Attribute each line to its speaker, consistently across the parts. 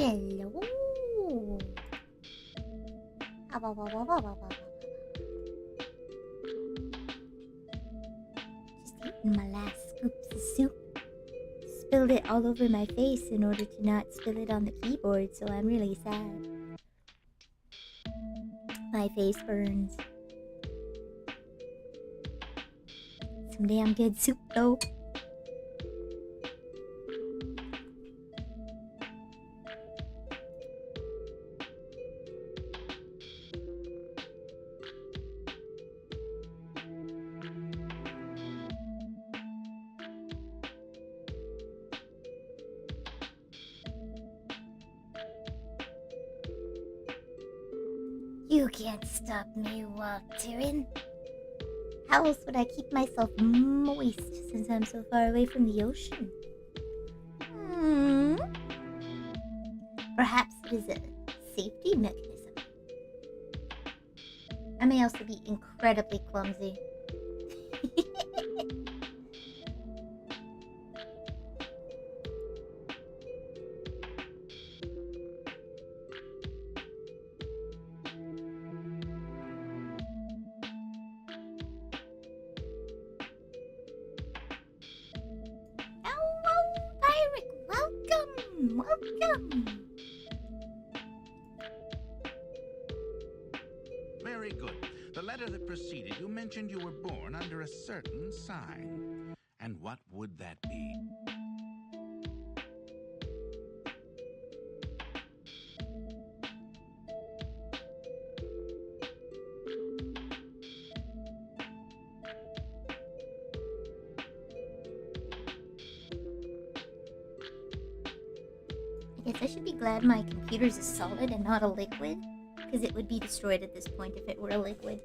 Speaker 1: Hello. Just eating my last scoops of soup. Spilled it all over my face in order to not spill it on the keyboard, so I'm really sad. My face burns. Some damn good soup though. You can't stop me, Walterin. How else would I keep myself moist since I'm so far away from the ocean? Perhaps it is a safety mechanism. I may also be incredibly clumsy. Welcome!
Speaker 2: Very good. The letter that preceded you mentioned you were born under a certain sign. And what would that be?
Speaker 1: I guess I should be glad my computer's a solid and not a liquid, because it would be destroyed at this point if it were a liquid.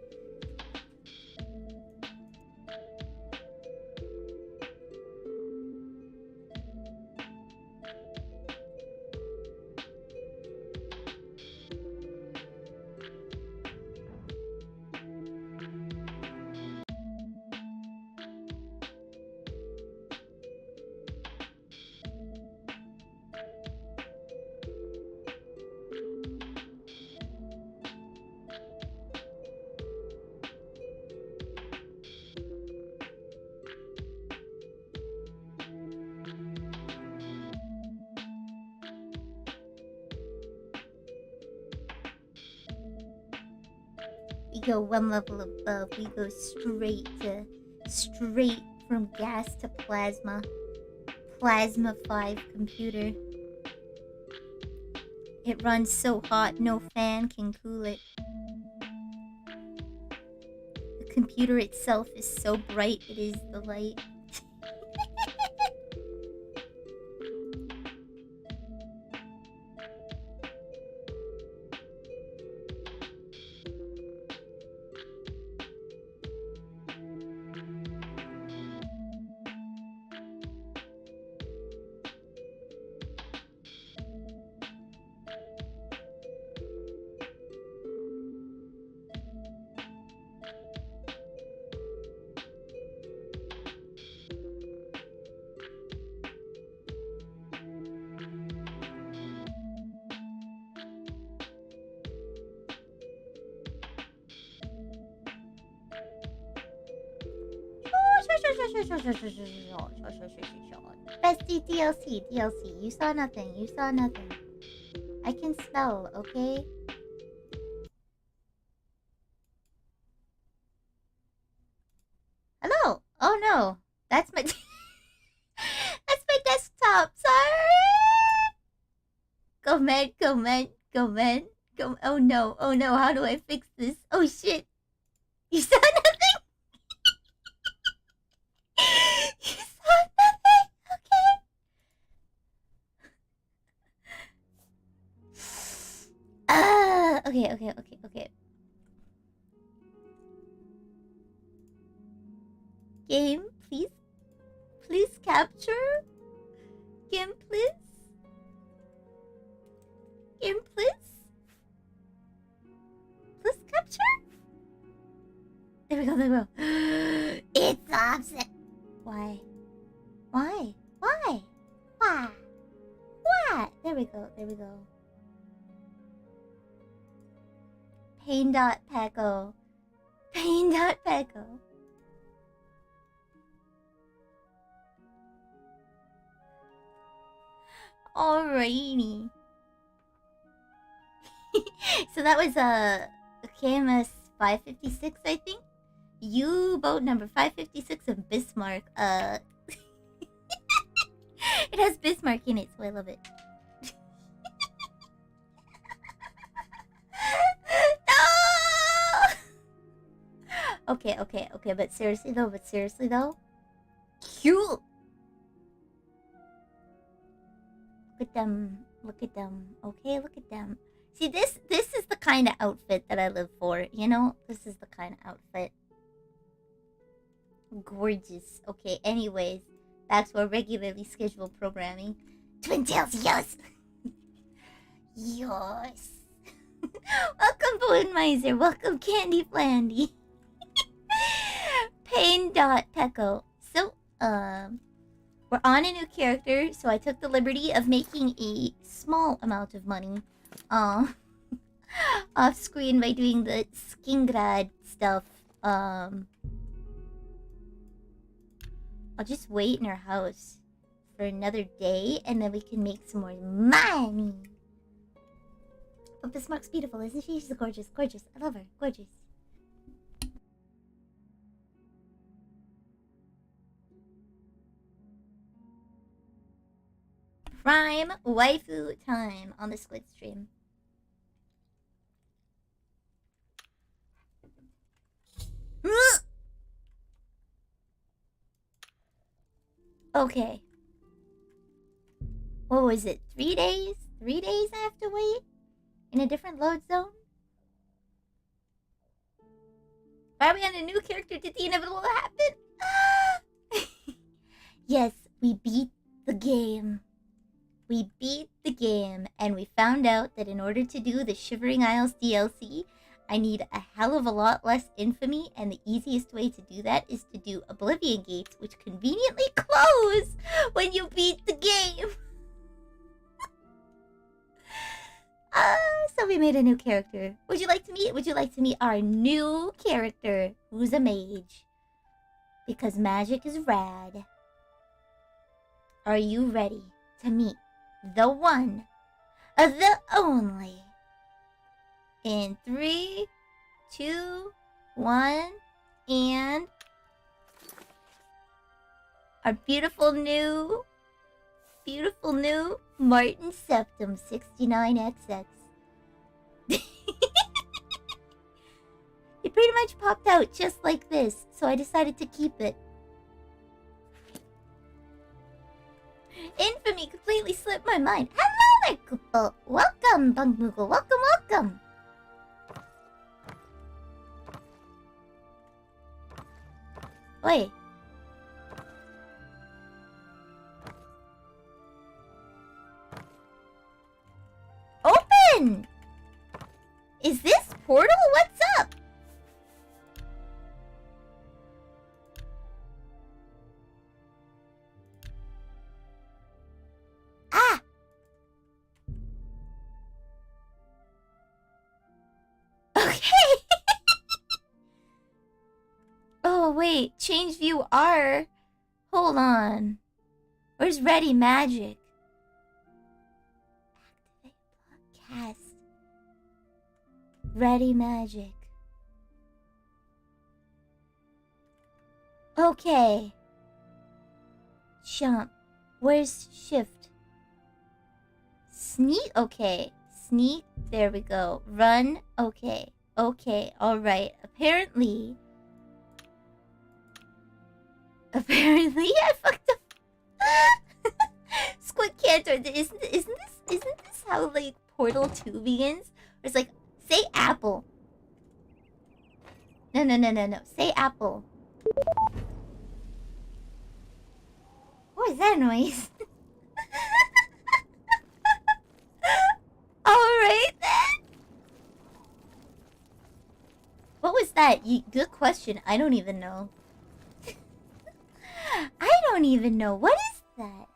Speaker 1: We go one level above. We go straight from gas to plasma. Plasma 5 computer. It runs so hot, no fan can cool it. The computer itself is so bright, it is the light. Bestie, DLC. You saw nothing. I can spell, okay? Hello? Oh no. That's my... That's my desktop. Sorry! Go man. Oh no. How do I fix this? Oh shit. You saw nothing? You saw nothing? Okay. Okay. Game, please? Please capture? Game, please? Game, please? Please capture? There we go. It's offset. Why? There There we go. There we go. Pain.Paco. Pain.Paco. Alrighty. So that was KMS 556, I think. U-boat number 556 of Bismarck. It has Bismarck in it, so I love it. No! Okay, but seriously though. Cute! Look at them. Okay, look at them. See, this is the kind of outfit that I live for, you know? This is the kind of outfit. Gorgeous. Okay, anyways. Back to our regularly scheduled programming. Twin Tails, yes! Yes! Welcome, Balloon Miser. Welcome, Candy Flandy. Pain.Peco. So, we're on a new character, so I took the liberty of making a small amount of money off screen by doing the Skingrad stuff. I'll just wait in her house for another day, and then we can make some more money. But Bismarck's beautiful, isn't she? She's gorgeous, gorgeous. I love her, gorgeous. Prime waifu time on the Squidd stream. Okay. What was it? 3 days? 3 days I have to wait? In a different load zone? Why are we on a new character? Did the inevitable happen? Yes, we beat the game. We beat the game, and we found out that in order to do the Shivering Isles DLC, I need a hell of a lot less infamy, and the easiest way to do that is to do Oblivion gates, which conveniently close when you beat the game. So we made a new character. Would you like to meet our new character, who's a mage? Because magic is rad. Are you ready to meet the one, the only? In 3, 2, 1, and our beautiful new Martin Septum 69XX. It pretty much popped out just like this, so I decided to keep it. Infamy completely slipped my mind. Hello there, Kupo. Welcome, Bungmoogle. Welcome. Wait. Open! Is this Portal? What's up? Ah! Okay. Oh, wait. Change view R. Hold on. Where's Ready Magic? Activate broadcast. Ready Magic. Okay. Jump. Where's shift? Sneak. Okay. Sneak. There we go. Run. Okay. Okay. Alright. Apparently I fucked up. Squid Cantor. Isn't this how like Portal 2 begins? Where it's like, say apple. No. Say apple. What was that noise? Alright then. What was that? Good question. I don't even know. I don't even know. What is that?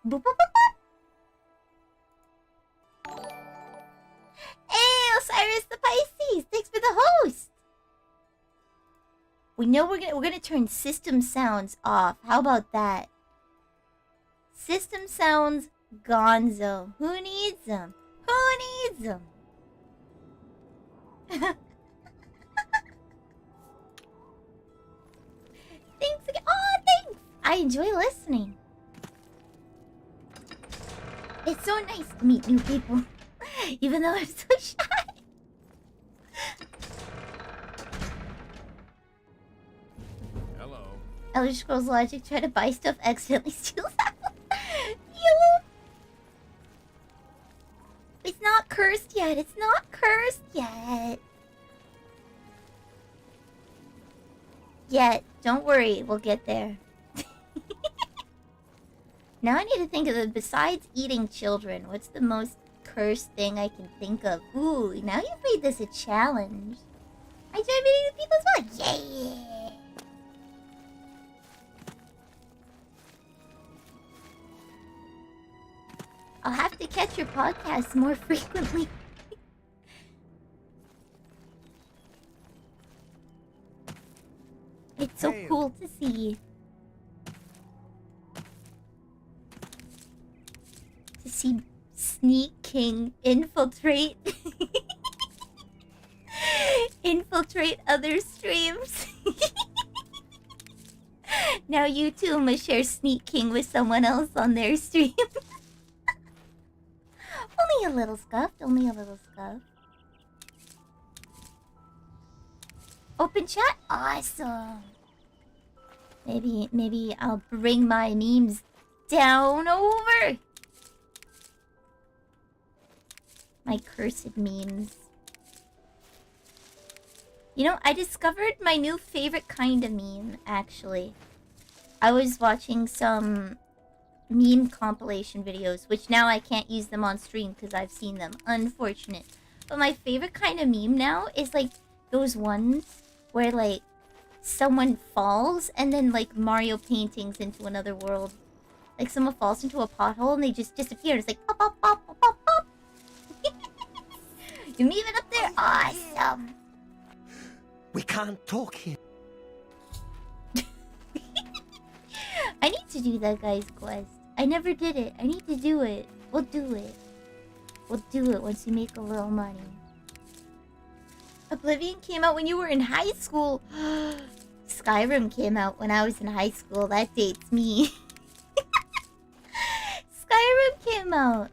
Speaker 1: Osiris the Pisces. Thanks for the host. We know we're gonna turn system sounds off. How about that? System sounds gonzo. Who needs them? Who needs them? Thanks again. Oh, thanks. I enjoy listening. It's so nice to meet new people, even though I'm so shy.
Speaker 2: Hello.
Speaker 1: Elder Scrolls Logic try to buy stuff, accidentally steals that. Yo. It's not cursed yet. It's not cursed yet. Yet. Don't worry. We'll get there. Now I need to think of the, besides eating children, what's the most cursed thing I can think of? Ooh, now you've made this a challenge. I enjoy meeting new people as well. Yeah. I'll have to catch your podcasts more frequently. It's so cool to see. To see Sneak King infiltrate other streams. Now you too must share Sneak King with someone else on their stream. Only a little scuffed, only a little scuffed. Open chat? Awesome. Maybe I'll bring my memes down over. My cursed memes. You know, I discovered my new favorite kind of meme, actually. I was watching some meme compilation videos, which now I can't use them on stream because I've seen them. Unfortunate. But my favorite kind of meme now is like those ones where like someone falls and then like Mario paintings into another world. Like someone falls into a pothole and they just disappear. It's like pop, pop, pop, pop, pop, pop. You meme it up there? Awesome.
Speaker 3: We can't talk here.
Speaker 1: I need to do that guy's quest. I never did it. I need to do it. We'll do it. We'll do it once we make a little money. Oblivion came out when you were in high school. Skyrim came out when I was in high school. That dates me. Skyrim came out.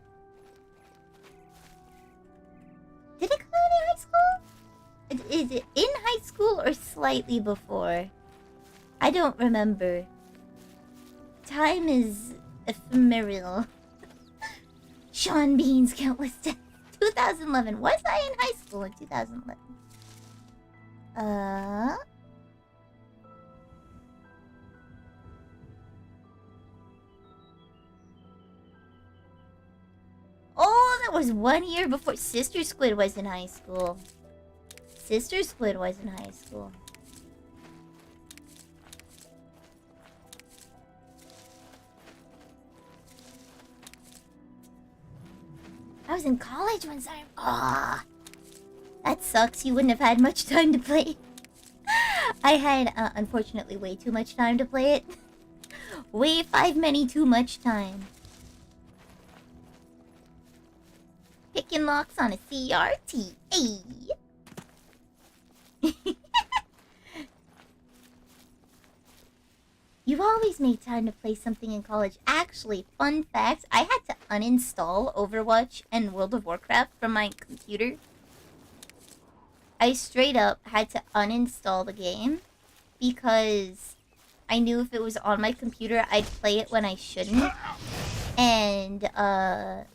Speaker 1: Did it come out in high school? Is it in high school or slightly before? I don't remember. Time is ephemeral. Sean Bean's countless deaths. 2011. Was I in high school in 2011? Oh, that was 1 year before. Sister Squidd was in high school. Sister Squidd was in high school. I was in college one time. Ah, that sucks. You wouldn't have had much time to play. I had, unfortunately, way too much time to play it. Way many too much time. Picking locks on a CRT. Ay. You always made time to play something in college. Actually, fun fact, I had to uninstall Overwatch and World of Warcraft from my computer. I straight up had to uninstall the game because I knew if it was on my computer, I'd play it when I shouldn't. And, I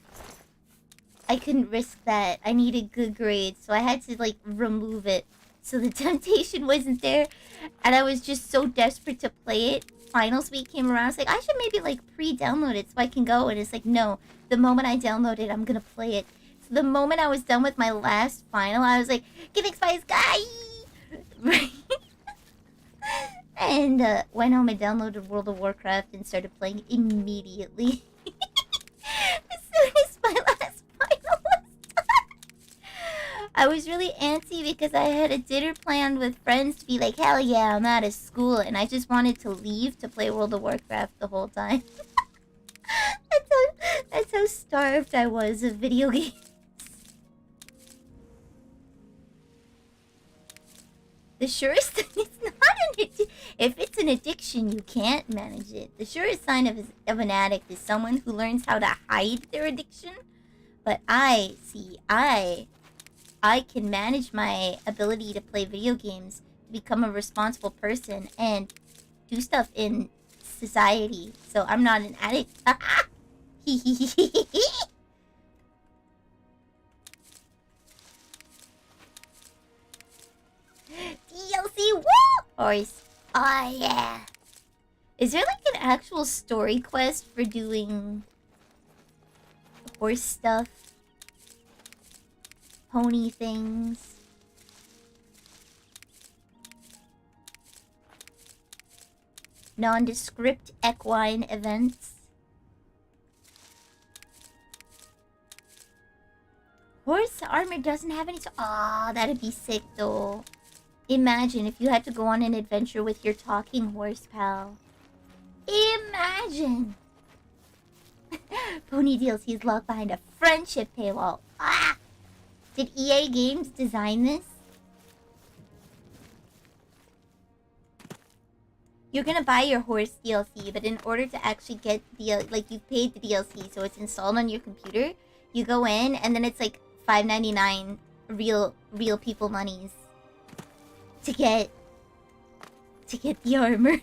Speaker 1: couldn't risk that. I needed good grades, so I had to, like, remove it. So the temptation wasn't there. And I was just so desperate to play it. Finals week came around. I was like, I should maybe, like, pre-download it so I can go. And it's like, no. The moment I download it, I'm gonna play it. So the moment I was done with my last final, I was like, Giving Spice Guy! Right? And, went home and downloaded World of Warcraft and started playing immediately. As soon as my last final was done. I was really antsy because I had a dinner planned with friends to be like, hell yeah, I'm out of school, and I just wanted to leave to play World of Warcraft the whole time. That's how starved I was of video games. The surest thing, it's not an if it's an addiction, you can't manage it. The surest sign of an addict is someone who learns how to hide their addiction. But I can manage my ability to play video games, to become a responsible person, and do stuff in society. So I'm not an addict. DLC, woo! Horse. Oh, yeah. Is there like an actual story quest for doing horse stuff? Pony things? Nondescript equine events? Horse armor doesn't have any... Aw, that'd be sick though. Imagine if you had to go on an adventure with your talking horse pal. Imagine! Pony DLC is locked behind a friendship paywall. Ah! Did EA Games design this? You're gonna buy your horse DLC, but in order to actually get the... Like, you paid the DLC, so it's installed on your computer. You go in, and then it's like $5.99 real people monies. To get the armor.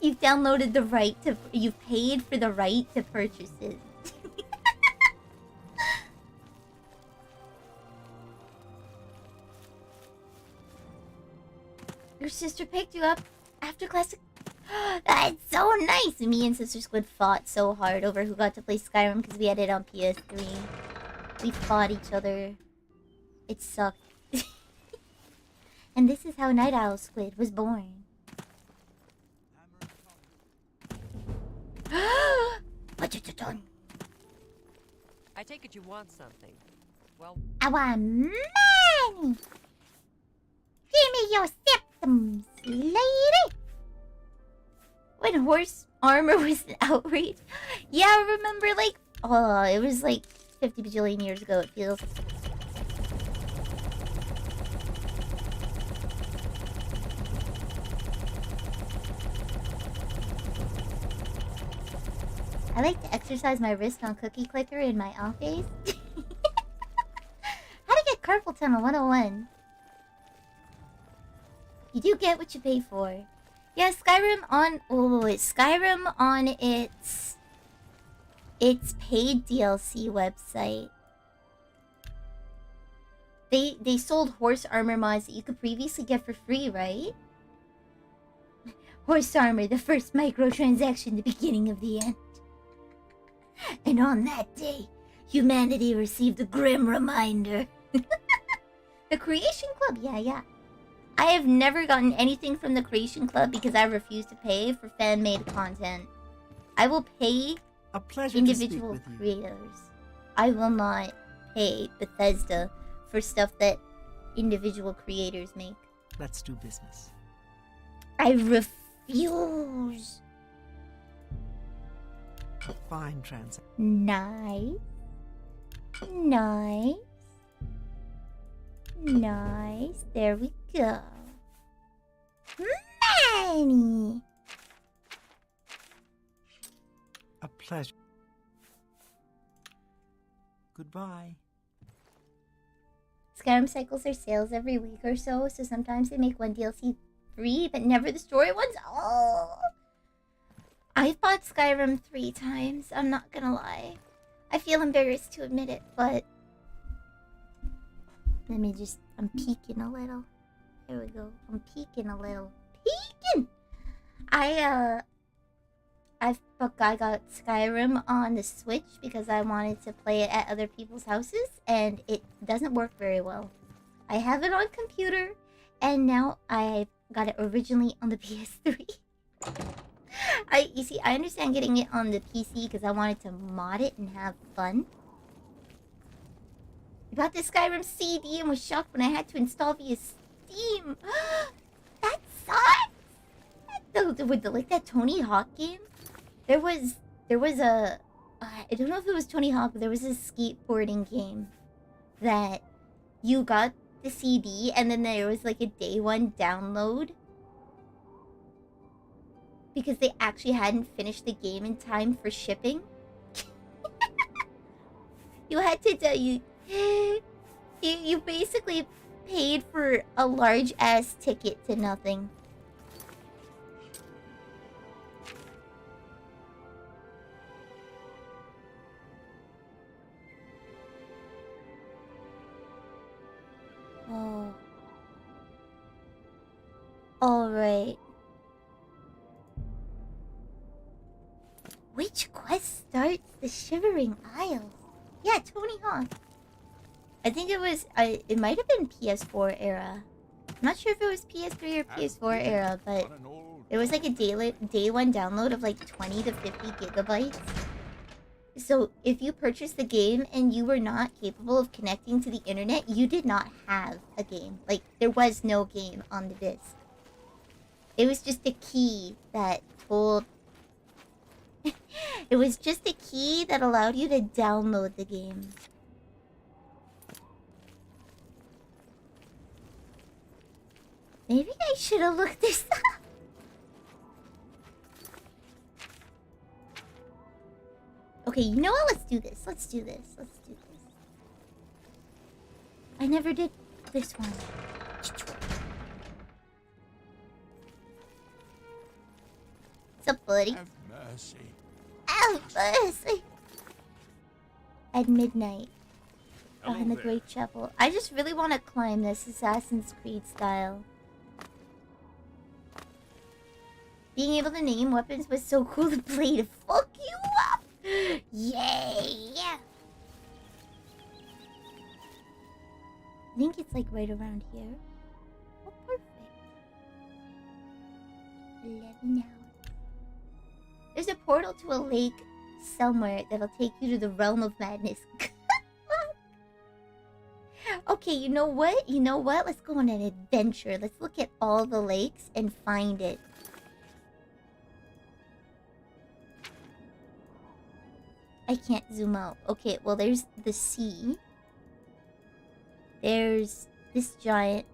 Speaker 1: You've downloaded the right to... You've paid for the right to purchase it. Your sister picked you up after classic... That's so nice! Me and Sister Squidd fought so hard over who got to play Skyrim because we had it on PS3. We fought each other. It sucked. And this is how Night Owl Squidd was born.
Speaker 4: I take it you want something. Well,
Speaker 1: I want money! Give me your symptoms, lady! When horse armor was an outrage. Yeah, I remember like... Oh, it was like 50 bajillion years ago, it feels. I like to exercise my wrist on Cookie Clicker in my off days. How to get carpal tunnel 101. You do get what you pay for. Yeah, Skyrim on... Oh, Skyrim on its paid DLC website. They sold horse armor mods that you could previously get for free, right? Horse armor, the first microtransaction, the beginning of the end. And on that day, humanity received a grim reminder. The Creation Club, yeah. I have never gotten anything from the Creation Club because I refuse to pay for fan-made content. I will pay
Speaker 3: A pleasure
Speaker 1: individual
Speaker 3: to speak with you.
Speaker 1: creators. I will not pay Bethesda for stuff that individual creators make.
Speaker 3: Let's do business.
Speaker 1: I refuse.
Speaker 3: A fine transaction.
Speaker 1: Nice. There we go. Money.
Speaker 3: A pleasure. Goodbye.
Speaker 1: Skyrim cycles their sales every week or so sometimes they make one DLC free, but never the story ones. Oh, I've bought Skyrim 3 times. I'm not gonna lie. I feel embarrassed to admit it, but let me just... I'm peeking a little. There we go. I'm peeking a little. Peeking! I got Skyrim on the Switch because I wanted to play it at other people's houses, and it doesn't work very well. I have it on computer, and now I got it originally on the PS3. You see, I understand getting it on the PC because I wanted to mod it and have fun. I got the Skyrim CD and was shocked when I had to install via Steam. That sucks! With the, like, that Tony Hawk game? There was a... I don't know if it was Tony Hawk, but there was a skateboarding game that you got the CD and then there was like a day one download because they actually hadn't finished the game in time for shipping. You had to you basically paid for a large ass ticket to nothing. Oh. All right. Which quest starts the Shivering Isles? Yeah, Tony Hawk. I think it was. It might have been PS4 era. I'm not sure if it was PS3 or PS4 era, but it was like a day one download of like 20 to 50 gigabytes. So if you purchased the game and you were not capable of connecting to the internet, you did not have a game. Like, there was no game on the disc. It was just a key that told... It was just a key that allowed you to download the game. Maybe I should have looked this up. Okay, you know what? Let's do this. Let's do this. Let's do this. I never did this one. What's up, buddy?
Speaker 2: Have mercy.
Speaker 1: Have mercy. At midnight.
Speaker 2: Hello
Speaker 1: Behind the
Speaker 2: there.
Speaker 1: Great Chapel. I just really want to climb this Assassin's Creed style. Being able to name weapons was so cool to play to fuck you up. Yay! I think it's like right around here. Oh, perfect. 11 hours. There's a portal to a lake somewhere that'll take you to the realm of madness. Okay, you know what? You know what? Let's go on an adventure. Let's look at all the lakes and find it. I can't zoom out. Okay, well, there's the sea. There's this giant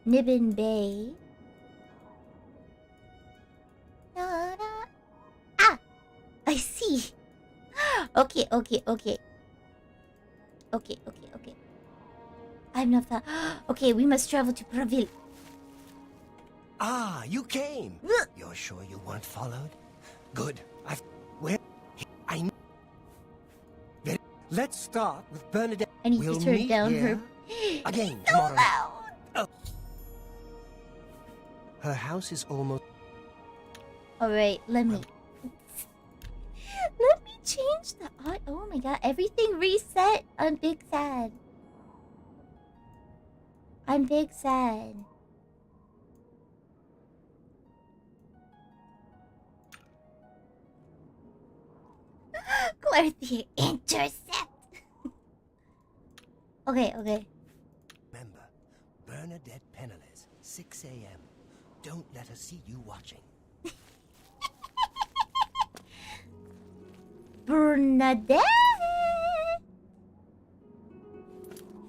Speaker 1: Nibbin Bay. Ah! I see. Okay. Okay. I have enough time. Okay, we must travel to Praville.
Speaker 5: Ah, you came. You're sure you weren't followed? Good. Let's start with Bernadette.
Speaker 1: I need
Speaker 5: We'll
Speaker 1: to turn
Speaker 5: meet
Speaker 1: down
Speaker 5: here
Speaker 1: her.
Speaker 5: again
Speaker 1: So
Speaker 5: tomorrow.
Speaker 1: loud.
Speaker 5: Oh. Her house is almost.
Speaker 1: Alright, let me change the art. Oh my god, everything reset. I'm big sad. I'm big sad. Clarity intercept. Okay.
Speaker 5: Remember, Bernadette Penniless, 6 a.m. Don't let her see you watching.
Speaker 1: Bernadette.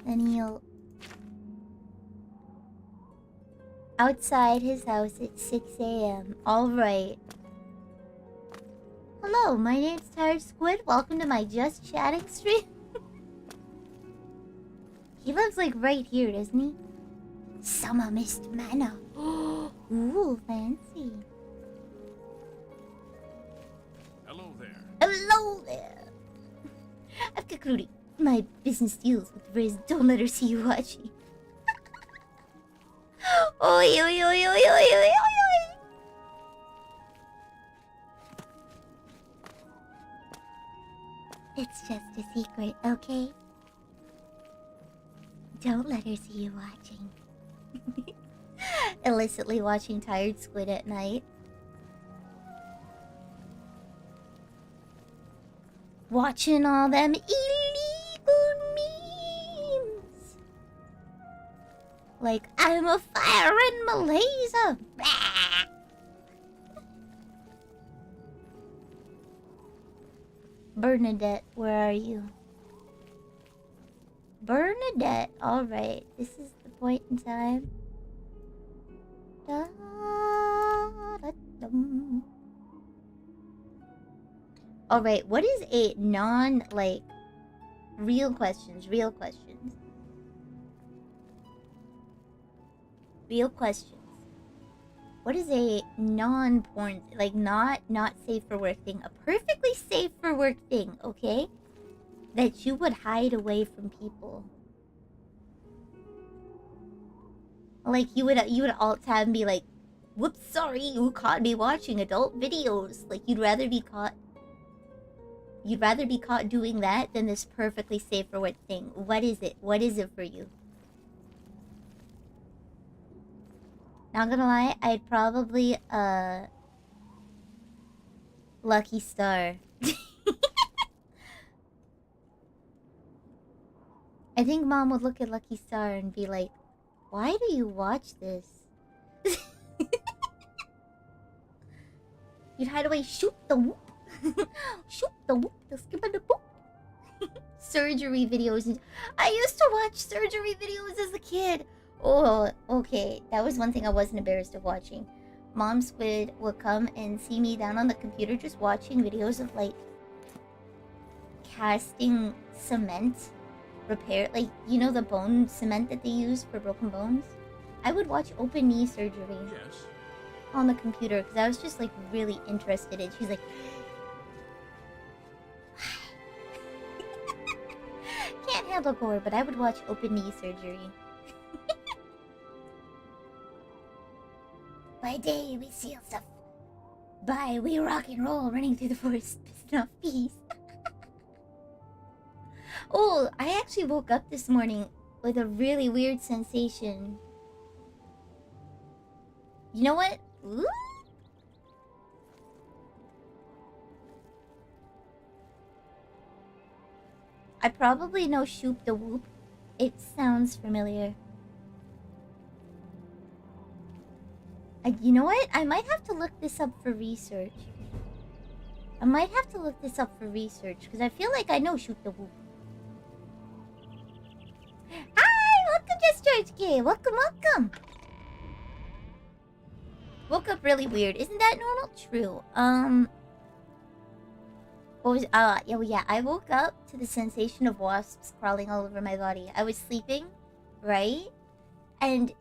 Speaker 1: Vanille. Outside his house at 6 a.m. Alright. Hello, my name's Tiredsquidd. Welcome to my Just Chatting stream. He lives like right here, doesn't he? Summer Mist Manor. Ooh, fancy.
Speaker 2: Hello there.
Speaker 1: Hello there. I've concluded my business deals with Riz. Don't let her see you watching. Oi. It's just a secret, okay? Don't let her see you watching. Illicitly watching Tiredsquidd at night. Watching all them illegal Like, I'm a fire in Malaysia. Bah! Bernadette, where are you? Bernadette, alright. This is the point in time. Da, da, dum. Alright, what is a like, real questions? Real questions. What is a non-porn, like, not safe for work thing? A perfectly safe for work thing, okay? That you would hide away from people. Like, you would alt tab and be like, whoops, sorry, you caught me watching adult videos. Like, you'd rather be caught doing that than this perfectly safe for work thing. What is it? What is it for you? Not gonna lie, I'd probably, Lucky Star. I think Mom would look at Lucky Star and be like, why do you watch this? You'd hide away, shoot the whoop. Shoot the whoop, the skip and the boop. Surgery videos. I used to watch surgery videos as a kid. Oh, okay. That was one thing I wasn't embarrassed of watching. Mom Squidd would come and see me down on the computer just watching videos of, like, casting cement repair. Like, you know the bone cement that they use for broken bones? I would watch open knee surgery on the computer because I was just, like, really interested in. She's like... Can't handle gore, but I would watch open knee surgery. By day, we steal stuff. By we rock and roll, running through the forest, pissing off bees. Oh, I actually woke up this morning with a really weird sensation. You know what? Ooh? I probably know Shoop the Whoop. It sounds familiar. You know what? I might have to look this up for research. Because I feel like I know Shoot the Whoop. Hi! Welcome, Just George K. Welcome. Woke up really weird. Isn't that normal? True. What was... yeah. I woke up to the sensation of wasps crawling all over my body. I was sleeping, right? And...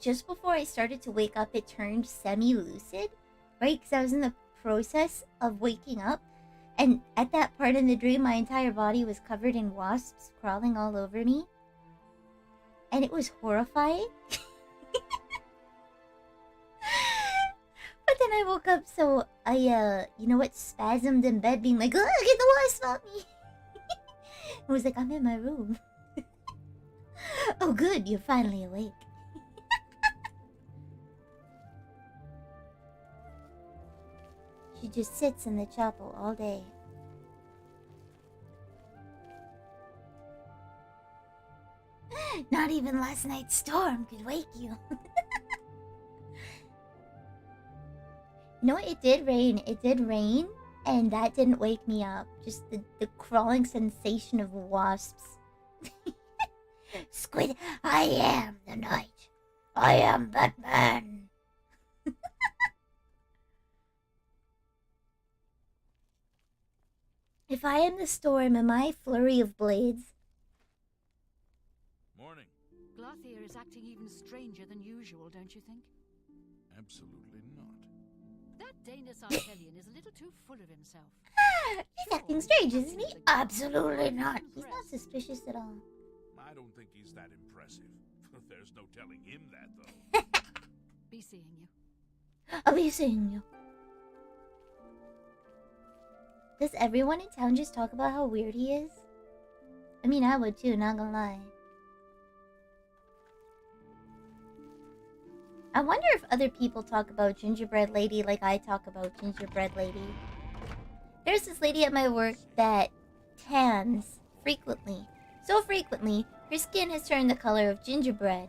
Speaker 1: just before I started to wake up, it turned semi-lucid, right? Because I was in the process of waking up. And at that part in the dream, my entire body was covered in wasps crawling all over me. And it was horrifying. But then I woke up, so I, you know what, spasmed in bed, being like, oh, get the wasp off me. I was like, I'm in my room. Oh, good, you're finally awake. She just sits in the chapel all day. Not even last night's storm could wake you. No, it did rain. And that didn't wake me up. Just the crawling sensation of wasps. Squid, I am the night. I am Batman. If I am the storm, am I flurry of blades?
Speaker 2: Morning.
Speaker 6: Glothier is acting even stranger than usual, don't you think?
Speaker 2: Absolutely not.
Speaker 6: That Danish Artelian is a little too full of himself.
Speaker 1: He's acting strange, isn't he? Absolutely not. He's not suspicious at all.
Speaker 2: I don't think he's that impressive. There's no telling him that, though.
Speaker 6: Be seeing you.
Speaker 1: I'll be seeing you. Does everyone in town just talk about how weird he is? I mean, I would too, not gonna lie. I wonder if other people talk about Gingerbread Lady like I talk about Gingerbread Lady. There's this lady at my work that tans frequently. So frequently, her skin has turned the color of gingerbread.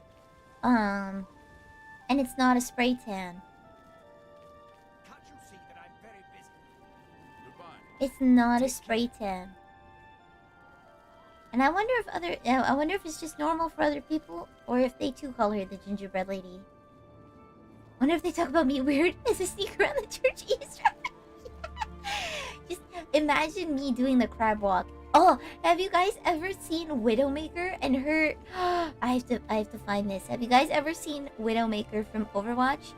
Speaker 1: And it's not a spray tan.
Speaker 5: Can't you see that I'm very busy?
Speaker 2: Goodbye.
Speaker 1: It's not a
Speaker 5: Take
Speaker 1: spray tan. And I wonder if it's just normal for other people, or if they too call her the gingerbread lady. Wonder if they talk about me weird as a sneak around the church Easter. Just imagine me doing the crab walk. Oh, have you guys ever seen Widowmaker and her? I have to find this. Have you guys ever seen Widowmaker from Overwatch?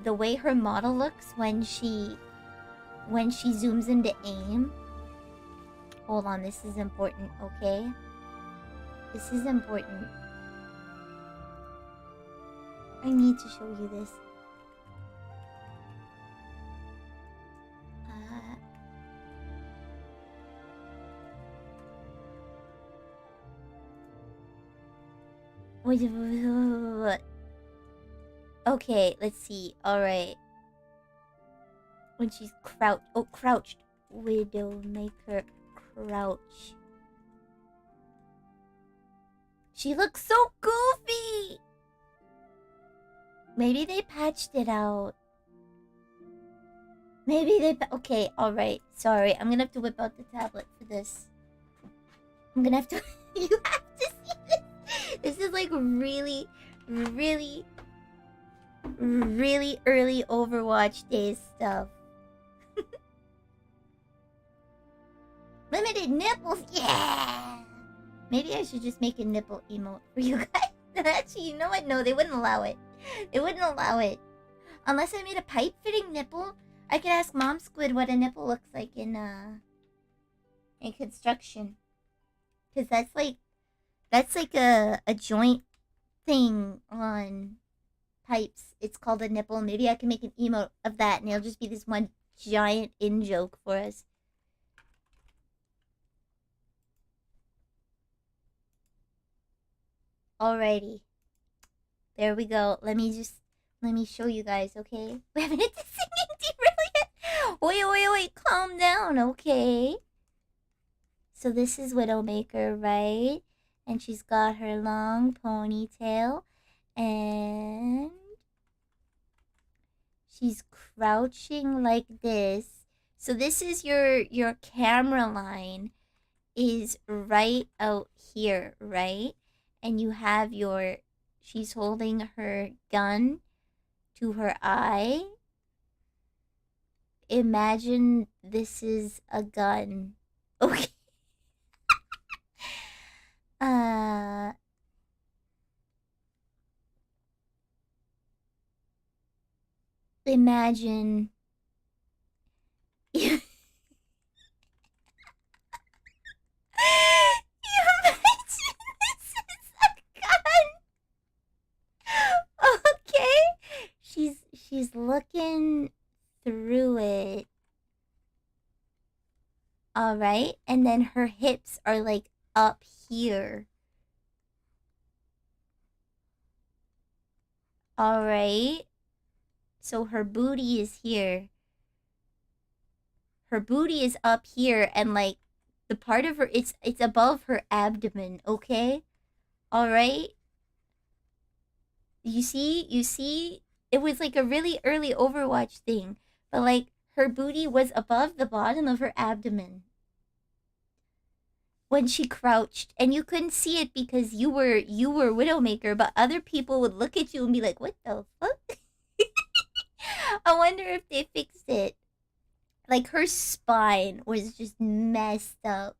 Speaker 1: The way her model looks when she zooms into aim. Hold on, this is important, okay? This is important. I need to show you this. Okay, let's see. Alright. When she's crouched. Widowmaker crouch. She looks so goofy! Maybe they patched it out. Maybe they... Okay, alright. Sorry, I'm gonna have to whip out the tablet for this. I'm gonna have to... You have to see this! This is like really, really, really early Overwatch days stuff. Limited nipples, yeah! Maybe I should just make a nipple emote for you guys. Actually, you know what? No, they wouldn't allow it. They wouldn't allow it. Unless I made a pipe-fitting nipple, I could ask Mom Squidd what a nipple looks like in construction. Because that's like a joint thing on pipes. It's called a nipple. Maybe I can make an emote of that and it'll just be this one giant in-joke for us. Alrighty. There we go. Let me show you guys, okay? We haven't hit the singing derail yet. Wait. Calm down, okay? So this is Widowmaker, right? And she's got her long ponytail. And she's crouching like this. So this is your camera line is right out here, right? And you have she's holding her gun to her eye. Imagine this is a gun. Okay. Imagine you imagine this is a gun. Okay. She's looking through it. All right, and then her hips are like up here. All right. So her booty is here. Her booty is up here and like the part of her it's above her abdomen, okay? All right? You see? It was like a really early Overwatch thing, but like her booty was above the bottom of her abdomen when she crouched, and you couldn't see it because you were Widowmaker, but other people would look at you and be like, "What the fuck?" I wonder if they fixed it. Like her spine was just messed up.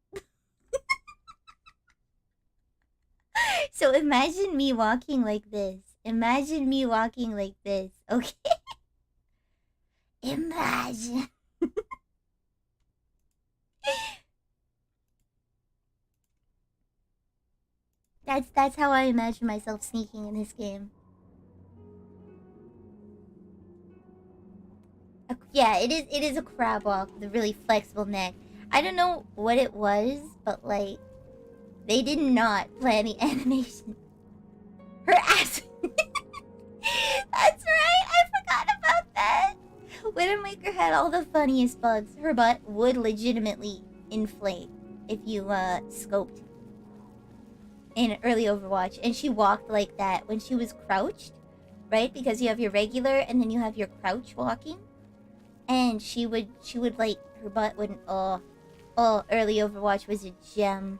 Speaker 1: So imagine me walking like this. Imagine me walking like this, okay? Imagine. That's how I imagine myself sneaking in this game. Yeah, it is a crab walk with a really flexible neck. I don't know what it was, but like they did not plan the animation. Her ass. That's right, I forgot about that. Widowmaker had all the funniest bugs. Her butt would legitimately inflate if you scoped. in early Overwatch, and she walked like that when she was crouched, right? Because you have your regular and then you have your crouch walking. And she would like, her butt wouldn't, oh, early Overwatch was a gem.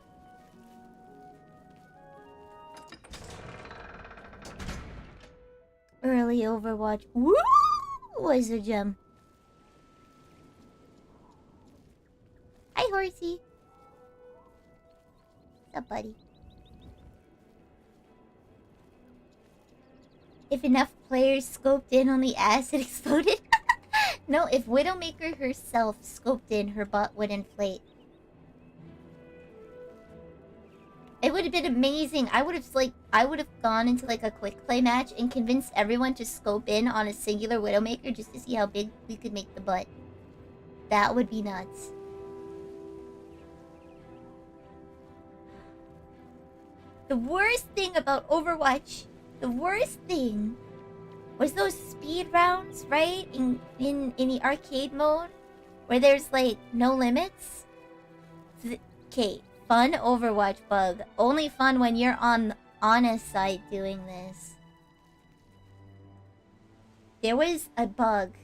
Speaker 1: Early Overwatch, woo, was a gem. Hi, horsey. What's up, buddy? If enough players scoped in on the ass, it exploded. No, if Widowmaker herself scoped in, her butt would inflate. It would have been amazing. I would have gone into like a quick play match and convinced everyone to scope in on a singular Widowmaker just to see how big we could make the butt. That would be nuts. The worst thing about Overwatch, the worst thing was those speed rounds, right? In the arcade mode, where there's like no limits. Okay, fun Overwatch bug. Only fun when you're on the honest side doing this. There was a bug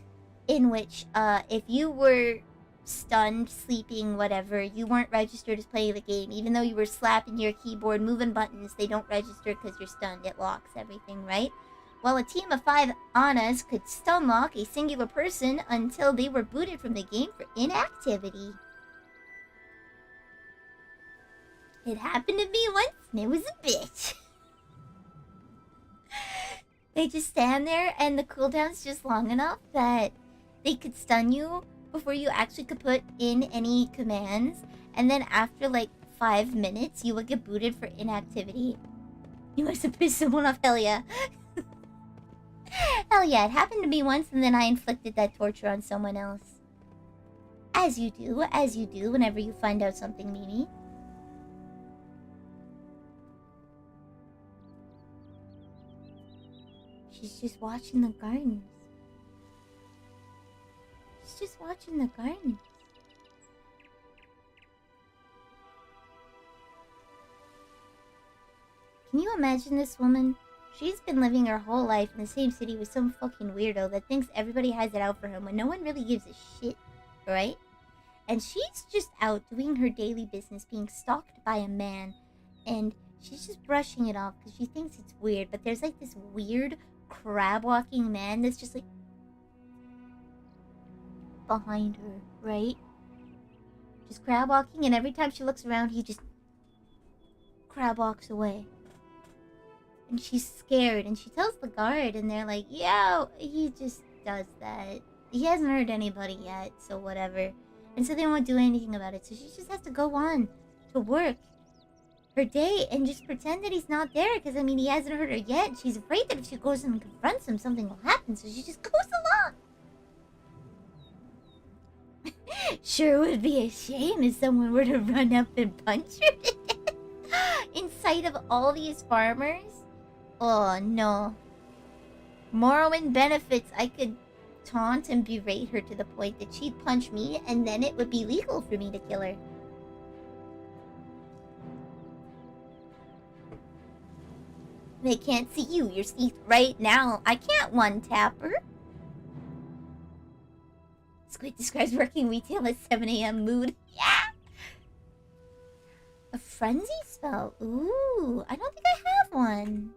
Speaker 1: in which if you were stunned, sleeping, whatever, you weren't registered as playing the game. Even though you were slapping your keyboard, moving buttons, they don't register because you're stunned. It locks everything, right? Well, a team of 5 Annas could stun lock a singular person until they were booted from the game for inactivity. It happened to me once, and it was a bitch. They just stand there, and the cooldown's just long enough that they could stun you before you actually could put in any commands. And then after like 5 minutes, you would get booted for inactivity. You must have pissed someone off, hell yeah. Hell yeah, it happened to me once, and then I inflicted that torture on someone else. As you do whenever you find out something, Mimi. She's just watching the gardens. She's just watching the gardens. Can you imagine this woman? She's been living her whole life in the same city with some fucking weirdo that thinks everybody has it out for him when no one really gives a shit, right? And she's just out doing her daily business, being stalked by a man, and she's just brushing it off because she thinks it's weird. But there's like this weird crab-walking man that's just like behind her, right? Just crab-walking, and every time she looks around, he just crab-walks away. And she's scared, and she tells the guard, and they're like, yeah, he just does that. He hasn't hurt anybody yet, so whatever. And so they won't do anything about it, so she just has to go on to work her day and just pretend that he's not there, because, I mean, he hasn't hurt her yet. She's afraid that if she goes and confronts him, something will happen, so she just goes along. Sure would be a shame if someone were to run up and punch her in sight of all these farmers. Oh, no. Morrowind benefits. I could taunt and berate her to the point that she'd punch me, and then it would be legal for me to kill her. They can't see you. You're sneaked right now. I can't one-tap her. Squidd describes working retail as 7 a.m. mood. Yeah! A frenzy spell. Ooh, I don't think I have one.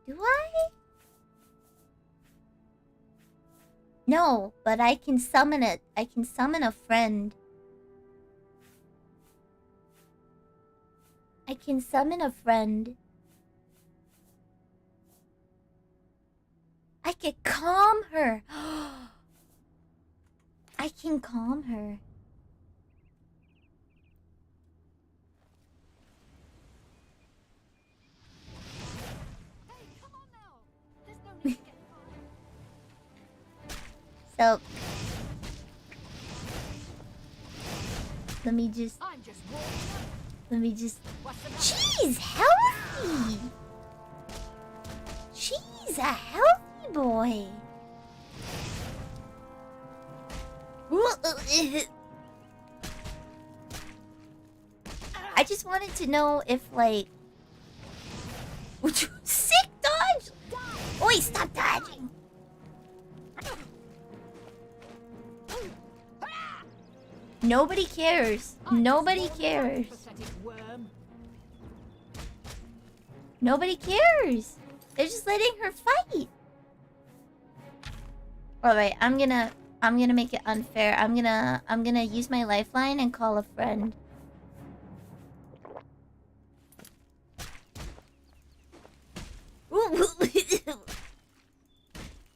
Speaker 1: Do I? No, but I can summon it. I can summon a friend. I can summon a friend. I can calm her. I can calm her. So, let me just. She's healthy. She's a healthy boy. I just wanted to know if, like... Would you... Sick dodge! Oi, stop dodging! Nobody cares. Nobody cares. Nobody cares. They're just letting her fight. Alright, I'm gonna make it unfair. I'm gonna use my lifeline and call a friend.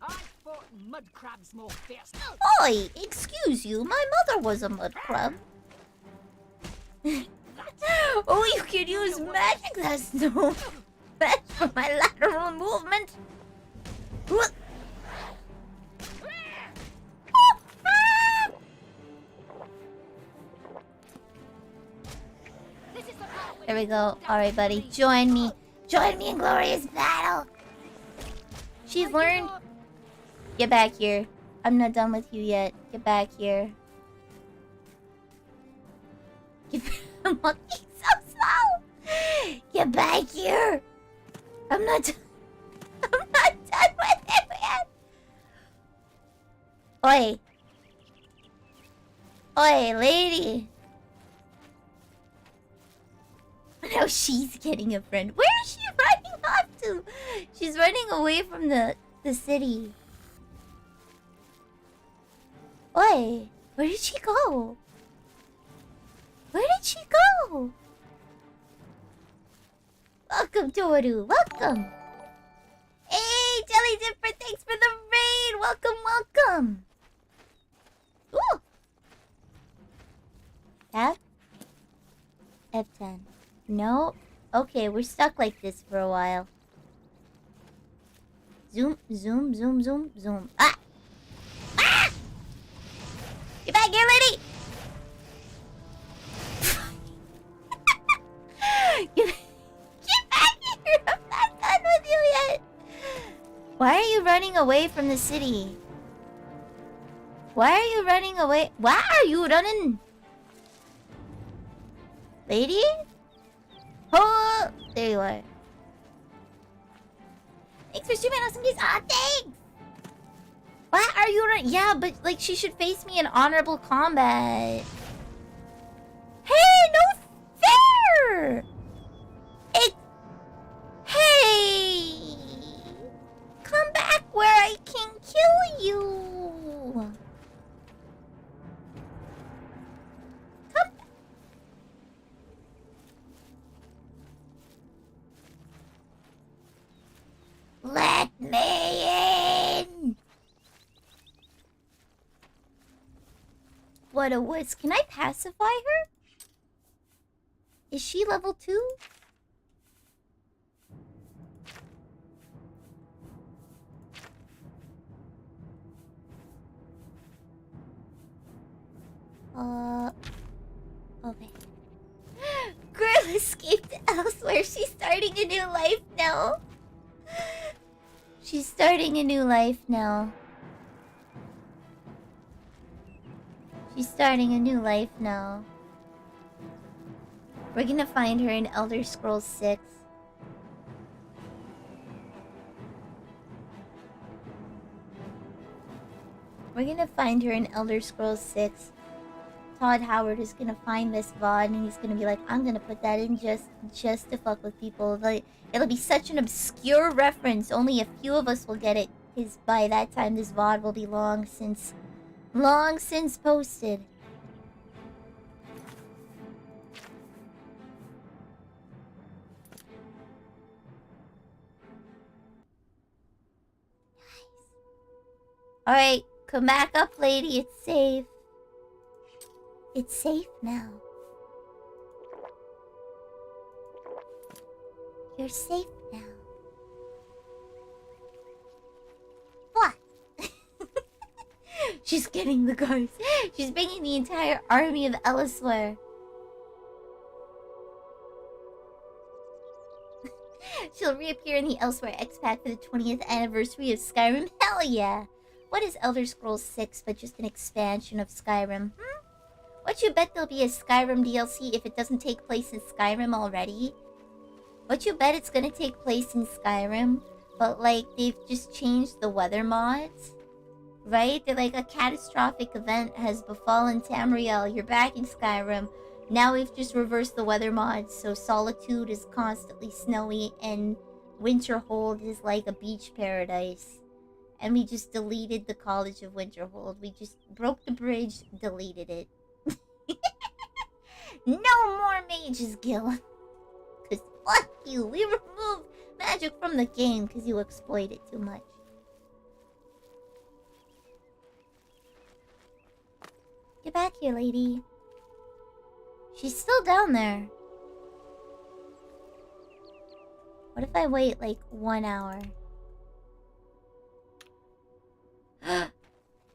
Speaker 6: I fought mud crabs more fierce.
Speaker 1: Oi, excuse you. My mother was a mud crab. Oh, you can use magic. That's no match for my lateral movement. There we go. Alright, buddy. Join me. Join me in glorious battle. She's learned. Get back here. I'm not done with you yet. Get back here. I'm walking so slow. Get back here. I'm not done with it yet. Oi. Oi, lady. Now she's getting a friend. Where is she running off to? She's running away from the city. Oi, where did she go? Where did she go? Welcome, Toru. Welcome. Hey, Jelly Dipper, thanks for the raid. Welcome, welcome. Ooh. Tab? F10. No. Okay, we're stuck like this for a while. Zoom, zoom, zoom, zoom, zoom. Ah! Ah! Get back here, lady! Get back here! I'm not done with you yet! Why are you running away from the city? Why are you running away? Why are you running? Lady? Oh, there you are. Thanks for streaming awesome games. Ah, thanks! Why are you running? Yeah, but like she should face me in honorable combat. Hey, no fair! Hey! Come back where I can kill you! Come back. Let me in! What a wuss. Can I pacify her? Is she level 2? Okay. Girl escaped elsewhere. She's starting a new life now. She's starting a new life now. She's starting a new life now. We're gonna find her in Elder Scrolls 6. We're gonna find her in Elder Scrolls 6. Todd Howard is gonna find this VOD and he's gonna be like, I'm gonna put that in just to fuck with people. Like, it'll be such an obscure reference. Only a few of us will get it. Because by that time this VOD will be long since posted. Nice. Alright, come back up, lady. It's safe. It's safe now. You're safe now. What? She's getting the guards. She's bringing the entire army of Ellisware. She'll reappear in the Elsewhere X-Pack for the 20th anniversary of Skyrim. Hell yeah! What is Elder Scrolls 6 but just an expansion of Skyrim? What you bet there'll be a Skyrim DLC if it doesn't take place in Skyrim already? What you bet it's gonna take place in Skyrim, but like they've just changed the weather mods? Right? They're like, a catastrophic event has befallen Tamriel. You're back in Skyrim. Now we've just reversed the weather mods, so Solitude is constantly snowy and Winterhold is like a beach paradise. And we just deleted the College of Winterhold. We just broke the bridge, deleted it. No more Mages Guild. Cause fuck you, we removed magic from the game because you exploit it too much. Get back here, lady. She's still down there. What if I wait like 1 hour?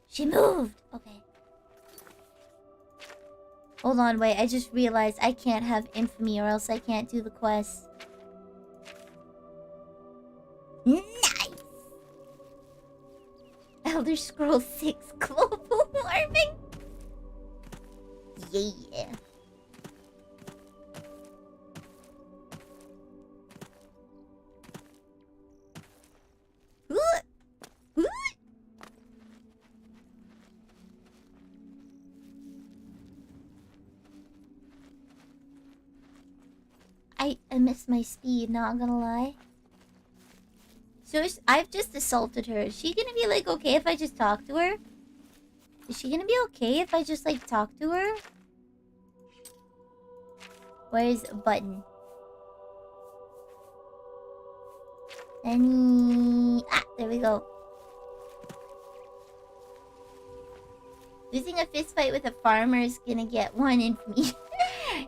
Speaker 1: She moved! Okay. Hold on, wait. I just realized I can't have infamy or else I can't do the quest. Nice! Elder Scrolls 6 global warming? Yeah. I missed my speed, not gonna lie. So I've just assaulted her. Is she gonna be like okay if I just talk to her? Is she gonna be okay if I just like talk to her? Where's a button? There we go. Losing a fist fight with a farmer is gonna get 1 infamy.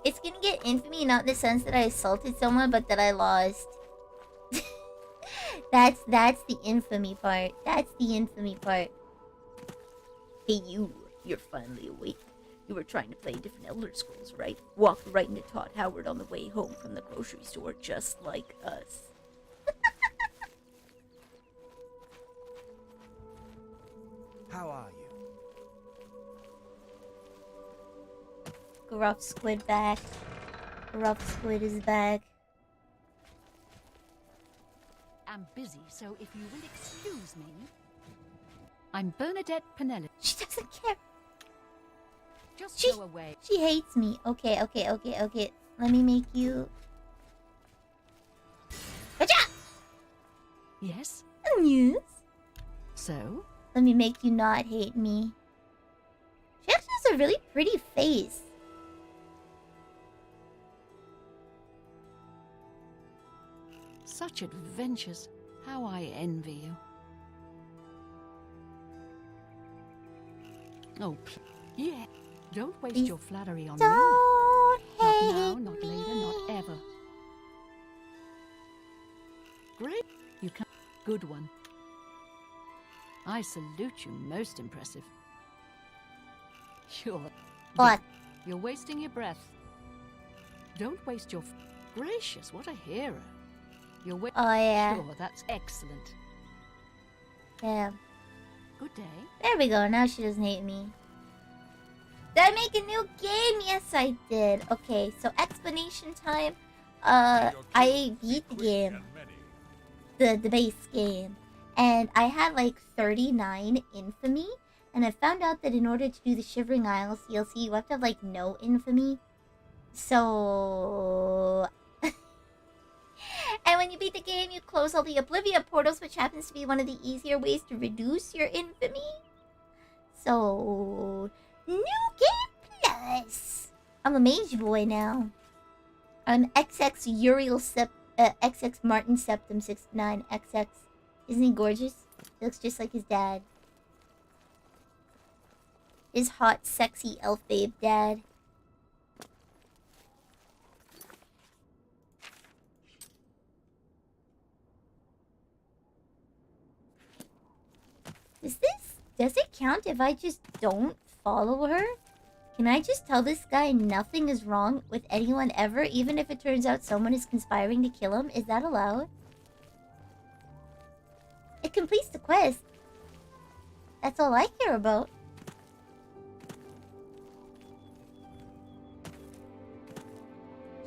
Speaker 1: It's gonna get infamy not in the sense that I assaulted someone, but that I lost. That's the infamy part. That's the infamy part. Hey you're finally awake. You were trying to play different Elder Scrolls, right? Walked right into Todd Howard on the way home from the grocery store, just like us.
Speaker 5: How are you?
Speaker 1: Gruff Squidd back. Gruff Squidd is back.
Speaker 6: I'm busy, so if you will excuse me. I'm Bernadette Penelope.
Speaker 1: She doesn't care.
Speaker 6: Just
Speaker 1: She-
Speaker 6: go away.
Speaker 1: She hates me. Okay. Let me make you... Gotcha!
Speaker 6: Yes?
Speaker 1: Yes.
Speaker 6: So?
Speaker 1: Let me make you not hate me. She actually has a really pretty face.
Speaker 6: Such adventures. How I envy you. Oh, yeah. Don't waste
Speaker 1: Please
Speaker 6: your flattery on me.
Speaker 1: Don't
Speaker 6: Not
Speaker 1: hate
Speaker 6: now,
Speaker 1: me.
Speaker 6: not later, not ever. Great. You can. Good one. I salute you. Most impressive.
Speaker 1: What?
Speaker 6: You're wasting your breath. Don't waste your... Gracious, what a hero. You're
Speaker 1: Oh yeah.
Speaker 6: Sure, that's excellent.
Speaker 1: Yeah.
Speaker 6: Good day.
Speaker 1: There we go. Now she doesn't hate me. Did I make a new game? Yes, I did. Okay, so explanation time. I beat the game. The base game. And I had like 39 infamy. And I found out that in order to do the Shivering Isles DLC, you have to have like no infamy. So... And when you beat the game, you close all the Oblivion portals, which happens to be one of the easier ways to reduce your infamy. So... New Game Plus! I'm a mage boy now. I'm XX Uriel XX Martin Septum 69 XX. Isn't he gorgeous? He looks just like his dad. His hot, sexy elf babe dad. Does it count if I just don't follow her? Can I just tell this guy nothing is wrong with anyone ever, even if it turns out someone is conspiring to kill him? Is that allowed? It completes the quest. That's all I care about.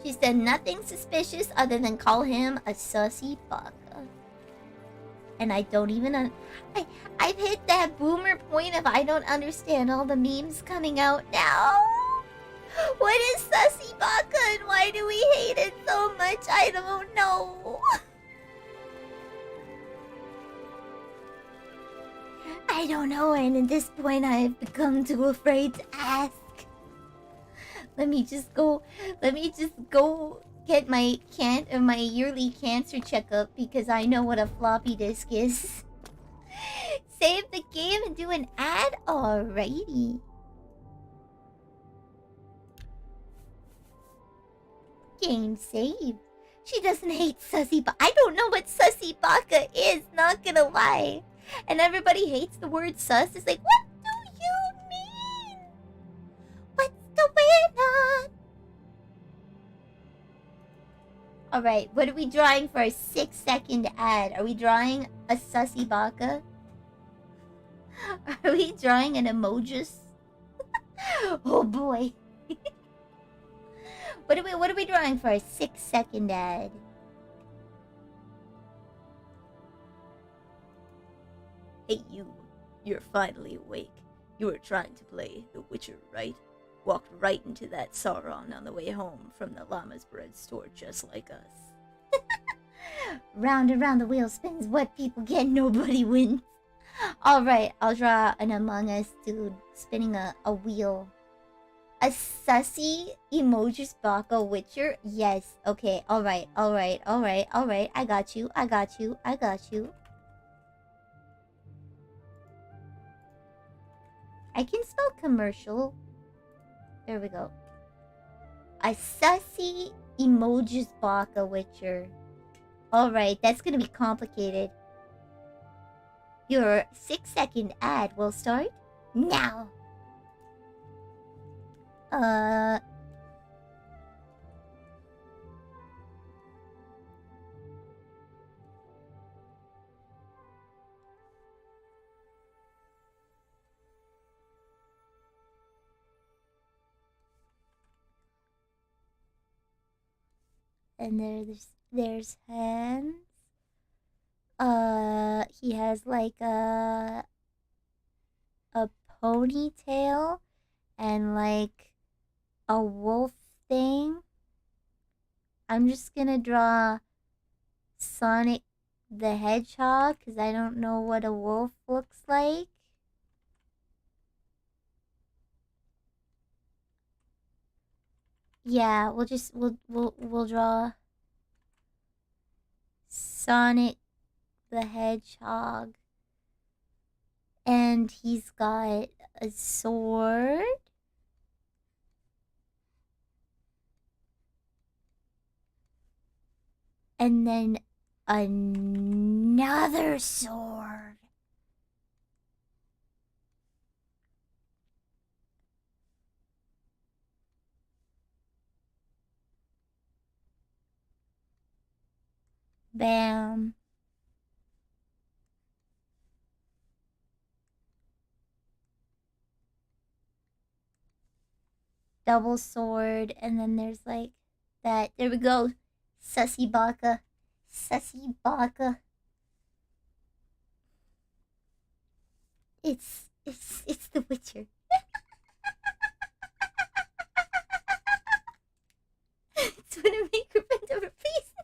Speaker 1: She said nothing suspicious other than call him a sussy baka. And I don't even... I've hit that boomer point of I don't understand all the memes coming out now. What is sussy baka and why do we hate it so much? I don't know. I don't know, and at this point I have become too afraid to ask. Let me just go get my yearly cancer checkup because I know what a floppy disk is. Save the game and do an ad? Alrighty. Game saved. She doesn't hate sussy, but I don't know what sussy baka is, not gonna lie. And everybody hates the word sus. It's like, what do you mean? What's going on? Alright, what are we drawing for a 6-second ad? Are we drawing a sussy baka? Are we drawing an emojis? Oh boy. What are we drawing for a 6-second ad? Hey you, you're finally awake. You were trying to play The Witcher, right? Walked right into that Sauron on the way home from the Llama's Bread store just like us. Round and round the wheel spins, what people get, nobody wins. Alright, I'll draw an Among Us dude spinning a wheel. A sussy emojis baka Witcher? Yes, okay, alright. I got you. I can spell commercial. There we go. A sussy emojis baka Witcher. Alright, that's gonna be complicated. Your 6-second ad will start now. And there's hands. He has like a ponytail and like a wolf thing. I'm just gonna draw Sonic the Hedgehog because I don't know what a wolf looks like. Yeah, we'll draw Sonic the Hedgehog. And he's got a sword. And then another sword. Bam. Double sword, and then there's like that. There we go. Sussy baka. Sussy baka. It's the Witcher. It's Widowmaker bent over, please. No.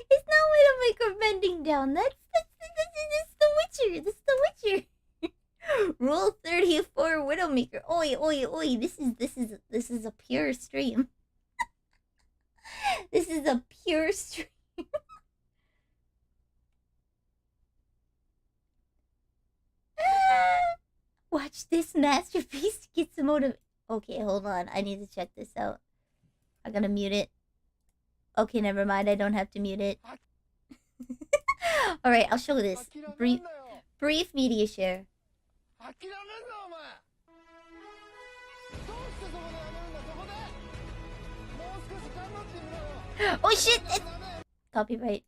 Speaker 1: It's not Widowmaker bending down. That's the Witcher. That's the Witcher. Rule 34 Widowmaker. Oi, oi, oi. This is a pure stream. This is a pure stream. Watch this masterpiece to get some motive. Okay, hold on. I need to check this out. I'm gonna mute it. Okay, never mind. I don't have to mute it. Alright, I'll show this. Brief media share. Oh shit! Copyright.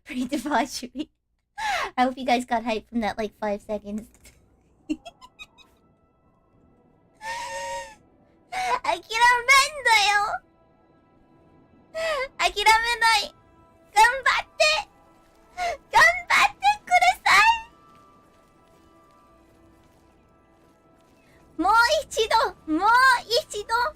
Speaker 1: Pretty debauchery. I hope you guys got hyped from that like 5 seconds. ichido! Mo ichido!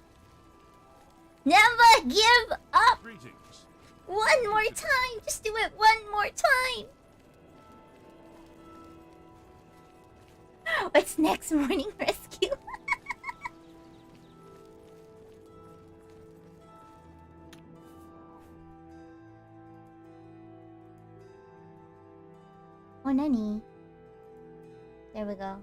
Speaker 1: Never give up!
Speaker 2: Greetings.
Speaker 1: One more time! Just do it one more time! What's next? Morning rescue? Oh, nani? There we go.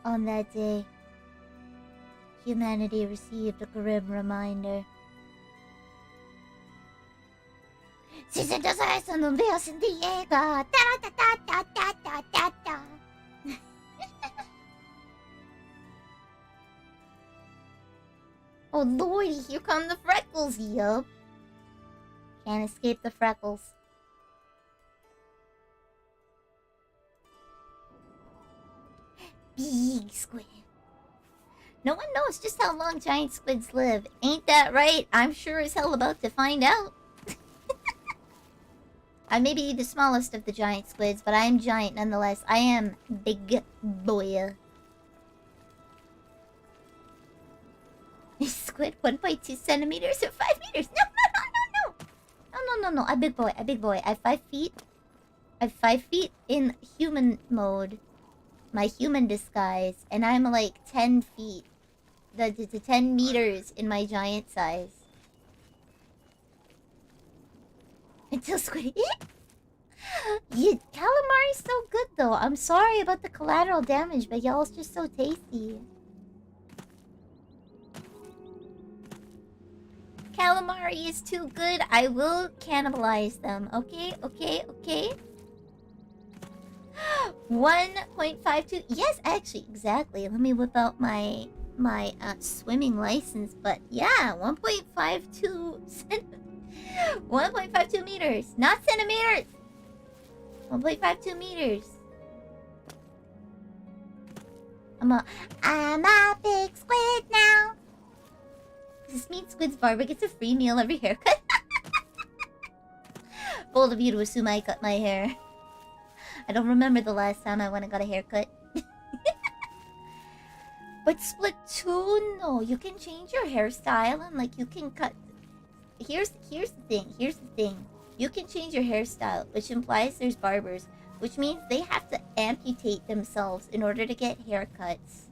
Speaker 1: On that day, humanity received a grim reminder. Season 2最初のベアスディエガタラタタタタタタタ Oh lordy, here come the freckles, yup. Can't escape the freckles. Big squid. No one knows just how long giant squids live. Ain't that right? I'm sure as hell about to find out. I may be the smallest of the giant squids, but I am giant nonetheless. I am big boy. Is squid 1.2 centimeters or 5 meters? No. No. I'm big boy. I'm 5 feet. I'm 5 feet in human mode. My human disguise. And I'm like 10 feet. The 10 meters in my giant size. Until squid. Calamari is so good though. I'm sorry about the collateral damage, but y'all's just so tasty. Calamari is too good. I will cannibalize them. Okay. 1.52. Yes, actually, exactly. Let me whip out my swimming license. But yeah, 1.52 1.52 meters, not centimeters. 1.52 meters. I'm a big squid now. Does this mean Squid's Barber gets a free meal every haircut? Bold of you to assume I cut my hair. I don't remember the last time I went and got a haircut. But Splatoon, no, you can change your hairstyle and like you can cut. Here's the thing. You can change your hairstyle, which implies there's barbers, which means they have to amputate themselves in order to get haircuts.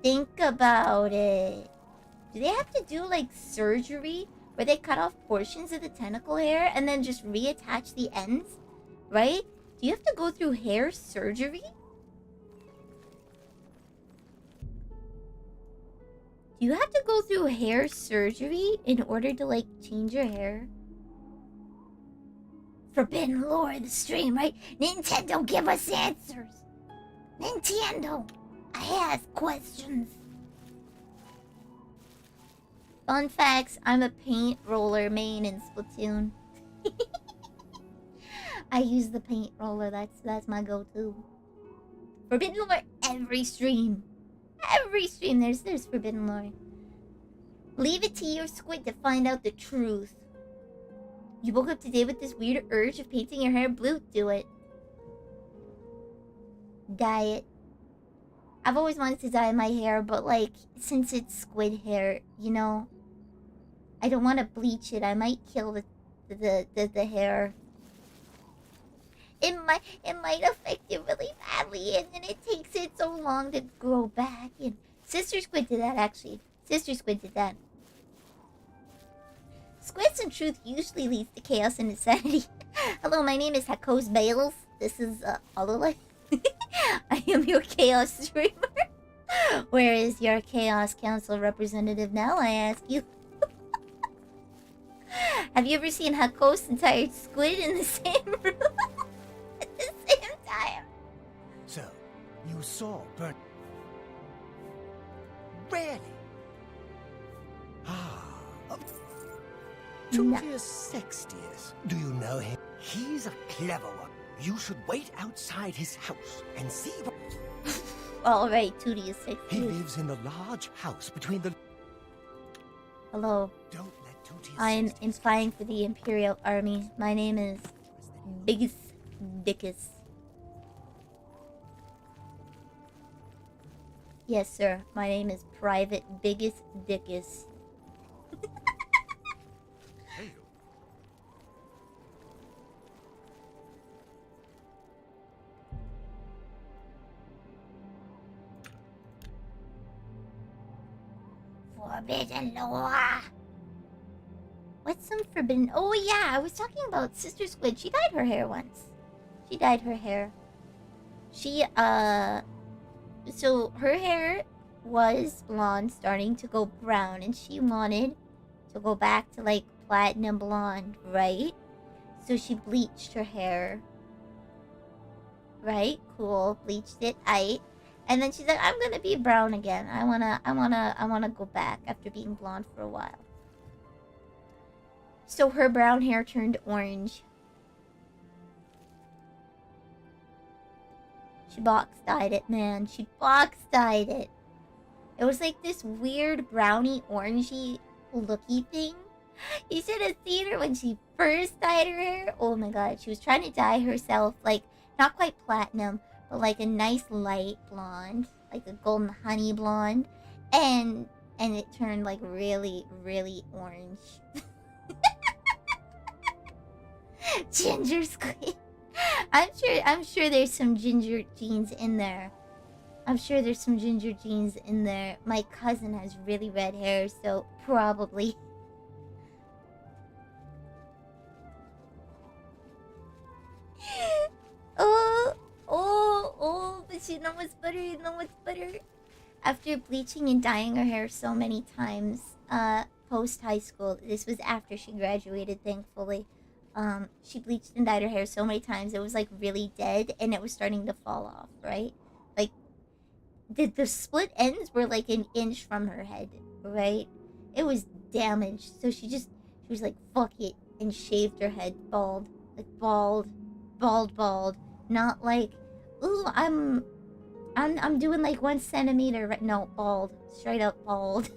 Speaker 1: Think about it. Do they have to do like surgery where they cut off portions of the tentacle hair and then just reattach the ends? Right? Do you have to go through hair surgery? Do you have to go through hair surgery in order to like change your hair? Forbidden lore of the stream, right? Nintendo, give us answers. Nintendo, I ask questions. Fun facts, I'm a paint roller main in Splatoon. I use the paint roller, that's my go-to. Forbidden lore every stream. Every stream there's forbidden lore. Leave it to your squid to find out the truth. You woke up today with this weird urge of painting your hair blue? Do it. Dye it. I've always wanted to dye my hair, but like, since it's squid hair, you know, I don't want to bleach it. I might kill the hair. It might affect it really badly, and then it takes it so long to grow back. And Sister Squid did that, actually. Sister Squid did that. Squids and truth usually leads to chaos and insanity. Hello, my name is Hakos Bales. This is Hololive. I am your chaos streamer. Where is your chaos council representative now, I ask you? Have you ever seen Hakos and Tiredsquidd in the same room? At the same time?
Speaker 5: So, you saw Burn... Really? Tuvius Sextius. Do you know him? He's a clever one. You should wait outside his house and see what...
Speaker 1: Alright, Tootie is 6
Speaker 5: He
Speaker 1: years.
Speaker 5: lives in the large house between the...
Speaker 1: Hello.
Speaker 5: Don't let Tootie
Speaker 1: I'm
Speaker 5: assist his
Speaker 1: implying for the Imperial Army. My name is Biggest Dickus. Yes, sir. My name is Private Biggest Dickus.
Speaker 2: Hail.
Speaker 1: Forbidden law. What's some forbidden? Oh yeah, I was talking about Sister Squidd. She dyed her hair once. She dyed her hair. She so her hair was blonde, starting to go brown, and she wanted to go back to like platinum blonde, right? So she bleached her hair. Right? Cool. Bleached it. And then she's like, I'm gonna be brown again. I wanna go back after being blonde for a while. So her brown hair turned orange. She box dyed it, man. She box dyed it. It was like this weird brownie orangey looky thing. You should have seen her when she first dyed her hair. Oh my god, she was trying to dye herself like not quite platinum, but like a nice light blonde, like a golden honey blonde, and it turned like really, really orange. Ginger squid. I'm sure there's some ginger genes in there. I'm sure there's some ginger genes in there. My cousin has really red hair, so probably. But you know what's better? You know what's better? After bleaching and dyeing her hair so many times, post high school, this was after she graduated, thankfully. She bleached and dyed her hair so many times, it was like really dead and it was starting to fall off, right? Like, the split ends were like an inch from her head, right? It was damaged, so she was like, fuck it, and shaved her head bald. Like, bald. Not like, ooh, I'm doing like 1 centimeter. No, bald. Straight up bald.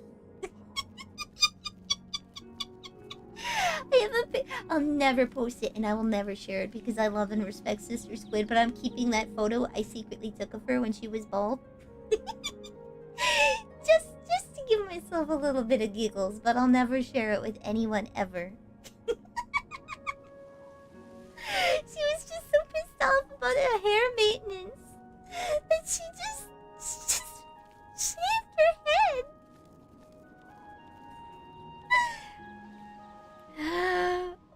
Speaker 1: I'll never post it and I will never share it because I love and respect Sister Squidd, but I'm keeping that photo I secretly took of her when she was bald. just to give myself a little bit of giggles, but I'll never share it with anyone ever. She was just so pissed off about her hair maintenance that she just shaved her head.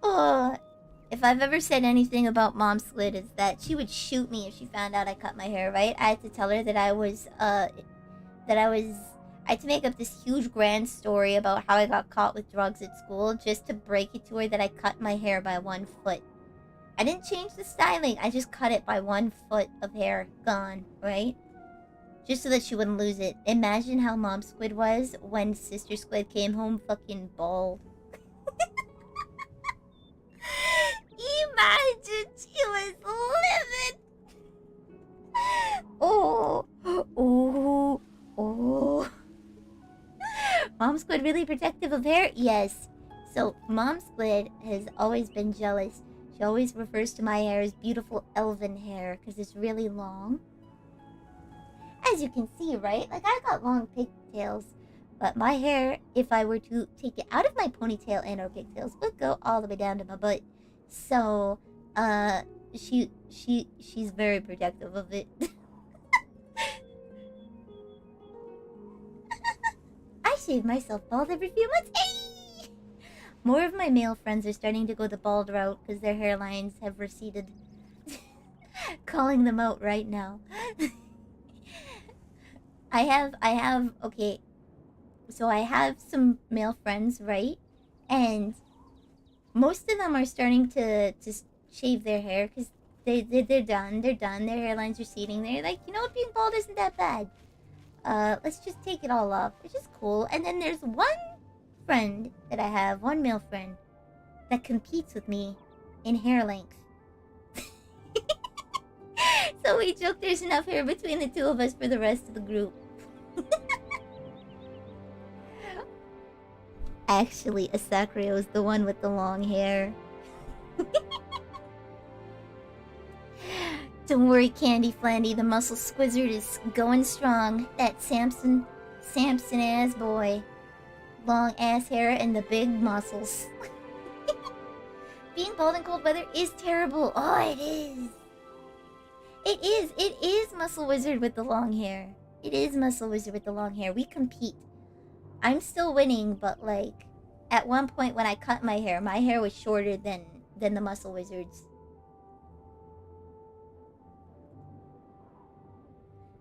Speaker 1: Oh, if I've ever said anything about Mom Squidd, it's that she would shoot me if she found out I cut my hair, right? I had to tell her that I had to make up this huge grand story about how I got caught with drugs at school just to break it to her that I cut my hair by 1 foot. I didn't change the styling, I just cut it by 1 foot of hair gone, right? Just so that she wouldn't lose it. Imagine how Mom Squidd was when Sister Squidd came home fucking bald. Imagine she was livid. Oh. Mom Squidd really protective of hair? Yes. So Mom Squidd has always been jealous. She always refers to my hair as beautiful elven hair because it's really long. As you can see, right? Like, I got long pigtails. But my hair, if I were to take it out of my ponytail and or pigtails, would go all the way down to my butt. So, she's very protective of it. I shave myself bald every few months. Hey! More of my male friends are starting to go the bald route because their hairlines have receded. Calling them out right now. Okay. So I have some male friends, right? And most of them are starting to shave their hair because they're done. Their hairline's receding. They're like, you know what, being bald isn't that bad. Let's just take it all off, which is cool. And then there's one friend that I have, one male friend, that competes with me in hair length. So we joke there's enough hair between the two of us for the rest of the group. Actually, Asakrio is the one with the long hair. Don't worry, Candy Flandy, the muscle squizzard is going strong. That Samson ass boy. Long ass hair and the big muscles. Being bald in cold weather is terrible. Oh, it is. It is Muscle Wizard with the long hair. It is Muscle Wizard with the long hair. We compete. I'm still winning, but like, at one point when I cut my hair was shorter than the Muscle Wizard's.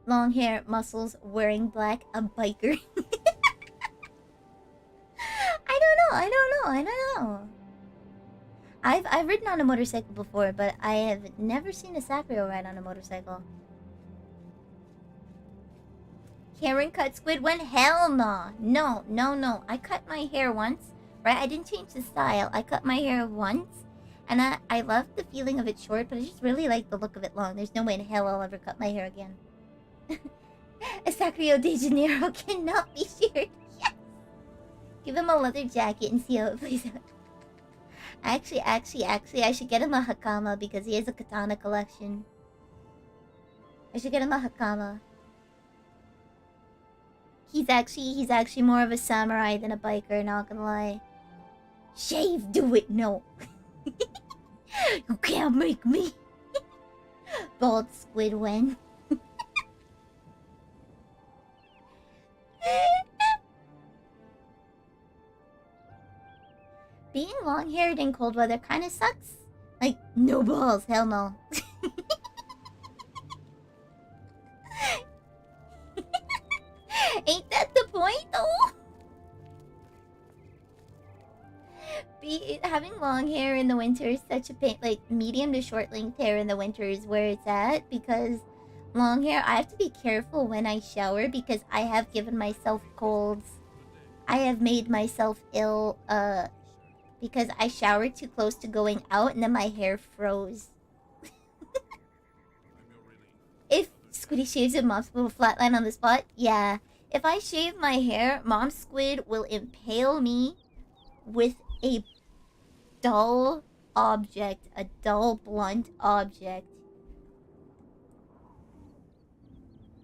Speaker 1: Long hair, muscles, wearing black, a biker. I don't know. I've ridden on a motorcycle before, but I have never seen a Sakrio ride on a motorcycle. Karen cut Squid when? Hell no. No. I cut my hair once, right? I didn't change the style. I cut my hair once, and I love the feeling of it short, but I just really like the look of it long. There's no way in hell I'll ever cut my hair again. A Sakrio de Janeiro cannot be shared. Yes! Give him a leather jacket and see how it plays out. Actually, I should get him a Hakama because he has a katana collection. I should get him a Hakama. He's actually more of a samurai than a biker, not gonna lie. Shave, do it, no. You can't make me. Bald Squid when. Being long-haired in cold weather kind of sucks. Like, no balls, hell no. Ain't that the point, though? Having long hair in the winter is such a pain. Like, medium to short length hair in the winter is where it's at, because long hair, I have to be careful when I shower because I have given myself colds. I have made myself ill, because I showered too close to going out and then my hair froze. If Squiddy shaves it, Mom Squid will flatline on the spot? Yeah. If I shave my hair, Mom Squid will impale me with a dull object. A dull, blunt object.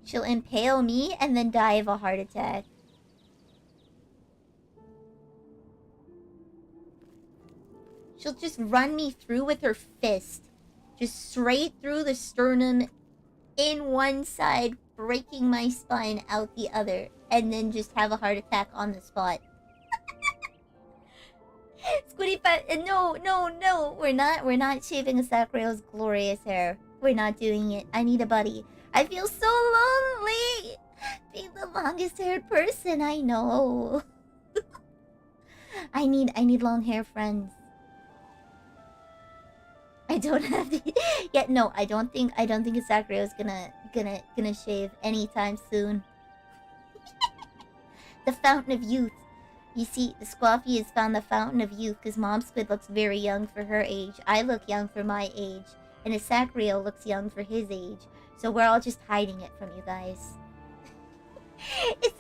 Speaker 1: She'll impale me and then die of a heart attack. She'll just run me through with her fist. Just straight through the sternum in one side, breaking my spine out the other. And then just have a heart attack on the spot. Squiddy Fat, no. We're not shaving a Sakurio's glorious hair. We're not doing it. I need a buddy. I feel so lonely. Being the longest haired person, I know. I need long hair friends. I don't have to. Yeah, no, I don't think Asakrio is gonna shave anytime soon. The Fountain of Youth. You see, the Squaffy has found the Fountain of Youth because Mom Squid looks very young for her age. I look young for my age, and Asakrio looks young for his age. So we're all just hiding it from you guys. It's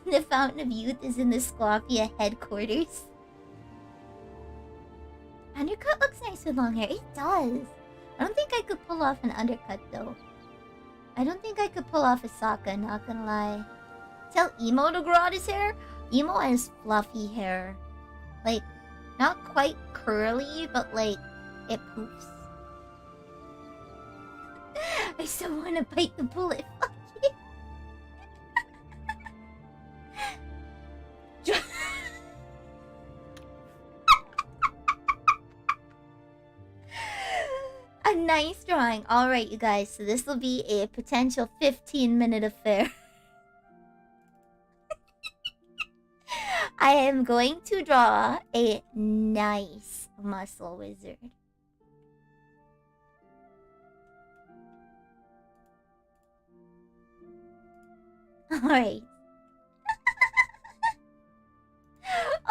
Speaker 1: the Fountain of Youth is in the Squaffia headquarters. Undercut looks nice with long hair. It does. I don't think I could pull off an undercut, though. I don't think I could pull off a Sokka, not gonna lie. Tell Emo to grow out his hair? Emo has fluffy hair. Like, not quite curly, but like, it poofs. I still want to bite the bullet. Fuck you. A nice drawing. Alright, you guys. So this will be a potential 15-minute affair. I am going to draw a nice muscle wizard. Alright.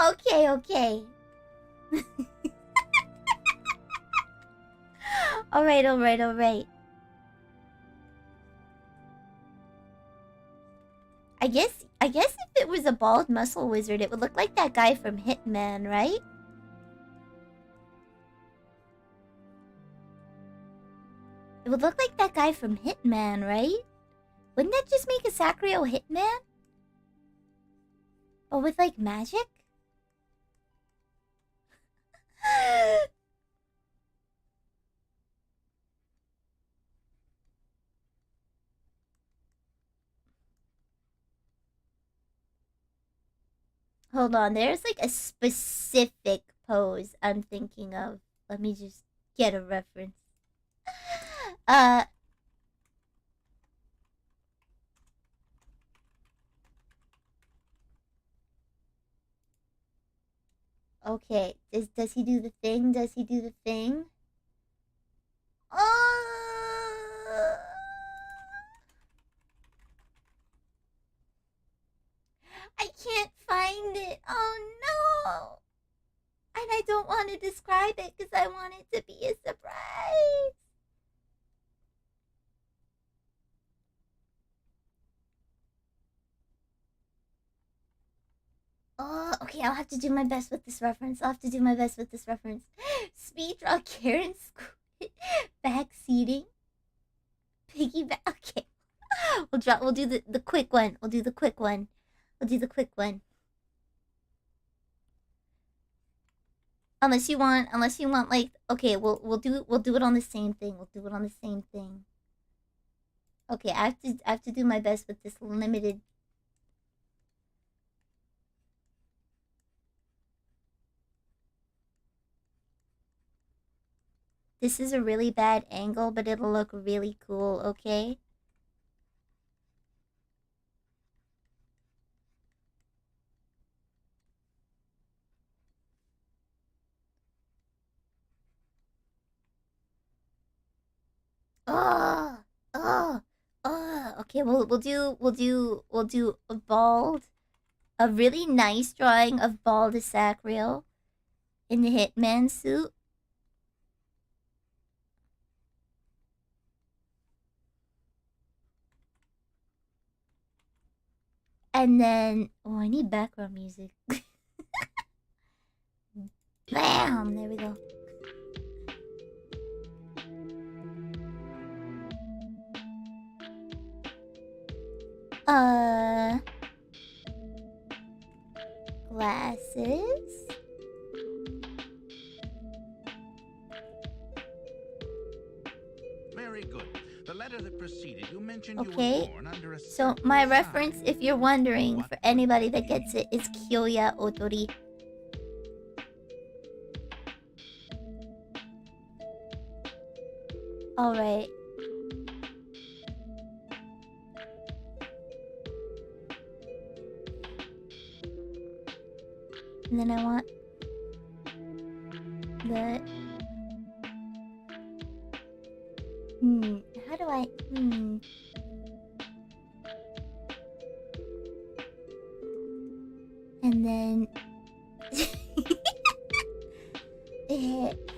Speaker 1: Okay. Alright. I guess if it was a bald muscle wizard, it would look like that guy from Hitman, right? It would look like that guy from Hitman, right? Wouldn't that just make a Sacrio Hitman? But with like magic? Hold on, there's like a specific pose I'm thinking of. Let me just get a reference. Okay, does he do the thing? Does he do the thing? I can't find it. Oh no. And I don't want to describe it because I want it to be a surprise. Oh, okay, I'll have to do my best with this reference. Speed draw Karen Squidd. Backseating. Piggyback. Okay. We'll do the quick one. We'll do the quick one. Unless you want like, okay, we'll do it on the same thing. Okay, I have to do my best with this limited. This is a really bad angle, but it'll look really cool, okay? Okay, we'll do a bald, a really nice drawing of Baldessacrio in the Hitman suit. And then, oh, I need background music. Bam! There we go. Glasses.
Speaker 2: Very good. The letter that preceded you mentioned you
Speaker 1: Okay,
Speaker 2: were born under a
Speaker 1: so
Speaker 2: certain
Speaker 1: my
Speaker 2: sign.
Speaker 1: reference, if you're wondering, for anybody that gets it, is Kyoya Otori. Alright. And then I want the... How do I... And then...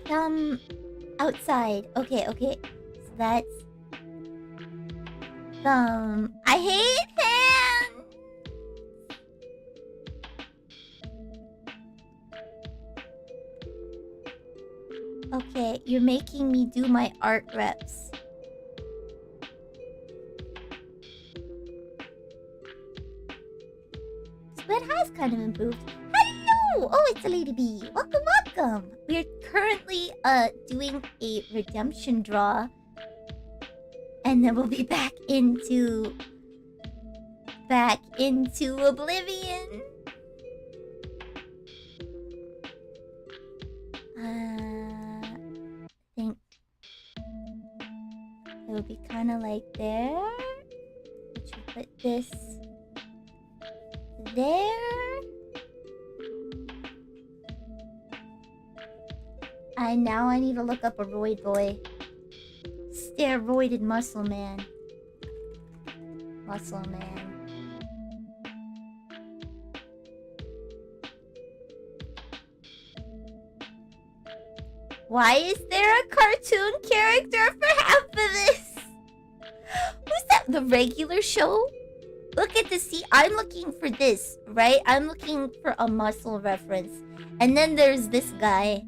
Speaker 1: Thumb outside. Okay. So that's... Thumb. I hate hands! Okay, you're making me do my art reps. Squidd has kind of improved. Hello! Oh, it's a Lady B. Welcome. We're currently doing a redemption draw. And then we'll be back into Oblivion. I think it would be kind of like there. Which will put this there. And now I need to look up a roid boy. Steroided muscle man. Why is there a cartoon character for half of this? Who's that? The regular show? Look at the see. I'm looking for this, right? I'm looking for a muscle reference. And then there's this guy.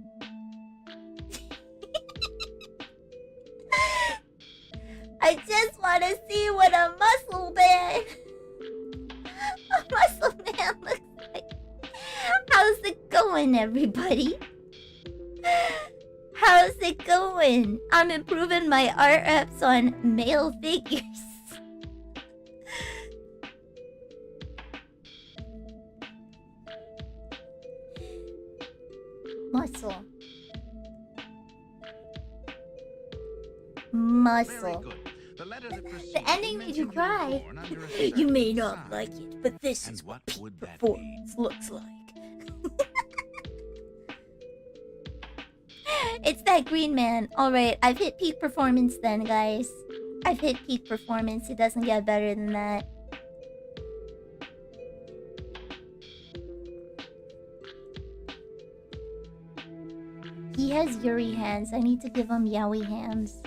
Speaker 1: I just want to see what a muscle man looks like. How's it going, everybody? How's it going? I'm improving my art reps on male figures. Muscle. Muscle. The ending made you cry. You may not like it, but this is what peak performance looks like. It's that green man. Alright, I've hit peak performance then, guys. I've hit peak performance. It doesn't get better than that. He has Yuri hands. I need to give him Yaoi hands.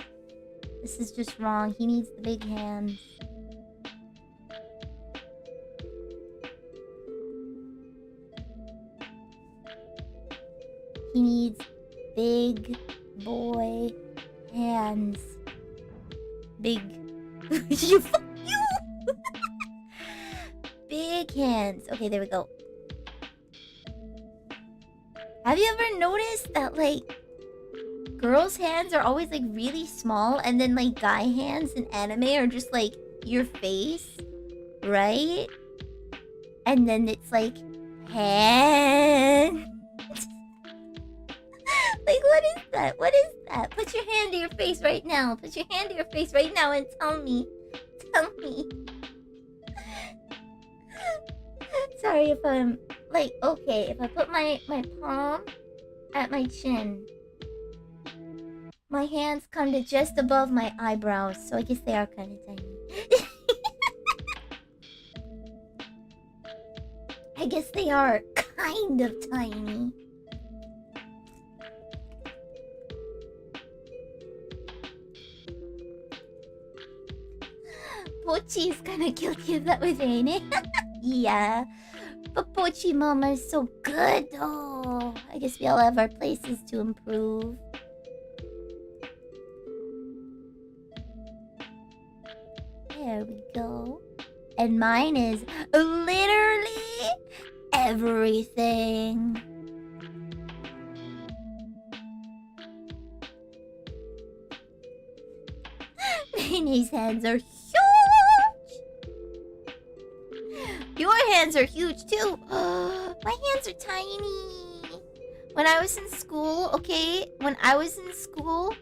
Speaker 1: This is just wrong. He needs the big hands. He needs big boy hands. Big. You fuck you! Big hands. Okay, there we go. Have you ever noticed that, like, girls' hands are always, like, really small, and then, like, guy hands in anime are just, like, your face, right? And then it's, like, hand. Like, what is that? What is that? Put your hand to your face right now. Put your hand to your face right now and tell me. Tell me. Sorry if I'm... Like, okay, if I put my palm at my chin, my hands come to just above my eyebrows, so I guess they are kind of tiny. I guess they are kind of tiny. Pochi's kinda guilty of that with ain't it? Yeah. But Pochi Mama is so good though. I guess we all have our places to improve. There we go. And mine is literally everything. Mayonnaise hands are huge. Your hands are huge too. My hands are tiny. When I was in school, okay? When I was in school,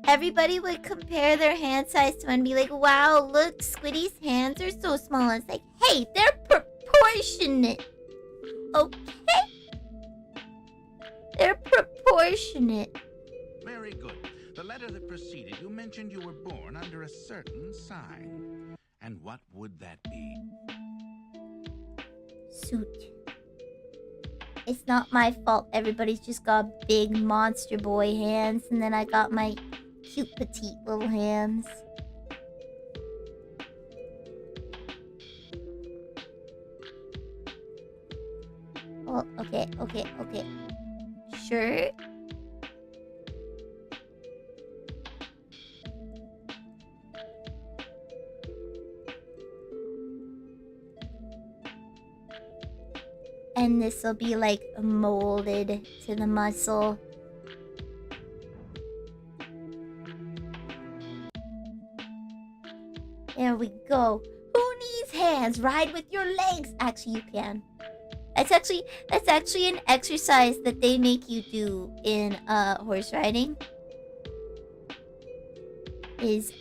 Speaker 1: everybody would compare their hand size to and be like, wow, look, Squiddy's hands are so small. It's like, hey, they're proportionate. Okay? They're proportionate.
Speaker 2: Very good. The letter that preceded you mentioned you were born under a certain sign. And what would that be?
Speaker 1: Suit. It's not my fault. Everybody's just got big monster boy hands, and then I got my cute petite little hands. Oh, okay. Sure. And this will be like molded to the muscle. There we go. Who needs hands? Ride with your legs. Actually, you can. That's actually an exercise that they make you do in horse riding. Is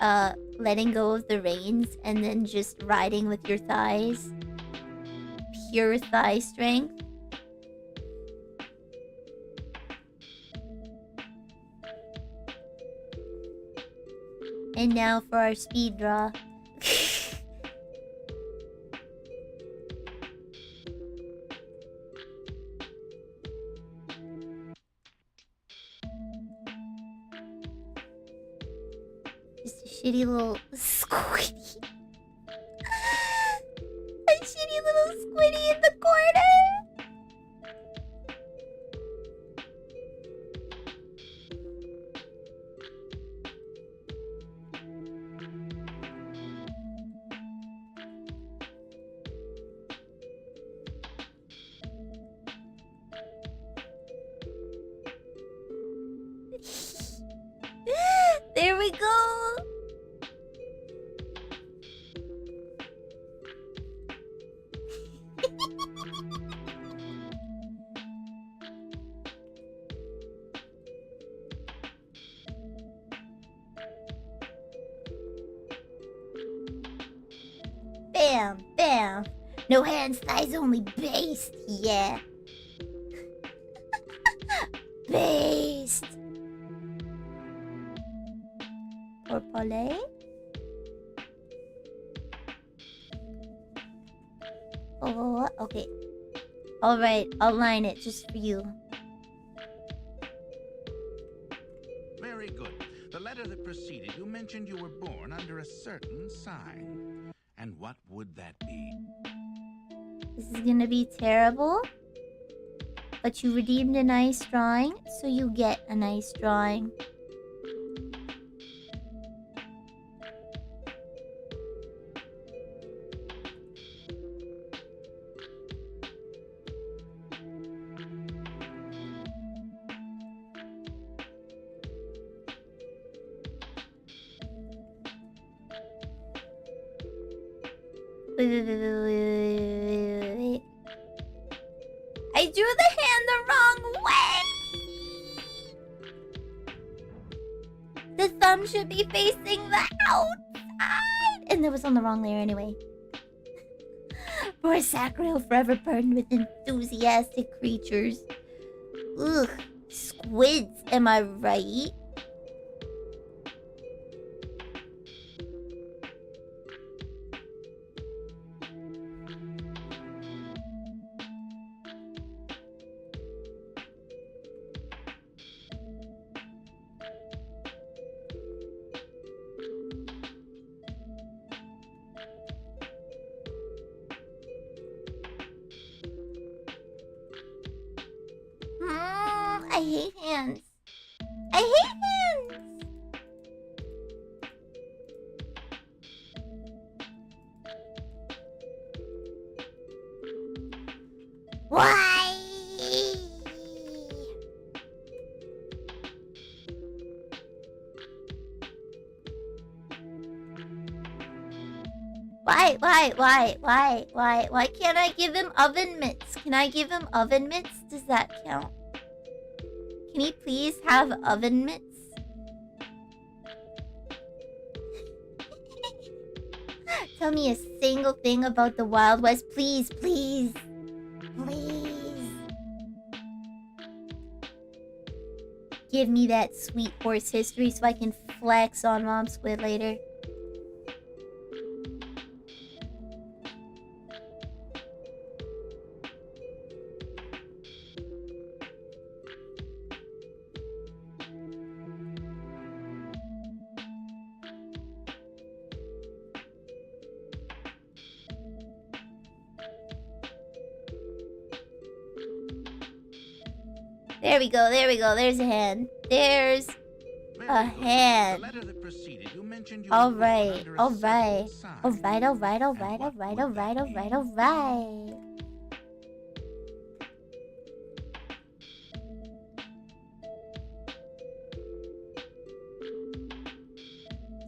Speaker 1: letting go of the reins and then just riding with your thighs. Pure thigh strength. And now for our speed draw. Just a shitty little squiddy. A shitty little squiddy in the corner. There we go. Bam, bam. No hands, thighs, only based. Yeah. Based. Or Polly? Oh, okay. Alright, I'll line it just for you.
Speaker 2: Very good. The letter that preceded you mentioned you were born under a certain sign. And what would that be?
Speaker 1: This is gonna be terrible. But you redeemed a nice drawing, so you get a nice drawing. Wait. I drew the hand the wrong way! The thumb should be facing the outside! And that was on the wrong layer anyway. Poor Sacriel, forever burdened with enthusiastic creatures. Ugh, squids, am I right? I hate hands. I hate hands. Why? Why can't I give him oven mitts? Can I give him oven mitts? Does that count? Can he please have oven mitts? Tell me a single thing about the Wild West, please, please. Please. Give me that sweet horse history so I can flex on Mom Squidd later. There we go. There's a hand. There's a hand.
Speaker 2: The letter that preceded you mentioned you
Speaker 1: All
Speaker 2: were born
Speaker 1: right.
Speaker 2: under a certain sign. And what would that be?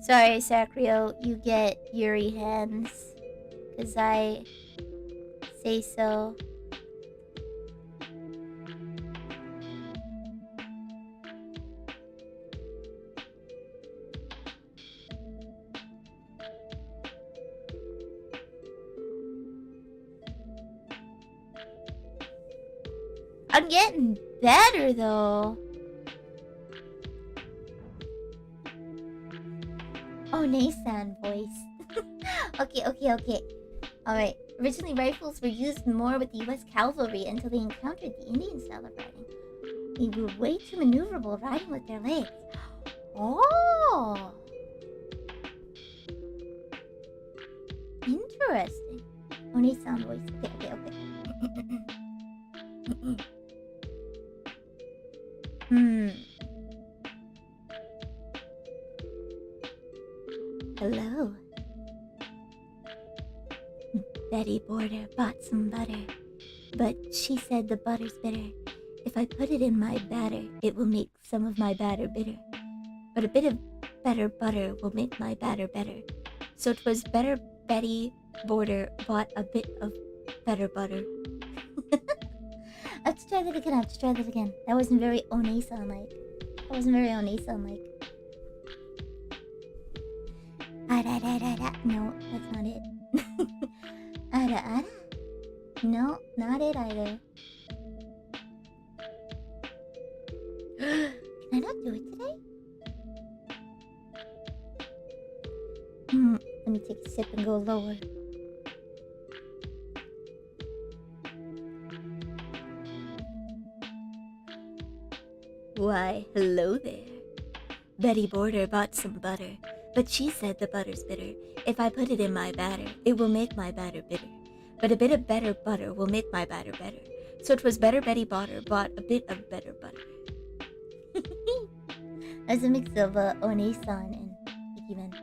Speaker 1: Sorry, Sacrio, you get Yuri hands. 'Cause I say so. I'm getting better though. Oh, Nasan voice. Okay. Alright. Originally, rifles were used more with the US cavalry until they encountered the Indian style of riding. They were way too maneuverable riding with their legs. Oh! Interesting. Oni-san voice. Okay. Hello. Betty Border bought some butter, but she said the butter's bitter. If I put it in my batter, it will make some of my batter bitter. But a bit of better butter will make my batter better. So 'twas better Betty Border bought a bit of better butter. I have to try that again. That wasn't very One-san like. No, that's not it. Ada. No, not it either. Can I not do it today? Let me take a sip and go lower. Why, hello there. Betty Border bought some butter, but she said the butter's bitter. If I put it in my batter, it will make my batter bitter. But a bit of better butter will make my batter better. So 'twas better Betty Border bought a bit of better butter. That's a mix of One-san and Ikimen.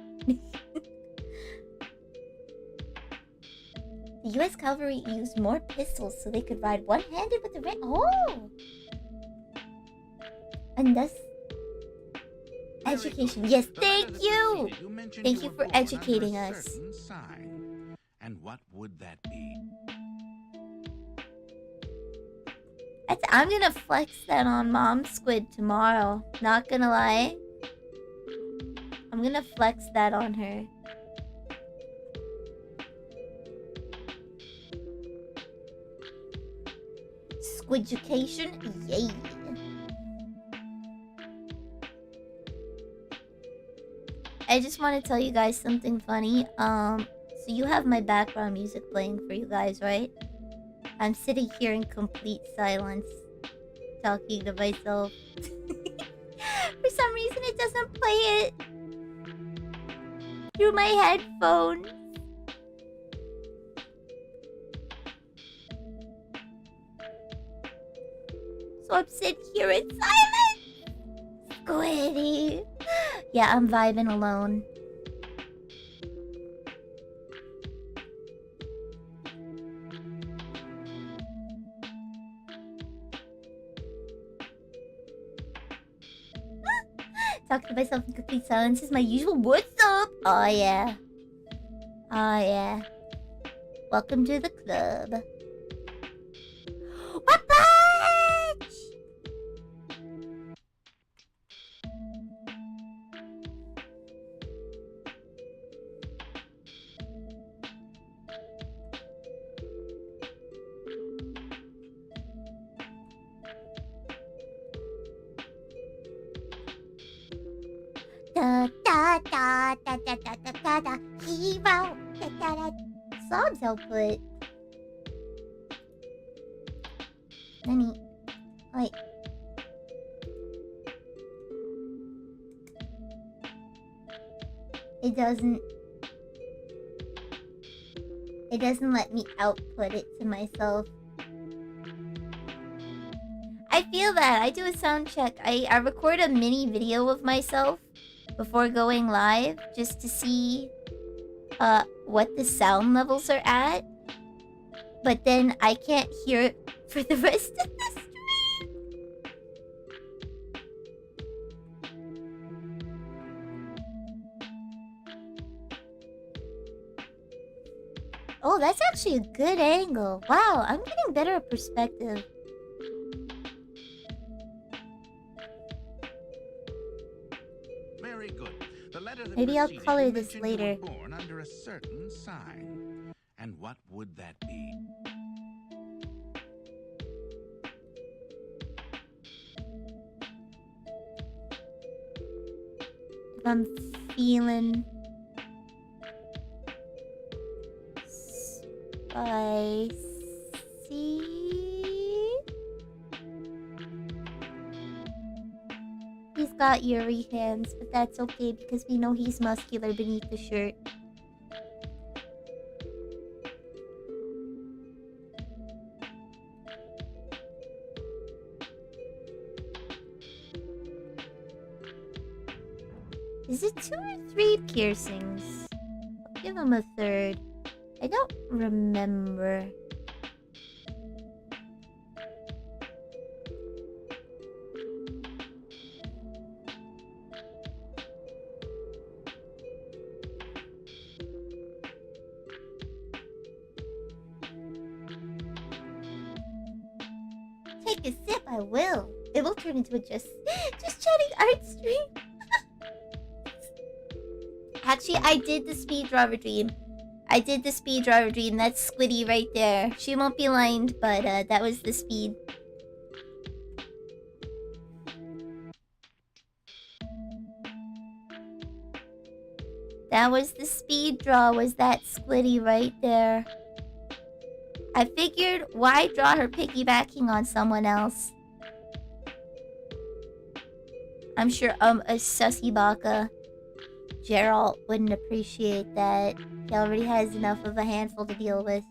Speaker 1: The U.S. cavalry used more pistols so they could ride one-handed with the ring. Oh! And thus, education. Yes, thank you! Thank you for educating us.
Speaker 2: And what would that be?
Speaker 1: I'm gonna flex that on Mom Squidd tomorrow. Not gonna lie. I'm gonna flex that on her. Squidducation? Yay! I just want to tell you guys something funny. So you have my background music playing for you guys, right? I'm sitting here in complete silence, talking to myself. For some reason, it doesn't play it through my headphones. So I'm sitting here in silence. Squiddy. Yeah, I'm vibing alone. Talking to myself in complete silence is my usual. What's up? Oh yeah. Welcome to the club. What punch? Da da da da da da da da da hero da da da Sobs output. Nani? Wait. It doesn't let me output it to myself. I feel that. I do a sound check. I record a mini video of myself before going live just to see what the sound levels are at. But then I can't hear it for the rest of the stream. Oh, that's actually a good angle. Wow, I'm getting better at perspective.
Speaker 2: Very good. The letter that
Speaker 1: Maybe I'll
Speaker 2: preceded
Speaker 1: color
Speaker 2: you
Speaker 1: this
Speaker 2: mentioned you
Speaker 1: later.
Speaker 2: were born under a certain sign. And what would that be?
Speaker 1: If I'm feeling spicy. He's got Yuri hands, but that's okay because we know he's muscular beneath the shirt. Is it 2 or 3 piercings? I'll give him a third. I don't remember. Take a sip, I will. It will turn into a just chatting art stream. Actually, I did the speed drawer dream. That's Squiddy right there. She won't be lined, but that was the speed. That was the speed draw, was that Squiddy right there. I figured, why draw her piggybacking on someone else? I'm sure a sussy baka Geralt wouldn't appreciate that. He already has enough of a handful to deal with.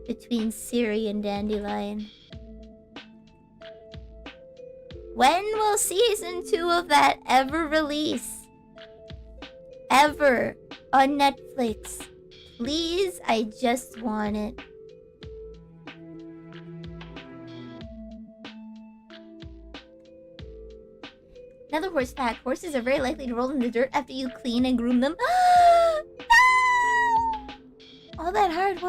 Speaker 1: Between Ciri and Dandelion. When will season 2 of that ever release? Ever on Netflix? Please, I just want it. Another horse fact. Horses are very likely to roll in the dirt after you clean and groom them. No! All that hard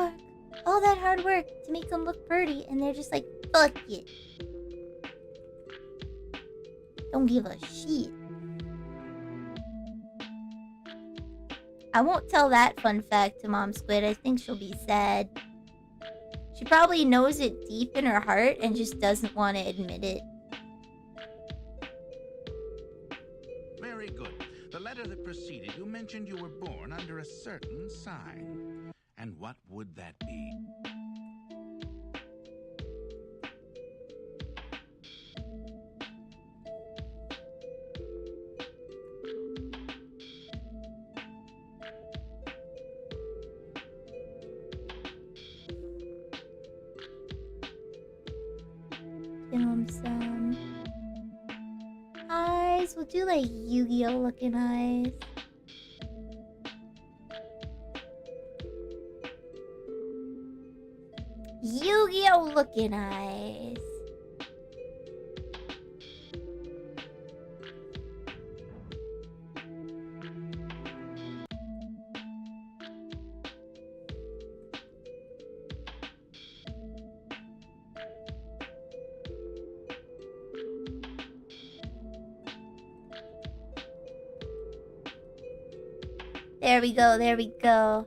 Speaker 1: work to make them look pretty, and they're just like, fuck it. Don't give a shit. I won't tell that fun fact to Mom Squid. I think she'll be sad. She probably knows it deep in her heart and just doesn't want to admit it.
Speaker 2: Very good. The letter that preceded you mentioned you were born under a certain sign. And what would that be?
Speaker 1: Give him some eyes. We'll do like Yu-Gi-Oh looking eyes. Yu-Gi-Oh looking eyes. There we go, there we go.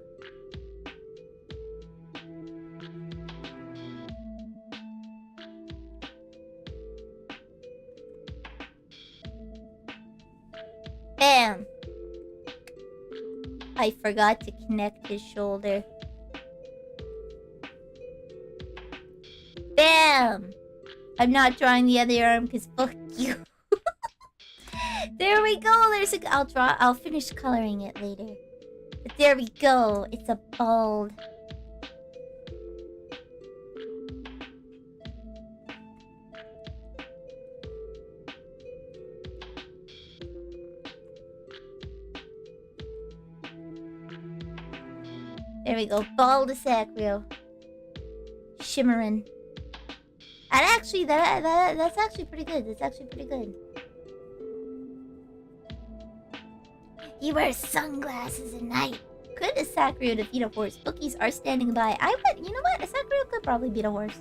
Speaker 1: Bam! I forgot to connect his shoulder. Bam! I'm not drawing the other arm because fuck you. There we go. There's a. I'll finish coloring it later. But there we go. It's a bald. There we go. Bald sacrio. Shimmering. And actually, that's actually pretty good. That's actually pretty good. He wears sunglasses at night. Could a Sacrio defeat a horse? Bookies are standing by. I would. You know what? A Sacrio could probably beat a horse.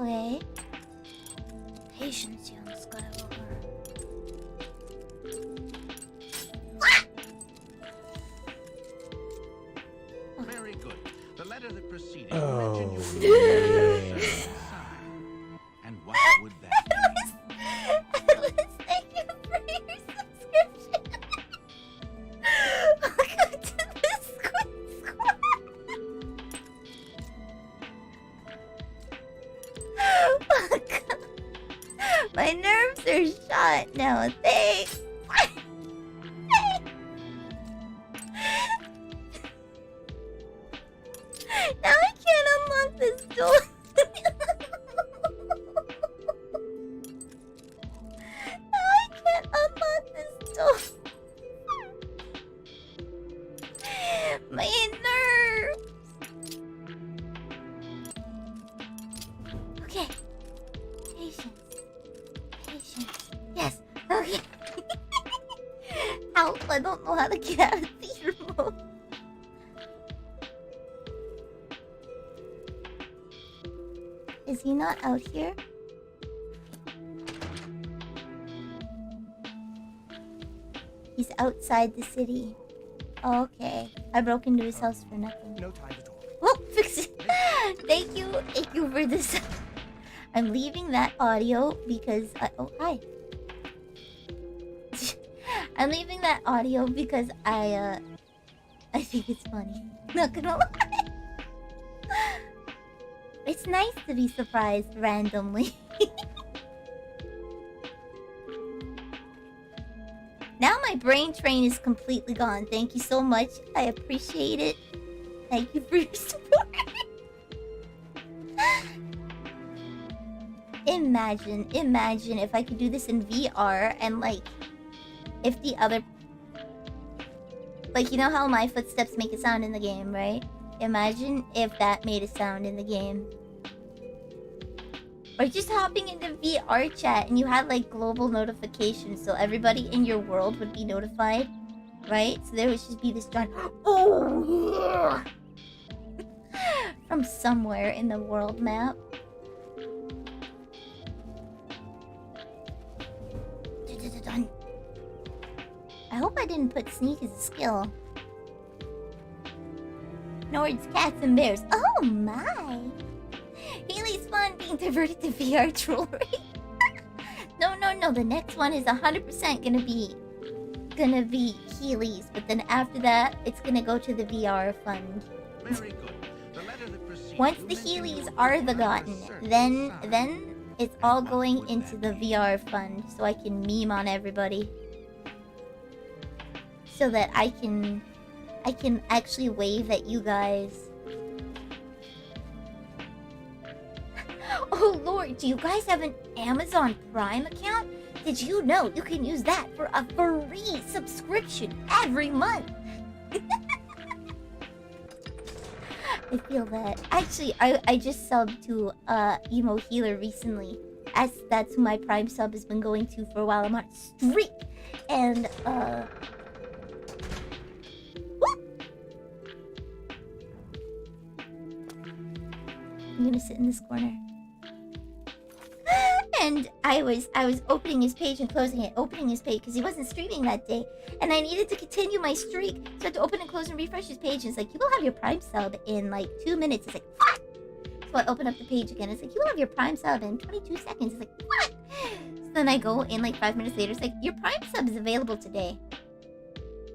Speaker 1: Okay. Patience, young Skywalker.
Speaker 2: Very good. The letter that preceded you mentioned you were born under a certain sign. And what would that be?
Speaker 1: Atlas, thank you for your subscription. Welcome to the Squid Squad. My nerves are shot now. Thanks. Now I can't unlock this door. Now I can't unlock this door. My nerves. Okay. Patience. Patience. Yes. Okay. Help. I don't know how to get out of theater mode. Is he not out here? He's outside the city. Okay. I broke into his house for nothing.
Speaker 5: No time to talk.
Speaker 1: Oh, fix it. Thank you. Thank you for this. I'm leaving that audio because oh, hi. I'm leaving that audio because I think it's funny. Not gonna lie. It's nice to be surprised randomly. Now my brain train is completely gone. Thank you so much. I appreciate it. Thank you for your support. Imagine if I could do this in VR and like, if the other... Like, you know how my footsteps make a sound in the game, right? Imagine if that made a sound in the game. Or just hopping into VR chat and you had like global notifications so everybody in your world would be notified, right? So there would just be this giant oh yeah from somewhere in the world map. I hope I didn't put sneak as a skill. Nord's cats and bears. Oh my! Haley's fun being diverted to VR trollery. No. The next one is 100% gonna be Healy's, but then after that, it's gonna go to the VR fund.
Speaker 2: Very good. The letter that precedes
Speaker 1: Once
Speaker 2: you
Speaker 1: the
Speaker 2: mentioned
Speaker 1: Heelys
Speaker 2: you
Speaker 1: are
Speaker 2: were
Speaker 1: the
Speaker 2: born under a
Speaker 1: gotten,
Speaker 2: certain sign.
Speaker 1: then it's all going
Speaker 2: would
Speaker 1: into the
Speaker 2: that be?
Speaker 1: VR fund, so I can meme on everybody, so that I can actually wave at you guys. Oh lord, do you guys have an Amazon Prime account? Did you know you can use that for a free subscription every month? I feel that. Actually, I just subbed to Emo Healer recently. That's who my Prime sub has been going to for a while. I'm on a streak. And whoop! I'm gonna sit in this corner. And I was opening his page and closing it, opening his page because he wasn't streaming that day, and I needed to continue my streak, so I had to open and close and refresh his page. And it's like, you will have your Prime sub in like 2 minutes. It's like, what? So I open up the page again. It's like, you will have your Prime sub in 22 seconds. It's like, what? So then I go in like 5 minutes later. It's like, your Prime sub is available today,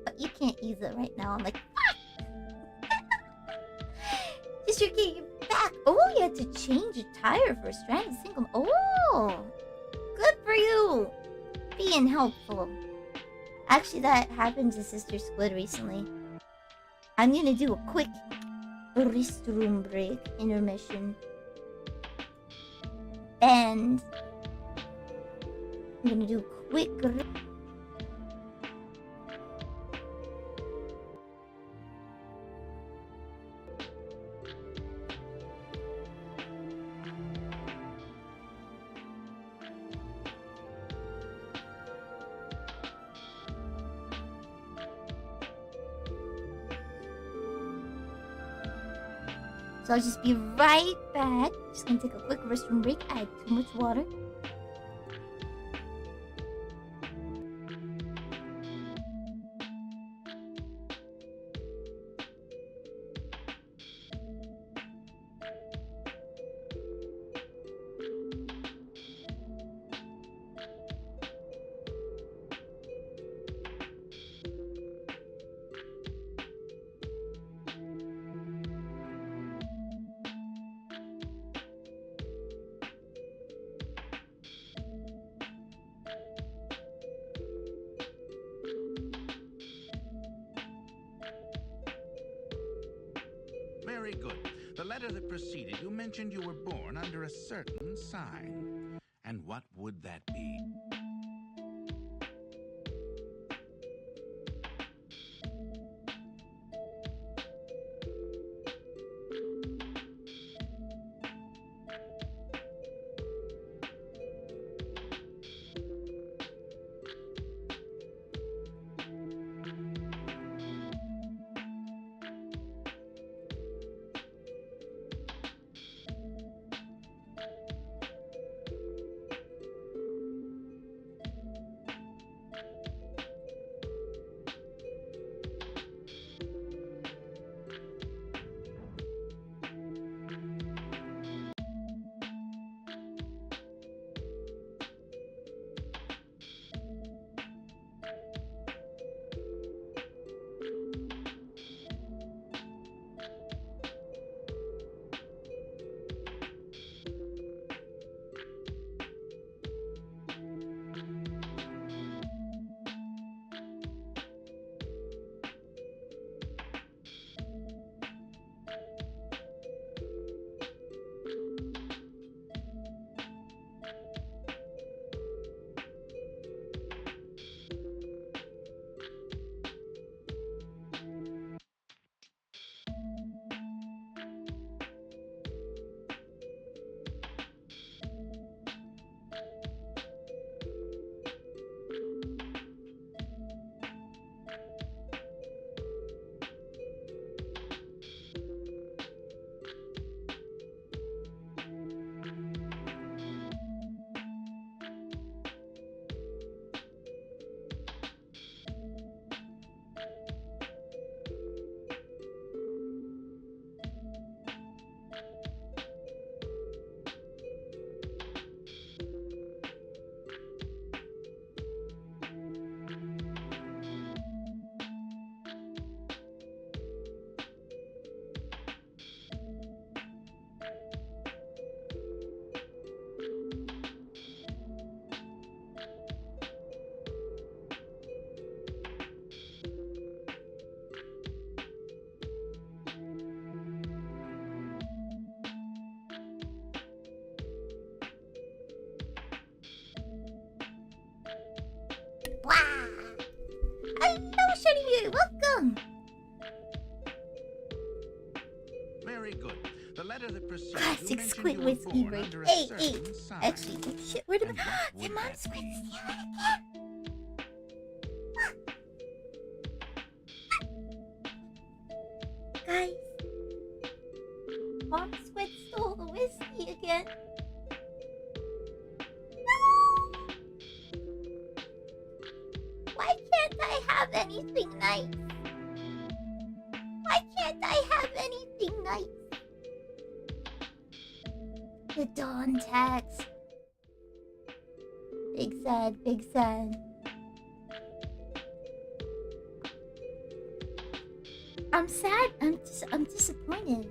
Speaker 1: but you can't use it right now. I'm like, what? Just your getting back. Oh, you had to change a tire for a stranded single. Oh, good for you. Being helpful. Actually, that happened to Sister Squidd recently. I'm gonna do a quick restroom break, intermission. And I'm gonna do a quick... So I'll just be right back. Just gonna take a quick restroom break. I had too much water.
Speaker 2: Very good. The letter that preceded you mentioned you were born under a certain sign. And what would that be?
Speaker 1: Wow! Hello, Shiny, welcome!
Speaker 2: Very good. The letter that preceded you
Speaker 1: Classic
Speaker 2: mentioned
Speaker 1: Squid
Speaker 2: you were
Speaker 1: whiskey
Speaker 2: born
Speaker 1: rate.
Speaker 2: under a
Speaker 1: Hey,
Speaker 2: certain
Speaker 1: hey!
Speaker 2: sign.
Speaker 1: Actually, oh shit, where did
Speaker 2: And
Speaker 1: my...
Speaker 2: what
Speaker 1: Did
Speaker 2: would
Speaker 1: Mom
Speaker 2: that
Speaker 1: Squid
Speaker 2: be?
Speaker 1: steal it again? Guys, Mom Squid stole the whiskey again. No! Why can't I have anything nice? Why can't I have anything nice? The Dawn tax. Big sad, big sad. I'm sad. I'm disappointed.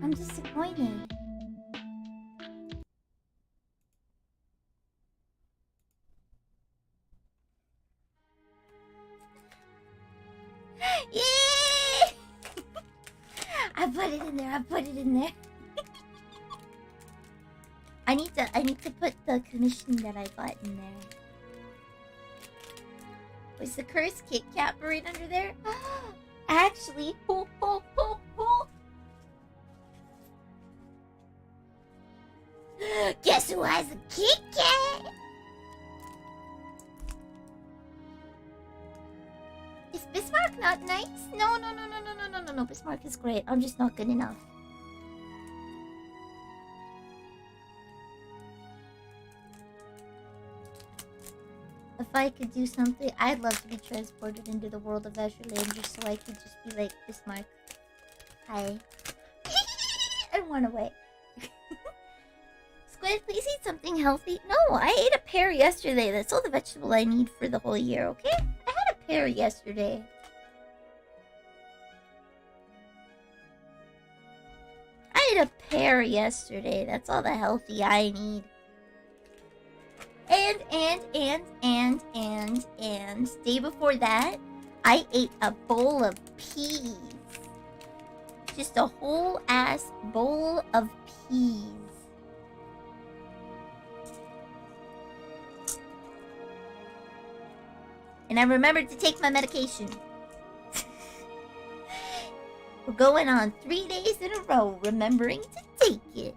Speaker 1: I'm disappointed. Yeah! I put it in there. I put it in there. I need to put the commission that I got in there. Was the cursed Kit Kat right under there? Actually, guess who has a Kit Kat? Is Bismarck not nice? No. Bismarck is great. I'm just not good enough. If I could do something, I'd love to be transported into the world of Azurland just so I could just be like, Bismarck. Hi. And run away. Squid, please eat something healthy. No, I ate a pear yesterday. That's all the vegetable I need for the whole year, okay? I had a pear yesterday. I ate a pear yesterday. That's all the healthy I need. And day before that, I ate a bowl of peas. Just a whole ass bowl of peas. And I remembered to take my medication. We're going on 3 days in a row remembering to take it.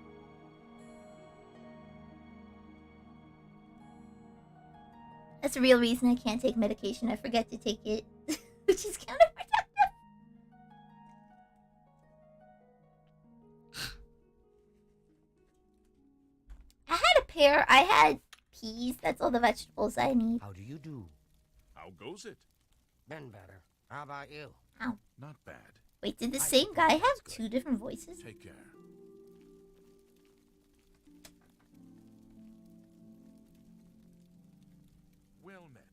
Speaker 1: That's the real reason I can't take medication. I forget to take it, which is counterproductive. I had peas. That's all the vegetables I need.
Speaker 5: How do you do?
Speaker 2: How goes it?
Speaker 5: Been better. How about you?
Speaker 1: Ow.
Speaker 2: Not bad.
Speaker 1: Wait, did the same guy have two different voices?
Speaker 2: Take care. Well met.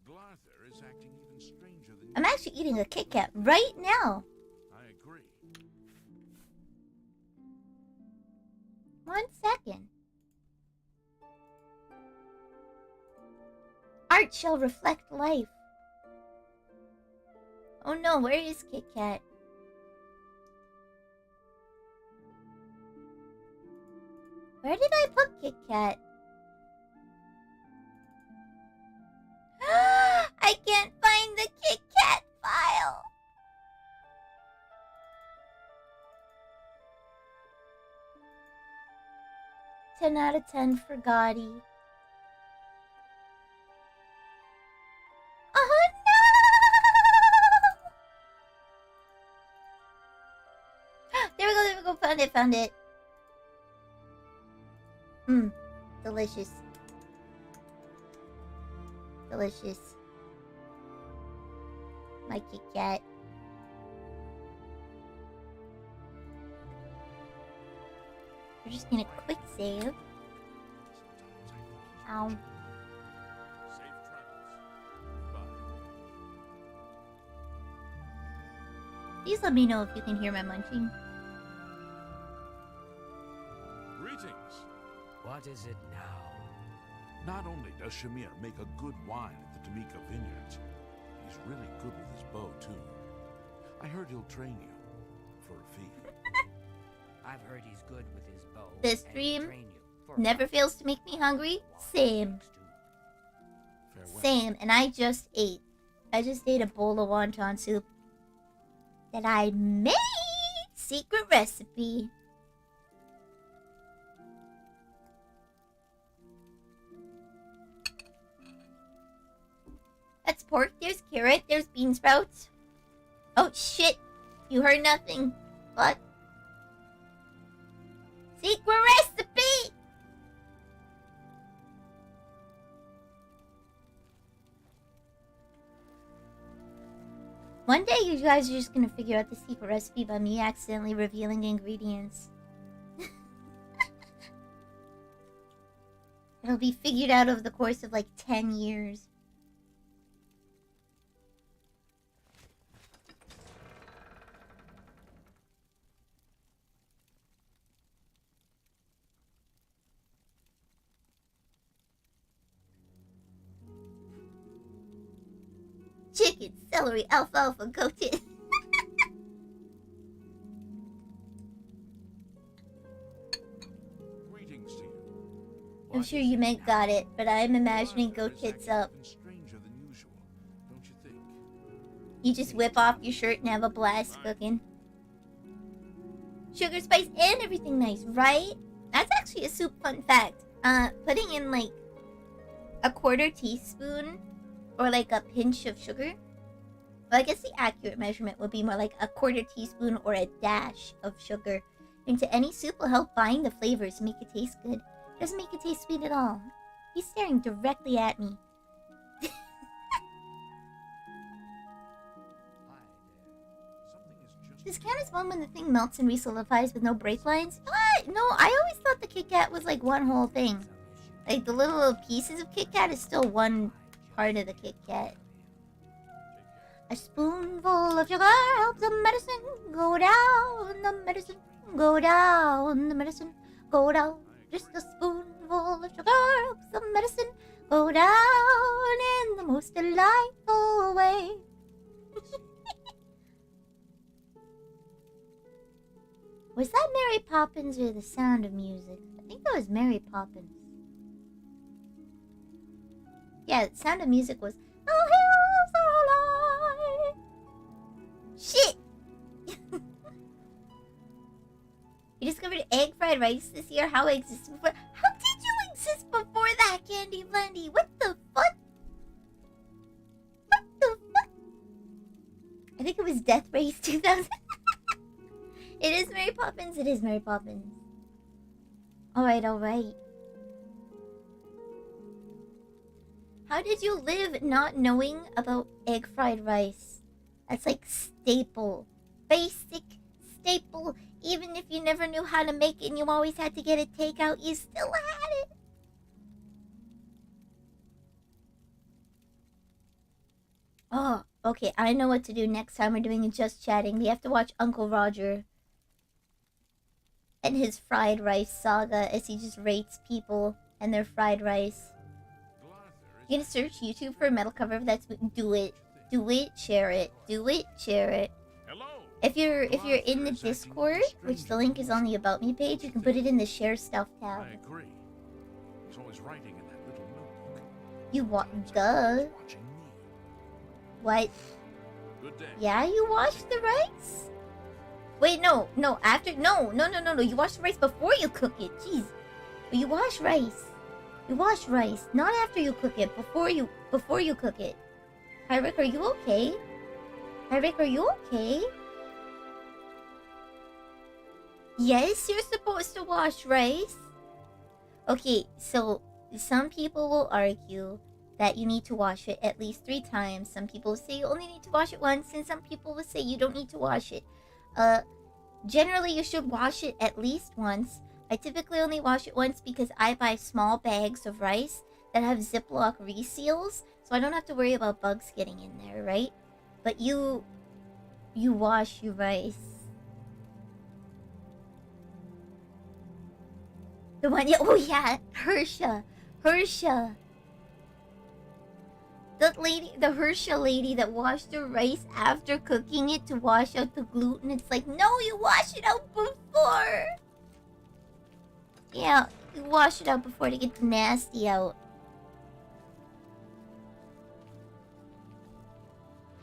Speaker 2: Glarther is acting even stranger than
Speaker 1: I'm actually eating a Kit Kat right now.
Speaker 2: I agree.
Speaker 1: 1 second. Art shall reflect life. Oh no, where is Kit Kat? Where did I put Kit Kat? I can't find the Kit Kat file. Ten out of 10 for Gotti. Oh no! There we go, found it. Delicious. Delicious. My Kit Kat. We're just gonna quick save. Ow.
Speaker 2: Safe travels. Goodbye.
Speaker 1: Please let me know if you can hear my munching.
Speaker 2: Greetings.
Speaker 5: What is it now?
Speaker 2: Not only does Shamir make a good wine at the Tamika Vineyards, he's really good with his bow, too. I heard he'll train you for a fee.
Speaker 5: I've heard he's good with his bow.
Speaker 1: This
Speaker 5: and
Speaker 1: dream
Speaker 5: train you for
Speaker 1: never fails to make me hungry. Same.
Speaker 2: Farewell.
Speaker 1: Same. And I just ate. I just ate a bowl of wonton soup that I made. Secret recipe. That's pork, there's carrot, there's bean sprouts. Oh shit! You heard nothing. What? Secret recipe! One day you guys are just gonna figure out the secret recipe by me accidentally revealing the ingredients. It'll be figured out over the course of like 10 years. Chicken, celery, alfalfa, goated.
Speaker 2: Greetings to you.
Speaker 1: I'm
Speaker 2: What
Speaker 1: sure
Speaker 2: is
Speaker 1: you
Speaker 2: it
Speaker 1: meant
Speaker 2: now?
Speaker 1: got it, but I'm imagining
Speaker 2: Glarther
Speaker 1: goat
Speaker 2: is
Speaker 1: tits
Speaker 2: acting
Speaker 1: up.
Speaker 2: even stranger than usual, don't you think?
Speaker 1: You just whip off your shirt and have a blast cooking. Sugar, spice, and everything nice, right? That's actually a soup fun fact. Putting in like a 1/4 teaspoon or like a pinch of sugar. Well, I guess the accurate measurement would be more like a 1/4 teaspoon or a dash of sugar into any soup will help bind the flavors and make it taste good. Doesn't make it taste sweet at all. He's staring directly at me.
Speaker 2: Hi there. Something is just
Speaker 1: Does count as one when the thing melts and resolidifies with no break lines? What? No, I always thought the Kit Kat was like one whole thing. Like the little pieces of Kit Kat is still one part of the Kit Kat. A spoonful of sugar helps the medicine go down. The medicine go down. The medicine go down. Just a spoonful of sugar helps the medicine go down in the most delightful way. Was that Mary Poppins or The Sound of Music? I think that was Mary Poppins. Yeah, The Sound of Music was The Hills Are Alive. Shit! You discovered egg fried rice this year? How it existed before? How did you exist before that, Candy Blendy? What the fuck? What the fuck? I think it was Death Race 2000. It is Mary Poppins. It is Mary Poppins. Alright, alright. How did you live not knowing about egg fried rice? That's like staple. Basic staple. Even if you never knew how to make it and you always had to get it takeout, you still had it. Oh, okay. I know what to do next time we're doing Just Chatting. We have to watch Uncle Roger and his fried rice saga as he just rates people and their fried rice. You gonna search YouTube for a metal cover? That's do it. Do it, share it. Do it, share it. If you're in the Discord, which the link is on the About Me page, you can put it in the Share Stuff tab.
Speaker 2: I agree. He's always writing in that little notebook.
Speaker 1: You want duh.
Speaker 2: Watching me.
Speaker 1: What?
Speaker 2: Good day.
Speaker 1: Yeah, you wash the rice? Wait, no, after no. You wash the rice before you cook it. Jeez. But you wash rice. You wash rice, not after you cook it, before you cook it. Hi Rick, are you okay? Hi Rick, are you okay? Yes, you're supposed to wash rice. Okay, so some people will argue that you need to wash it at least 3 times. Some people say you only need to wash it once, and some people will say you don't need to wash it. Generally you should wash it at least once. I typically only wash it once because I buy small bags of rice that have Ziploc reseals, so I don't have to worry about bugs getting in there, right? But you wash your rice. The one, yeah, oh yeah, Hersha. The Hersha lady that washed the rice after cooking it to wash out the gluten. It's like, no, you wash it out before. Yeah, you wash it out before to get the nasty out.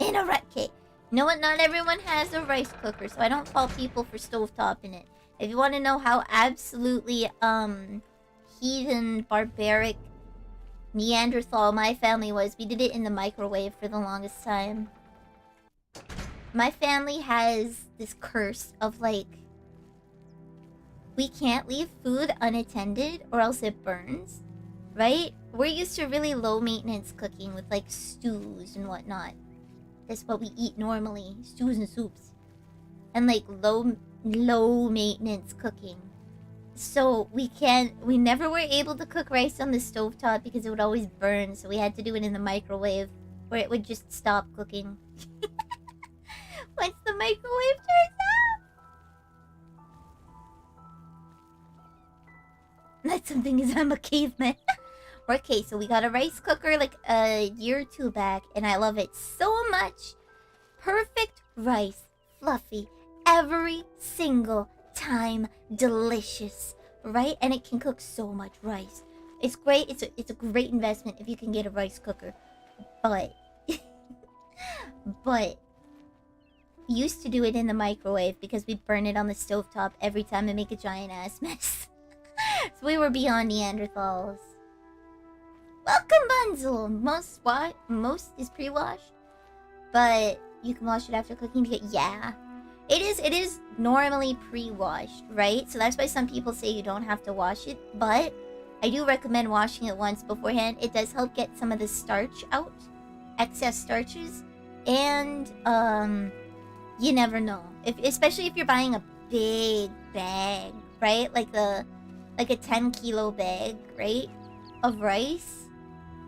Speaker 1: In a rat cake. You know what? Not everyone has a rice cooker, so I don't fault people for stovetopping it. If you want to know how absolutely heathen, barbaric, Neanderthal my family was, we did it in the microwave for the longest time. My family has this curse of like, we can't leave food unattended or else it burns, right? We're used to really low maintenance cooking with like stews and whatnot. That's what we eat normally, stews and soups. And like low maintenance cooking. So we never were able to cook rice on the stovetop because it would always burn, so we had to do it in the microwave where it would just stop cooking. Once the microwave turns off. That's something is I'm a caveman. Okay, so we got a rice cooker like a year or 2 back, and I love it so much. Perfect rice, fluffy, every single time, delicious, right? And it can cook so much rice. It's great. It's a great investment if you can get a rice cooker. But used to do it in the microwave because we'd burn it on the stovetop every time and make a giant ass mess. So we were beyond Neanderthals. Welcome, Bunzel. Most is pre-washed, but you can wash it after cooking. Yeah, it is normally pre-washed, right? So that's why some people say you don't have to wash it, but I do recommend washing it once beforehand. It does help get some of the starch out, excess starches, and you never know. Especially if you're buying a big bag, right? Like a 10-kilo bag, right, of rice.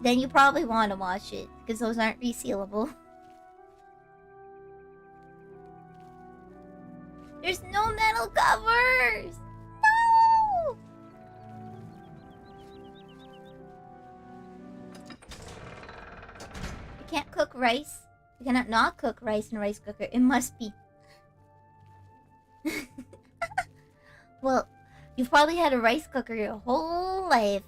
Speaker 1: Then you probably want to wash it because those aren't resealable. There's no metal covers! No! You can't cook rice. You cannot not cook rice in a rice cooker. It must be. Well, you've probably had a rice cooker your whole life.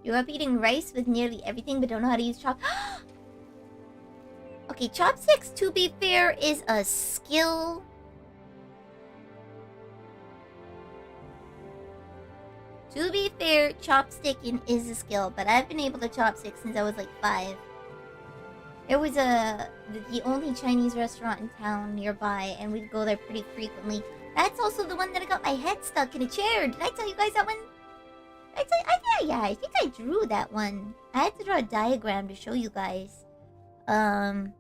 Speaker 1: You grew up eating rice with nearly everything but don't know how to use chop. Okay, chopsticks, to be fair, is a skill. To be fair, chopsticking is a skill, but I've been able to chopstick since I was like 5. There was the only Chinese restaurant in town nearby, and we'd go there pretty frequently. That's also the one that I got my head stuck in a chair. Did I tell you guys that one? Yeah, I think I drew that one. I had to draw a diagram to show you guys. I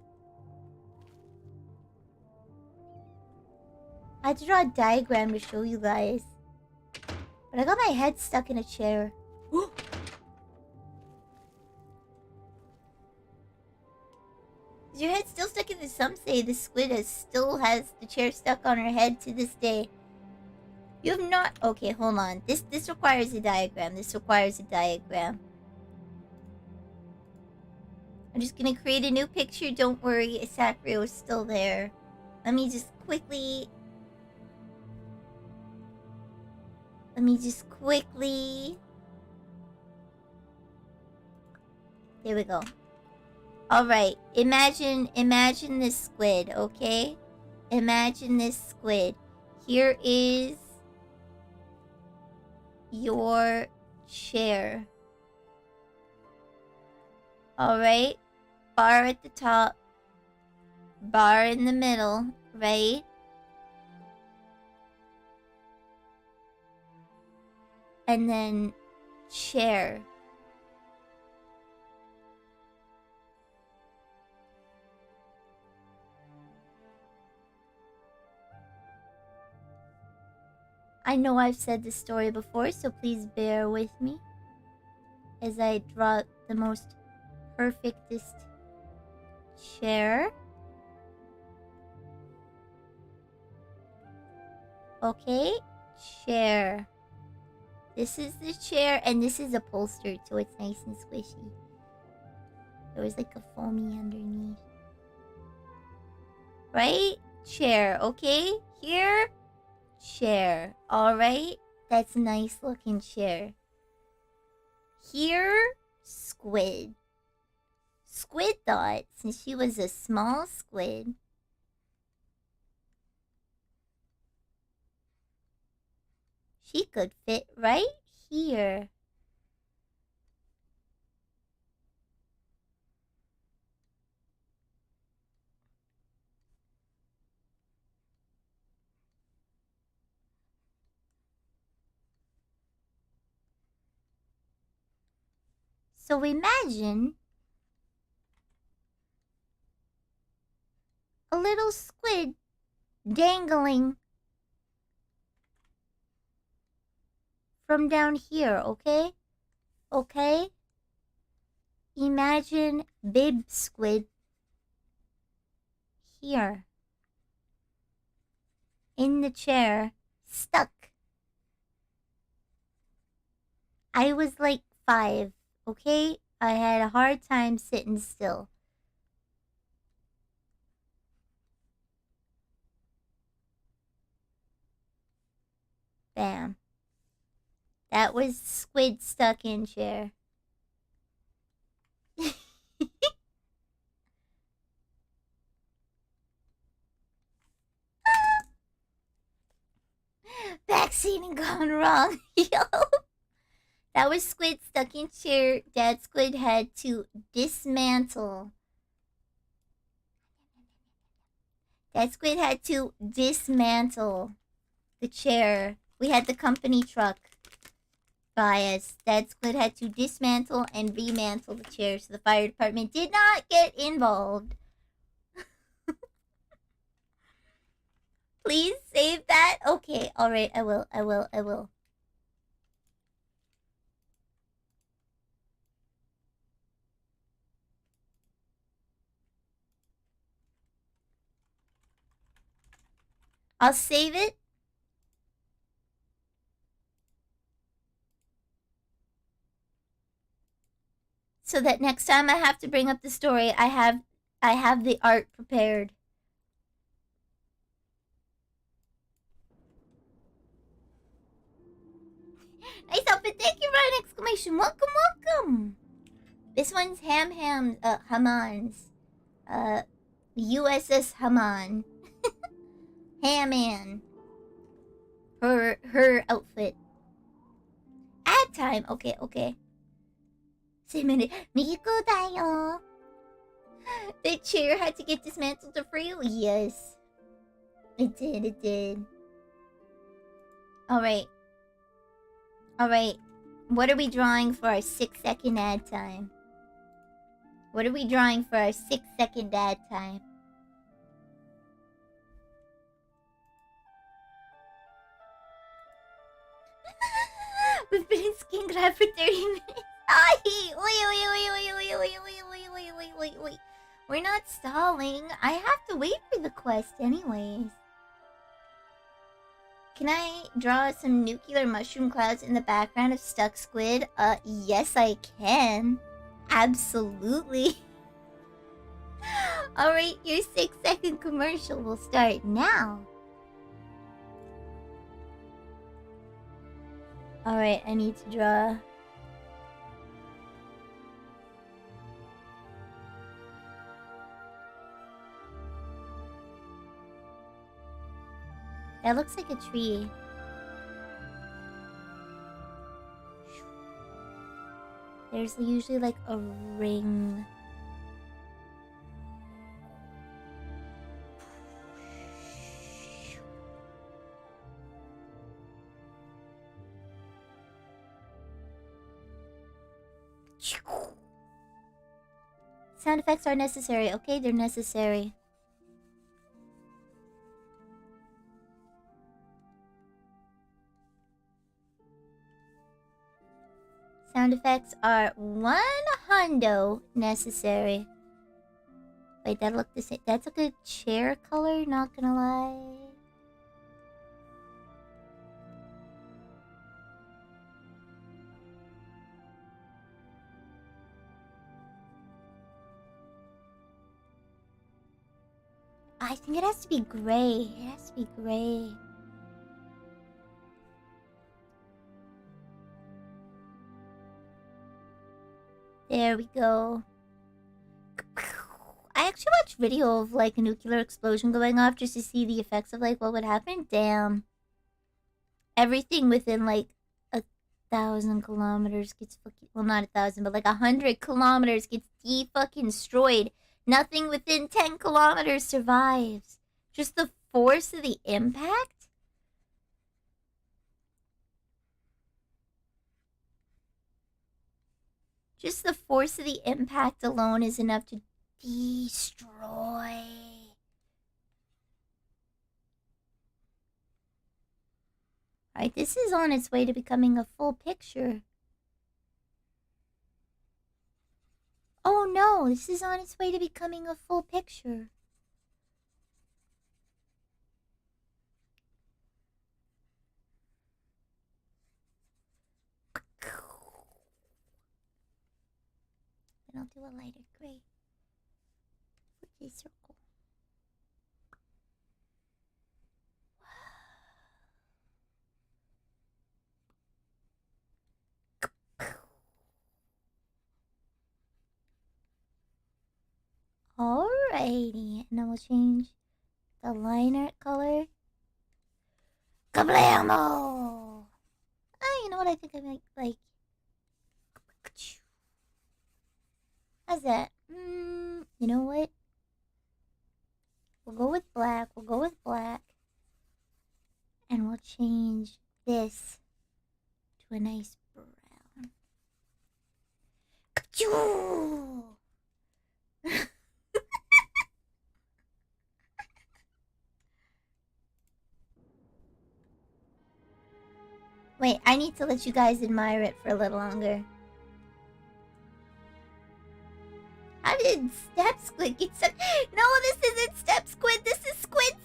Speaker 1: had to draw a diagram to show you guys. But I got my head stuck in a chair. Is your head still stuck in the... Some say the squid still has the chair stuck on her head to this day. You have not... Okay, hold on. This requires a diagram. This requires a diagram. I'm just gonna create a new picture. Don't worry, Isacrio is still there. Let me just quickly... Here we go. Alright, imagine this squid, okay? Imagine this squid. Here is your chair. Alright? Bar at the top. Bar in the middle, right? And then chair. I know I've said this story before, so please bear with me as I draw the most perfectest chair. Okay, chair. This is the chair, and this is upholstered, so it's nice and squishy. There was like a foamy underneath. Right? Chair, okay? Here, chair. Alright? That's a nice looking chair. Here, squid. Squid thought, since she was a small squid, she could fit right here. So imagine a little squid dangling from down here, okay? Okay? Imagine bib squid here in the chair, stuck. I was like 5, okay? I had a hard time sitting still. Bam. That was squid stuck in chair. Vaccine gone wrong. Yo. That was squid stuck in chair. Dad Squid had to dismantle. Dad Squid had to dismantle the chair. We had the company truck by us. Dad Squid had to dismantle and remantle the chair, so the fire department did not get involved. Please save that. Okay, alright, I will. I'll save it. So that next time I have to bring up the story, I have the art prepared. Exclamation, welcome, welcome. This one's Haman's. USS Haman. Haman. Her outfit. Ad time. Okay, okay. 1 minute. Miko dayo. The chair had to get dismantled to free you? Yes. It did, it did. Alright. Alright. What are we drawing for our 6-second ad time? What are we drawing for our 6-second ad time? We've been in skin grab for 30 minutes. Wait. We're not stalling. I have to wait for the quest anyways. Can I draw some nuclear mushroom clouds in the background of stuck squid? Yes I can. Absolutely. Alright, your 6-second commercial will start now. Alright, I need to draw. That looks like a tree. There's usually like a ring. Sound effects are necessary. Okay, they're necessary. Sound effects are 100 necessary. Wait, that looked the same. That's a good chair color, not gonna lie. I think it has to be gray. It has to be gray. There we go. I actually watched video of like a nuclear explosion going off just to see the effects of like what would happen. Damn. Everything within like 1,000 kilometers gets fucking, well, not 1,000, but like 100 kilometers gets fucking destroyed. Nothing within 10 kilometers survives. Just the force of the impact? Just the force of the impact alone is enough to destroy. Alright, this is on its way to becoming a full picture. Oh no, this is on its way to becoming a full picture. Then I'll do a lighter gray for this circle. Alrighty, and then we'll change the liner color. Kablamo! Oh, you know what? I think I might like. How's that? You know what? We'll go with black. We'll go with black. And we'll change this to a nice brown. Wait, I need to let you guys admire it for a little longer. How did Squidd get such... No, this isn't Squidd. This is Squidd.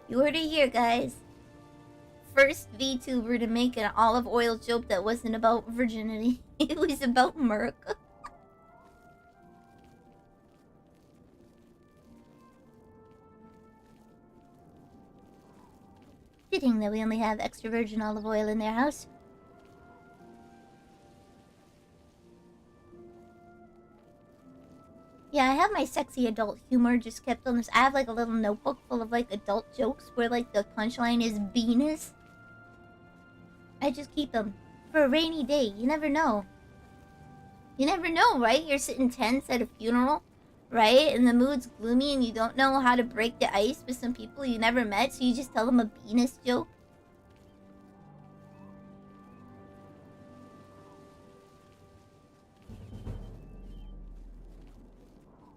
Speaker 1: You heard it here, guys. First VTuber to make an olive oil joke that wasn't about virginity. It was about America. Fitting that we only have extra virgin olive oil in their house. Yeah, I have my sexy adult humor just kept on this. I have like a little notebook full of like adult jokes where like the punchline is Venus. I just keep them for a rainy day. You never know. You never know, right? You're sitting tense at a funeral, right? And the mood's gloomy and you don't know how to break the ice with some people you never met, so you just tell them a Venus joke.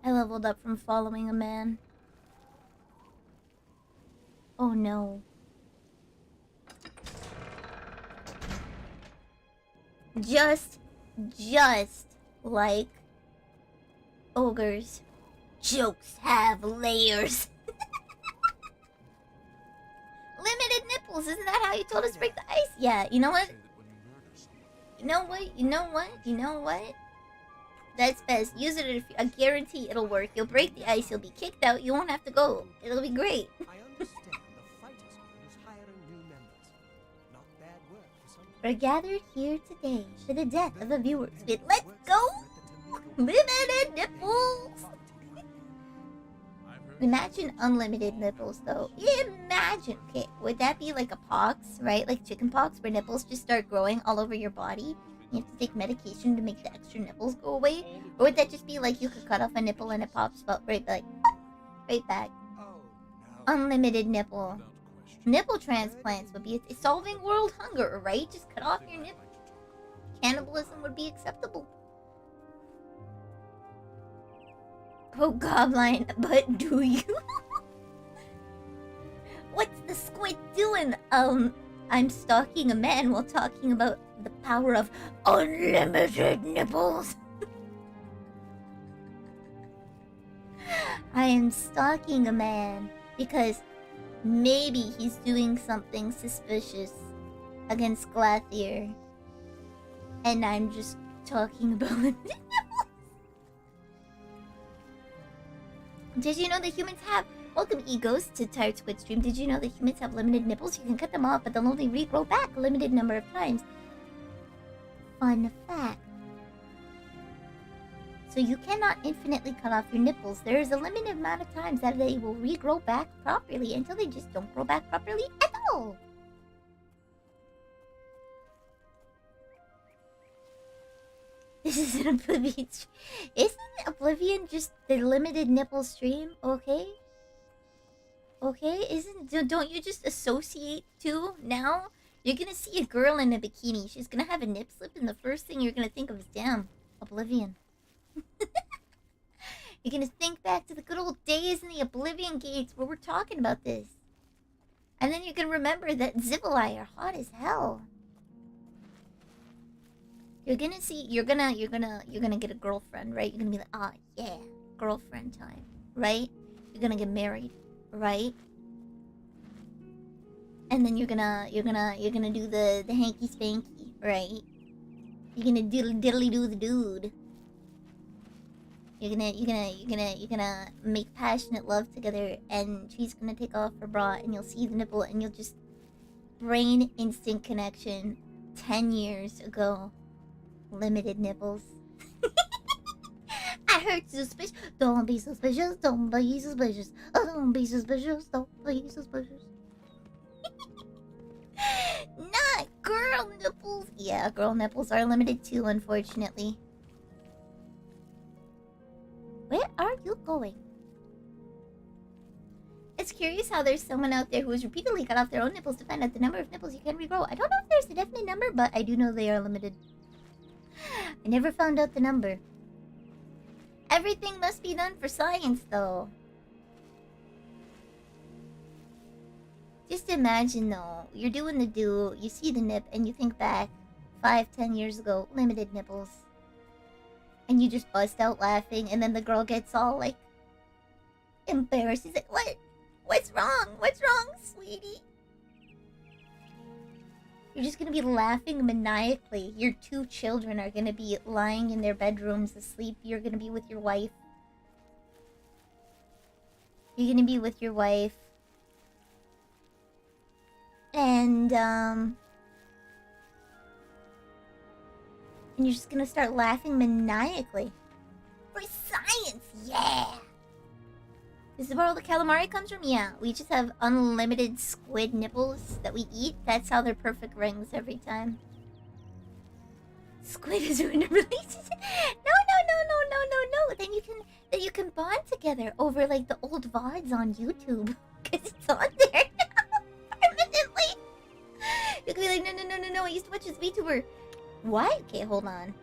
Speaker 1: I leveled up from following a man. Oh no. Just like ogres, jokes have layers. Limited nipples, isn't that how you told us to break the ice? Yeah, you know what? You know what? You know what? You know what? That's best. Use it if I guarantee it'll work. You'll break the ice, you'll be kicked out, you won't have to go. It'll be great.
Speaker 5: I understand the Fighter School is hiring new members. Not bad work for some.
Speaker 1: We're gathered here today for the death of a viewer. Let's go! Limited nipples! Imagine unlimited nipples, though. Imagine. Okay, would that be like a pox, right? Like chicken pox, where nipples just start growing all over your body? You have to take medication to make the extra nipples go away? Or would that just be like you could cut off a nipple and it pops up right back?
Speaker 5: Oh, no.
Speaker 1: Unlimited nipple. Nipple transplants would be solving world hunger, right? Just cut off your nipple. Cannibalism would be acceptable. Oh, Goblin, but do you? What's the squid doing? I'm stalking a man while talking about the power of unlimited nipples. I am stalking a man because maybe he's doing something suspicious against Glathier. And I'm just talking about it. Did you know that humans have... Welcome, egos, to Tiredsquidd stream. Did you know that humans have limited nipples? You can cut them off, but they'll only regrow back a limited number of times. Fun fact. So you cannot infinitely cut off your nipples. There is a limited amount of times that they will regrow back properly until they just don't grow back properly at all. This is an Oblivion stream. Isn't Oblivion just the limited nipple stream? Okay? Okay? Don't you just associate too now? You're gonna see a girl in a bikini. She's gonna have a nip slip, and the first thing you're gonna think of is, damn, Oblivion. You're gonna think back to the good old days in the Oblivion gates where we're talking about this. And then you can remember that Zivilai are hot as hell. You're gonna see, you're gonna get a girlfriend, right? You're gonna be like, ah, yeah, girlfriend time, right? You're gonna get married, right? And then you're gonna do the hanky spanky, right? You're gonna diddly do the dude. You're gonna make passionate love together, and she's gonna take off her bra, and you'll see the nipple, and you'll just brain instant connection. 10 years ago. Limited nipples. I heard suspicious. Don't be suspicious. Don't be suspicious. Oh, don't be suspicious. Don't be suspicious. Not girl nipples. Yeah, girl nipples are limited too, unfortunately. Where are you going? It's curious how there's someone out there who has repeatedly cut off their own nipples to find out the number of nipples you can regrow. I don't know if there's a definite number, but I do know they are limited. I never found out the number. Everything must be done for science, though. Just imagine, though, you're doing the do, you see the nip, and you think back 5-10 years ago, limited nipples. And you just bust out laughing, and then the girl gets all, like, embarrassed. She's like, what? What's wrong? What's wrong, sweetie? You're just gonna be laughing maniacally. Your 2 children are gonna be lying in their bedrooms asleep. You're gonna be with your wife. You're gonna be with your wife. And you're just gonna start laughing maniacally. For science, yeah! This is where all the calamari comes from? Yeah, we just have unlimited squid nipples that we eat. That's how they're perfect rings every time. Squid is ruined a relationship. No. Then you can bond together over like the old VODs on YouTube. Cause it's on there permanently. You can be like, no, I used to watch this VTuber. What? Okay, hold on.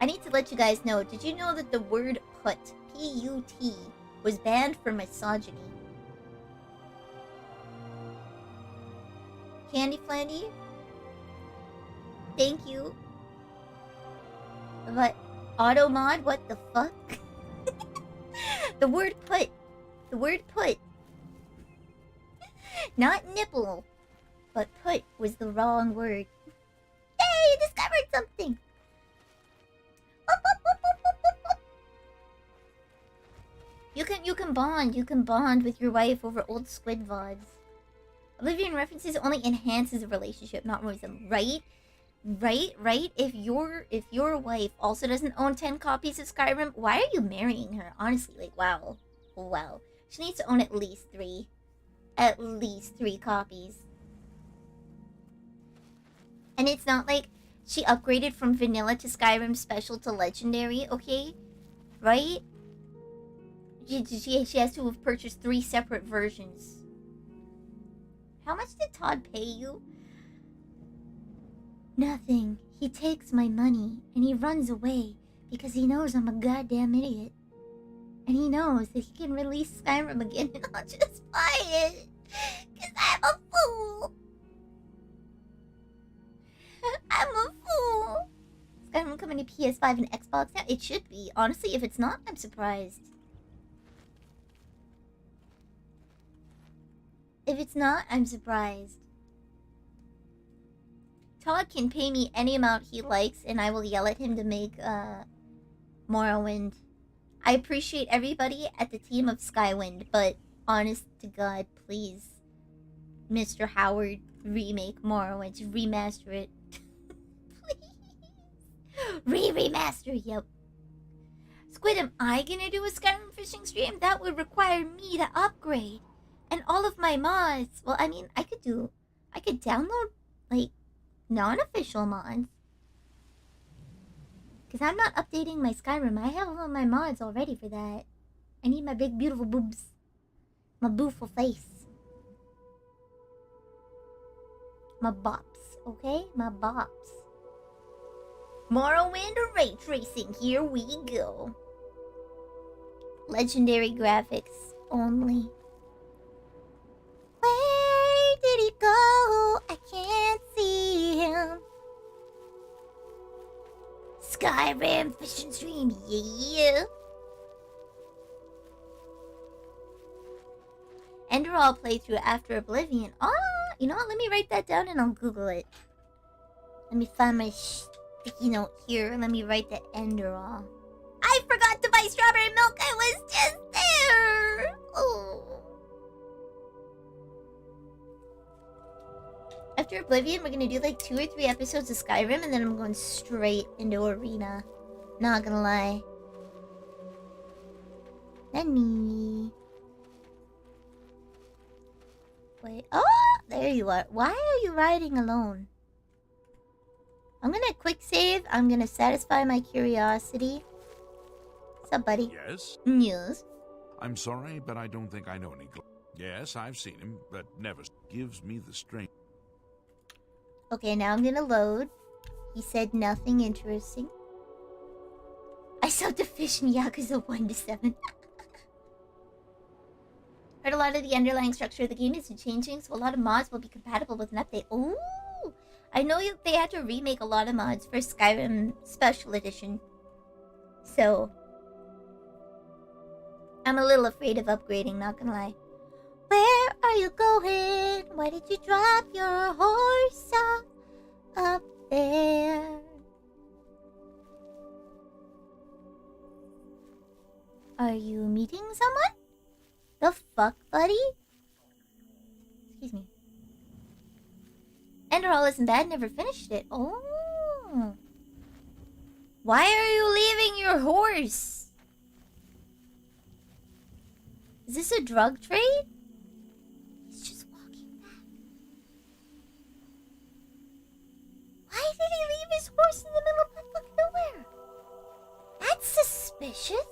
Speaker 1: I need to let you guys know. Did you know that the word put, P-U-T, was banned for misogyny? Candy Flandy? Thank you. But auto mod, what the fuck? The word put. Not nipple, but put was the wrong word. Hey, you discovered something. You can bond with your wife over old Squidd VODs. Oblivion references only enhances a relationship, not ruins them. Right? If your wife also doesn't own 10 copies of Skyrim, why are you marrying her? Honestly, like, wow. She needs to own at least 3. At least 3 copies. And it's not like she upgraded from vanilla to Skyrim special to legendary, okay? Right? She has to have purchased 3 separate versions. How much did Todd pay you? Nothing. He takes my money and he runs away because he knows I'm a goddamn idiot. And he knows that he can release Skyrim again and I'll just buy it. Because I'm a fool. I'm a fool. Skyrim coming to PS5 and Xbox now? It should be. Honestly, if it's not, I'm surprised. If it's not, I'm surprised. Todd can pay me any amount he likes and I will yell at him to make Morrowind. I appreciate everybody at the team of Skywind, but honest to God, please, Mr. Howard, remake Morrowind. Remaster it. Please. Remaster, yep. Squidd, am I gonna do a Skyrim fishing stream? That would require me to upgrade. And all of my mods. Well, I mean, I could download, like, non-official mods. Because I'm not updating my Skyrim. I have all of my mods already for that. I need my big, beautiful boobs. My beautiful face. My bops, okay? My bops. Morrowind ray tracing. Here we go. Legendary graphics only. Where did he go? I can't see him. Skyrim fishing stream, yeah. Enderall playthrough after Oblivion. Oh, you know what? Let me write that down and I'll Google it. Let me find my sticky note here. Let me write the Enderall. I forgot to buy strawberry milk. I was just there. Oh. After Oblivion, we're gonna do like 2 or 3 episodes of Skyrim, and then I'm going straight into Arena. Not gonna lie. Nani? Wait. Oh, there you are. Why are you riding alone? I'm gonna quick save. I'm gonna satisfy my curiosity. What's up, buddy?
Speaker 2: Yes?
Speaker 1: Yes.
Speaker 2: I'm sorry, but I don't think I know any. Yes, I've seen him, but never gives me the strength.
Speaker 1: Okay, now I'm gonna load. He said nothing interesting. I subbed to fish in Yakuza 1 to 7. Heard a lot of the underlying structure of the game is changing, so a lot of mods will be compatible with an update. Ooh! I know they had to remake a lot of mods for Skyrim Special Edition. So I'm a little afraid of upgrading, not gonna lie. Where are you going? Why did you drop your horse off up there? Are you meeting someone? The fuck, buddy? Excuse me. Enderall isn't bad, never finished it. Oh. Why are you leaving your horse? Is this a drug trade? He's just walking back. Why did he leave his horse in the middle of fucking nowhere? That's suspicious.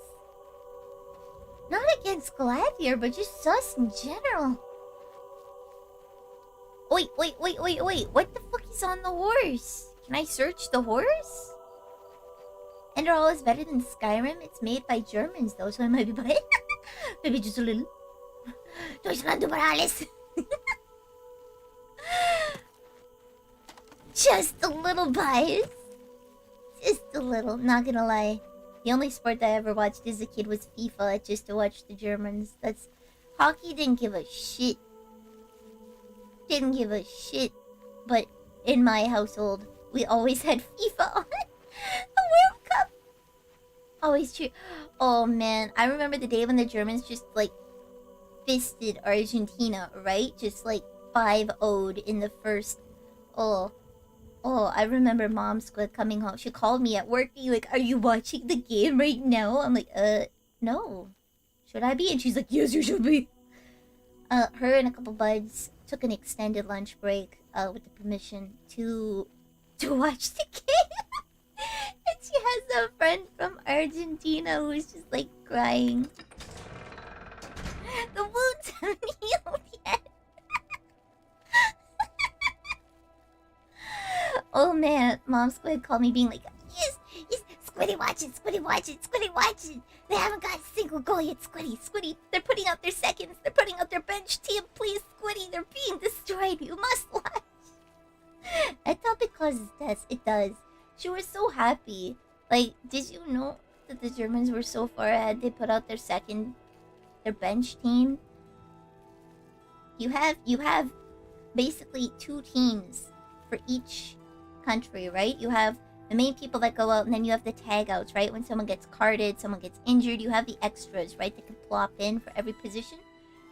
Speaker 1: Not against Gladiator, but just sus in general. Wait. What the fuck is on the horse? Can I search the horse? Enderall is better than Skyrim. It's made by Germans, though, so I might be biased. Maybe just a little. Deutschland Morales. Just a little biased. Just a little, not gonna lie. The only sport that I ever watched as a kid was FIFA, just to watch the Germans. That's... Hockey didn't give a shit. Didn't give a shit. But in my household, we always had FIFA on. The World Cup. Always true. Oh man, I remember the day when the Germans just like fisted Argentina, right? Just like 5-0'd in the first. Oh, I remember Mom Squidd coming home. She called me at work being like, "Are you watching the game right now?" I'm like, no. Should I be? And she's like, "Yes, you should be." Her and a couple buds took an extended lunch break, with the permission to watch the game. And she has a friend from Argentina who's just like crying. The wounds haven't healed yet. Oh man, Mom Squidd called me being like, yes, Squiddy watch it, Squiddy watch it, Squiddy watch it. They haven't got a single goal yet, Squiddy. They're putting out their seconds, they're putting out their bench team. Please, Squiddy, they're being destroyed. You must watch. I thought it causes deaths. It does. She was so happy. Like, did you know that the Germans were so far ahead? They put out their bench team. You have basically 2 teams for each country, right? You have the main people that go out, and then you have the tag outs, right? When someone gets carded, someone gets injured, you have the extras, right? That can plop in for every position.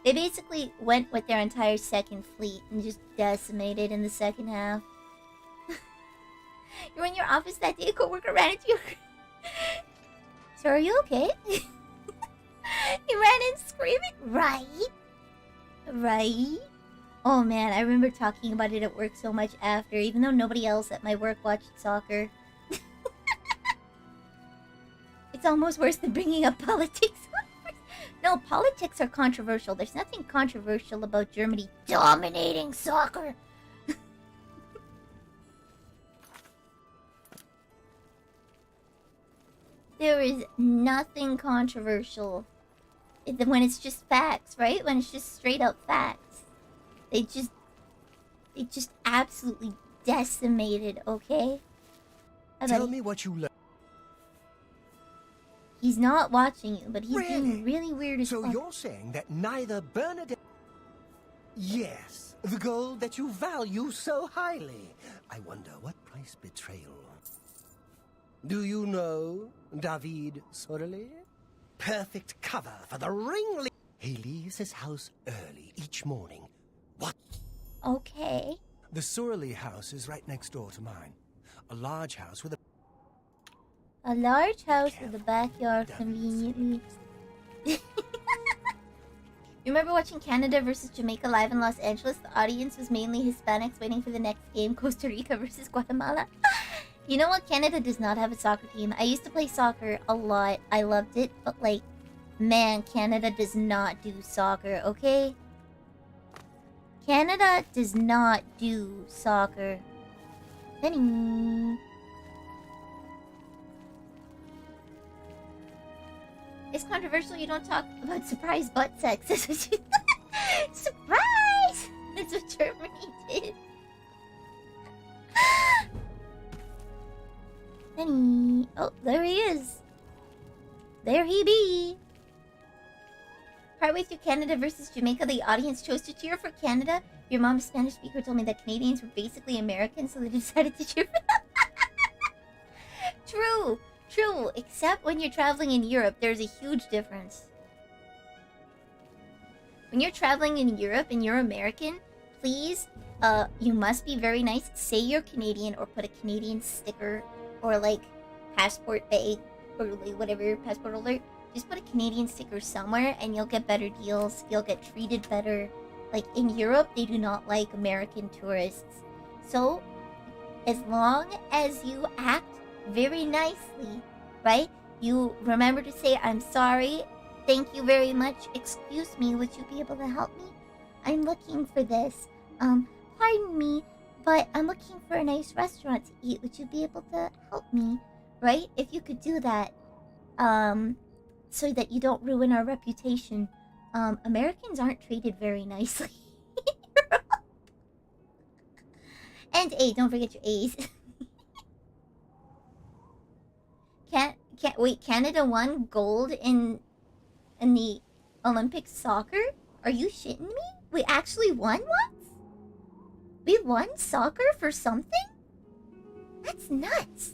Speaker 1: They basically went with their entire second fleet and just decimated in the second half. You're in your office that day, a coworker ran into you. So are you okay? He ran in screaming, right? Oh man, I remember talking about it at work so much after, even though nobody else at my work watched soccer. It's almost worse than bringing up politics. No, politics are controversial. There's nothing controversial about Germany dominating soccer. There is nothing controversial when it's just facts, right? When it's just straight up facts. They just absolutely decimated, okay?
Speaker 5: Tell me what you learned.
Speaker 1: He's not watching you, but he's
Speaker 5: Really?
Speaker 1: being really weird as
Speaker 5: So
Speaker 1: fuck.
Speaker 5: you're saying that neither Bernadette... Yes, the gold that you value so highly. I wonder what price betrayal. Do you know David Sorely? Perfect cover for the ring. He leaves his house early each morning. What?
Speaker 1: Okay.
Speaker 5: The Sorley house is right next door to mine. A large house with a...
Speaker 1: A large house with a backyard conveniently. Remember watching Canada versus Jamaica live in Los Angeles? The audience was mainly Hispanics waiting for the next game, Costa Rica versus Guatemala. You know what? Canada does not have a soccer team. I used to play soccer a lot. I loved it, but like, man, Canada does not do soccer, okay? Canada does not do soccer. Penny. It's controversial you don't talk about surprise butt sex. That's what you... Surprise! That's what Germany did. Penny. Oh, there he is. There he be. Partway through Canada versus Jamaica, the audience chose to cheer for Canada. Your mom's Spanish speaker told me that Canadians were basically Americans, so they decided to cheer for them. True, true. Except when you're traveling in Europe, there's a huge difference. When you're traveling in Europe and you're American, please, you must be very nice. Say you're Canadian or put a Canadian sticker or like passport bag or like whatever, passport holder. Just put a Canadian sticker somewhere and you'll get better deals. You'll get treated better. Like in Europe, they do not like American tourists. So, as long as you act very nicely, right? You remember to say, I'm sorry, thank you very much, excuse me, would you be able to help me? I'm looking for this. Pardon me, but I'm looking for a nice restaurant to eat. Would you be able to help me? Right? If you could do that, so that you don't ruin our reputation. Americans aren't treated very nicely. And A, don't forget your A's. Wait, Canada won gold in the Olympic soccer? Are you shitting me? We actually won what? We won soccer for something? That's nuts.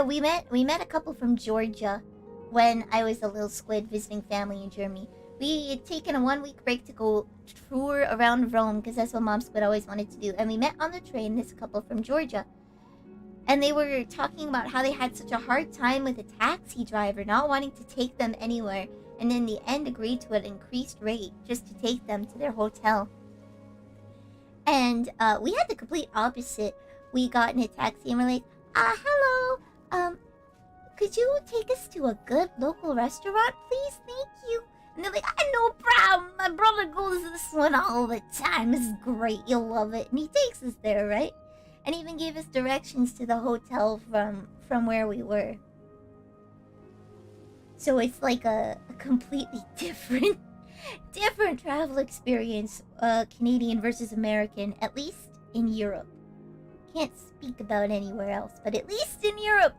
Speaker 1: We met a couple from Georgia when I was a little squid visiting family in Germany. We had taken a 1-week break to go tour around Rome because that's what Mom Squid always wanted to do. And we met on the train this couple from Georgia. And they were talking about how they had such a hard time with a taxi driver not wanting to take them anywhere. And in the end agreed to an increased rate just to take them to their hotel. And we had the complete opposite. We got in a taxi and we're like, hello, could you take us to a good local restaurant, please? Thank you. And they're like, no problem. My brother goes to this one all the time. This is great. You'll love it. And he takes us there, right? And even gave us directions to the hotel from where we were. So it's like a completely different travel experience, Canadian versus American, at least in Europe. Can't speak about anywhere else, but at least in Europe.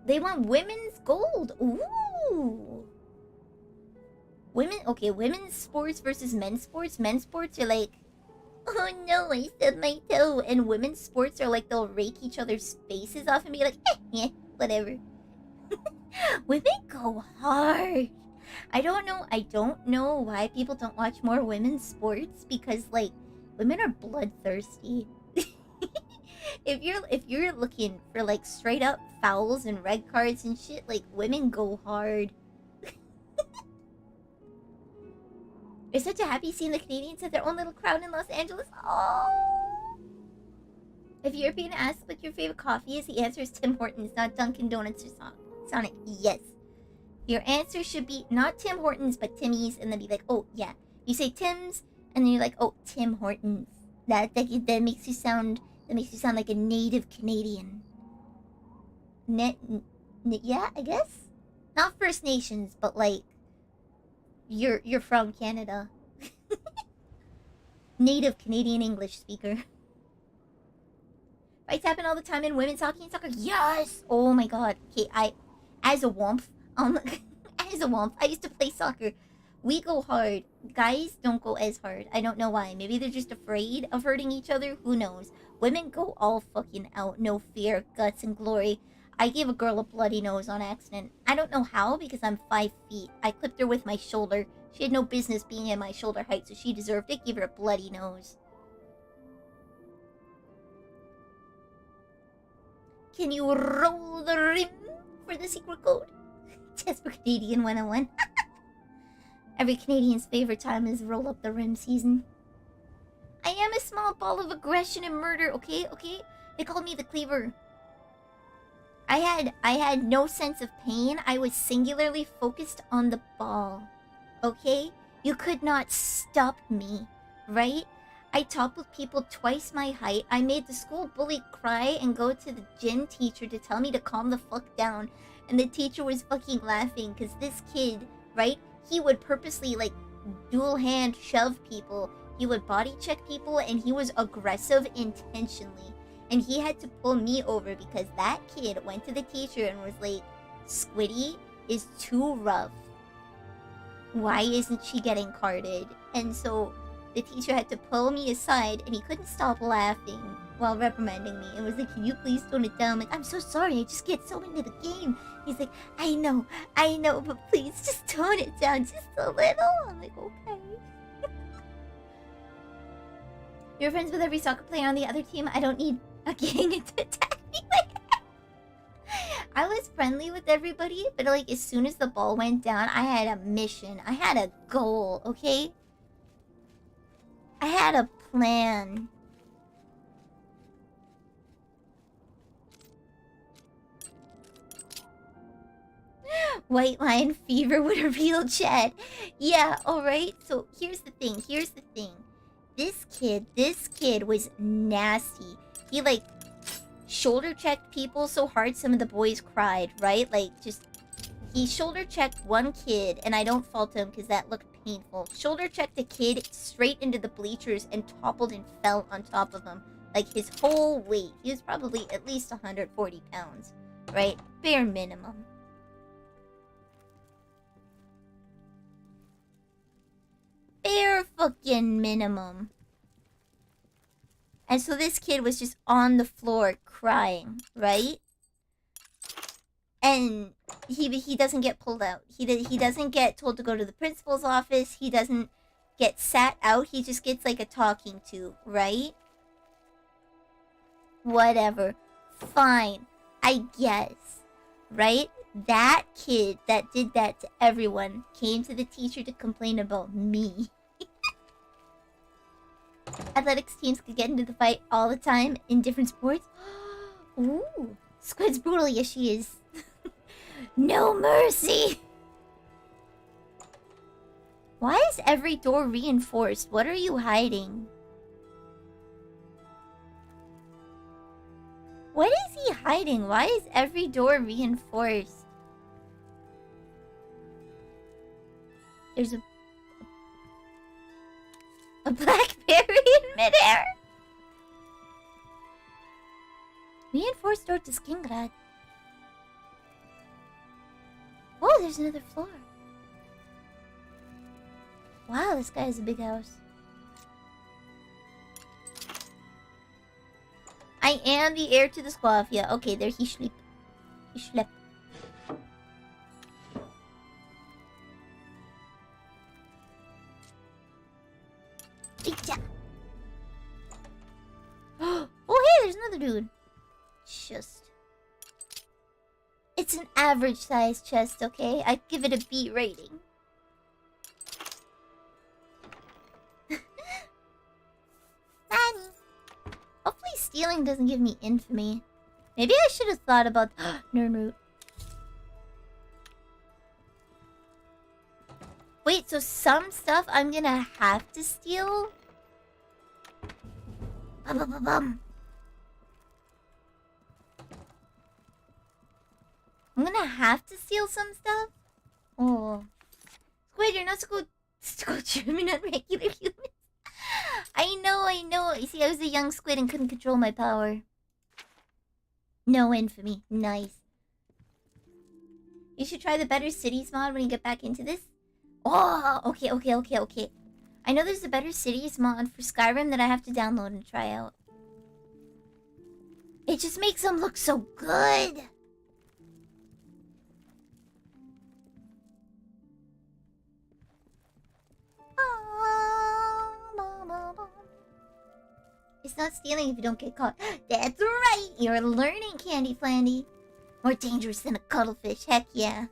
Speaker 1: They want women's gold. Ooh. Women's sports versus men's sports. Men's sports are like, oh no, I stubbed my toe. And women's sports are like, they'll rake each other's faces off and be like, yeah, whatever. Women go hard. I don't know why people don't watch more women's sports, because like women are bloodthirsty. If you're looking for like straight up fouls and red cards and shit, like women go hard. It's such a happy seeing the Canadians have their own little crowd in Los Angeles. Oh. If you're being asked what your favorite coffee is, the answer is Tim Hortons, not Dunkin' Donuts or Sonic. Yes. Your answer should be not Tim Hortons, but Timmy's, and then be like, oh yeah. You say Tim's, and then you're like, oh, Tim Hortons. That makes you sound like a native Canadian. Yeah, I guess. Not First Nations, but like you're from Canada. Native Canadian English speaker. Fights happen all the time in women's hockey and soccer. Yes! Oh my god. Okay, as a womp, I used to play soccer. We go hard. Guys don't go as hard. I don't know why. Maybe they're just afraid of hurting each other. Who knows? Women go all fucking out. No fear, guts, and glory. I gave a girl a bloody nose on accident. I don't know how, because I'm 5 feet. I clipped her with my shoulder. She had no business being at my shoulder height, so she deserved it. Give her a bloody nose. Can you roll the rim for the secret code? Test for Canadian 101. Every Canadian's favorite time is roll up the rim season. I am a small ball of aggression and murder, okay? They called me the Cleaver. I had no sense of pain. I was singularly focused on the ball. Okay? You could not stop me, right? I toppled people twice my height. I made the school bully cry and go to the gym teacher to tell me to calm the fuck down. And the teacher was fucking laughing because this kid, right? He would purposely like dual hand shove people. He would body check people and he was aggressive intentionally. And he had to pull me over because that kid went to the teacher and was like, Squiddy is too rough. Why isn't she getting carded? And so the teacher had to pull me aside and he couldn't stop laughing while reprimanding me. And was like, can you please tone it down? I'm like, I'm so sorry, I just get so into the game. He's like, I know, but please just tone it down just a little. I'm like, okay. You're friends with every soccer player on the other team. I don't need a gang to attack me. I was friendly with everybody, but like as soon as the ball went down, I had a mission. I had a goal, okay? I had a plan. White line fever with a real chat. Yeah, alright. So here's the thing. This kid was nasty. He like shoulder checked people so hard some of the boys cried, right? Like just he shoulder checked one kid, and I don't fault him because that looked painful. Shoulder checked a kid straight into the bleachers and toppled and fell on top of him. Like his whole weight. He was probably at least 140 pounds, right? Bare minimum. Bare fucking minimum. And so this kid was just on the floor crying, right? And he doesn't get pulled out. He doesn't get told to go to the principal's office. He doesn't get sat out. He just gets like a talking to, right? Whatever. Fine. I guess. Right? That kid that did that to everyone came to the teacher to complain about me. Athletics teams could get into the fight all the time in different sports. Ooh. Squidd's brutal, yes she is. No mercy! Why is every door reinforced? What are you hiding? What is he hiding? Why is every door reinforced? There's a blackberry in midair. Reinforced door to Skingrad. Oh, there's another floor. Wow, this guy has a big house. I am the heir to the Squafia. Okay, there he sleep. He slept. Oh, hey, there's another dude. Just... It's an average size chest, okay? I'd give it a B rating. Nanny. Hopefully stealing doesn't give me infamy. Maybe I should have thought about... Nernroot. Wait, so some stuff I'm gonna have to steal? Bum. I'm gonna have to steal some stuff? Oh. Squidd, you're not supposed to German on regular humans. I know. You see, I was a young squid and couldn't control my power. No infamy. Nice. You should try the Better Cities mod when you get back into this. Oh, okay. I know there's a Better Cities mod for Skyrim that I have to download and try out. It just makes them look so good. It's not stealing if you don't get caught. That's right! You're learning, Candy Flandy. More dangerous than a cuttlefish, heck yeah.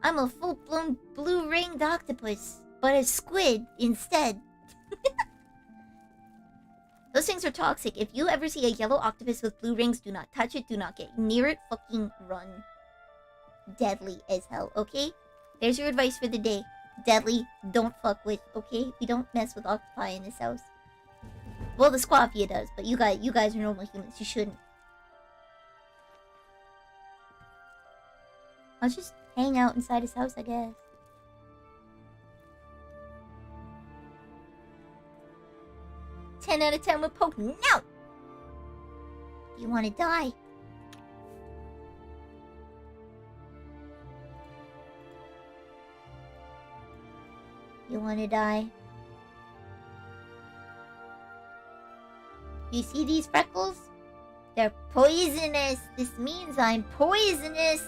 Speaker 1: I'm a full-blown blue-ringed octopus, but a squid instead. Those things are toxic. If you ever see a yellow octopus with blue rings, do not touch it, do not get near it, fucking run. Deadly as hell, okay? There's your advice for the day. Deadly, don't fuck with, okay? We don't mess with octopi in this house. Well, the Squafia does, but you guys are normal humans. You shouldn't. I'll just hang out inside his house, I guess. $10 out of 10 with poke. No! You wanna die? You wanna die? You see these freckles? They're poisonous. This means I'm poisonous.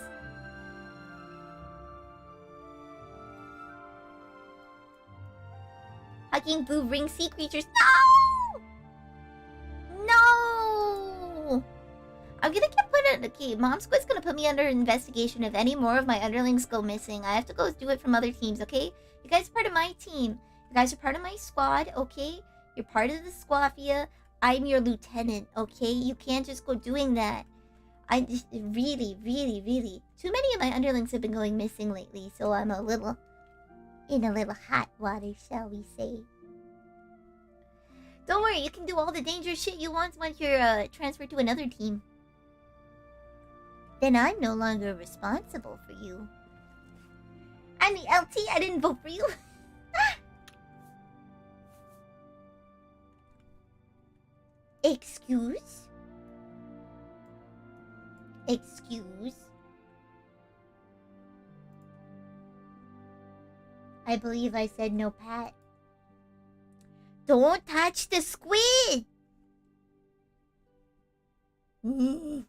Speaker 1: Hugging boo brings sea creatures. No! No! I'm gonna get put in. Okay, Mom Squid's gonna put me under investigation if any more of my underlings go missing. I have to go do it from other teams, okay? You guys are part of my team. You guys are part of my squad, okay? You're part of the Squafia. I'm your lieutenant, okay? You can't just go doing that. I just really, really, really... Too many of my underlings have been going missing lately, so I'm a little... in a little hot water, shall we say. Don't worry, you can do all the dangerous shit you want once you're transferred to another team. Then I'm no longer responsible for you. I'm the LT, I didn't vote for you. Excuse? Excuse? I believe I said no, Pat. Don't touch the squid! No!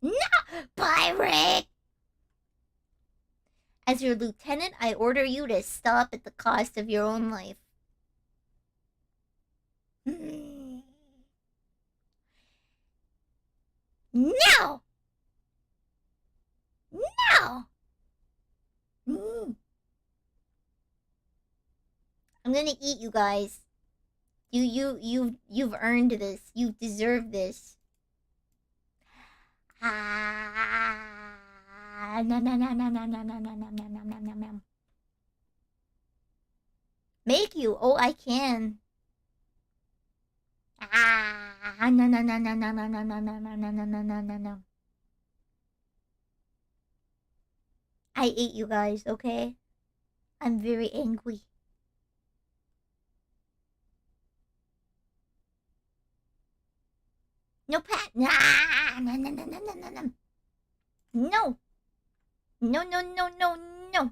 Speaker 1: No! Pirate! As your lieutenant, I order you to stop at the cost of your own life. No! No! I'm gonna eat you guys. You've earned this. You deserve this. Make you? Oh, I can. I ate you guys, okay? I'm very angry. No, Pat. No. No. No.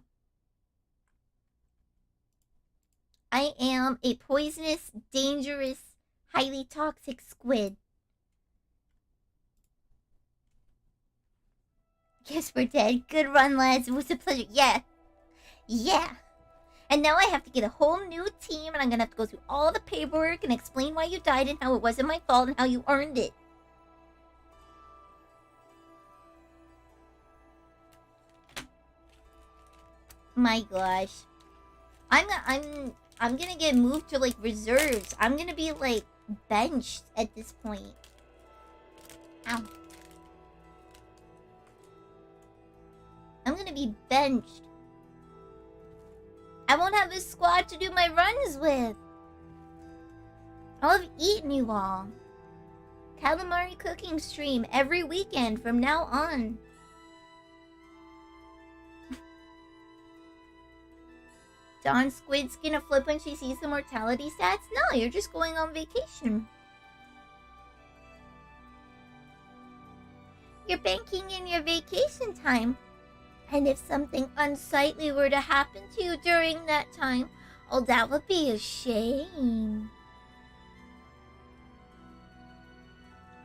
Speaker 1: I am a poisonous, dangerous, highly toxic squid. Guess we're dead. Good run, lads. It was a pleasure. Yeah. And now I have to get a whole new team, and I'm gonna have to go through all the paperwork and explain why you died and how it wasn't my fault and how you earned it. My gosh. I'm gonna get moved to like reserves. I'm gonna be like benched at this point. Ow. I'm gonna be benched. I won't have a squad to do my runs with. I'll have eaten you all. Calamari cooking stream every weekend from now on. Dawn Squid's gonna flip when she sees the mortality stats? No, you're just going on vacation. You're banking in your vacation time. And if something unsightly were to happen to you during that time, oh, that would be a shame.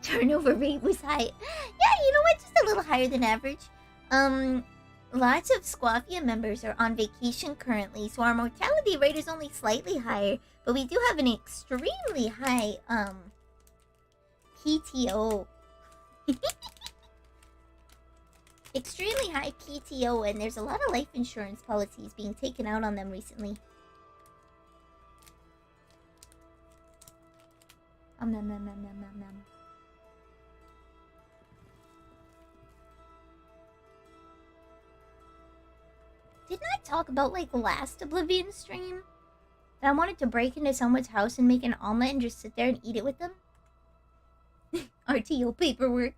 Speaker 1: Turnover rate was high. Yeah, you know what? Just a little higher than average. Lots of Squafia members are on vacation currently, so our mortality rate is only slightly higher. But we do have an extremely high, PTO. Extremely high PTO, and there's a lot of life insurance policies being taken out on them recently. Didn't I talk about, like, last Oblivion stream? That I wanted to break into someone's house and make an omelet and just sit there and eat it with them? RTO paperwork.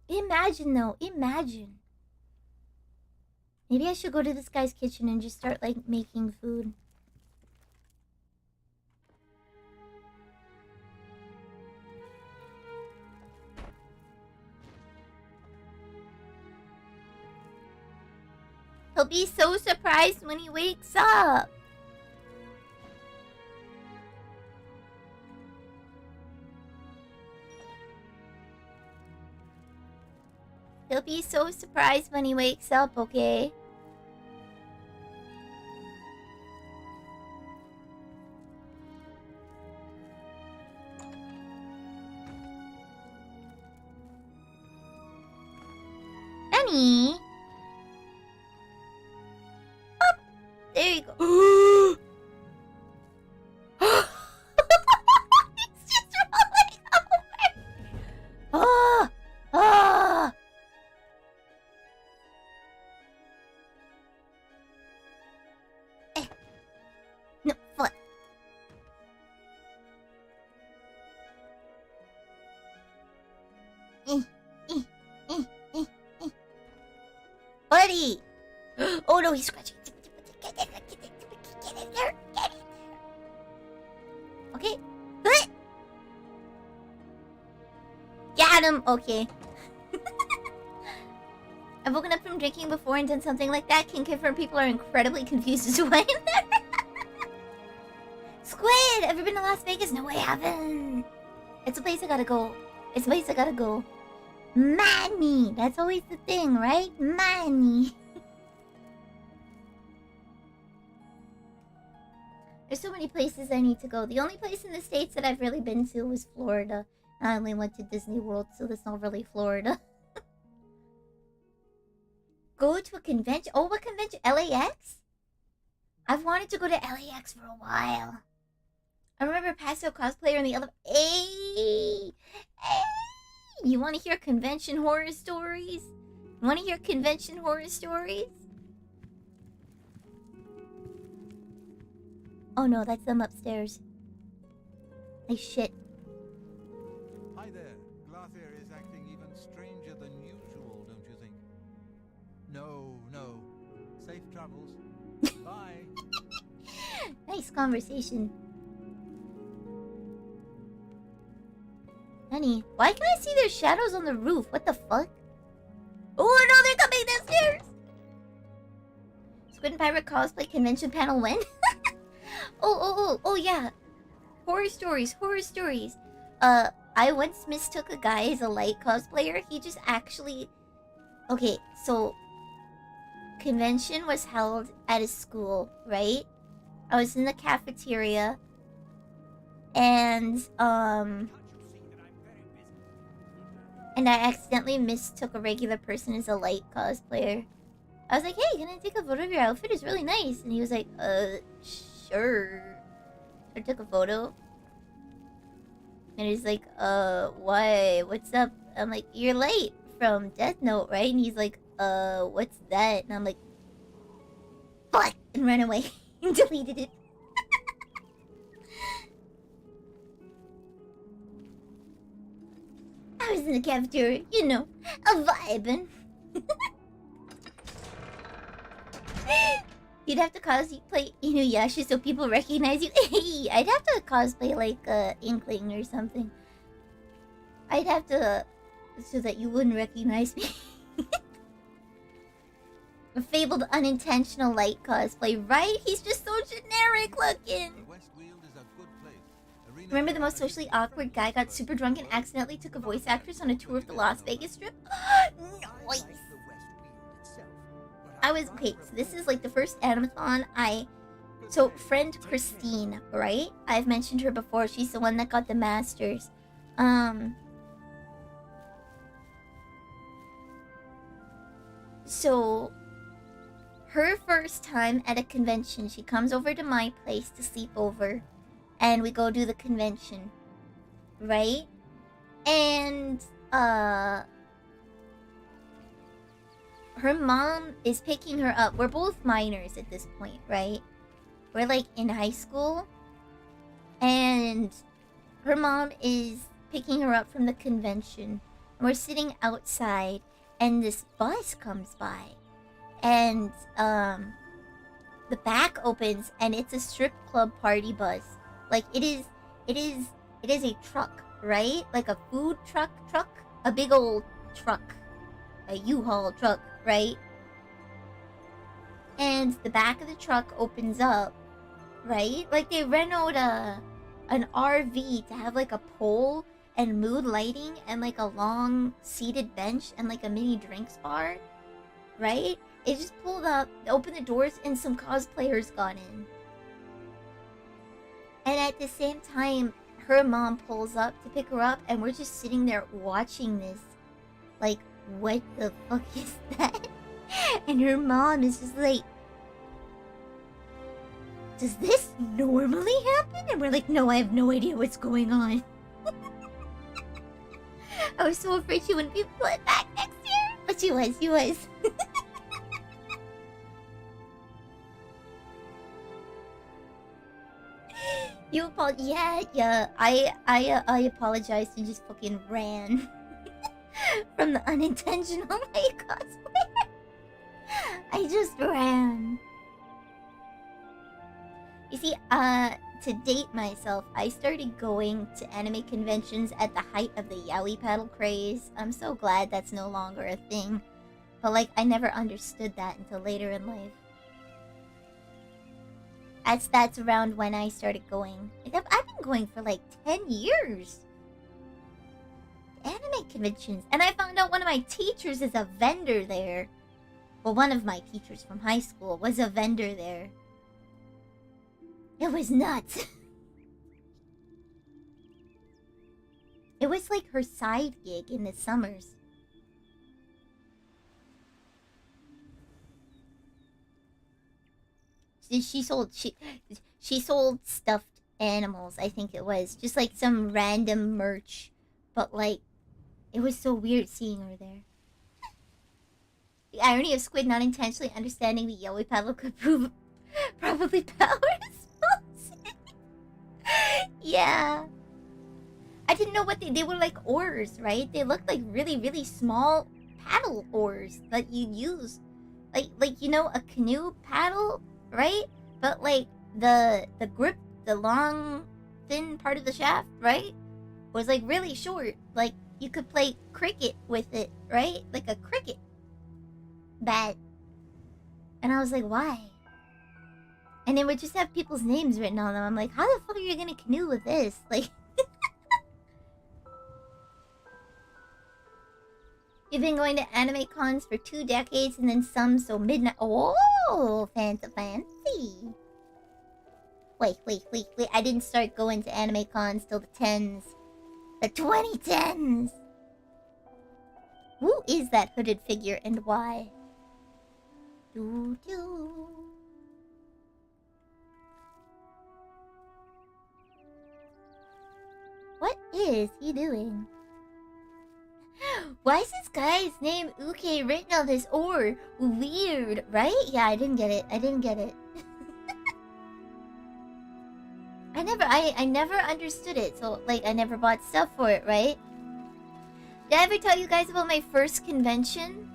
Speaker 1: Imagine, though. Imagine Maybe I should go to this guy's kitchen and just start, like, making food. He'll be so surprised when he wakes up. He'll be so surprised when he wakes up, okay? Benny! Up! There you go. He's just rolling over! Oh! Oh! No, foot. Buddy! Oh no, he's scratching. Get in there. Get in there. Okay. What? Got him. Okay. I've woken up from drinking before and done something like that. Can confirm people are incredibly confused as to why I'm there. Squidd! Ever been to Las Vegas? No, I haven't. It's a place I gotta go. It's a place I gotta go. Money! That's always the thing, right? Money. There's so many places I need to go. The only place in the States that I've really been to was Florida. I only went to Disney World, so that's not really Florida. Go to a convention? Oh, what convention? LAX? I've wanted to go to LAX for a while. I remember Paso cosplayer in the elevator. Hey! Hey! You want to hear convention horror stories? You want to hear convention horror stories? Oh no, that's them upstairs. Hey, shit.
Speaker 7: Hi there. Glathier is acting even stranger than usual, don't you think? No. Safe travels. Bye.
Speaker 1: Nice conversation. Honey, why can I see their shadows on the roof? What the fuck? Oh no, they're coming downstairs! Squid and Pirate cosplay convention panel when? Oh yeah. Horror stories. I once mistook a guy as a light cosplayer. He just actually... Okay, so... Convention was held at a school, right? I was in the cafeteria. And I accidentally mistook a regular person as a light cosplayer. I was like, hey, can I take a photo of your outfit? It's really nice. And he was like, sure. I took a photo. And he's like, why? What's up? I'm like, you're late from Death Note, right? And he's like, what's that? And I'm like, fuck! And ran away and deleted it. I was in the cafeteria, you know, a vibin'. You'd have to cosplay Inuyasha so people recognize you. Hey, I'd have to cosplay like Inkling or something. I'd have to, so that you wouldn't recognize me. A fabled unintentional light cosplay, right? He's just so generic looking. Remember the most socially awkward guy got super drunk and accidentally took a voice actress on a tour of the Las Vegas Strip? Nice. Okay, so this is like the first animathon so friend Christine, right? I've mentioned her before. She's the one that got the masters. So her first time at a convention, she comes over to my place to sleep over. And we go do the convention, right? And, her mom is picking her up. We're both minors at this point, right? We're, like, in high school. And her mom is picking her up from the convention. And we're sitting outside, and this bus comes by. and the back opens and it's a strip club party bus. Like it is a truck, right? Like a food truck, a big old truck, a U-Haul truck, right? And the back of the truck opens up, right? Like they rent out an RV to have like a pole and mood lighting and like a long seated bench and like a mini drinks bar, right? It just pulled up, opened the doors, and some cosplayers got in. And at the same time, her mom pulls up to pick her up, and we're just sitting there watching this. Like, what the fuck is that? And her mom is just like, does this normally happen? And we're like, no, I have no idea what's going on. I was so afraid she wouldn't be put back next year. But she was. You apologize? Yeah. I apologized and just fucking ran from the unintentional cosplay. I just ran. You see, to date myself, I started going to anime conventions at the height of the yaoi paddle craze. I'm so glad that's no longer a thing. But like, I never understood that until later in life. That's around when I started going. I've been going for like 10 years. Anime conventions. And I found out one of my teachers is a vendor there. Well, one of my teachers from high school was a vendor there. It was nuts. It was like her side gig in the summers. She sold stuffed animals, I think it was. Just like some random merch. But like, it was so weird seeing her there. The irony of Squidd not intentionally understanding the yaoi paddle could probably power his Yeah. I didn't know what they were like oars, right? They looked like really, really small paddle oars that you use. Like you know, a canoe paddle, right? But like the grip, the long, thin part of the shaft, right? Was like really short. Like you could play cricket with it, right? Like a cricket bat. And I was like, why? And it would just have people's names written on them. I'm like, how the fuck are you gonna canoe with this? Like, you've been going to anime cons for 2 decades and then some so midnight. Oh, fancy. Wait. I didn't start going to anime cons till the 10s. The 2010s. Who is that hooded figure and why? Doo-doo. What is he doing? Why is this guy's name Uke written on this ore? Weird, right? Yeah, I didn't get it. I never understood it. So, like, I never bought stuff for it, right? Did I ever tell you guys about my first convention?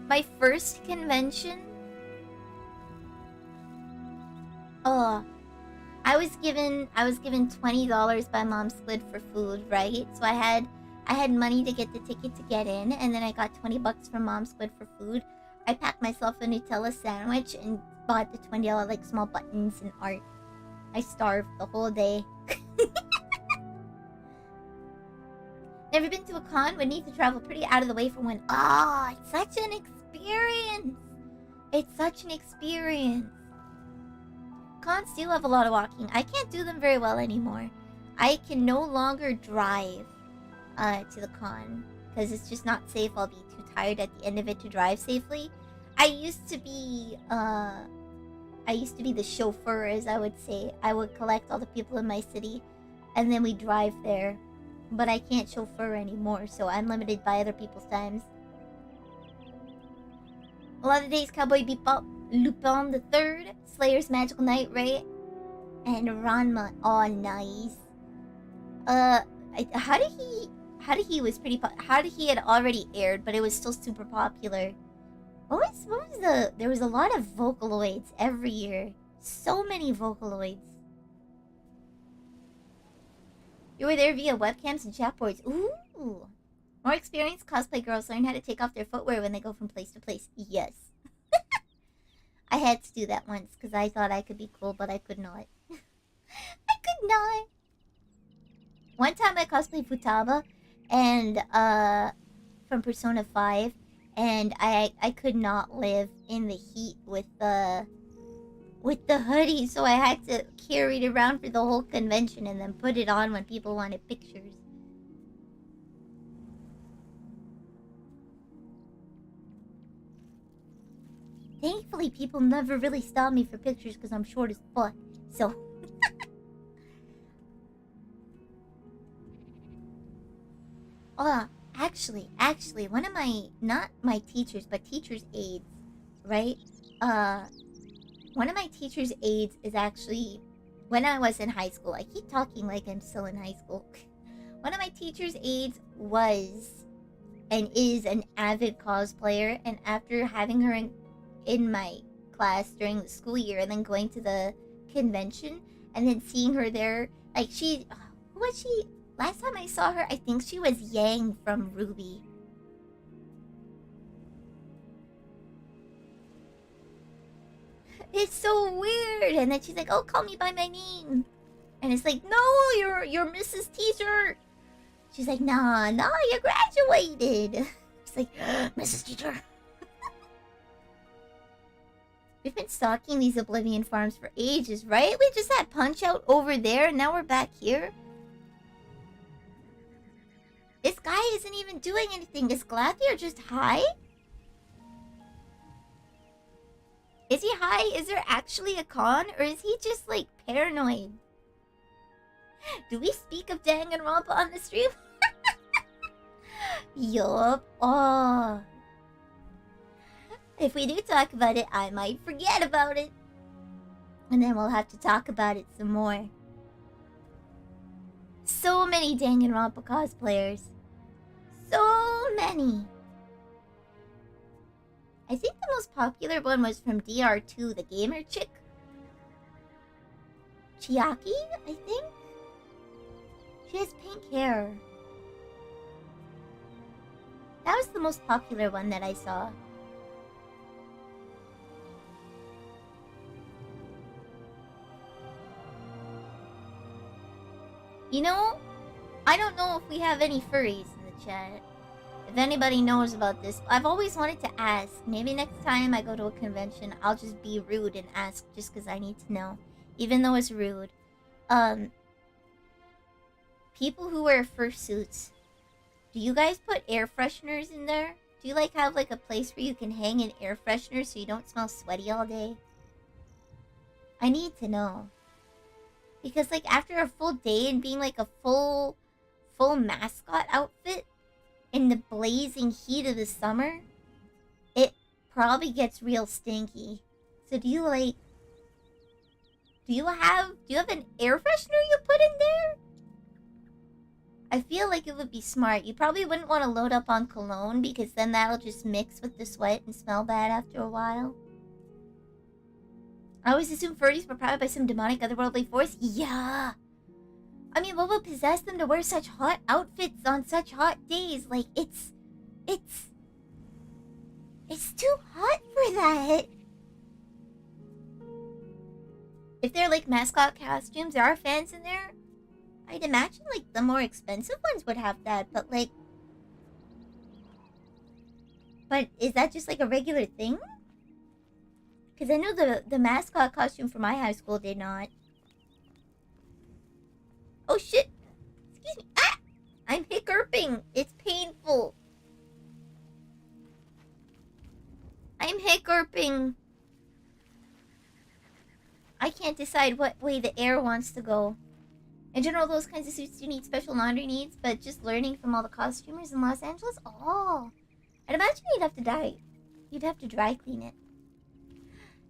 Speaker 1: My first convention? Oh, I was given $20 by Mom Squidd for food, right? So I had money to get the ticket to get in, and then I got $20 from Mom Squidd for food. I packed myself a Nutella sandwich and bought the $20 like small buttons and art. I starved the whole day. Never been to a con, would need to travel pretty out of the way for one. Ah, it's such an experience. It's such an experience. Cons do have a lot of walking. I can't do them very well anymore. I can no longer drive to the con because it's just not safe. I'll be too tired at the end of it to drive safely. I used to be the chauffeur, as I would say. I would collect all the people in my city and then we drive there. But I can't chauffeur anymore, so I'm limited by other people's times. A lot of days, Cowboy Bebop, Lupin the Third, Slayer's Magical Night, right? And Ranma. Oh, nice. How did he had already aired, but it was still super popular. What was the... There was a lot of Vocaloids every year. So many Vocaloids. You were there via webcams and chat boards. Ooh. More experienced cosplay girls learn how to take off their footwear when they go from place to place. Yes. I had to do that once because I thought I could be cool, but I could not. I could not. One time I cosplayed Vtuber and from Persona 5, and I could not live in the heat with the hoodie, so I had to carry it around for the whole convention and then put it on when people wanted pictures. Thankfully, people never really stop me for pictures because I'm short as fuck, so... Actually, one of my, not my teachers, but teachers' aides, right? One of my teacher's aides is actually, when I was in high school, I keep talking like I'm still in high school. One of my teacher's aides was and is an avid cosplayer, and after having her in my class during the school year and then going to the convention and then seeing her there, like who was she? Last time I saw her, I think she was Yang from Ruby. It's so weird. And then she's like, "Oh, call me by my name." And it's like, "No, you're Mrs. Teacher." She's like, "Nah, you graduated." It's like, "Mrs. Teacher." We've been stalking these Oblivion farms for ages, right? We just had Punch Out over there, and now we're back here. This guy isn't even doing anything. Is Glathier just high? Is he high? Is there actually a con? Or is he just, like, paranoid? Do we speak of Danganronpa on the stream? Yup. Oh. If we do talk about it, I might forget about it. And then we'll have to talk about it some more. So many Danganronpa cosplayers. So many. I think the most popular one was from DR2, the gamer chick. Chiaki, I think? She has pink hair. That was the most popular one that I saw. You know, I don't know if we have any furries in the chat. If anybody knows about this, I've always wanted to ask. Maybe next time I go to a convention, I'll just be rude and ask just because I need to know. Even though it's rude. People who wear fursuits, do you guys put air fresheners in there? Do you like have like a place where you can hang an air freshener so you don't smell sweaty all day? I need to know. Because like after a full day and being like a full mascot outfit in the blazing heat of the summer, it probably gets real stinky. So do you have an air freshener you put in there? I feel like it would be smart. You probably wouldn't want to load up on cologne because then that'll just mix with the sweat and smell bad after a while. I always assume furries were powered by some demonic otherworldly force. Yeah. I mean, what would possess them to wear such hot outfits on such hot days? Like, it's too hot for that. If they're like mascot costumes, there are fans in there. I'd imagine like the more expensive ones would have that, but like... But is that just like a regular thing? Because I know the mascot costume for my high school did not. Oh shit! Excuse me. Ah! I'm hiccuping. It's painful. I'm hiccuping. I can't decide what way the air wants to go. In general, those kinds of suits do need special laundry needs, but just learning from all the costumers in Los Angeles, oh, I'd imagine you'd have to dry clean it.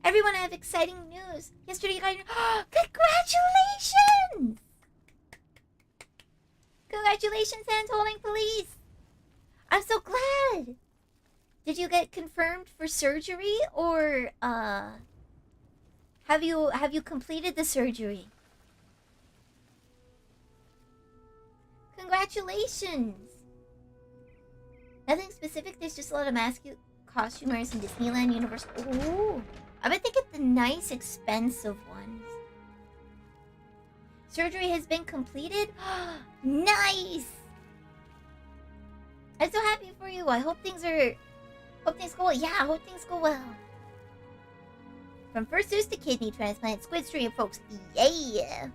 Speaker 1: Everyone, I have exciting news. Yesterday you got congratulations! Congratulations, hand-holding police! I'm so glad! Did you get confirmed for surgery, or have you completed the surgery? Congratulations! Nothing specific, there's just a lot of costumers in Disneyland, Universal. Ooh! I bet they get the nice, expensive ones. Surgery has been completed? Nice! I'm so happy for you. I hope things go well. Yeah, I hope things go well. From first dose to kidney transplant, Squid Stream, folks. Yeah!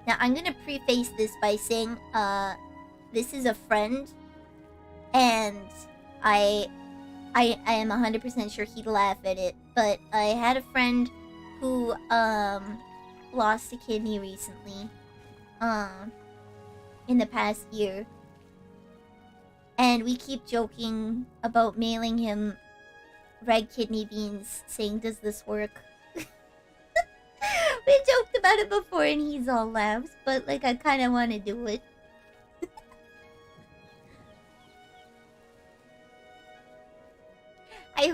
Speaker 1: Now, I'm gonna preface this by saying, this is a friend, and I am 100% sure he'd laugh at it, but I had a friend who, lost a kidney recently, in the past year, and we keep joking about mailing him red kidney beans, saying, does this work? We joked about it before and he's all laughs, but like I kind of want to do it. I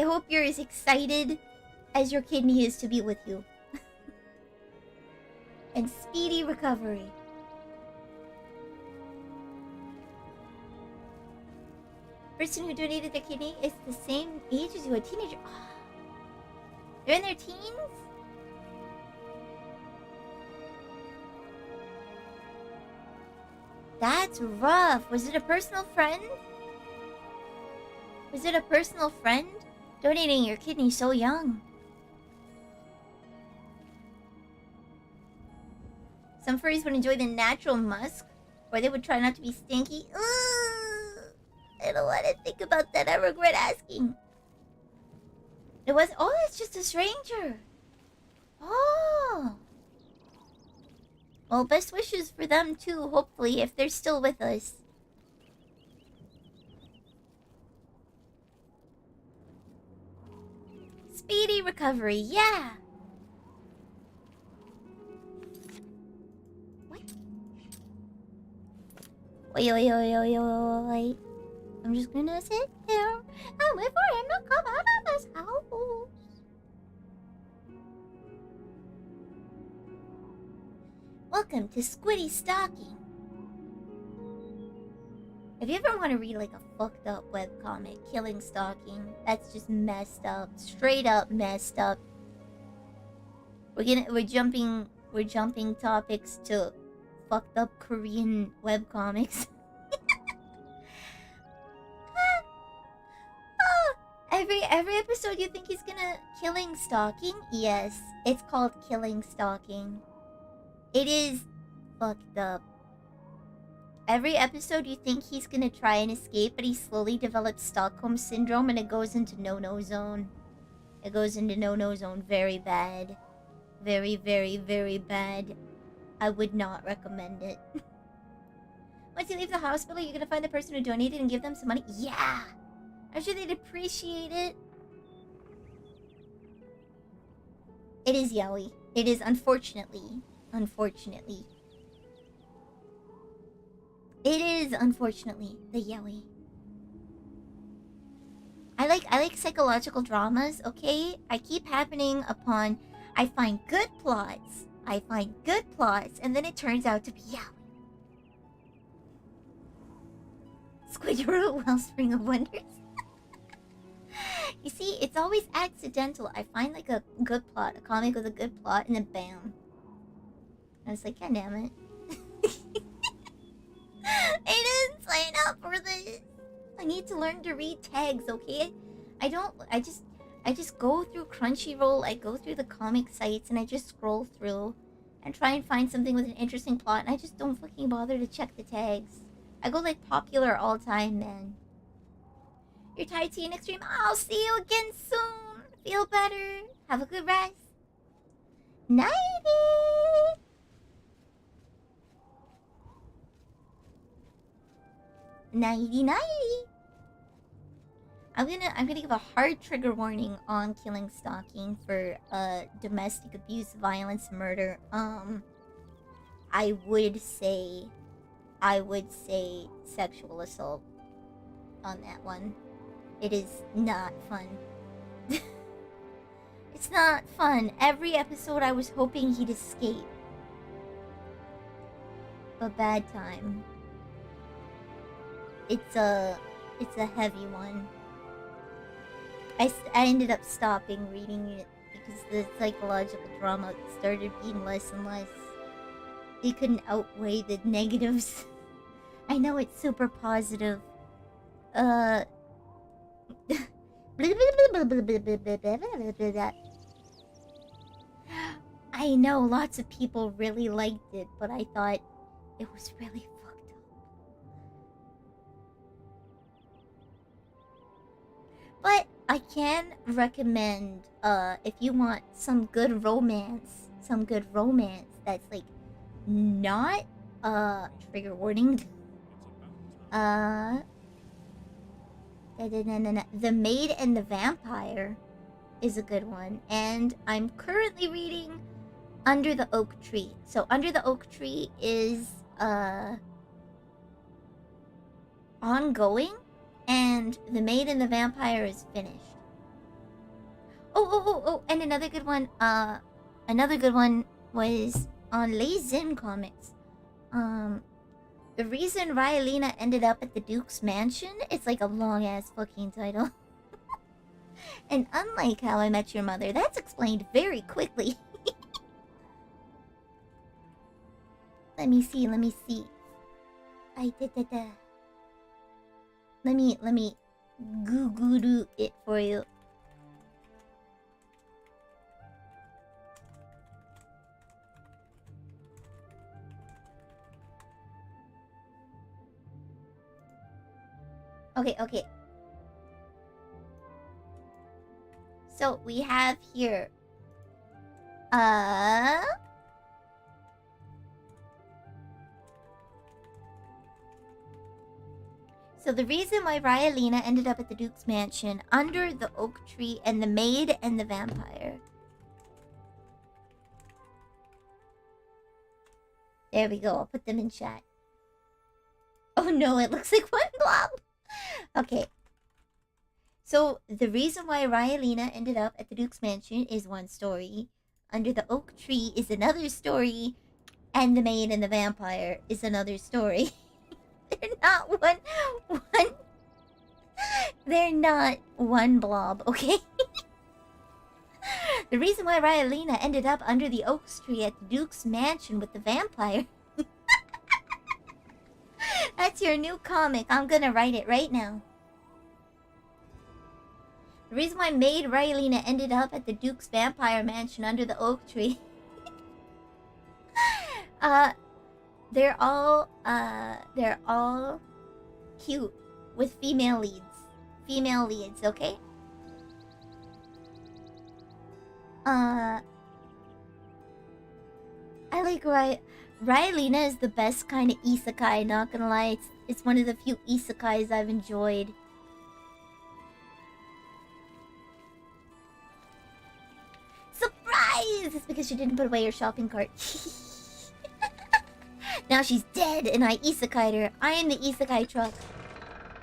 Speaker 1: hope you're as excited as your kidney is to be with you. And speedy recovery. Person who donated their kidney is the same age as you, a teenager. Oh. They're in their teens? That's rough. Was it a personal friend? Was it a personal friend? Donating your kidney so young. Some furries would enjoy the natural musk, or they would try not to be stinky. Ugh, I don't want to think about that. I regret asking. It was. Oh, it's just a stranger. Oh. Well, best wishes for them too, hopefully, if they're still with us. Speedy recovery, yeah. What? Wait. I'm just gonna sit there and wait for him to come out of this house. Welcome to Squiddy Stalking. If you ever want to read like a fucked up webcomic, Killing Stalking, that's just messed up. Straight up messed up. We're jumping topics to fucked up Korean webcomics. Every episode you think he's gonna Killing Stalking? Yes, it's called Killing Stalking. It is fucked up. Every episode you think he's gonna try and escape, but he slowly develops Stockholm Syndrome and it goes into no-no zone. It goes into no-no zone very bad. Very, very, very bad. I would not recommend it. Once you leave the hospital, you're gonna find the person who donated and give them some money? Yeah! I'm sure they'd appreciate it. It is yaoi. It is unfortunately. It is unfortunately the yaoi. I like psychological dramas, okay? I keep happening upon I find good plots, and then it turns out to be yaoi. Squid, you're a wellspring of wonders. You see, it's always accidental. I find like a good plot, a comic with a good plot, and then bam. I was like, God damn it. I didn't sign up for this. I need to learn to read tags, okay? I just go through Crunchyroll, I go through the comic sites, and I just scroll through and try and find something with an interesting plot, and I just don't fucking bother to check the tags. I go like popular all time, man. You're tired, see you next stream. I'll see you again soon. Feel better. Have a good rest. Nighty. Nighty nighty. I'm gonna give a hard trigger warning on Killing Stalking for domestic abuse, violence, murder. I would say sexual assault on that one. It is not fun. It's not fun. Every episode I was hoping he'd escape. A bad time. It's a heavy one. I ended up stopping reading it because the psychological drama started being less and less. It couldn't outweigh the negatives. I know it's super positive. I know lots of people really liked it, but I thought it was really fucked up. But I can recommend, if you want some good romance that's like not trigger warning. The Maid and the Vampire is a good one, and I'm currently reading Under the Oak Tree. So Under the Oak Tree is ongoing, and The Maid and the Vampire is finished. Oh, and another good one was on Zen Comics. The reason Ryalina ended up at the Duke's mansion, it's like a long ass fucking title. And unlike How I Met Your Mother, that's explained very quickly. Let me see. Let me Google it for you. Okay. So we have here so the reason why Ryalina ended up at the Duke's mansion, Under the Oak Tree, and The Maid and the Vampire. There we go. I'll put them in chat. Oh no, it looks like one blob. Okay. So, the reason why Ryalina ended up at the Duke's mansion is one story. Under the Oak Tree is another story. And The Maid and the Vampire is another story. They're not They're not one blob, okay? The reason why Ryalina ended up under the oak tree at the Duke's mansion with the vampire. That's your new comic. I'm gonna write it right now. The reason why Maid Ryalina ended up at the Duke's vampire mansion under the oak tree. They're all cute with female leads. Female leads, okay? I like Ryalina is the best kind of isekai, not gonna lie. It's one of the few isekais I've enjoyed. Surprise! It's because she didn't put away her shopping cart. Now she's dead and I isekai'd her. I am the isekai truck.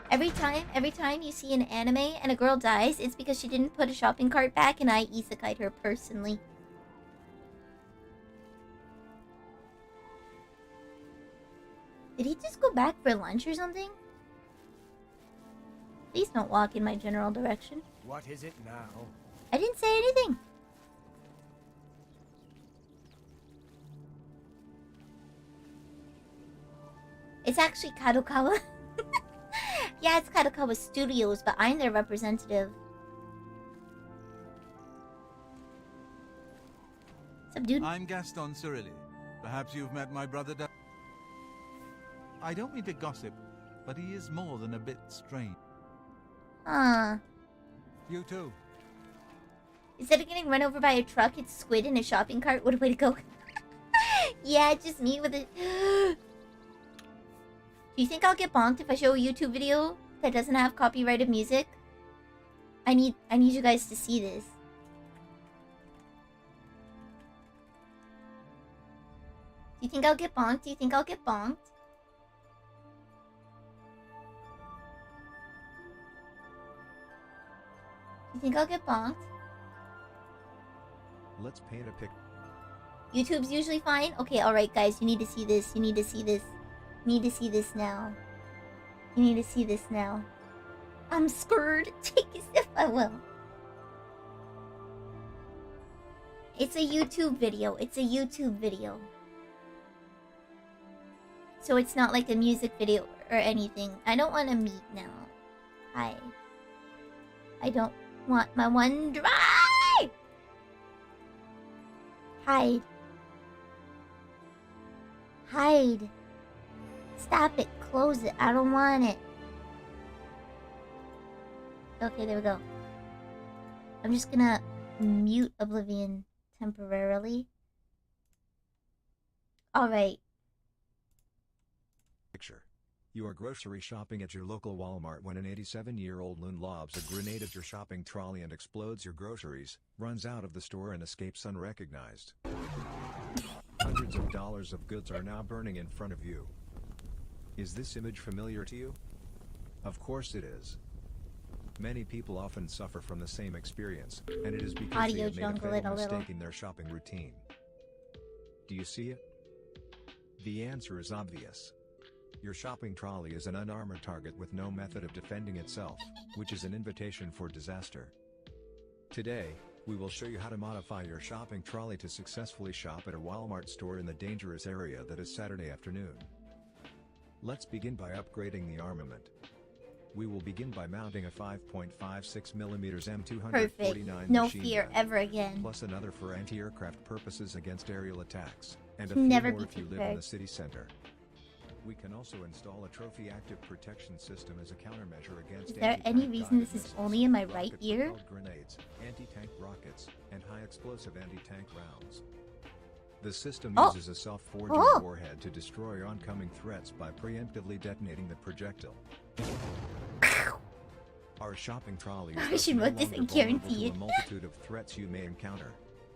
Speaker 1: Every time you see an anime and a girl dies, it's because she didn't put a shopping cart back and I isekai'd her personally. Did he just go back for lunch or something? Please don't walk in my general direction.
Speaker 5: What is it now?
Speaker 1: I didn't say anything. It's actually Kadokawa. Yeah, it's Kadokawa Studios, but I'm their representative. What's up, dude?
Speaker 7: I'm Gaston Cirilli. Perhaps you've met my brother. I don't mean to gossip, but he is more than a bit strange. You too.
Speaker 1: Instead of getting run over by a truck, it's Squidd in a shopping cart. What a way to go. Yeah, just me with a... Do you think I'll get bonked if I show a YouTube video that doesn't have copyrighted music? I need you guys to see this. Do you think I'll get bonked? Do you think I'll get bonked? Do you think I'll get bonked?
Speaker 8: Let's paint a pic.
Speaker 1: YouTube's usually fine? Okay, alright guys, you need to see this. You need to see this. You need to see this now. You need to see this now. I'm scared. Take a sip, I will. It's a YouTube video. It's a YouTube video. So it's not like a music video or anything. I don't want to meet now. Hi. I don't want my one dry! Hide. Hide. Stop it. Close it. I don't want it. Okay, there we go. I'm just gonna mute Oblivion temporarily. Alright.
Speaker 8: Picture. You are grocery shopping at your local Walmart when an 87-year-old loon lobs a grenade at your shopping trolley and explodes your groceries, runs out of the store and escapes unrecognized. Hundreds of dollars of goods are now burning in front of you. Is this image familiar to you? Of course it is. Many people often suffer from the same experience, and it is because
Speaker 1: Audio
Speaker 8: they have made a
Speaker 1: jungle it
Speaker 8: fatal
Speaker 1: a little.
Speaker 8: mistake in their shopping routine. Do you see it? The answer is obvious. Your shopping trolley is an unarmored target with no method of defending itself, which is an invitation for disaster. Today, we will show you how to modify your shopping trolley to successfully shop at a Walmart store in the dangerous area that is Saturday afternoon. Let's begin by upgrading the armament. We will begin by mounting a 5.56mm M249
Speaker 1: Perfect. No
Speaker 8: machine
Speaker 1: fear
Speaker 8: gun,
Speaker 1: ever again.
Speaker 8: plus another for anti-aircraft purposes against aerial attacks, and a
Speaker 1: Never
Speaker 8: few more
Speaker 1: be
Speaker 8: if you live in
Speaker 1: prepared.
Speaker 8: the city center. We can also install a trophy active protection system as a countermeasure against
Speaker 1: Is there any
Speaker 8: anti-tank
Speaker 1: reason
Speaker 8: guided
Speaker 1: this is
Speaker 8: missiles,
Speaker 1: only in my right ear?
Speaker 8: rocket-propelled grenades, anti-tank rockets, and high-explosive anti-tank rounds. The system uses a self-forging warhead to destroy oncoming threats by preemptively detonating the projectile. Our shopping trolley is
Speaker 1: I
Speaker 8: thus
Speaker 1: should
Speaker 8: no
Speaker 1: vote this
Speaker 8: longer
Speaker 1: and
Speaker 8: vulnerable
Speaker 1: guarantee
Speaker 8: to
Speaker 1: it.
Speaker 8: a multitude of threats you may encounter.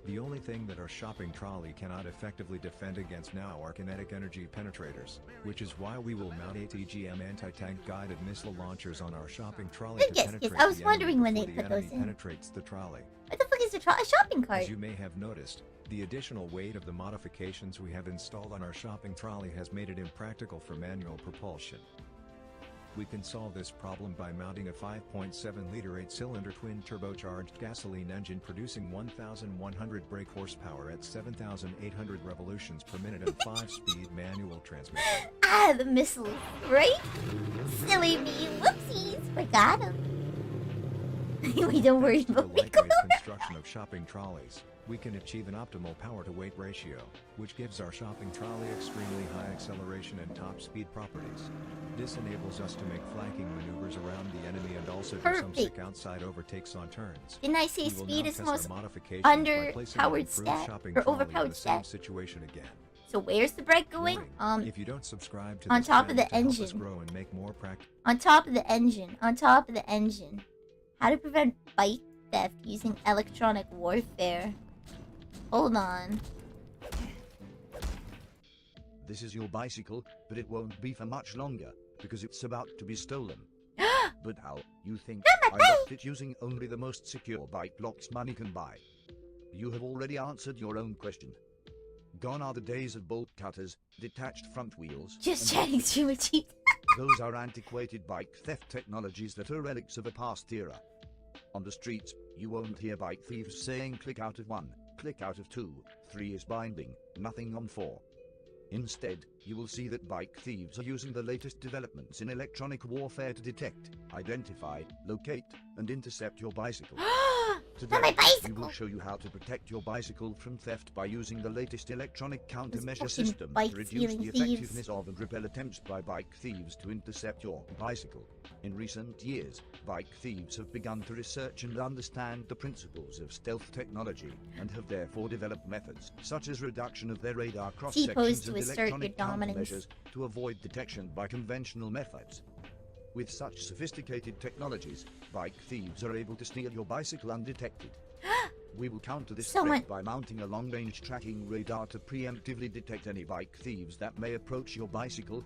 Speaker 8: The only thing that our shopping trolley cannot effectively defend against now are kinetic energy penetrators, which is why we will mount ATGM anti-tank guided missile launchers on our shopping trolley to
Speaker 1: Yes,
Speaker 8: penetrate
Speaker 1: I was
Speaker 8: the
Speaker 1: wondering
Speaker 8: enemy
Speaker 1: when they
Speaker 8: before
Speaker 1: put
Speaker 8: the
Speaker 1: those
Speaker 8: enemy
Speaker 1: in.
Speaker 8: penetrates the trolley.
Speaker 1: What the fuck is a shopping cart?
Speaker 8: As you may have noticed, the additional weight of the modifications we have installed on our shopping trolley has made it impractical for manual propulsion. We can solve this problem by mounting a 5.7-liter 8-cylinder twin-turbocharged gasoline engine producing 1,100 brake horsepower at 7,800 revolutions per minute and 5-speed manual transmission.
Speaker 1: Ah, the missile is right? Silly me. Whoopsies. Forgot him. We don't worry
Speaker 8: Thanks to the
Speaker 1: about me.
Speaker 8: lightweight construction of shopping trolleys, we can achieve an optimal power-to-weight ratio, which gives our shopping trolley extremely high acceleration and top speed properties. This enables us to make flanking maneuvers around the enemy and also do some
Speaker 1: Perfect.
Speaker 8: sick outside overtakes on turns.
Speaker 1: Didn't I say
Speaker 8: We will
Speaker 1: speed
Speaker 8: now
Speaker 1: is the
Speaker 8: test our
Speaker 1: most
Speaker 8: modifications by placing an
Speaker 1: underpowered
Speaker 8: improved
Speaker 1: stat
Speaker 8: shopping
Speaker 1: or
Speaker 8: trolley in
Speaker 1: overpowered
Speaker 8: the same
Speaker 1: stat?
Speaker 8: situation again.
Speaker 1: So where's the brake going?
Speaker 8: Warning, if you don't subscribe to
Speaker 1: on
Speaker 8: this
Speaker 1: top of
Speaker 8: channel
Speaker 1: the
Speaker 8: to help us
Speaker 1: engine.
Speaker 8: grow and make more practice.
Speaker 1: On top of the engine. On top of the engine. How to prevent bike theft using electronic warfare. Hold on.
Speaker 9: This is your bicycle, but it won't be for much longer, because it's about to be stolen. But how? You think I locked it using only the most secure bike locks money can buy? You have already answered your own question. Gone are the days of bolt cutters, detached front wheels,
Speaker 1: Just
Speaker 9: and
Speaker 1: chatting stream with cheap.
Speaker 9: those are antiquated bike theft technologies that are relics of a past era. On the streets, you won't hear bike thieves saying click out of 1, click out of 2, 3 is binding, nothing on 4. Instead, you will see that bike thieves are using the latest developments in electronic warfare to detect, identify, locate, and intercept your bicycle. Today,
Speaker 1: Not my
Speaker 9: we will
Speaker 1: bicycle.
Speaker 9: show you how to protect your bicycle from theft by using the latest electronic countermeasure
Speaker 1: fucking
Speaker 9: system
Speaker 1: bike
Speaker 9: to reduce the
Speaker 1: stealing thieves.
Speaker 9: effectiveness of and repel attempts by bike thieves to intercept your bicycle. In recent years, bike thieves have begun to research and understand the principles of stealth technology, and have therefore developed methods such as reduction of their radar cross-sections
Speaker 1: to
Speaker 9: and
Speaker 1: assert your
Speaker 9: electronic
Speaker 1: dominance.
Speaker 9: countermeasures to avoid detection by conventional methods. With such sophisticated technologies, bike thieves are able to steal your bicycle undetected. We will counter this
Speaker 1: Someone-
Speaker 9: threat by mounting a long-range tracking radar to preemptively detect any bike thieves that may approach your bicycle,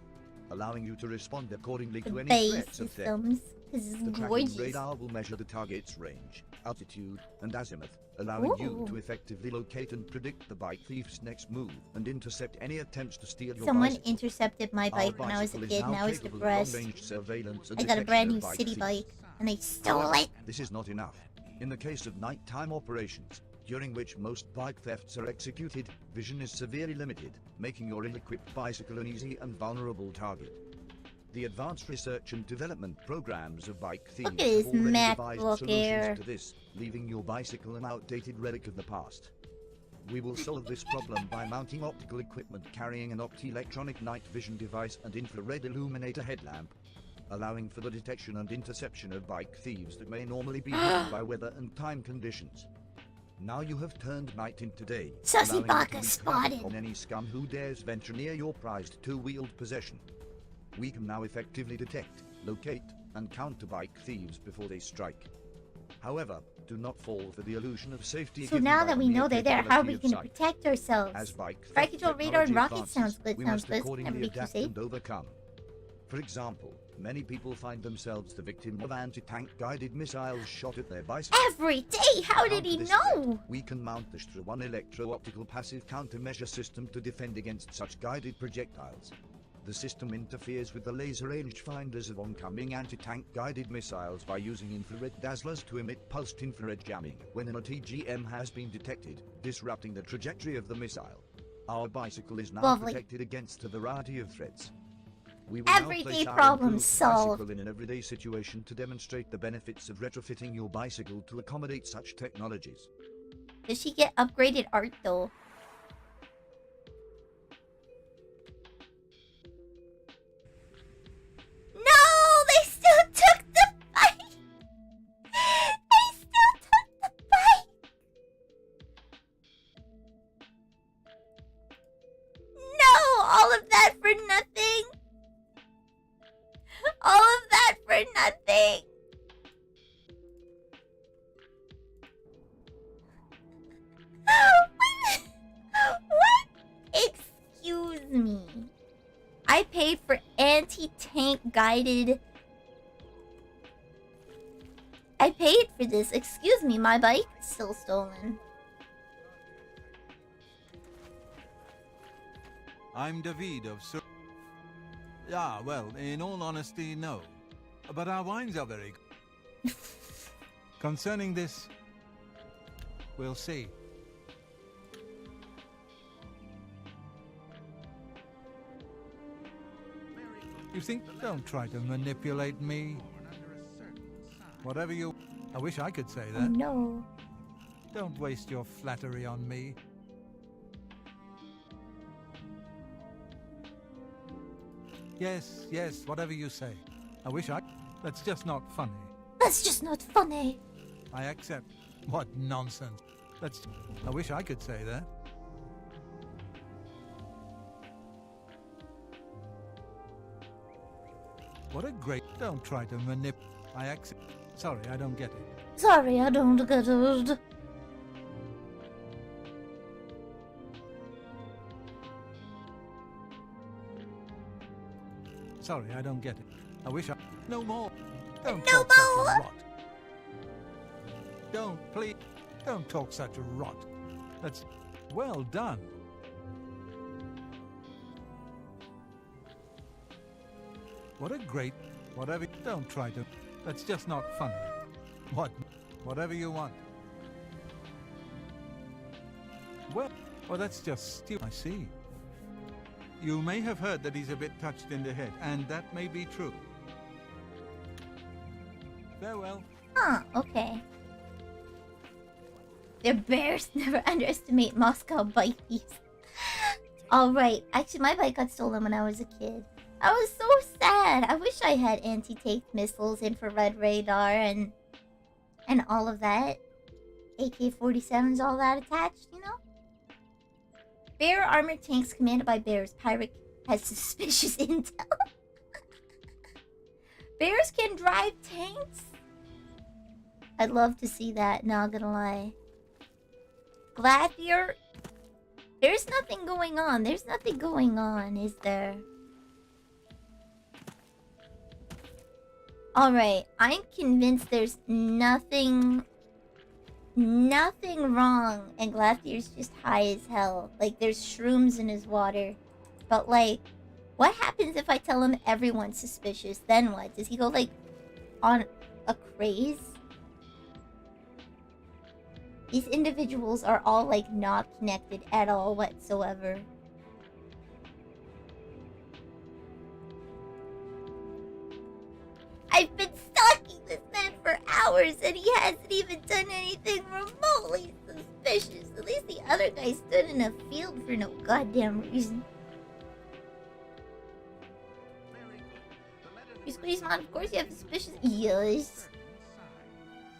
Speaker 9: allowing you to respond accordingly
Speaker 1: The
Speaker 9: to any
Speaker 1: bay
Speaker 9: threats of theft.
Speaker 1: systems. This is
Speaker 9: The tracking
Speaker 1: gorgeous.
Speaker 9: radar will measure the target's range, altitude, and azimuth, allowing you
Speaker 1: Ooh.
Speaker 9: to effectively locate and predict the bike thief's next move and intercept any attempts to steal your
Speaker 1: Someone
Speaker 9: bicycle.
Speaker 1: intercepted my
Speaker 9: Our
Speaker 1: bike when I was a
Speaker 9: bicycle is
Speaker 1: kid
Speaker 9: now
Speaker 1: and I was
Speaker 9: capable of
Speaker 1: depressed.
Speaker 9: long-range surveillance and
Speaker 1: I got a
Speaker 9: detection
Speaker 1: brand
Speaker 9: of
Speaker 1: new
Speaker 9: bike
Speaker 1: city
Speaker 9: thieves.
Speaker 1: bike and they stole it.
Speaker 9: This is not enough. In the case of nighttime operations, during which most bike thefts are executed, vision is severely limited, making your ill-equipped bicycle an easy and vulnerable target. The advanced research and development programs of bike thieves
Speaker 1: Look at his
Speaker 9: have already
Speaker 1: MacBook
Speaker 9: devised
Speaker 1: Air.
Speaker 9: solutions to this, leaving your bicycle an outdated relic of the past. We will solve this problem by mounting optical equipment carrying an optoelectronic night vision device and infrared illuminator headlamp, allowing for the detection and interception of bike thieves that may normally be hidden by weather and time conditions. Now you have turned night into day,
Speaker 1: Sussy
Speaker 9: allowing you
Speaker 1: Baka
Speaker 9: to wreak
Speaker 1: spotted.
Speaker 9: havoc on any scum who dares venture near your prized two-wheeled possession. We can now effectively detect, locate, and counter bike thieves before they strike. However, do not fall for the illusion of safety.
Speaker 1: So
Speaker 9: given
Speaker 1: now
Speaker 9: by
Speaker 1: that
Speaker 9: the
Speaker 1: we
Speaker 9: mere
Speaker 1: know they're there, how are we
Speaker 9: capability of
Speaker 1: going to
Speaker 9: sight.
Speaker 1: protect ourselves?
Speaker 9: As bike
Speaker 1: Fire
Speaker 9: theft
Speaker 1: control radar and
Speaker 9: technology
Speaker 1: rocket sounds
Speaker 9: advances,
Speaker 1: good,
Speaker 9: we
Speaker 1: sounds
Speaker 9: must
Speaker 1: good. Never
Speaker 9: accordingly
Speaker 1: be too
Speaker 9: adapt
Speaker 1: safe.
Speaker 9: and overcome. For example, many people find themselves the victim of anti-tank guided missiles shot at their bicycles.
Speaker 1: Every day? How did he
Speaker 9: Counter this
Speaker 1: know?
Speaker 9: threat, we can mount the STRA-1 electro-optical passive countermeasure system to defend against such guided projectiles. The system interferes with the laser rangefinders of oncoming anti-tank guided missiles by using infrared dazzlers to emit pulsed infrared jamming when an ATGM has been detected, disrupting the trajectory of the missile. Our bicycle is now
Speaker 1: Lovely.
Speaker 9: protected against a variety of threats. We will now
Speaker 1: Everyday
Speaker 9: place our
Speaker 1: problem
Speaker 9: improved
Speaker 1: solved.
Speaker 9: bicycle in an everyday situation to demonstrate the benefits of retrofitting your bicycle to accommodate such technologies.
Speaker 1: Does she get upgraded art though? No! They still took the bike! They still took the bike! No! All of that for nothing! All of that for nothing! What? Excuse me. I paid for anti-tank guided. I paid for this. Excuse me, my bike is still stolen.
Speaker 7: I'm David of Sur... Yeah, well, in all honesty, no. But our wines are very good. Concerning this, we'll see. You think? Don't try to manipulate me. Whatever you... I wish I could say
Speaker 1: Oh
Speaker 7: that.
Speaker 1: no.
Speaker 7: Don't waste your flattery on me. Yes, yes, whatever you say. I wish I... That's just not funny.
Speaker 1: That's just not funny.
Speaker 7: I accept. What nonsense. That's... I wish I could say that. What a great... Don't try to I accept... Sorry, I don't get it.
Speaker 1: Sorry, I don't get it.
Speaker 7: Sorry, I don't get it. I wish I... No more. Don't
Speaker 1: No
Speaker 7: talk such
Speaker 1: more.
Speaker 7: rot. Don't, please. Don't talk such rot. That's... Well done. What a great... Whatever... Don't try to... That's just not funny. What? Whatever you want. Well, that's just stupid. I see. You may have heard that he's a bit touched in the head, and that may be true. Farewell.
Speaker 1: Huh, okay. Their bears never underestimate Moscow bike thieves. Alright, actually my bike got stolen when I was a kid. I was so sad. I wish I had anti-tank missiles, infrared radar, and all of that. AK-47s, all that attached, you know? Bear armored tanks commanded by bears. Pirate has suspicious intel. Bears can drive tanks? I'd love to see that, not gonna lie. Glathier, there's nothing going on. There's nothing going on, is there? Alright, I'm convinced there's nothing wrong, and Glathier's just high as hell. Like, there's shrooms in his water. But, like, what happens if I tell him everyone's suspicious? Then what? Does he go, like, on a craze? These individuals are all, like, not connected at all whatsoever. I've been stalking this man for hours and he hasn't even done anything remotely suspicious. At least the other guy stood in a field for no goddamn reason. You squeeze mod, of course you have suspicious. Yes.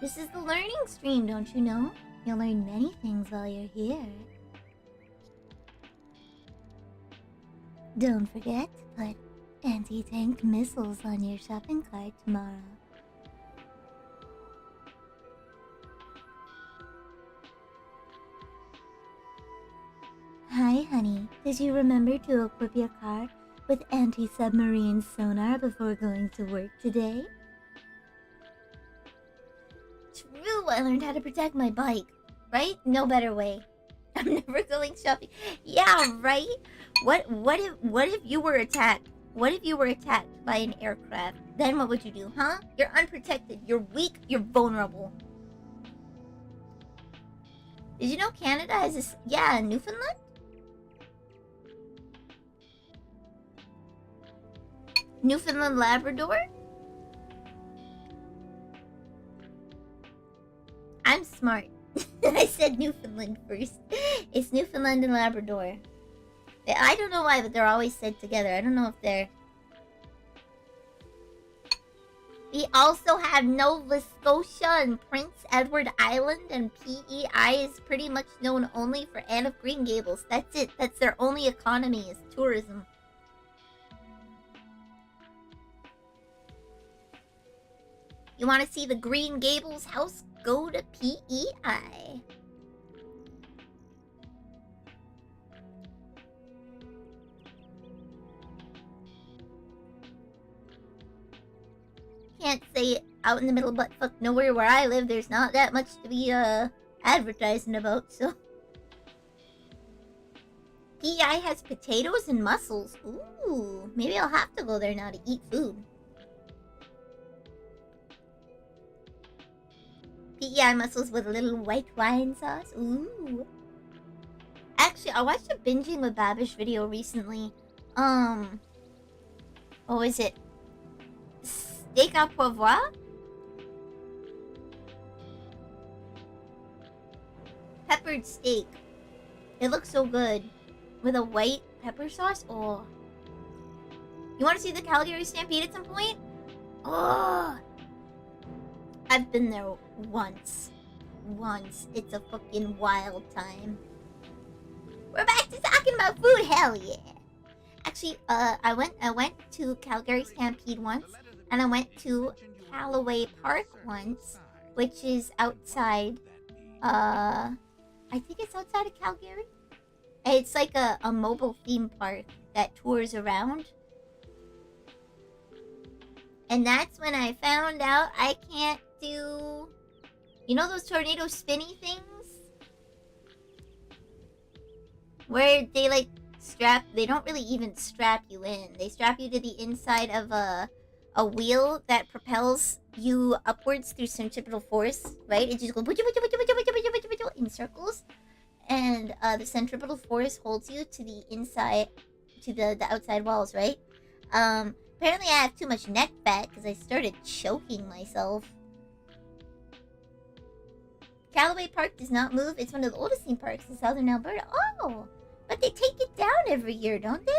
Speaker 1: This is the learning stream, don't you know? You'll learn many things while you're here. Don't forget to put anti-tank missiles on your shopping cart tomorrow. Hi, honey. Did you remember to equip your car with anti-submarine sonar before going to work today? True, I learned how to protect my bike. Right? No better way. I'm never going shopping. Yeah, right? What if you were attacked? What if you were attacked by an aircraft? Then what would you do, huh? You're unprotected. You're weak. You're vulnerable. Did you know Canada has this? Yeah, Newfoundland? Newfoundland Labrador? I'm smart. I said Newfoundland first. It's Newfoundland and Labrador. I don't know why, but they're always said together. I don't know if they're... We also have Nova Scotia and Prince Edward Island, and PEI is pretty much known only for Anne of Green Gables. That's it. That's their only economy, is tourism. You want to see the Green Gables house? Go to PEI. Can't say it out in the middle of buttfuck nowhere where I live. There's not that much to be advertising about, so. PEI has potatoes and mussels. Ooh, maybe I'll have to go there now to eat food. PEI mussels with a little white wine sauce. Ooh. Actually, I watched a Binging with Babish video recently. What was it? Steak à poivre? Peppered steak. It looks so good. With a white pepper sauce? Oh. You want to see the Calgary Stampede at some point? Oh. I've been there once. It's a fucking wild time. We're back to talking about food. Hell yeah. Actually, I went to Calgary Stampede once, and I went to Callaway Park once, which is outside, I think it's outside of Calgary. It's like a mobile theme park that tours around. And that's when I found out I can't do... You know those tornado spinny things? Where they like strap... They don't really even strap you in. They strap you to the inside of a wheel that propels you upwards through centripetal force, right? It just goes in circles. And the centripetal force holds you to the inside... To the outside walls, right? Apparently I have too much neck fat because I started choking myself. Callaway Park does not move. It's one of the oldest theme parks in southern Alberta. Oh! But they take it down every year, don't they?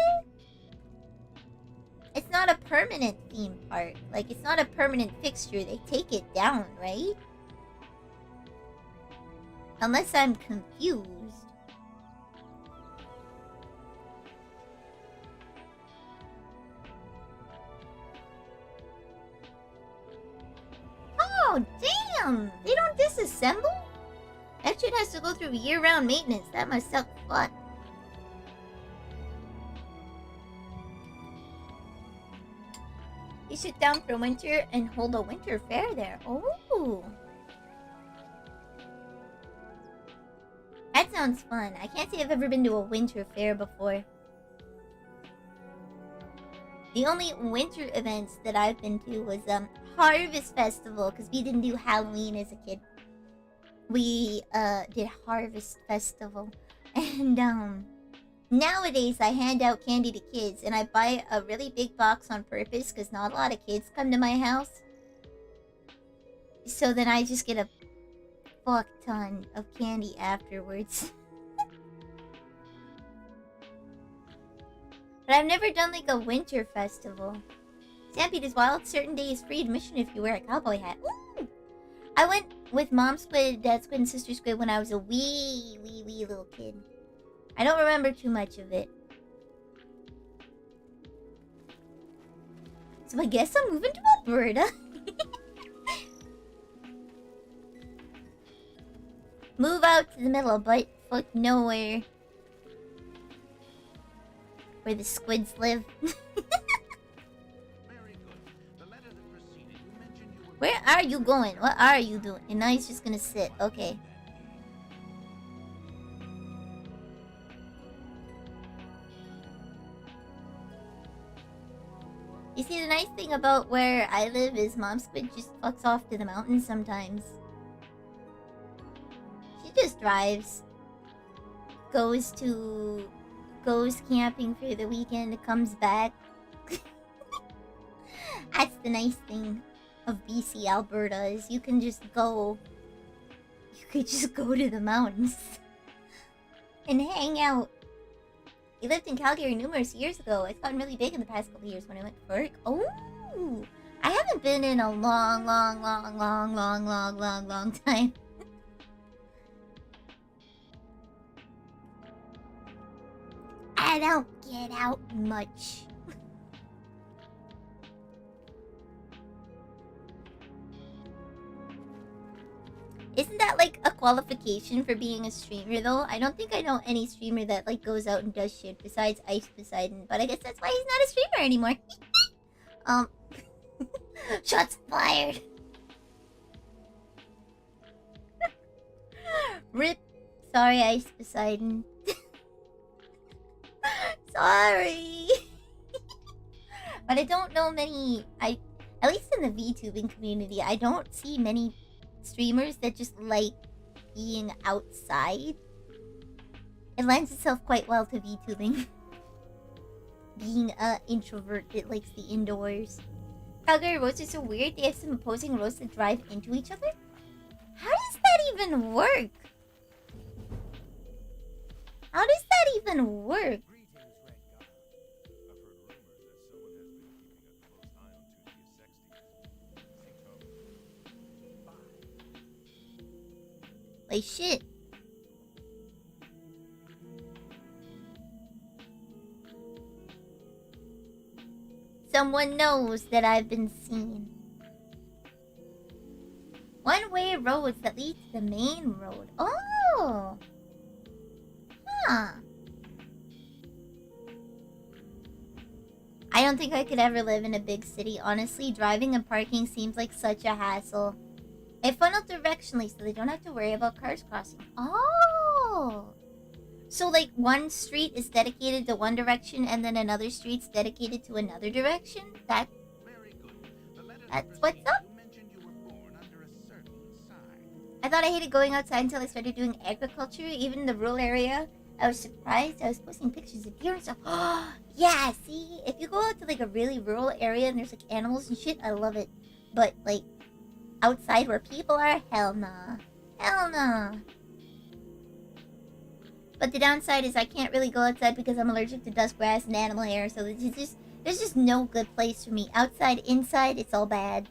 Speaker 1: It's not a permanent theme park. Like, it's not a permanent fixture. They take it down, right? Unless I'm confused. Oh, damn! They don't disassemble? That shit has to go through year-round maintenance. That must suck fuck. You sit down for winter and hold a winter fair there. Oh. That sounds fun. I can't say I've ever been to a winter fair before. The only winter events that I've been to was Harvest Festival, because we didn't do Halloween as a kid. We did Harvest Festival. And nowadays I hand out candy to kids, and I buy a really big box on purpose because not a lot of kids come to my house. So then I just get a fuck ton of candy afterwards. But I've never done like a winter festival. Stampede is wild. Certain days free admission if you wear a cowboy hat. Ooh! I went with Mom Squidd, Dad Squidd, and Sister Squidd when I was a wee little kid. I don't remember too much of it. So I guess I'm moving to Alberta. Move out to the middle, but fuck nowhere. Where the squids live. Where are you going? What are you doing? And now he's just gonna sit. Okay. You see, the nice thing about where I live is Mom Squidd just fucks off to the mountains sometimes. She just drives. Goes camping for the weekend, comes back. That's the nice thing of BC, Alberta, is you can just go. You could just go to the mountains and hang out. We lived in Calgary numerous years ago. It's gotten really big in the past couple years when I went to work. Oh, I haven't been in a long time. I don't get out much. Isn't that like a qualification for being a streamer though? I don't think I know any streamer that like goes out and does shit besides Ice Poseidon, but I guess that's why he's not a streamer anymore. Shots fired. Rip. Sorry, Ice Poseidon. Sorry. But I don't know many, at least in the VTubing community, I don't see many streamers that just like being outside. It lends itself quite well to VTubing. Being an introvert that likes the indoors. Calgary roads are so weird, they have some opposing roads that drive into each other? How does that even work? How does that even work? Like shit. Someone knows that I've been seen. One-way roads that lead to the main road. Oh! Huh. I don't think I could ever live in a big city. Honestly, driving and parking seems like such a hassle. I funnel directionally so they don't have to worry about cars crossing. Oh! So like one street is dedicated to one direction and then another street's dedicated to another direction? That's what's up? I thought I hated going outside until I started doing agriculture. Even in the rural area, I was surprised. I was posting pictures of deer and stuff. Oh, yeah, see? If you go out to like a really rural area and there's like animals and shit, I love it. But like outside where people are, hell nah. Hell nah. But the downside is I can't really go outside because I'm allergic to dust, grass, and animal hair, so there's just no good place for me. Outside, inside, it's all bad.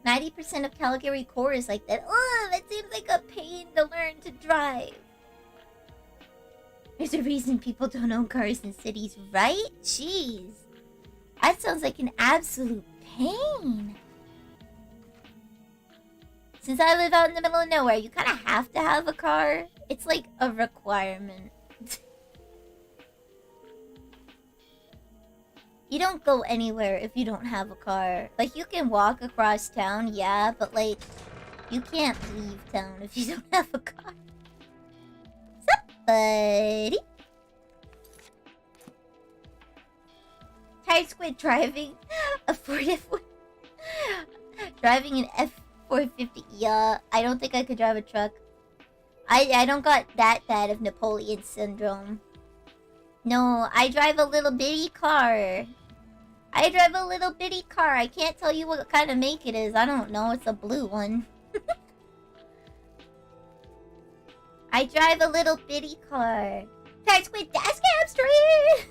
Speaker 1: 90% of Calgary core is like that. Oh, that seems like a pain to learn to drive. There's a reason people don't own cars in cities, right? Jeez. That sounds like an absolute pain. Since I live out in the middle of nowhere, you kind of have to have a car. It's like a requirement. You don't go anywhere if you don't have a car. Like, you can walk across town, yeah, but like, you can't leave town if you don't have a car. What's up, buddy? Tiredsquidd driving a Ford F1. Driving an F450. Yeah, I don't think I could drive a truck. I don't got that bad of Napoleon syndrome. No, I drive a little bitty car. I drive a little bitty car. I can't tell you what kind of make it is. I don't know. It's a blue one. I drive a little bitty car. Tiredsquidd dash cam street.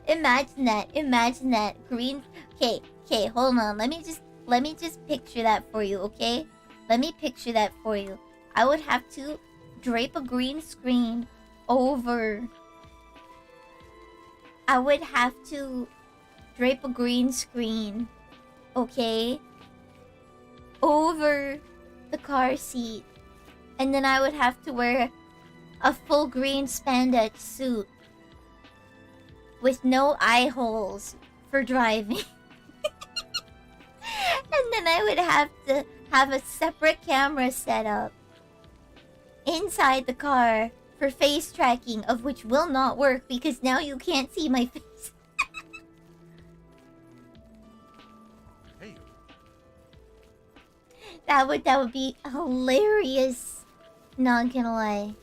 Speaker 1: Imagine that. Imagine that. Green. Okay, hold on. Let me just picture that for you, okay? Let me picture that for you. I would have to drape a green screen over. I would have to drape a green screen, okay? Over the car seat. And then I would have to wear a full green spandex suit with no eye holes for driving. And then I would have to have a separate camera set up inside the car for face tracking, of which will not work because now you can't see my face.
Speaker 2: Hey.
Speaker 1: That would be hilarious. Not gonna lie.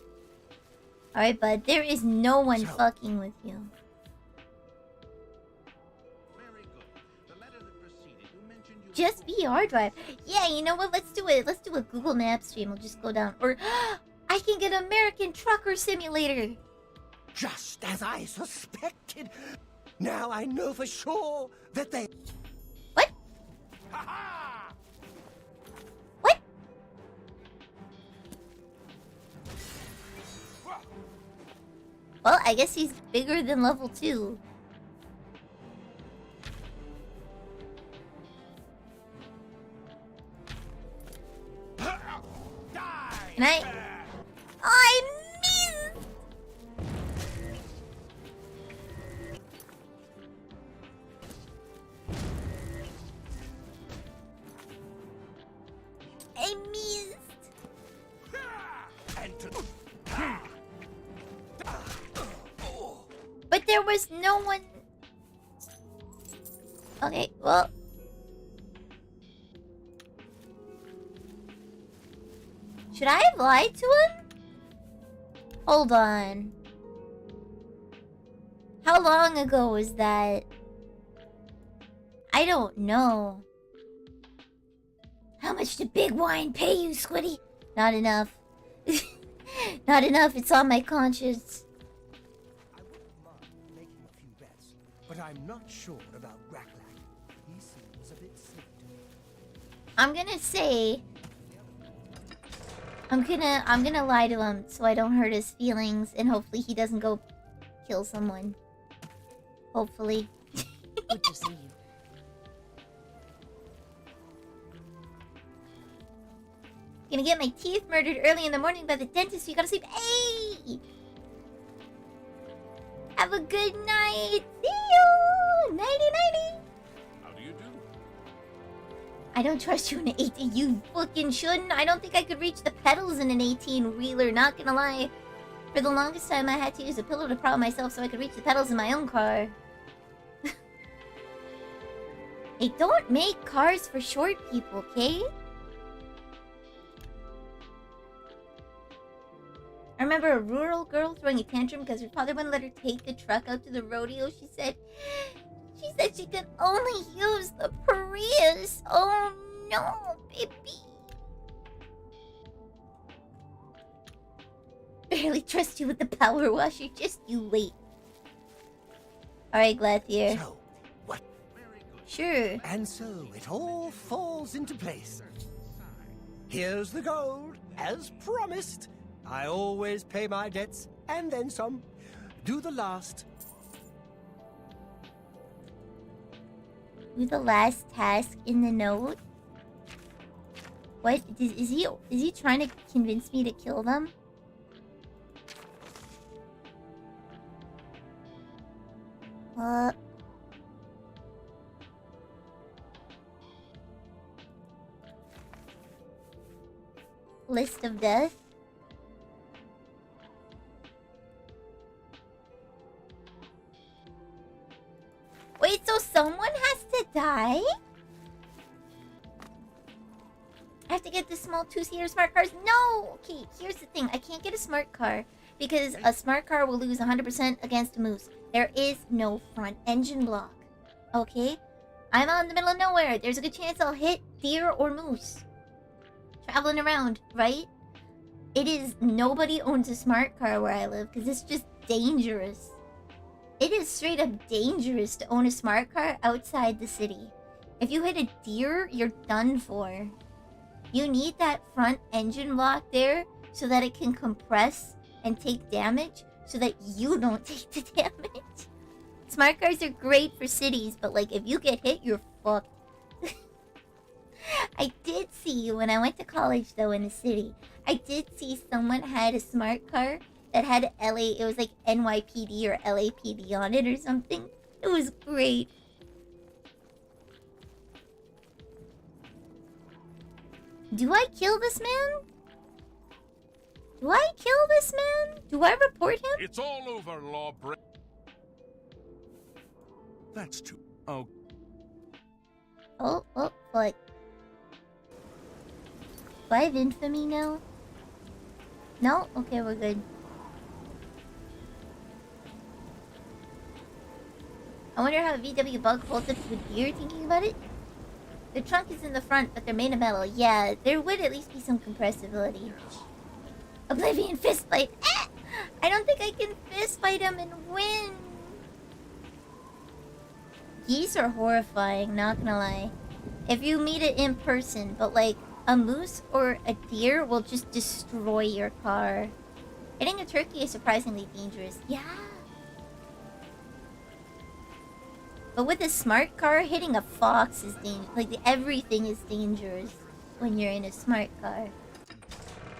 Speaker 1: Alright, bud, there is no one fucking with you. Just VR drive. Yeah, you know what? Let's do it. Let's do a Google Maps stream. We'll just go down. Or I can get American Trucker Simulator.
Speaker 5: Just as I suspected. Now I know for sure that they...
Speaker 1: What? What? Well, I guess he's bigger than level 2. Can I missed! I missed! But there was no one... Okay, well... Should I have lied to him? Hold on. How long ago was that? I don't know. How much did Big Wine pay you, Squiddy? Not enough. Not enough, it's on my conscience.
Speaker 5: I wouldn't mind making a few bets, but I'm not sure about Gracklack. He seems a bit slick to me.
Speaker 1: I'm gonna say... I'm gonna lie to him so I don't hurt his feelings, and hopefully he doesn't go kill someone. Hopefully.
Speaker 6: Good to see you.
Speaker 1: Gonna get my teeth murdered early in the morning by the dentist, so you gotta sleep. Hey! Have a good night. See you! Nighty-nighty!
Speaker 2: How do you do?
Speaker 1: I don't trust you in an 18. You fucking shouldn't. I don't think I could reach the pedals in an 18-wheeler, not gonna lie. For the longest time, I had to use a pillow to prop myself so I could reach the pedals in my own car. They don't make cars for short people, okay? I remember a rural girl throwing a tantrum because her father wouldn't let her take the truck out to the rodeo. She said she could only use the Prius. Oh no, baby. Barely trust you with the power washer. Just you wait. Alright, Glathier.
Speaker 5: So, what?
Speaker 1: Sure.
Speaker 5: And so it all falls into place. Here's the gold, as promised. I always pay my debts, and then some. Do the last.
Speaker 1: Do the last task in the note. What? Is he trying to convince me to kill them? List of death? Wait, so someone has to die? I have to get the small two-seater smart cars? No! Okay, here's the thing. I can't get a smart car because a smart car will lose 100% against a moose. There is no front engine block. Okay? I'm out in the middle of nowhere. There's a good chance I'll hit deer or moose. Traveling around, right? It is... Nobody owns a smart car where I live because it's just dangerous. It is straight up dangerous to own a smart car outside the city. If you hit a deer, you're done for. You need that front engine block there so that it can compress and take damage so that you don't take the damage. Smart cars are great for cities, but like if you get hit, you're fucked. I did see, when I went to college though in the city, I did see someone had a smart car that had LA, it was like NYPD or LAPD on it or something. It was great. Do I kill this man? Do I kill this man? Do I report him?
Speaker 2: It's all over, lawbreak. That's too... Oh.
Speaker 1: Oh, what? Do I have infamy now? No? Okay, we're good. I wonder how a VW bug holds up to a deer, thinking about it. The trunk is in the front, but they're made of metal. Yeah, there would at least be some compressibility. Oblivion fist fight. I don't think I can fist fight him and win. Geese are horrifying, not gonna lie. If you meet it in person, but like a moose or a deer will just destroy your car. Hitting a turkey is surprisingly dangerous. Yeah. But with a smart car, hitting a fox is dangerous. Like, everything is dangerous when you're in a smart car.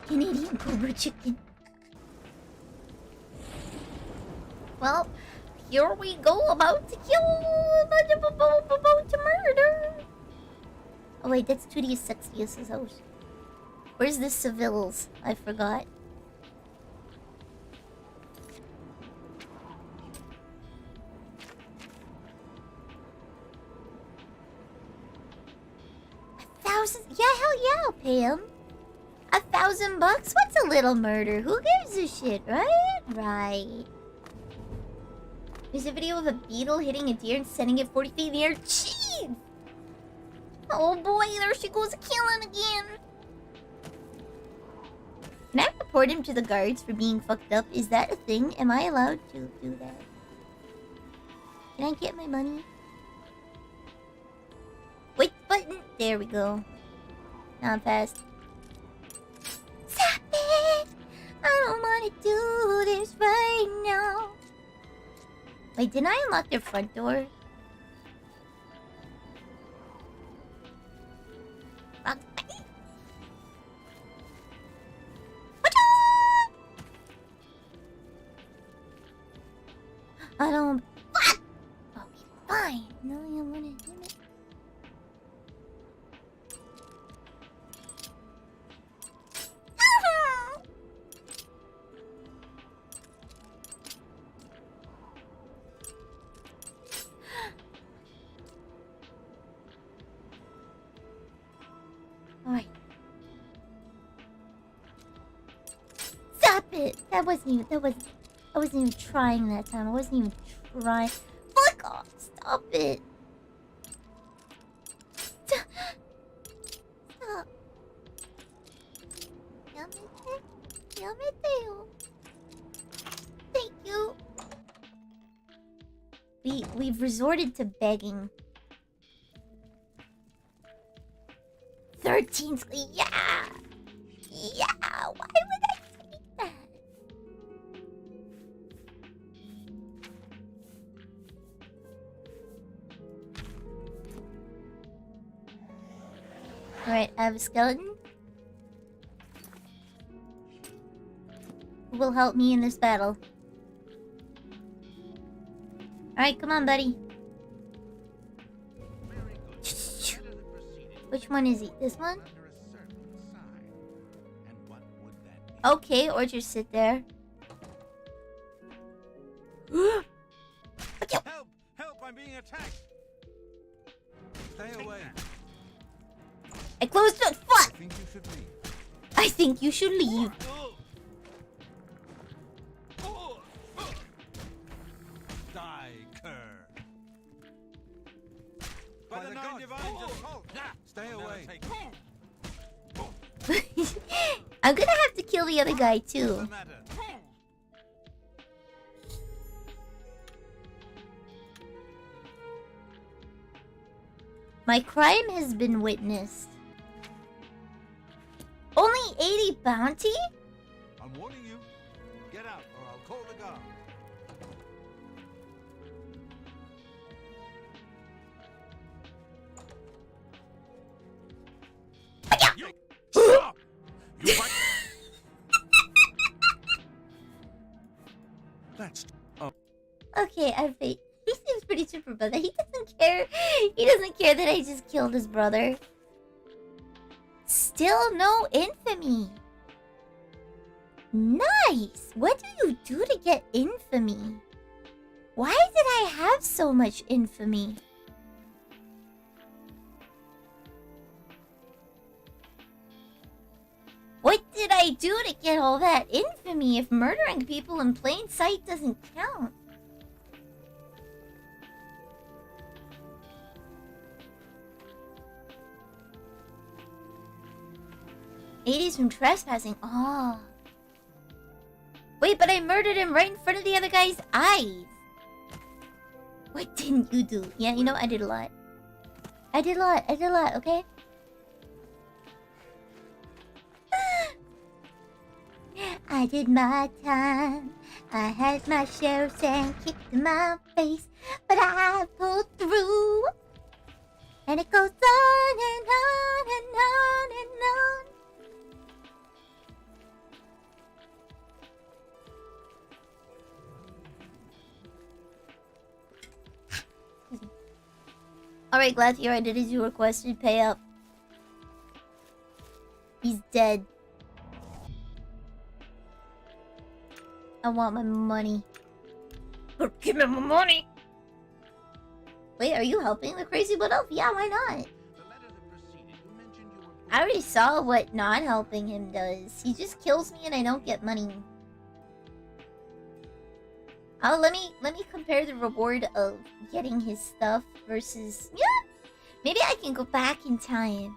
Speaker 1: Canadian Cobra Chicken. Well, here we go, about to kill, about to murder. Oh wait, that's Tootie Sexiest's house. Where's the civils? I forgot. Yeah, hell yeah, I'll pay him. $1,000? What's a little murder? Who gives a shit, right? Right. There's a video of a beetle hitting a deer and sending it 40 feet in the air. Jeez! Oh boy, there she goes killing again. Can I report him to the guards for being fucked up? Is that a thing? Am I allowed to do that? Can I get my money? Wait, button. There we go. Now I'm fast. Stop it! I don't want to do this right now. Wait, didn't I unlock their front door? I don't... Fuck! Okay, fine. No, I want to hit it. Alright. Stop it! I wasn't even trying that time. I wasn't even trying. Fuck off! Stop it! Stop. Yamete. Thank you. We've resorted to begging. 13. Yeah! Yeah! Why would I take that? Alright, I have a skeleton. will help me in this battle. Alright, come on, buddy. Which one is he? This one? Okay, or just sit there.
Speaker 7: Help! Help! I'm being attacked! Stay away.
Speaker 1: I closed the fuck!
Speaker 7: I think you should leave.
Speaker 1: I think you should leave.
Speaker 7: Die, cur. By the nine divine, just halt. Stay away.
Speaker 1: I'm gonna have to kill the other guy too. My crime has been witnessed. Only 80 bounty?
Speaker 7: I'm warning you. Get out or I'll call the guard. Stop! You fight. That's
Speaker 1: Okay, I think he seems pretty super brother. He doesn't care. He doesn't care that I just killed his brother. Still no infamy. Nice. What do you do to get infamy? Why did I have so much infamy? What did I do to get all that infamy if murdering people in plain sight doesn't count? '80s from trespassing. Oh. Wait, but I murdered him right in front of the other guy's eyes. What didn't you do? Yeah, you know, I did a lot. I did a lot, okay? I did my time. I had my share of sand kicked in my face, but I pulled through. And it goes on and on and on and on. Alright, glad to hear I did as you requested. Pay up. He's dead. I want my money. Give me my money! Wait, are you helping the crazy blood elf? Yeah, why not? I already saw what not helping him does. He just kills me and I don't get money. Oh, let me compare the reward of getting his stuff versus... Yeah! Maybe I can go back in time.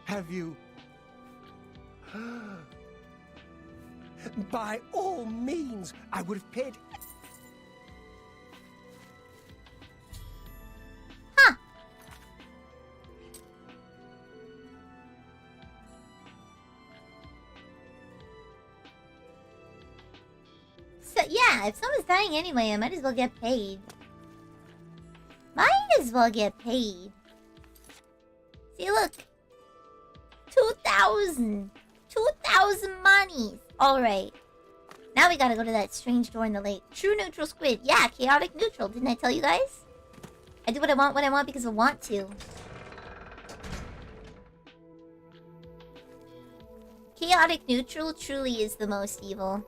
Speaker 5: Have you... By all means, I would have paid...
Speaker 1: Huh! So, yeah, if someone's dying anyway, I might as well get paid. Might as well get paid. See, look. 2,000. 2,000 monies. Alright. Now we gotta go to that strange door in the lake. True neutral squid. Yeah, chaotic neutral. Didn't I tell you guys? I do what I want because I want to. Chaotic neutral truly is the most evil.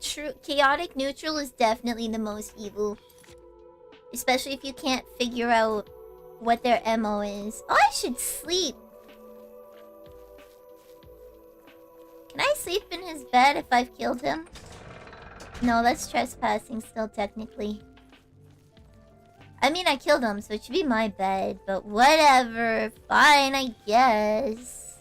Speaker 1: True, chaotic neutral is definitely the most evil. Especially if you can't figure out what their MO is. Oh, I should sleep. Can I sleep in his bed if I've killed him? No, that's trespassing still, technically. I mean, I killed him, so it should be my bed. But whatever. Fine, I guess.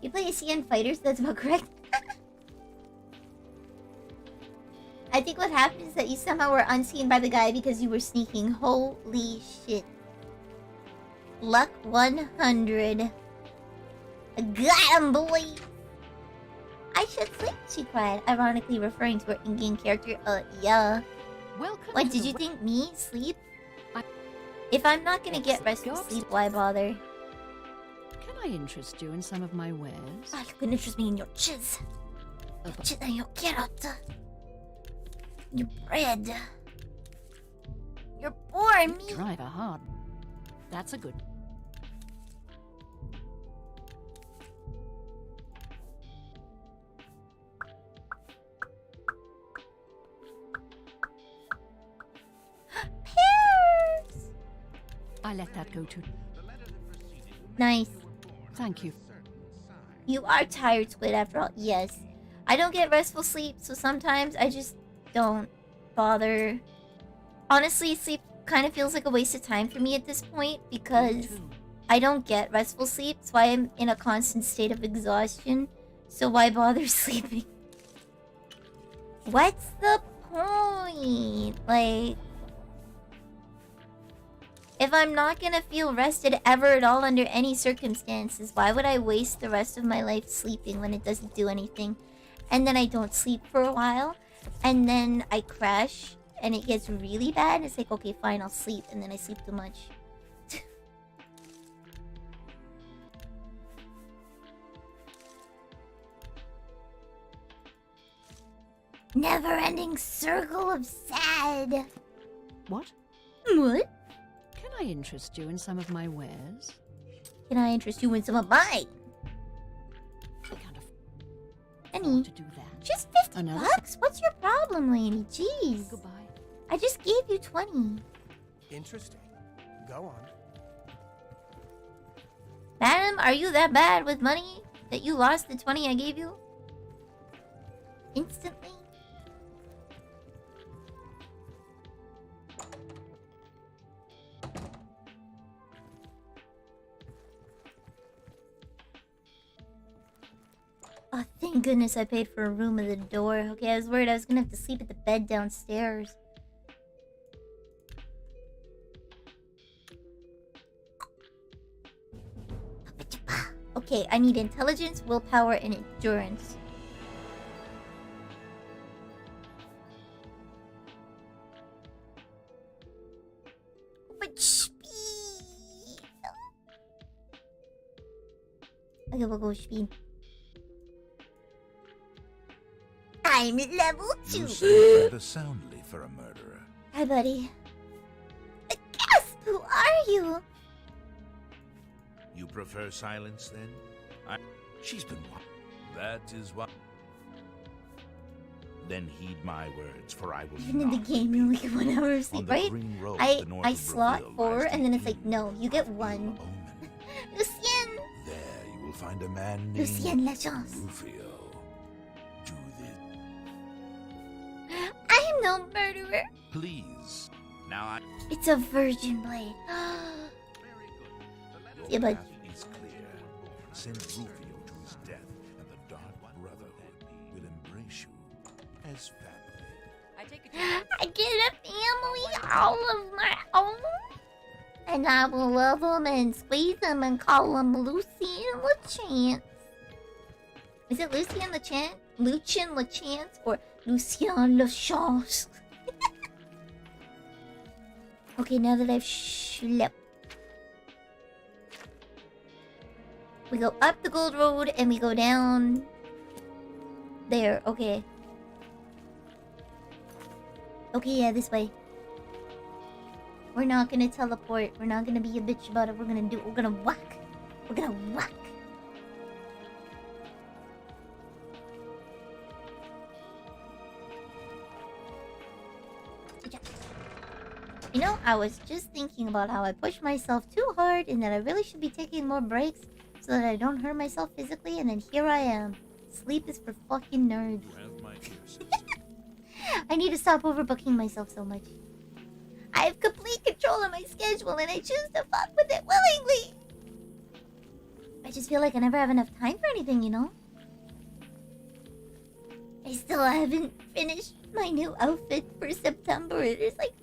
Speaker 1: You play ACN Fighters? That's about correct. I think what happened is that you somehow were unseen by the guy because you were sneaking. Holy shit. Luck 100. I got him, boy. I I should sleep, she cried, ironically referring to her in-game character. Yeah.
Speaker 6: Welcome.
Speaker 1: What,
Speaker 6: to
Speaker 1: did
Speaker 6: the
Speaker 1: you think me? Sleep?
Speaker 6: I-
Speaker 1: If I'm not gonna get restful
Speaker 6: Ghost.
Speaker 1: sleep, why bother?
Speaker 6: Can I interest you in some of my wares?
Speaker 1: You can interest me in your cheese. Your cheese and your carrot. Your bread. Your poor meat.
Speaker 6: Drive a hard. That's a good.
Speaker 1: Pears!
Speaker 6: I let that go too.
Speaker 1: Nice.
Speaker 6: Thank you.
Speaker 1: You are tired, Squid, after all. Yes. I don't get restful sleep, so sometimes I just don't bother. Honestly, sleep kind of feels like a waste of time for me at this point because I don't get restful sleep, so I am in a constant state of exhaustion. So why bother sleeping? What's the point? Like, if I'm not gonna feel rested ever at all under any circumstances, why would I waste the rest of my life sleeping when it doesn't do anything? And then I don't sleep for a while, and then I crash, and it gets really bad. It's like, okay, fine, I'll sleep, and then I sleep too much. Never-ending circle of sad.
Speaker 6: What?
Speaker 1: What?
Speaker 6: Can I interest you in some of my wares?
Speaker 1: Can I interest you in some of mine?
Speaker 6: I can't
Speaker 1: Any?
Speaker 6: afford to do that.
Speaker 1: Just 50
Speaker 6: Another
Speaker 1: bucks? What's your problem, lady? Jeez.
Speaker 6: Goodbye.
Speaker 1: I just gave you 20.
Speaker 5: Interesting. Go on.
Speaker 1: Madam, are you that bad with money that you lost the 20 I gave you? Instantly? Oh, thank goodness I paid for a room at the door. Okay, I was worried I was gonna have to sleep at the bed downstairs. Okay, I need intelligence, willpower, and endurance. But speed. Okay, we'll go speed. I'm level 2.
Speaker 2: You sleep rather soundly for a murderer.
Speaker 1: Hi, buddy. Gasp! Who are you?
Speaker 2: You prefer silence, then? She's been That is why. Then heed my words, for I will
Speaker 1: Even in the
Speaker 2: not
Speaker 1: game, you only get 1 hour of
Speaker 2: On
Speaker 1: sleep,
Speaker 2: the
Speaker 1: right?
Speaker 2: green road, the north
Speaker 1: I
Speaker 2: of
Speaker 1: slot
Speaker 2: Bravil
Speaker 1: 4,
Speaker 2: lies
Speaker 1: and then it's
Speaker 2: the
Speaker 1: like, no, you get 1.
Speaker 2: omen.
Speaker 1: Lucien!
Speaker 2: There you will find a man named
Speaker 1: Lucien Legence.
Speaker 2: Rufio. Do this,
Speaker 1: I am no murderer.
Speaker 2: please. Now I.
Speaker 1: It's a virgin blade. Yeah,
Speaker 2: Your
Speaker 1: but
Speaker 2: path is clear. Send Rufio to his death, and the Dark Brotherhood will embrace you as family.
Speaker 4: I take it you
Speaker 1: I get a family all of my own. And I will love them and squeeze them and call them Lucien LeChance. Is it Lucien LeChance? Lucien LeChance or Lucien LeChance? Okay, now that I've slept. We go up the gold road and we go down there. Okay. Okay, yeah, this way. We're not gonna teleport. We're not gonna be a bitch about it. We're gonna whack. We're gonna whack. You know, I was just thinking about how I push myself too hard and that I really should be taking more breaks so that I don't hurt myself physically, and then here I am. Sleep is for fucking nerds. I need to stop overbooking myself so much. I have complete control of my schedule and I choose to fuck with it willingly. I just feel like I never have enough time for anything, you know? I still haven't finished my new outfit for September. It's like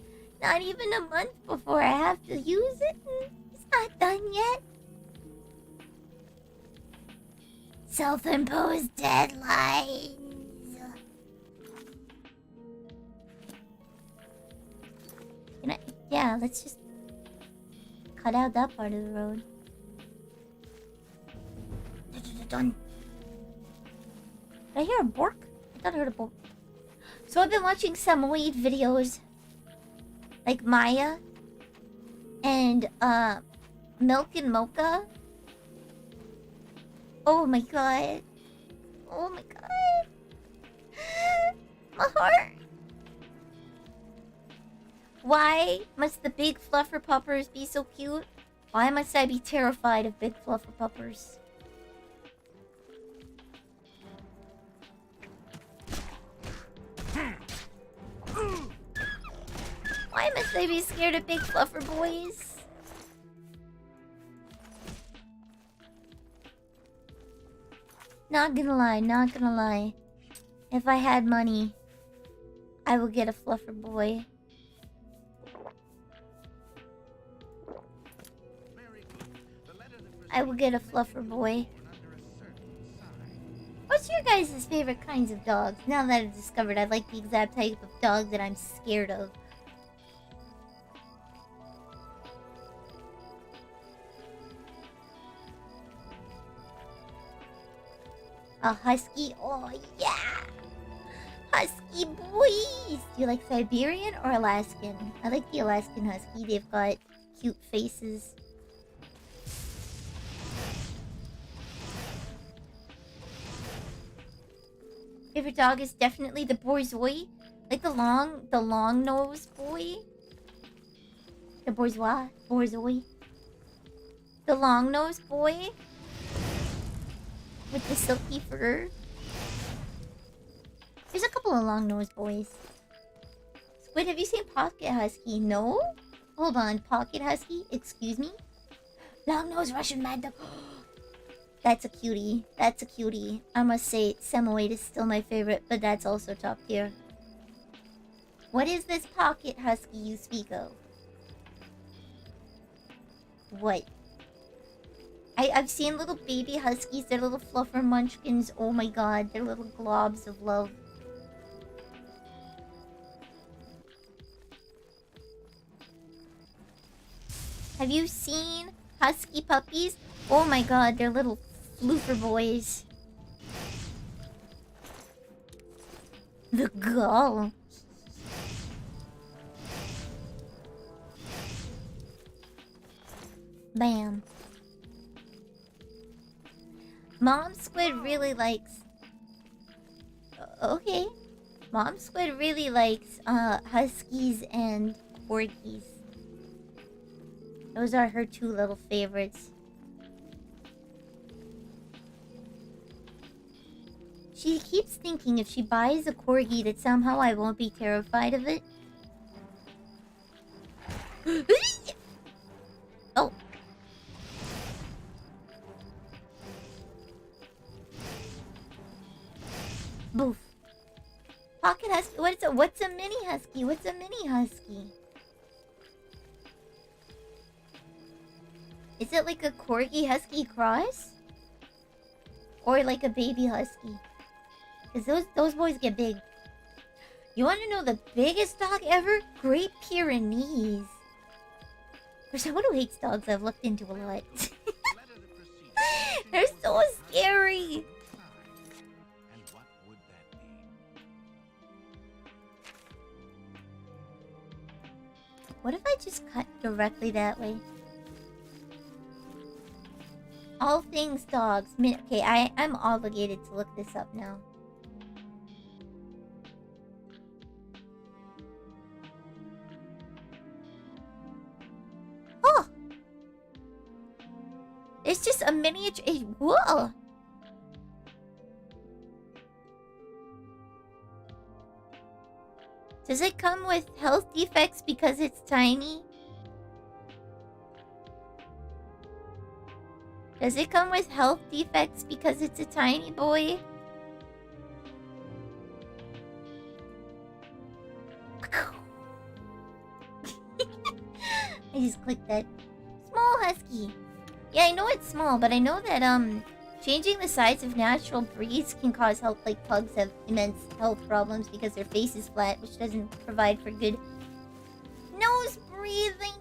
Speaker 1: not even a month before I have to use it. And it's not done yet. Self-imposed deadlines. Yeah, let's just cut out that part of the road. Done. Did I hear a bork? I thought I heard a bork. So I've been watching some weed videos, like Maya and Milk and Mocha. Oh my god. Oh my god. My heart. Why must the big fluffer puppers be so cute? Why must I be terrified of big fluffer puppers? Why must I be scared of big fluffer boys? Not gonna lie. If I had money, I would get a fluffer boy. I will get a fluffer boy. What's your guys' favorite kinds of dogs? Now that I've discovered I like the exact type of dog that I'm scared of. A husky? Oh yeah! Husky boys! Do you like Siberian or Alaskan? I like the Alaskan husky. They've got cute faces. Favorite dog is definitely the borzoi, like the long nosed boy. The borzoi. The long nosed boy with the silky fur. There's a couple of long nosed boys. Squidd, have you seen Pocket Husky? No? Hold on, Pocket Husky? Excuse me? Long nosed Russian mad dog. That's a cutie. That's a cutie. I must say, Samoyed is still my favorite, but that's also top tier. What is this Pocket Husky you speak of? What? I've seen little baby huskies. They're little fluffer munchkins. Oh my god, they're little globs of love. Have you seen husky puppies? Oh my god, they're little floofer boys. The gall. Bam. Mom Squidd really likes... Okay. Mom Squidd really likes huskies and corgis. Those are her two little favorites. She keeps thinking if she buys a corgi that somehow I won't be terrified of it. Oh. Boof. Pocket husky. What's a mini husky? What's a mini husky? Is it like a corgi husky cross? Or like a baby husky? Because those boys get big. You want to know the biggest dog ever? Great Pyrenees. For someone who hates dogs, I've looked into a lot. They're so scary. What if I just cut directly that way? All things dogs. Okay, I'm obligated to look this up now. Oh! It's just a miniature... Whoa! Does it come with health defects because it's tiny? Does it come with health defects because it's a tiny boy? I just clicked that. Small husky. Yeah, I know it's small, but I know that Changing the size of natural breeds can cause health, like pugs have immense health problems because their face is flat, which doesn't provide for good nose breathing.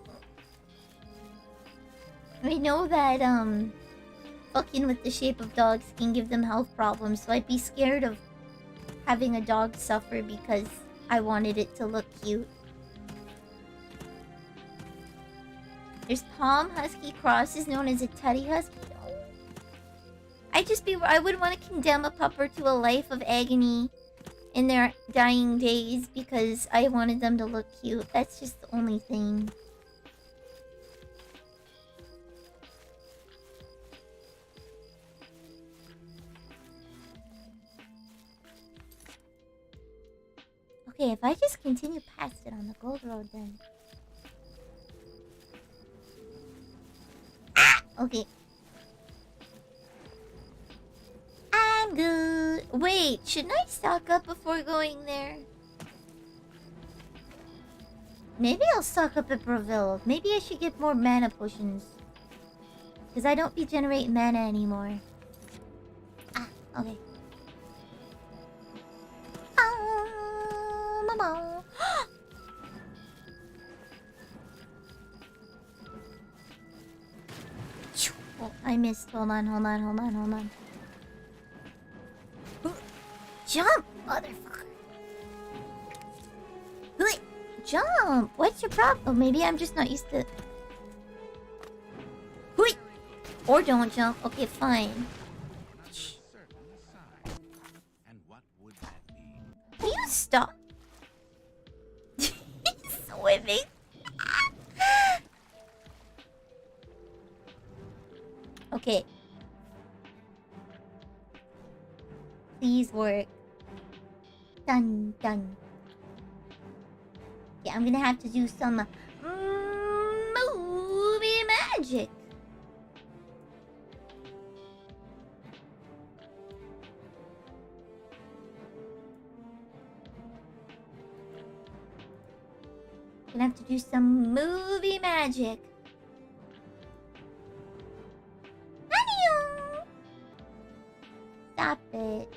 Speaker 1: I know that, fucking with the shape of dogs can give them health problems, so I'd be scared of having a dog suffer because I wanted it to look cute. There's Palm Husky crosses known as a Teddy Husky. I wouldn't want to condemn a pupper to a life of agony in their dying days because I wanted them to look cute. That's just the only thing. Okay, if I just continue past it on the gold road then. Ah! Okay. I'm good. Wait, shouldn't I stock up before going there? Maybe I'll stock up at Breville. Maybe I should get more mana potions. Because I don't be generating mana anymore. Ah, okay. Mama. Oh, I missed. Hold on. Jump, motherfucker. Jump. What's your problem? Maybe I'm just not used to... Or don't jump. Okay, fine. Will you stop? Swimming. Okay. Please work. Done. Yeah, I'm gonna have to do some movie magic. Gonna have to do some movie magic. Honey! Stop it.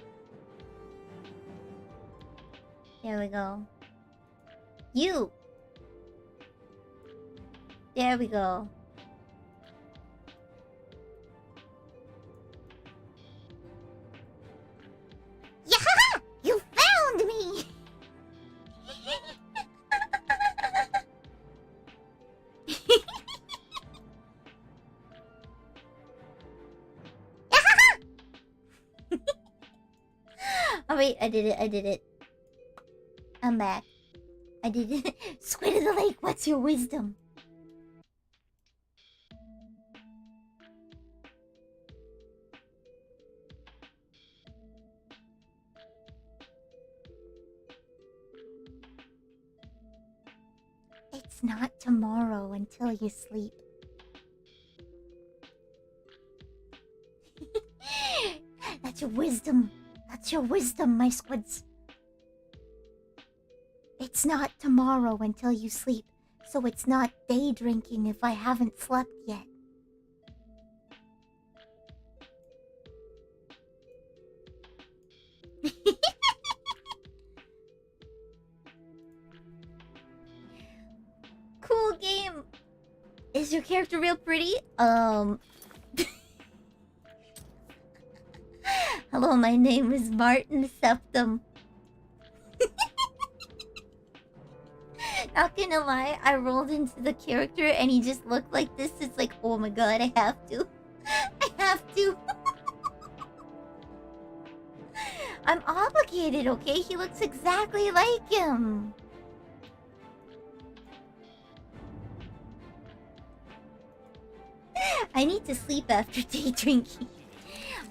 Speaker 1: There we go. You! There we go. Yeah! You found me! Oh wait, I did it. I'm back. I did it. Squid of the lake, what's your wisdom? It's not tomorrow until you sleep. That's your wisdom. That's your wisdom, my squids. It's not tomorrow until you sleep, so it's not day drinking if I haven't slept yet. Cool game. Is your character real pretty? Hello, my name is Martin Septum. Not gonna lie, I rolled into the character and he just looked like this. It's like, oh my god, I have to. I have to. I'm obligated, okay? He looks exactly like him. I need to sleep after day drinking.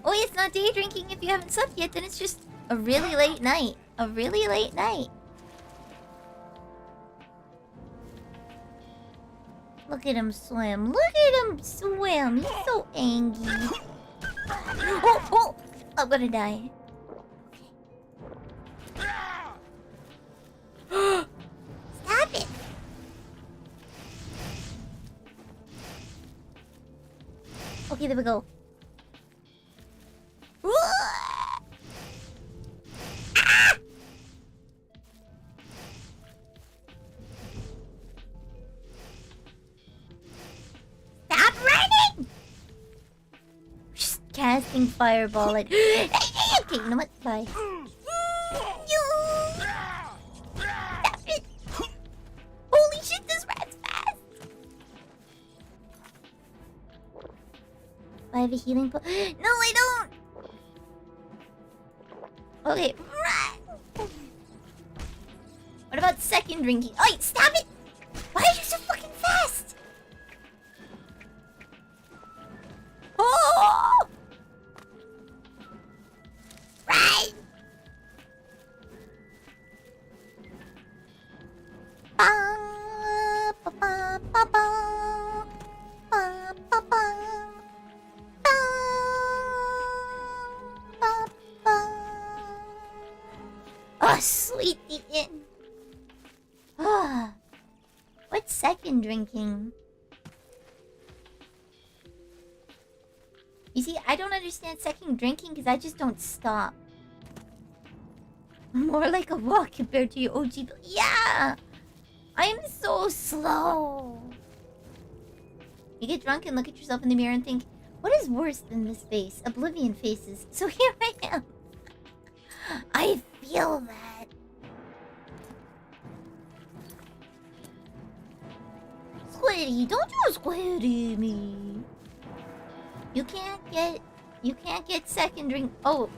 Speaker 1: Oh, it's not day drinking if you haven't slept yet, then it's just a really late night. A really late night. Look at him swim. Look at him swim. He's so angry. Oh! I'm gonna die. Stop it! Okay, there we go. blasting fireball and okay, you know what? Bye. Stop it! Holy shit, this rat's fast! I have a healing po- No, I don't! Okay. What about second drinking? Oh, stop it! Why are you so fucking fast? Oh! Right! Oh, sweet the end. Ah, what's second drinking? You see, I don't understand second drinking because I just don't stop. More like a walk compared to your OG. Yeah, I am so slow. You get drunk and look at yourself in the mirror and think, what is worse than this face? Oblivion faces. So here I am. I feel that. Squiddy, don't you squiddy me. You can't get second drink. Oh,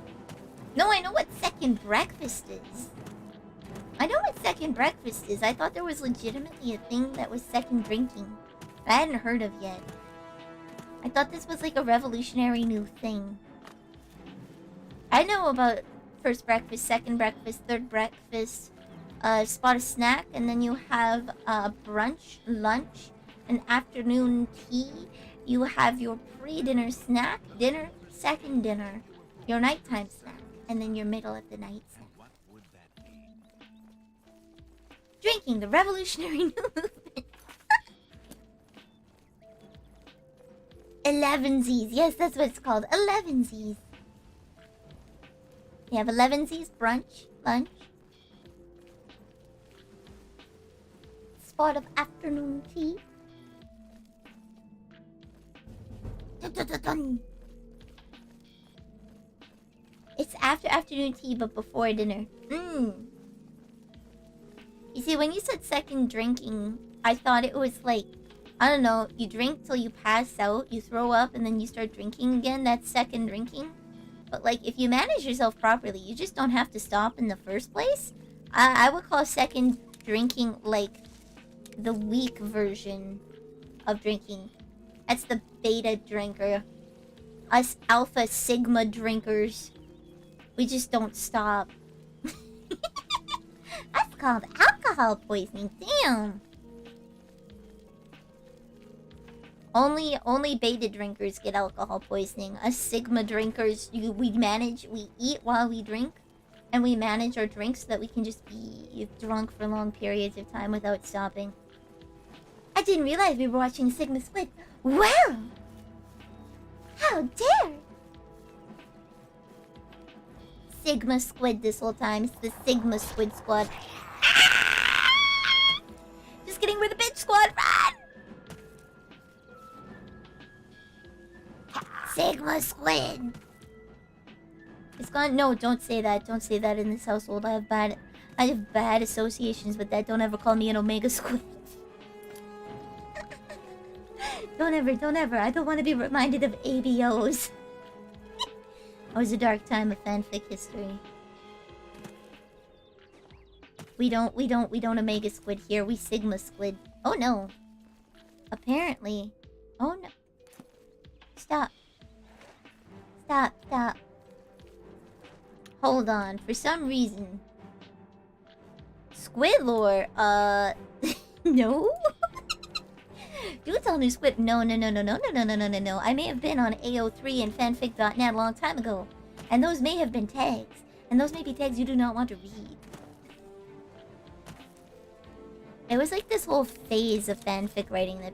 Speaker 1: no, I know what second breakfast is. I know what second breakfast is. I thought there was legitimately a thing that was second drinking that I hadn't heard of yet. I thought this was like a revolutionary new thing. I know about first breakfast, second breakfast, third breakfast, spot a snack, and then you have brunch, lunch, and afternoon tea. You have your pre-dinner snack, dinner, second dinner, your nighttime snack, and then your middle of the night snack. Drinking, the revolutionary new movement. 11sies. Yes, that's what it's called. 11sies. You have 11sies, brunch, lunch. Spot of afternoon tea. It's after afternoon tea, but before dinner. You see, when you said second drinking, I thought it was like, I don't know, you drink till you pass out, you throw up, and then you start drinking again. That's second drinking. But like, if you manage yourself properly, you just don't have to stop in the first place. I would call second drinking like the weak version of drinking. That's the beta drinker. Us alpha sigma drinkers, we just don't stop. That's called alcohol poisoning. Damn. Only beta drinkers get alcohol poisoning. Us sigma drinkers, we eat while we drink, and we manage our drinks so that we can just be drunk for long periods of time without stopping. I didn't realize we were watching Sigma Squidd. Wow! How dare! Sigma Squidd this whole time. It's the Sigma Squidd squad. Just kidding, we're the bitch squad. Run! Sigma Squid. It's gone. No, don't say that. Don't say that in this household. I have bad associations with that. Don't ever call me an Omega Squid. Don't ever. I don't want to be reminded of ABOs. It was a dark time of fanfic history. We don't Omega Squid here. We Sigma Squid. Oh no. Apparently. Oh no. Stop. Hold on. For some reason. Squid lore, no? Dude's all new Squid. No. I may have been on AO3 and fanfic.net a long time ago. And those may have been tags. And those may be tags you do not want to read. It was like this whole phase of fanfic writing that...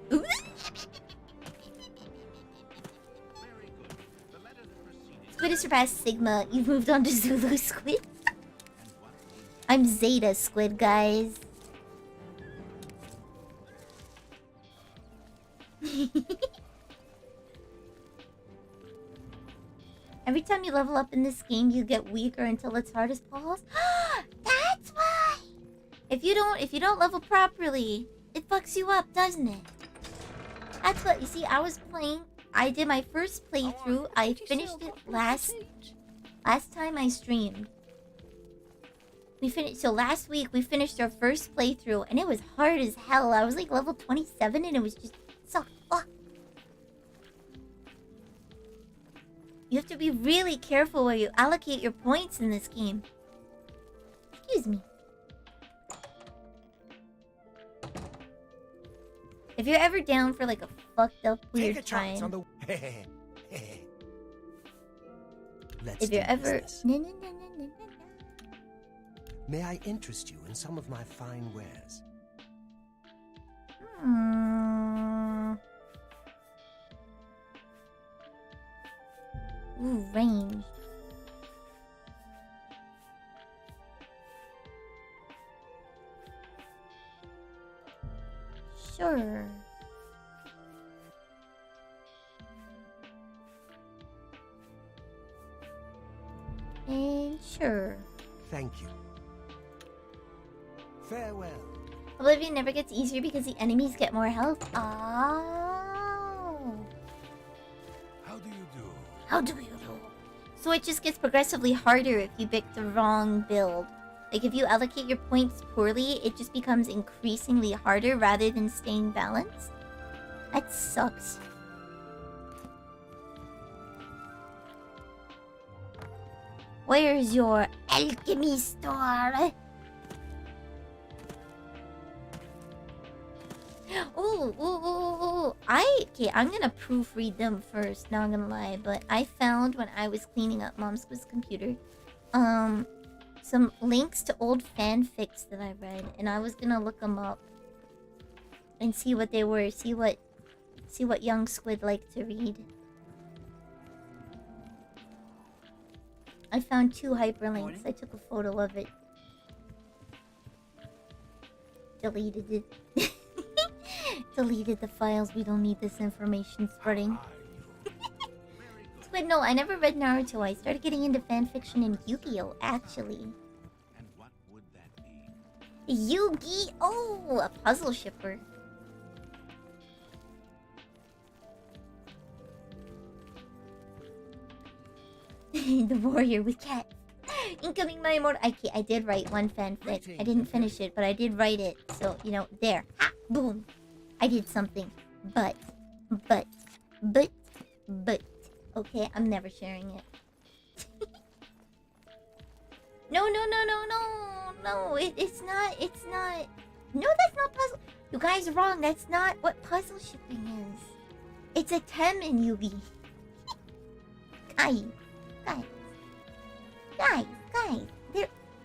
Speaker 1: Squid has surpassed Sigma. You've moved on to Zulu Squid. I'm Zeta Squid, guys. time you level up in this game, you get weaker until it's hard as balls. That's why. If you don't level properly, it fucks you up, doesn't it? That's what you see. I did my first playthrough. I finished it last time I streamed. So last week we finished our first playthrough, and it was hard as hell. I was like level 27, and it was just so fucked. You have to be really careful where you allocate your points in this game. Excuse me. If you're ever down for like a fucked up weird time,
Speaker 5: on the...
Speaker 1: if you're ever...
Speaker 5: May I interest you in some of my fine wares?
Speaker 1: Ooh, range. Sure. And sure.
Speaker 5: Thank you. Farewell.
Speaker 1: Oblivion never gets easier because the enemies get more health. Oh.
Speaker 2: How do you do?
Speaker 1: How do you do? So it just gets progressively harder if you pick the wrong build. Like if you allocate your points poorly, it just becomes increasingly harder rather than staying balanced. That sucks. Where's your alchemy store? Okay, I'm gonna proofread them first, not gonna lie, but I found when I was cleaning up Mom Squidd's computer, some links to old fanfics that I read, and I was gonna look them up and see what they were, see what young Squidd liked to read. I found 2 hyperlinks. I took a photo of it. Deleted it. Deleted the files. We don't need this information spreading. Squidd, no, I never read Naruto. I started getting into fanfiction in Yu-Gi-Oh! Actually.
Speaker 2: And what would that be?
Speaker 1: Yu-Gi-Oh! A puzzle shipper. The warrior with cats. Incoming my immortal. I did write one fanfic. I didn't finish it, but I did write it. So, you know, there. Ha! Boom. I did something. But. Okay, I'm never sharing it. No. It's not. No, that's not puzzle. You guys are wrong. That's not what puzzle shipping is. It's a tem in Yugi. Guys.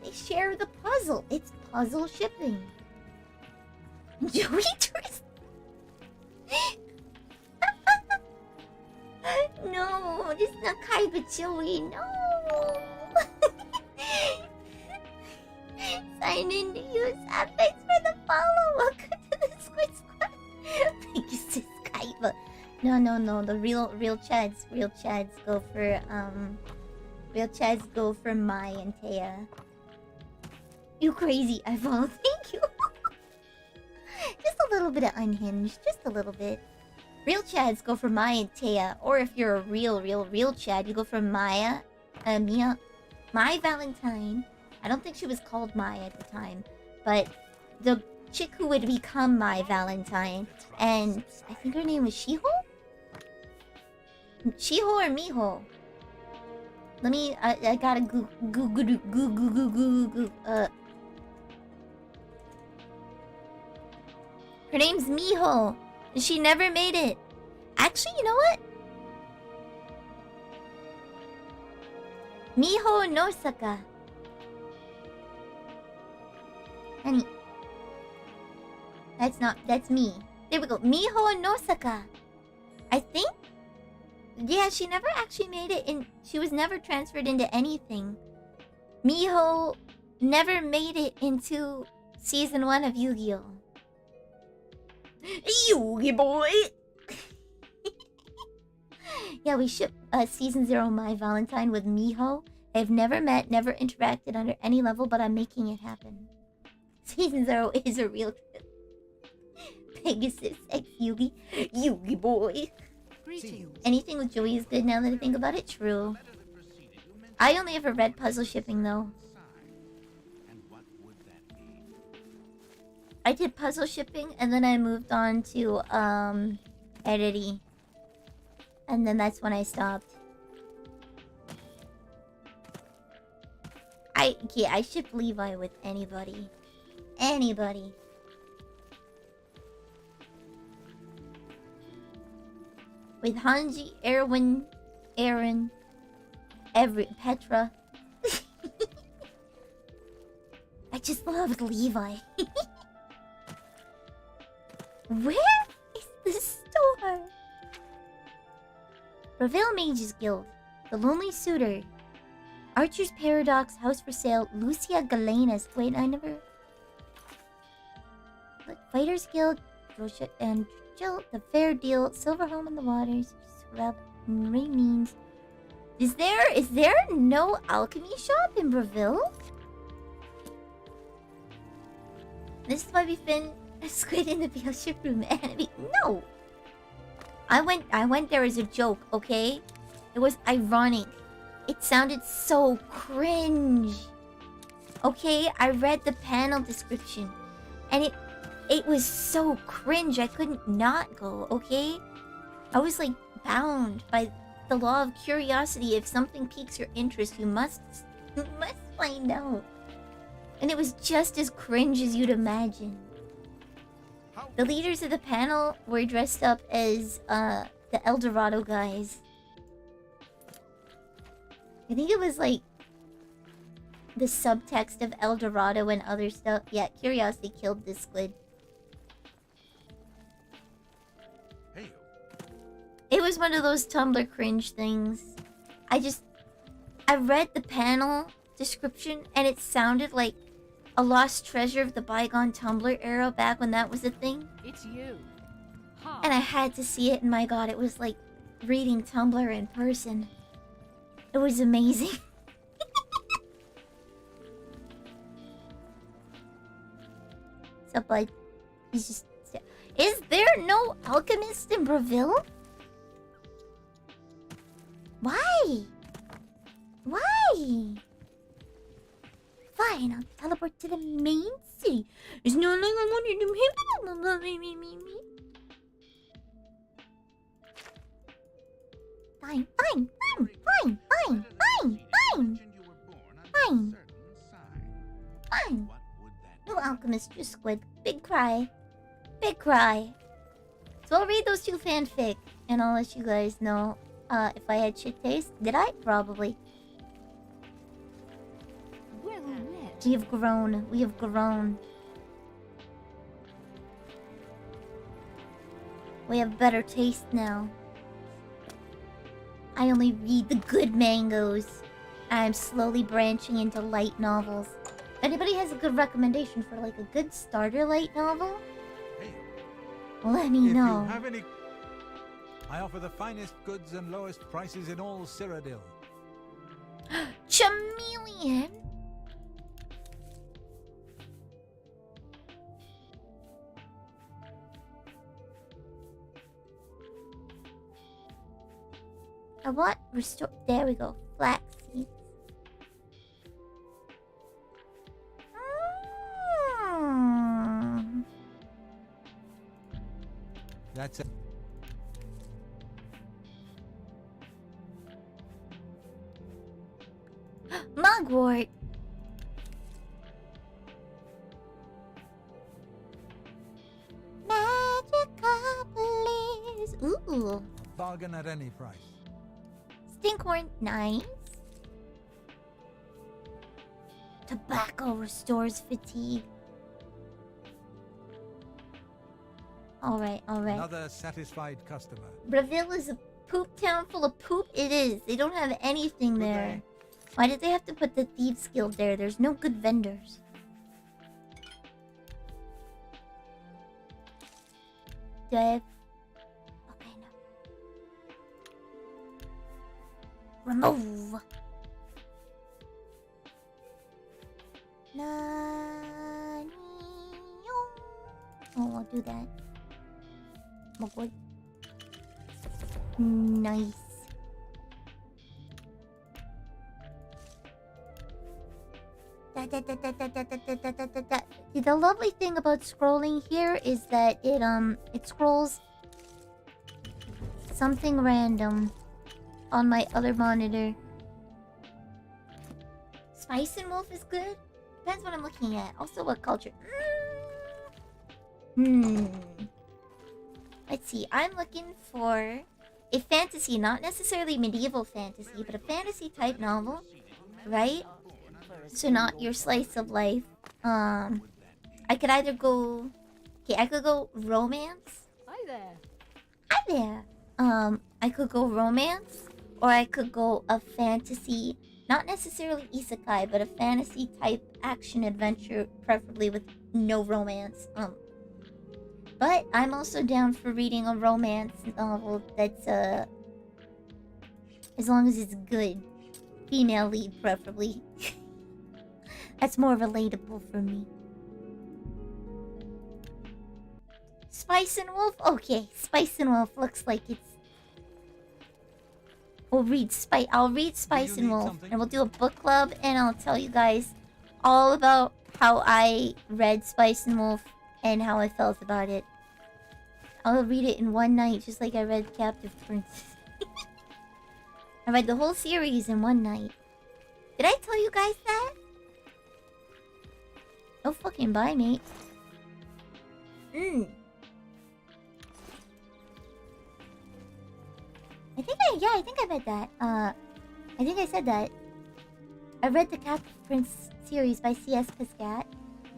Speaker 1: They share the puzzle. It's puzzle shipping. Joey Twist. No, this is not Kai but Joey. No. Sign in to use Apex for the follow. Welcome to the Squid Squad. Thank you, sis Kaiba. No. The real Chads go for Mai and Taya. You crazy, I follow. Thank you. Just a little bit of unhinged. Just a little bit. Real Chads go for Mai and Taya. Or if you're a real Chad, you go for Mai Valentine. I don't think she was called Mai at the time. But the chick who would become Mai Valentine. And I think her name was Shiho? Shiho or Miho? Let me, I gotta goo. Her name's Miho. And she never made it. Actually, you know what? Miho Nosaka. Honey. That's me. There we go. Miho Nosaka. I think? Yeah, she never actually made it in... She was never transferred into anything. Miho never made it into Season 1 of Yu-Gi-Oh! Yu-Gi boy! Yeah, we ship Season 0 My Valentine with Miho. I've never met, never interacted under any level, but I'm making it happen. Season 0 is a real trip. Pegasus X Yugi. Yugi boy.
Speaker 6: Greetings.
Speaker 1: Anything with Joey is good now that I think about it. True. I only ever read puzzle shipping though. I did puzzle shipping and then I moved on to editing. And then that's when I stopped. I ship Levi with anybody. Anybody. With Hanji, Erwin, Aaron, Petra. I just love Levi. Where is the store? Reveal Mage's Guild. The Lonely Suitor. Archer's Paradox, House for Sale, Lucia Galenas. Wait, I never... Fighters Guild, Rosha and Jill, The Fair Deal, Silver Home in the Waters, Means. Is there no alchemy shop in Brazil? This is why we fin Squid in the Fellowship Room enemy. No! I went there as a joke, okay? It was ironic. It sounded so cringe. Okay, I read the panel description and it was so cringe. I couldn't not go, okay? I was like bound by the law of curiosity. If something piques your interest, you must find out. And it was just as cringe as you'd imagine. The leaders of the panel were dressed up as the El Dorado guys. I think it was like the subtext of El Dorado and other stuff. Yeah, curiosity killed this squid.
Speaker 2: Hey.
Speaker 1: It was one of those Tumblr cringe things. I read the panel description and it sounded like a lost treasure of the bygone Tumblr era back when that was a thing.
Speaker 6: It's you. Hi.
Speaker 1: And I had to see it and my god, it was like reading Tumblr in person. It was amazing. So, bud, he's just... Is there no alchemist in Brazil? Why? Why? Fine, I'll teleport to the main city. There's no longer wanting to me. Fine. No alchemist, just squid. Big cry. So I'll read those two fanfic, and I'll let you guys know if I had shit taste. Did I? Probably.
Speaker 6: Well met.
Speaker 1: We have grown. We have better taste now. I only read the good mangoes. I'm slowly branching into light novels. If anybody has a good recommendation for like a good starter light novel,
Speaker 2: Hey.
Speaker 1: let me know.
Speaker 7: If you have any... I offer the finest goods and lowest prices in all Cyrodiil.
Speaker 1: Chameleon? I want restore. There we go. Flax seeds.
Speaker 7: That's it.
Speaker 1: Mugwort. Magicopolis. Ooh.
Speaker 7: Bargain at any price.
Speaker 1: Stinkhorn, nice. Tobacco restores fatigue. Alright.
Speaker 7: Another satisfied customer.
Speaker 1: Brazil is a poop town full of poop? It is. They don't have anything
Speaker 7: Good
Speaker 1: there.
Speaker 7: day.
Speaker 1: Why did they have to put the Thieves Guild there? There's no good vendors. Do I have... Okay, no. Remove. Nani. Oh, I'll do that. Oh, boy. Nice. The lovely thing about scrolling here is that it scrolls something random on my other monitor. Spice and Wolf is good. Depends what I'm looking at. Also, what culture? Let's see. I'm looking for a fantasy, not necessarily medieval fantasy, but a fantasy type novel, right? So not your slice of life. I could either go. Okay, I could go romance.
Speaker 6: Hi there.
Speaker 1: Hi there. I could go romance, or I could go a fantasy, not necessarily isekai, but a fantasy type action adventure, preferably with no romance. But I'm also down for reading a romance novel that's as long as it's good, female lead preferably. That's more relatable for me. Spice and Wolf? Okay, Spice and Wolf looks like it's... I'll read Spice and Wolf, and we'll do a book club, and I'll tell you guys all about how I read Spice and Wolf and how I felt about it. I'll read it in one night, just like I read Captive Prince. I read the whole series in one night. Did I tell you guys that? Oh, fucking bye, mate. I think I read that. I think I said that. I read the Captive Prince series by C.S. Piscat.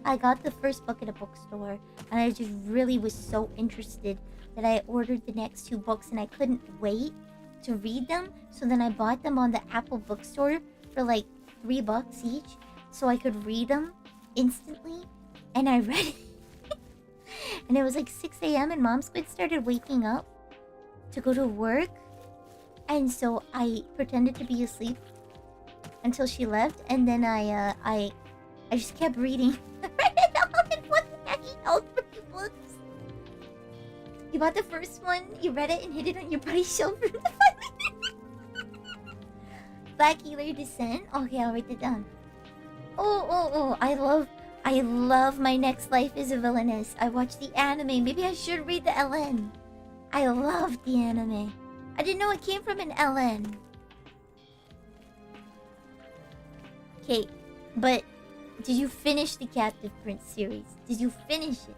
Speaker 1: I got the first book at a bookstore, and I just really was so interested that I ordered the next 2 books, and I couldn't wait to read them. So then I bought them on the Apple bookstore for like $3 each, so I could read them instantly. And I read it. And it was like 6 a.m. and Mom Squid started waking up to go to work. And so I pretended to be asleep until she left, and then I just kept reading. I read it all in one night, all 3 books. You bought the first one, you read it, and hid it on your buddy's shelf for the 5 minutes. Black Healer Descent. Okay, I'll write that down. Oh! I love My Next Life is a Villainess. I watched the anime. Maybe I should read the LN. I love the anime. I didn't know it came from an LN. Okay, but did you finish the Captive Prince series? Did you finish it?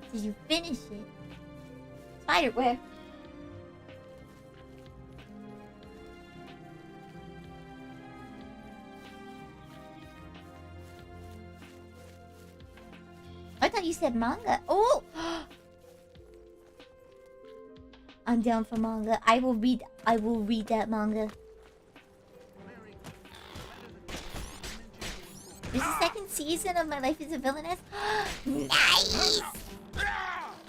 Speaker 1: Spider, where? I thought you said manga. Oh! I'm down for manga. I will read that manga. There's a 2nd season of My Life as a Villainess. Nice!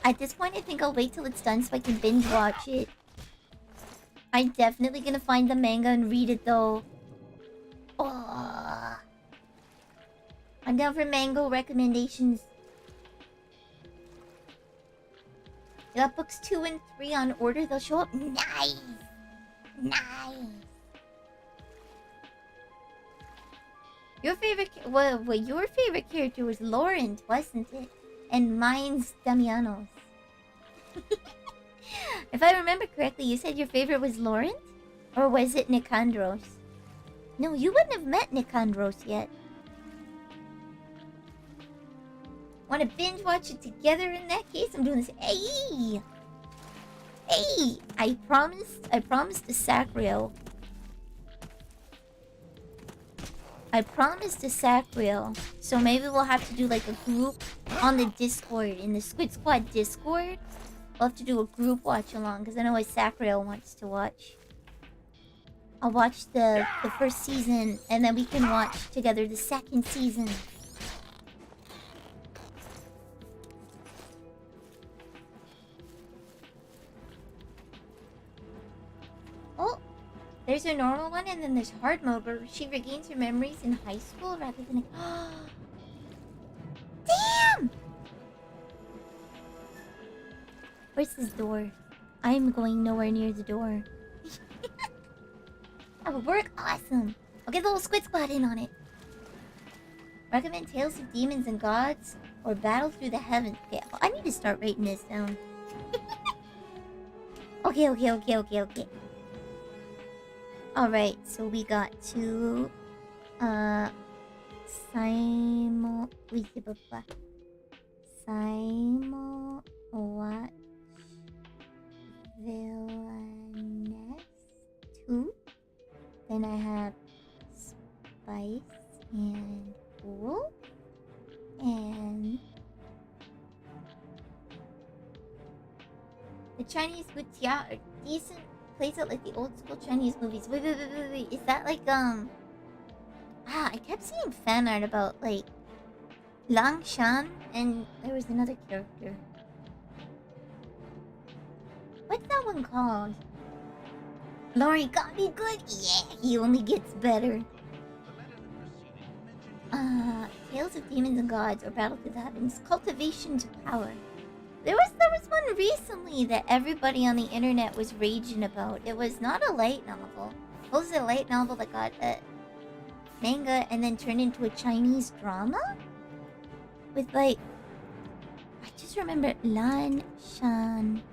Speaker 1: At this point, I think I'll wait till it's done so I can binge watch it. I'm definitely gonna find the manga and read it though. Oh. I'm down for mango recommendations. You got books 2 and 3 on order. They'll show up. Nice. Your favorite character was Laurent, wasn't it? And mine's Damianos. If I remember correctly, you said your favorite was Laurent? Or was it Nicandros? No, you wouldn't have met Nicandros yet. Want to binge watch it together in that case? I'm doing this. Hey! I promised to Sacriel. So maybe we'll have to do like a group on the Discord, in the Squid Squad Discord. We'll have to do a group watch along, because I know what Sacriel wants to watch. I'll watch the first season, and then we can watch together the 2nd season. Oh! There's a normal one, and then there's hard mode where she regains her memories in high school rather than. Damn! Where's this door? I'm going nowhere near the door. That would work awesome. I'll get the whole Squid Squad in on it. Recommend Tales of Demons and Gods or Battle Through the Heavens. Okay, I need to start writing this down. Okay. Alright, so we got to watch Villainess 2. Then I have Spice and Wolf. And the Chinese wutia are decent. Plays out like the old school Chinese movies. Wait. Is that like I kept seeing fan art about like Lang Shan and there was another character. What's that one called? Lori got me good? Yeah, he only gets better. Tales of Demons and Gods or Battle Through the Heavens. Cultivation to Power. There was one recently that everybody on the internet was raging about. It was not a light novel. It was a light novel that got a manga and then turned into a Chinese drama? With like... I just remember Lan Shan.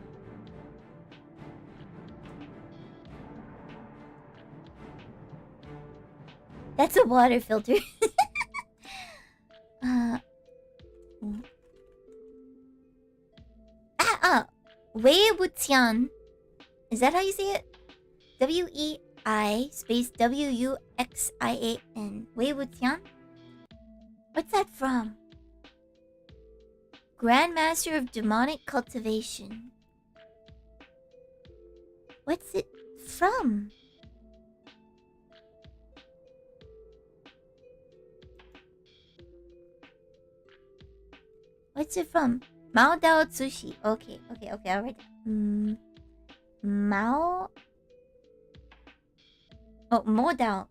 Speaker 1: That's a water filter. Wei Wuxian. Is that how you say it? W-E-I space W-U-X-I-A-N. Wei Wuxian? What's that from? Grandmaster of Demonic Cultivation. What's it from? What's it from? Mao Dao Tsushi. Okay, alright. Mao... Oh, Mo Dao.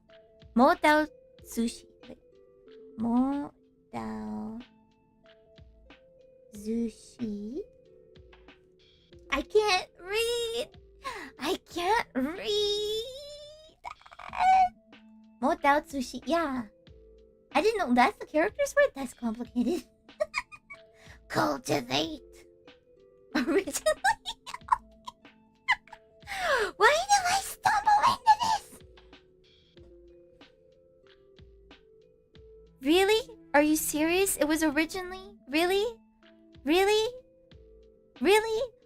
Speaker 1: Mo Dao Tsushi. Wait. Mo Dao... Zushi. I can't read! Mo Dao Tsushi. Yeah. I didn't know that's the character's word? That's complicated. Cultivate. Originally. Why do I stumble into this? Really? Are you serious? It was originally? Really?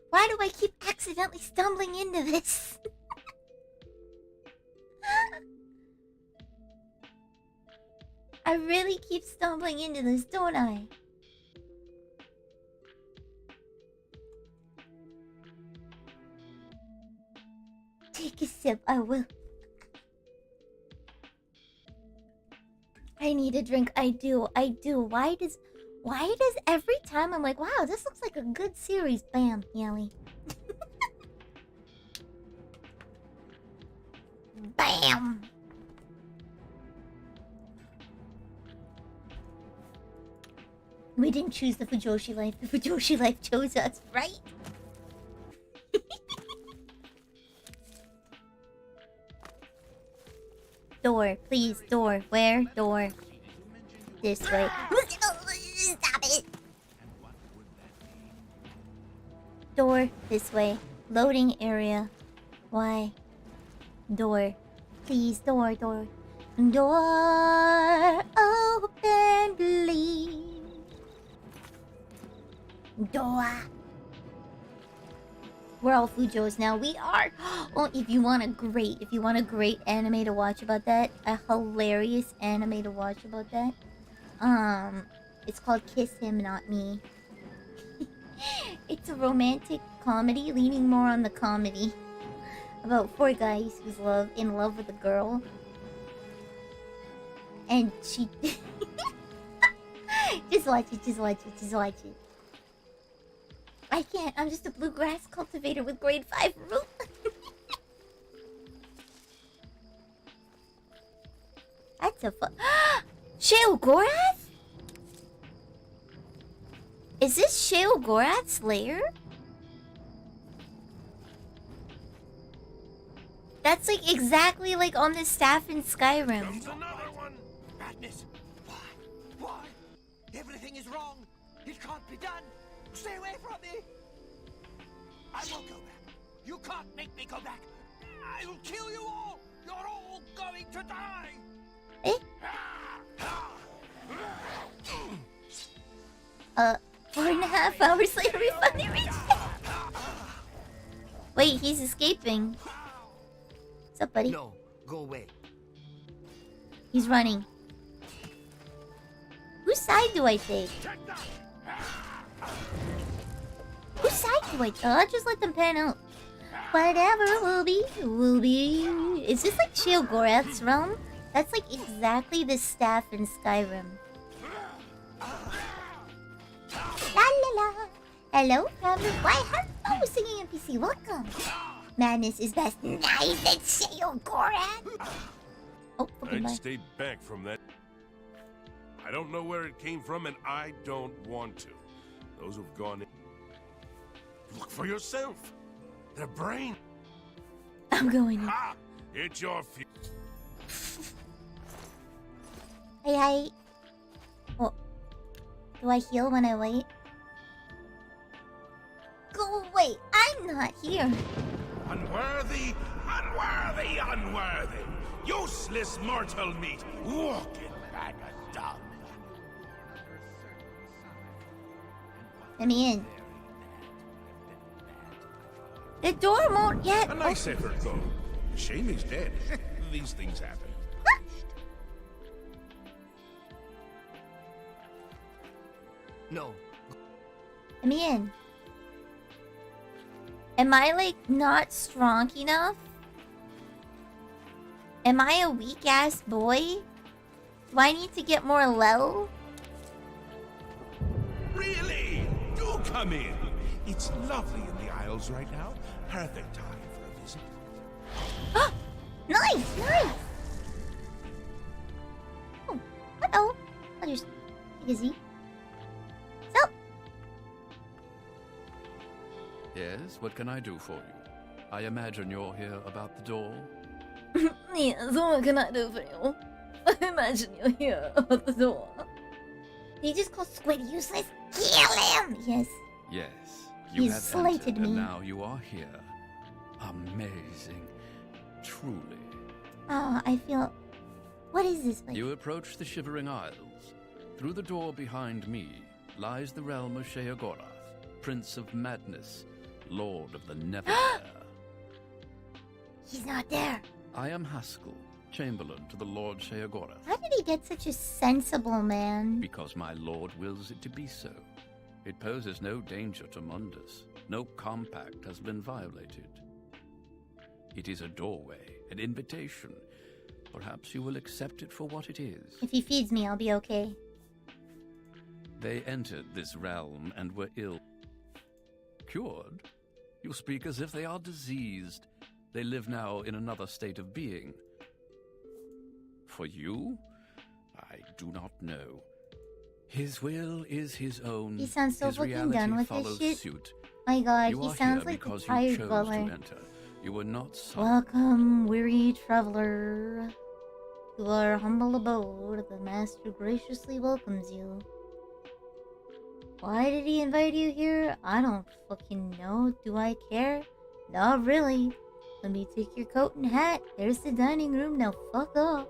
Speaker 1: Why do I keep accidentally stumbling into this? I really keep stumbling into this, don't I? Take a sip, I will. I need a drink. I do. Why does every time I'm like, wow, this looks like a good series. Bam, Yelly. Bam. We didn't choose the Fujoshi life. The Fujoshi life chose us, right? Door, please, door. Where? Door. This way. Stop it! Door, this way. Loading area. Why? Door. Please, door. Door, open, please. Door. We're all Fujos now. We are. Oh, if you want a great anime to watch about that, a hilarious anime to watch about that, it's called Kiss Him Not Me. It's a romantic comedy, leaning more on the comedy, about 4 guys who's in love with a girl, and she. Just watch it. I can't. I'm just a bluegrass cultivator with grade 5 root. What the fuck? Sheogorath? Is this Sheogorath's lair? That's like exactly like on the staff in Skyrim.
Speaker 5: Comes another one! Madness! Why? Why? Everything is wrong! It can't be done! Stay away from me! I won't go back! You can't make me go back! I'll kill you all! You're all going to die!
Speaker 1: Eh? 4.5 hours later we finally reached it! Wait, he's escaping. What's up, buddy?
Speaker 5: No, go away.
Speaker 1: He's running. Whose side do I take? Whose side do I take? I'll just let them pan out. Whatever will be, will be. Is this like Sheogorath's realm? That's like exactly the staff in Skyrim. La la la. Hello, family. Why, hello, singing NPC. Welcome. Madness is best nice at Sheogorath. Oh, okay,
Speaker 10: I'd
Speaker 1: bye.
Speaker 10: stay back from that. I don't know where it came from, and I don't want to. Those who've gone in... Look for yourself. Their brain.
Speaker 1: I'm going in.
Speaker 10: Ha! It's your
Speaker 1: Hey. Oh. Do I heal when I wait? Go away. I'm not here.
Speaker 10: Unworthy, unworthy, unworthy. Useless mortal meat. Walking bag of dung.
Speaker 1: Let me in. The door won't yet.
Speaker 10: A nice effort, though. Shame he's dead. These things happen.
Speaker 5: No.
Speaker 1: Let me in. Am I like not strong enough? Am I a weak ass boy? Do I need to get more low?
Speaker 10: Really? Do come in. It's lovely in the Isles right now. Perfect time for a visit.
Speaker 1: Nice, nice. Oh, hello. I'll just take a seat. So,
Speaker 11: Yes, what can I do for you? I imagine you're here about the door.
Speaker 1: yes, what can I do for you? I imagine you're here about the door. He just called Squidd useless. Kill him! Yes.
Speaker 11: Yes,
Speaker 1: You
Speaker 11: you have
Speaker 1: slighted
Speaker 11: entered, and
Speaker 1: me.
Speaker 11: now you are here. Amazing. Truly.
Speaker 1: Oh, I feel... What is this place?
Speaker 11: You approach the Shivering Isles. Through the door behind me lies the realm of Sheogorath, Prince of Madness, Lord of the Neverwhere.
Speaker 1: He's not there.
Speaker 11: I am Haskell, Chamberlain to the Lord Sheogorath.
Speaker 1: How did he get such a sensible man?
Speaker 11: Because my lord wills it to be so. It poses no danger to Mundus. No compact has been violated. It is a doorway, an invitation. Perhaps you will accept it for what it is.
Speaker 1: If he feeds me, I'll be okay.
Speaker 11: They entered this realm and were ill. Cured? You speak as if they are diseased. They live now in another state of being. For you? I do not know. His will is his own.
Speaker 1: He sounds so
Speaker 11: his
Speaker 1: fucking
Speaker 11: reality
Speaker 1: done with
Speaker 11: follows
Speaker 1: this shit.
Speaker 11: suit.
Speaker 1: My god,
Speaker 11: You
Speaker 1: he
Speaker 11: are
Speaker 1: sounds
Speaker 11: here
Speaker 1: like a
Speaker 11: because you
Speaker 1: tired
Speaker 11: chose
Speaker 1: dweller.
Speaker 11: to enter. You were not summoned.
Speaker 1: Welcome, weary traveler, to our humble abode. The master graciously welcomes you. Why did he invite you here? I don't fucking know. Do I care? Not really. Let me take your coat and hat. There's the dining room. Now fuck off.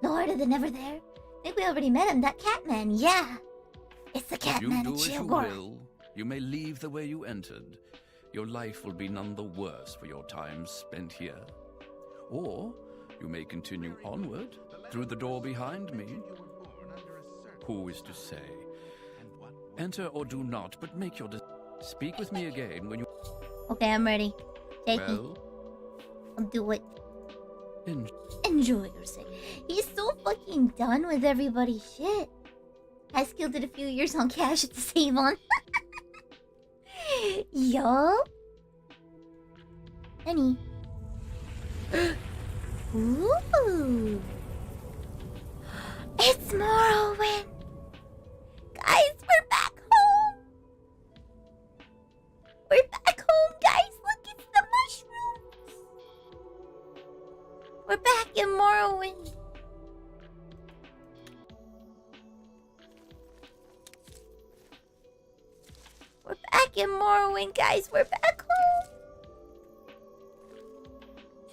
Speaker 1: Lord of the Neverwhere. I think we already met him. That Catman. Yeah. It's the Catman
Speaker 11: You
Speaker 1: at
Speaker 11: do as you
Speaker 1: Sheogorath.
Speaker 11: will. You may leave the way you entered. Your life will be none the worse for your time spent here. Or you may continue onward through the door behind me. Who is to say? Enter or do not, but make your speak with me again when you...
Speaker 1: Okay, I'm ready. Take me.
Speaker 11: Well,
Speaker 1: I'll do it.
Speaker 11: in
Speaker 1: Enjoy yourself. He's so fucking done with everybody's shit. I skilled it a few years on cash at the save on. Yo. Penny. Ooh. It's Morrowind. Guys, we're back home. We're back home, guys. Look, it's the mushrooms. We're back in Morrowind. We're back in Morrowind, guys. We're back home.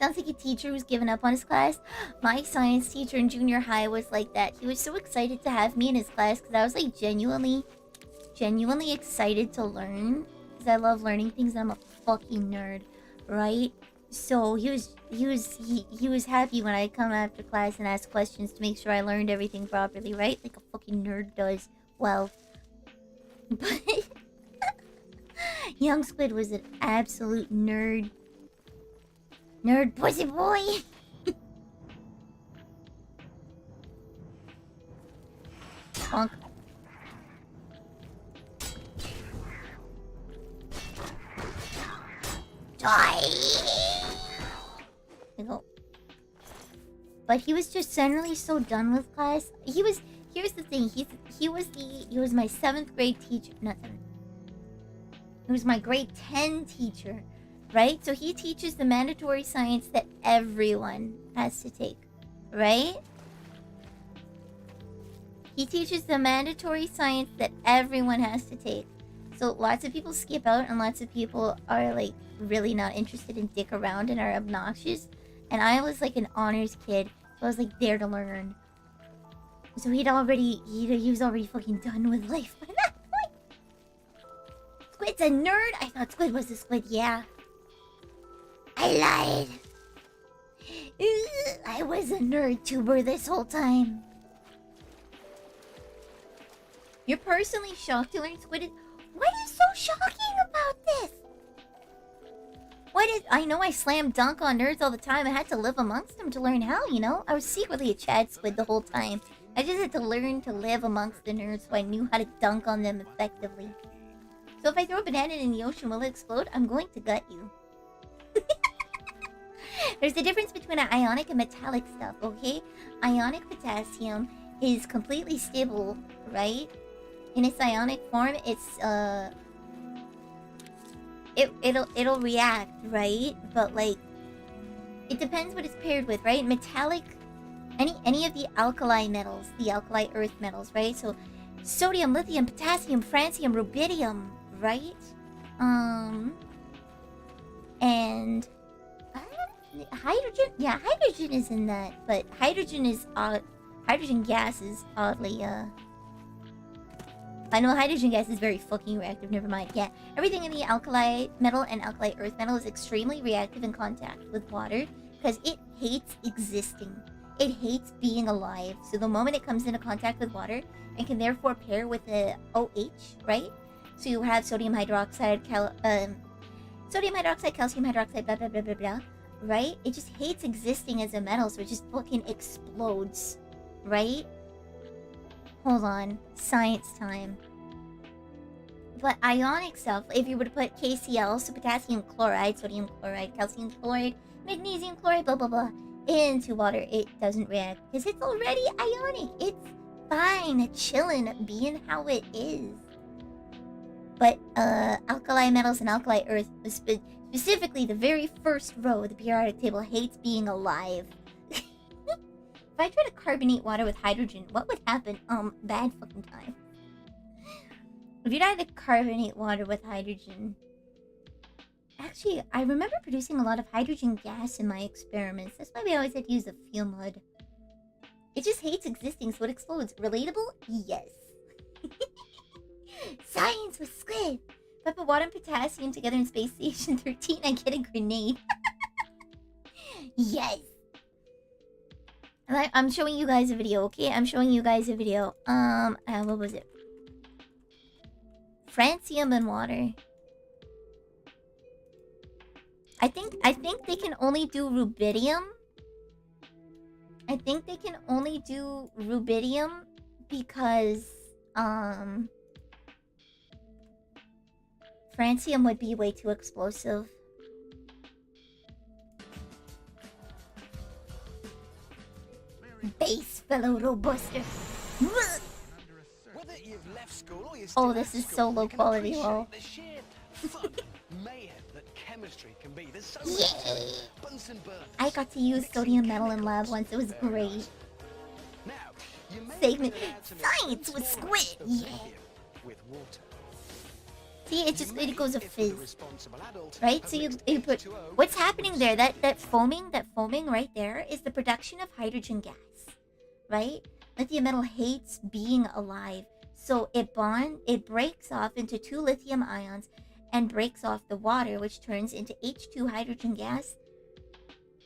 Speaker 1: Sounds like a teacher who's given up on his class. My science teacher in junior high was like that. He was so excited to have me in his class because I was like genuinely excited to learn. Because I love learning things and I'm a fucking nerd, right? So he was happy when I'd come after class and ask questions to make sure I learned everything properly, right? Like a fucking nerd does. Well, but young Squidd was an absolute nerd. Nerd pussy boy. Bonk. Die. But he was just generally so done with class. Here's the thing. He was my 7th grade teacher. Not 7th. He was my grade 10 teacher. Right? So he teaches the mandatory science that everyone has to take. Right? He teaches the mandatory science that everyone has to take. So lots of people skip out and lots of people are like really not interested and dick around and are obnoxious. And I was like an honors kid. So I was like there to learn. So he was already fucking done with life by that point. Squidd's a nerd? I thought Squidd was a Squidd, yeah. I lied. I was a nerd tuber this whole time. You're personally shocked to learn Squidd. What is so shocking about this? I know I slam dunk on nerds all the time. I had to live amongst them to learn how, you know? I was secretly a Chad Squidd the whole time. I just had to learn to live amongst the nerds so I knew how to dunk on them effectively. So if I throw a banana in the ocean, will it explode? I'm going to gut you. There's a difference between an ionic and metallic stuff, okay? Ionic potassium is completely stable, right? In its ionic form, it's it'll react, right? But like it depends what it's paired with, right? Metallic, any of the alkali metals, the alkali earth metals, right? So sodium, lithium, potassium, francium, rubidium, right? And hydrogen, yeah, hydrogen is in that, but hydrogen gas is oddly I know hydrogen gas is very fucking reactive, never mind. Yeah, everything in the alkali metal and alkali earth metal is extremely reactive in contact with water because it hates existing. It hates being alive. So the moment it comes into contact with water, it can therefore pair with the OH, right? So you have sodium hydroxide, calcium hydroxide, blah, blah, blah, blah, blah, right? It just hates existing as a metal, so it just fucking explodes, right? Hold on. Science time. But ionic stuff, if you were to put KCl, so potassium chloride, sodium chloride, calcium chloride, magnesium chloride, blah, blah, blah, into water, it doesn't react. Because it's already ionic. It's fine, chilling, being how it is. But alkali metals and alkali earth, specifically the very first row of the periodic table, hates being alive. If I try to carbonate water with hydrogen, what would happen? Bad fucking time. If you try to carbonate water with hydrogen... Actually, I remember producing a lot of hydrogen gas in my experiments. That's why we always had to use the fuel mud. It just hates existing, so it explodes. Relatable? Yes. Science with Squidd! If I put water and potassium together in Space Station 13, I get a grenade. Yes! I'm showing you guys a video, okay? I'm showing you guys a video. What was it? Francium and water. I think they can only do rubidium. I think they can only do rubidium because francium would be way too explosive. fellow robuster. Oh, this is so low quality, lol. I got to use sodium metal in lab once. It was great. Segment science with Squidd. Yeah. See, it goes a fizz, right? So you put what's happening there. That foaming right there is the production of hydrogen gas, right? Lithium metal hates being alive, so it breaks off into 2 lithium ions and breaks off the water, which turns into H2 hydrogen gas.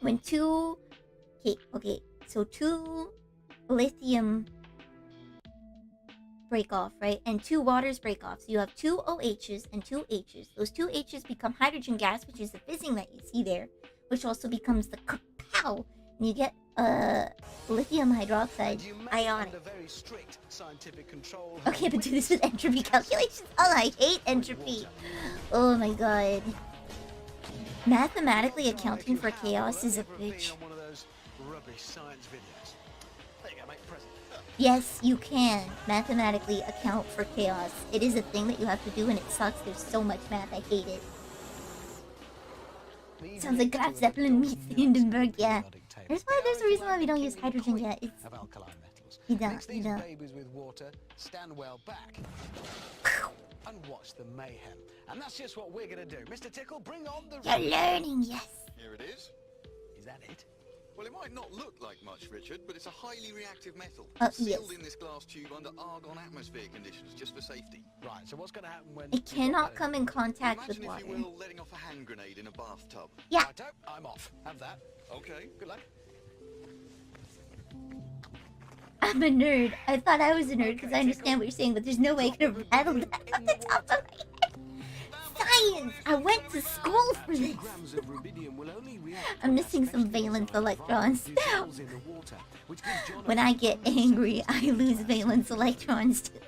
Speaker 1: When 2 lithium break off, right? And 2 waters break off. So you have 2 OHs and 2 H's. Those 2 H's become hydrogen gas, which is the fizzing that you see there, which also becomes the kapow. And you get lithium hydroxide ionic. Okay, but do this with entropy calculations. Oh, I hate entropy. Oh my god. Mathematically accounting for chaos is a bitch. Yes, you can mathematically account for chaos. It is a thing that you have to do, and it sucks. There's so much math. I hate it. Sounds like Graf Zeppelin meets the Hindenburg. Yeah. There's a reason why we don't use hydrogen yet. It's you don't.
Speaker 12: Babies with water, stand well back and watch the mayhem. And that's just what we're gonna do. Mr. Tickle, bring on the.
Speaker 1: You're learning, yes.
Speaker 13: Here it is.
Speaker 12: Is that it?
Speaker 13: Well, it might not look like much, Richard, but it's a highly reactive metal.
Speaker 1: yes.
Speaker 13: Sealed in this glass tube under argon atmosphere conditions, just for safety.
Speaker 12: Right, so what's going to happen when...
Speaker 1: It cannot come in contact
Speaker 13: Imagine,
Speaker 1: with water.
Speaker 13: if you will, letting off a hand grenade in a bathtub.
Speaker 1: Yeah.
Speaker 12: Righto, I'm off. Have that.
Speaker 13: Okay.
Speaker 12: Good luck.
Speaker 1: I'm a nerd. I thought I was a nerd because I understand what you're saying, but there's no way I could have rattled that off the top of my head. Science! I went to school for this. I'm missing some valence electrons. When I get angry, I lose valence electrons too.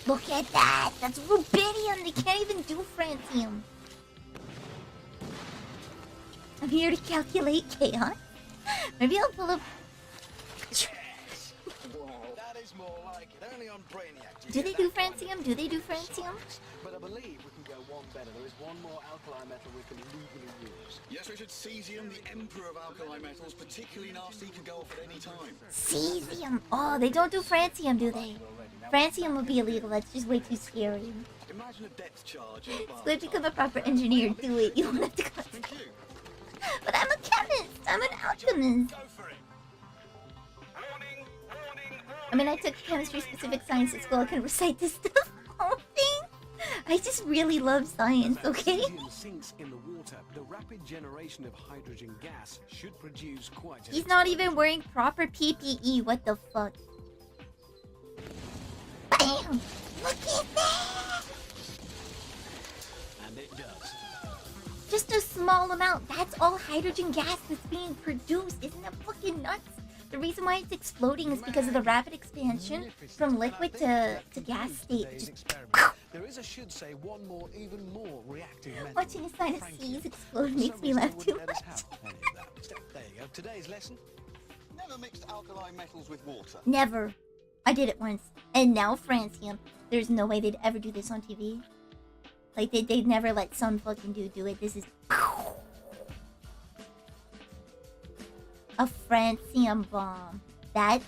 Speaker 1: Look at that! That's rubidium! They can't even do francium. I'm here to calculate chaos. Maybe I'll pull up...
Speaker 12: That is more like it. Only on Brainiac.
Speaker 1: Do they do francium? Do they do francium?
Speaker 12: But I believe we can go one better. There is one more alkali metal we can legally use.
Speaker 13: Yes, Richard, cesium, the emperor of alkali metals, particularly nasty, can go off at any time.
Speaker 1: Cesium! Oh, they don't do francium, do they? Francium would be illegal. That's just way too scary.
Speaker 13: Imagine a depth charge.
Speaker 1: Squidd, become a proper engineer. Do it. You won't have to go. But I'm a chemist. I'm an alchemist. I mean, I took chemistry-specific science at school. I can recite this stuff. Oh, thing. I just really love science. Okay.
Speaker 12: Sinks in the water. The rapid generation of hydrogen gas should produce quite.
Speaker 1: He's not even wearing proper PPE. What the fuck? Bam! Look at that!
Speaker 12: And it does.
Speaker 1: Just a small amount. That's all hydrogen gas that's being produced. Isn't that fucking nuts? The reason why it's exploding is because of the rapid expansion from liquid to gas state.
Speaker 12: There is, I should say, one more, even more reactive metal.
Speaker 1: Watching a sign of C's explode makes me laugh too much.
Speaker 12: There you go. Today's lesson.
Speaker 13: Never mixed alkali metals with water.
Speaker 1: Never. I did it once. And now francium. There's no way they'd ever do this on TV. Like, they'd never let some fucking dude do it. This is... a francium bomb. That's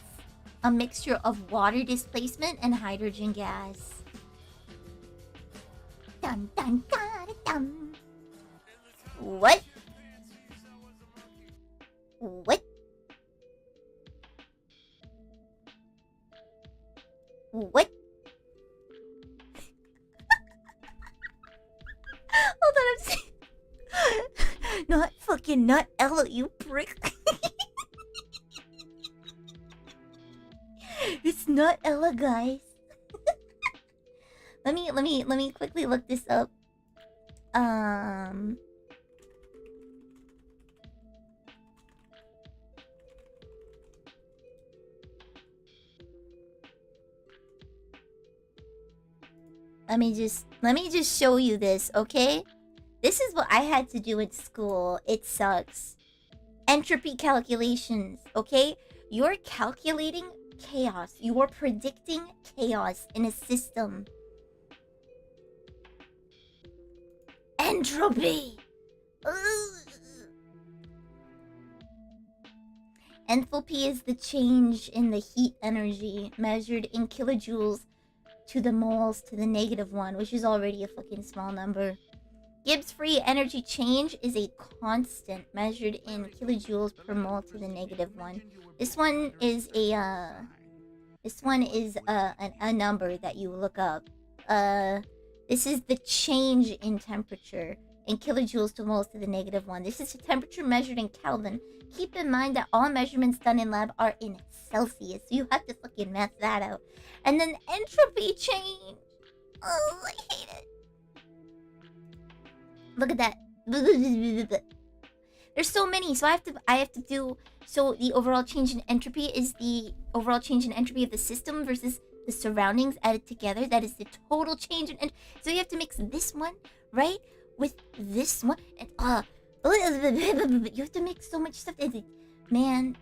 Speaker 1: a mixture of water displacement and hydrogen gas. Dun dun dun dun. What? What? What? Hold on, I'm saying... Not fucking nut Ella, you prick. It's not Ella, guys. let me quickly look this up. Let me just show you this, okay? This is what I had to do in school. It sucks. entropy calculations, okay? You're calculating chaos. You are predicting chaos in a system. Entropy! Ugh. Enthalpy is the change in the heat energy measured in kilojoules to the moles to the -1, which is already a fucking small number. Gibbs free energy change is a constant measured in kilojoules per mole to the -1. This one is a number that you look up. This is the change in temperature in kilojoules to moles to the -1. This is the temperature measured in Kelvin. Keep in mind that all measurements done in lab are in Celsius, so you have to fucking math that out. And then entropy change. Oh, I hate it. Look at that. There's so many, so I have to do. So the overall change in entropy is the overall change in entropy of the system versus the surroundings added together. That is the total change in entropy. So you have to mix this one, right, with this one, and you have to make so much stuff. Man,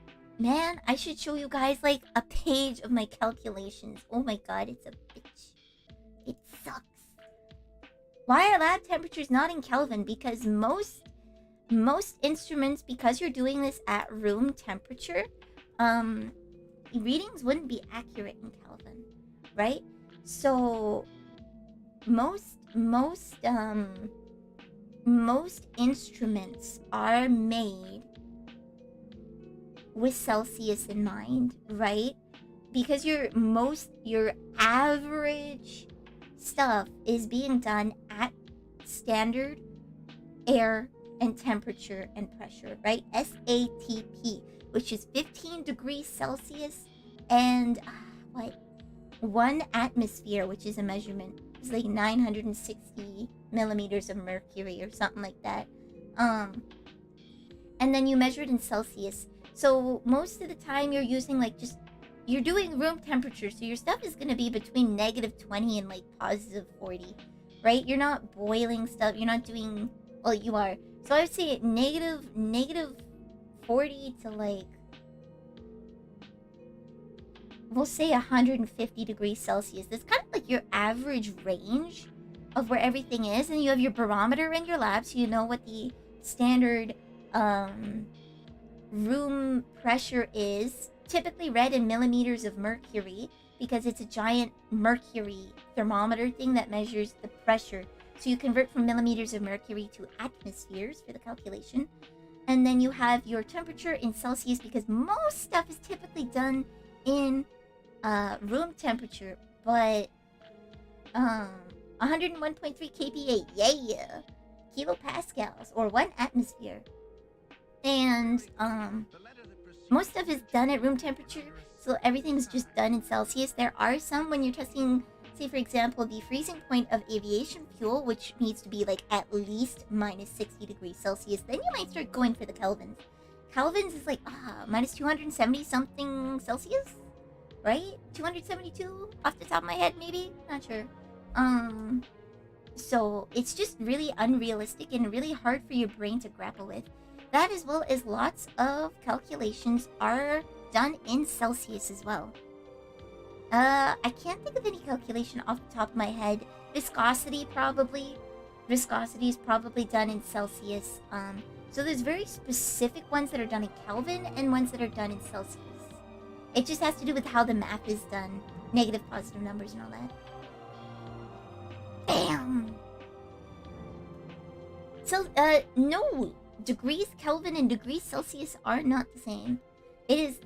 Speaker 1: I should show you guys like a page of my calculations. Oh my god, it's a bitch. It sucks. Why are lab temperatures not in Kelvin? Because most instruments, because you're doing this at room temperature, readings wouldn't be accurate in Kelvin, right? So most instruments are made with Celsius in mind, right? Because your average stuff is being done at standard air and temperature and pressure, right? SATP, which is 15 degrees Celsius and 1 atmosphere, which is a measurement. It's like 960 millimeters of mercury or something like that. And then you measure it in Celsius. So most of the time you're using you're doing room temperature, so your stuff is going to be between -20 and +40, right? You're not boiling stuff. You're not doing, well, you are. So I would say -40 to we'll say 150 degrees Celsius. That's kind of like your average range of where everything is. And you have your barometer in your lab, so you know what the standard room pressure is. Typically read in millimeters of mercury, because it's a giant mercury thermometer thing that measures the pressure. So you convert from millimeters of mercury to atmospheres for the calculation. And then you have your temperature in Celsius, because most stuff is typically done in room temperature. But 101.3 kPa, yeah, kilopascals, or 1 atmosphere. And most stuff is done at room temperature, so everything's just done in Celsius. There are some when you're testing, say for example, the freezing point of aviation fuel, which needs to be at least -60 degrees Celsius. Then you might start going for the Kelvins. Kelvins is minus 270 something Celsius, right? 272 off the top of my head, maybe, not sure. So it's just really unrealistic and really hard for your brain to grapple with. That, as well as lots of calculations, are done in Celsius as well. I can't think of any calculation off the top of my head. Viscosity, probably. Viscosity is probably done in Celsius. So there's very specific ones that are done in Kelvin and ones that are done in Celsius. It just has to do with how the math is done. Negative, positive numbers and all that. Bam! So, no! Degrees Kelvin and degrees Celsius are not the same. It is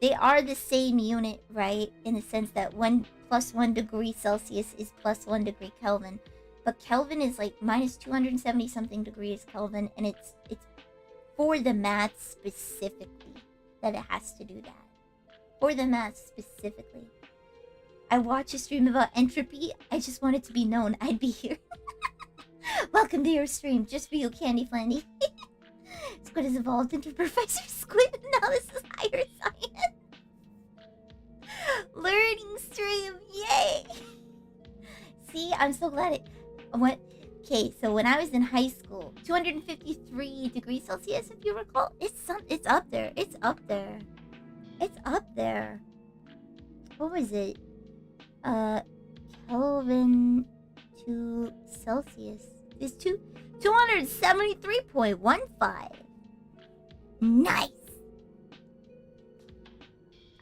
Speaker 1: they are the same unit, right? In the sense that 1 + 1 degree Celsius is +1 degree Kelvin, but Kelvin is minus 270 something degrees Kelvin, and it's for the math specifically that it has to do that. For the math specifically. I watch a stream about entropy. I just want it to be known I'd be here. Welcome to your stream, just for you, Candy Flandy. Squidd has evolved into Professor Squidd, and now this is higher science. Learning stream, yay! See, I'm so glad it. What? Okay, so when I was in high school, 253 degrees Celsius, if you recall, it's up there. It's up there. It's up there. What was it? Kelvin to Celsius is 273.15. Nice.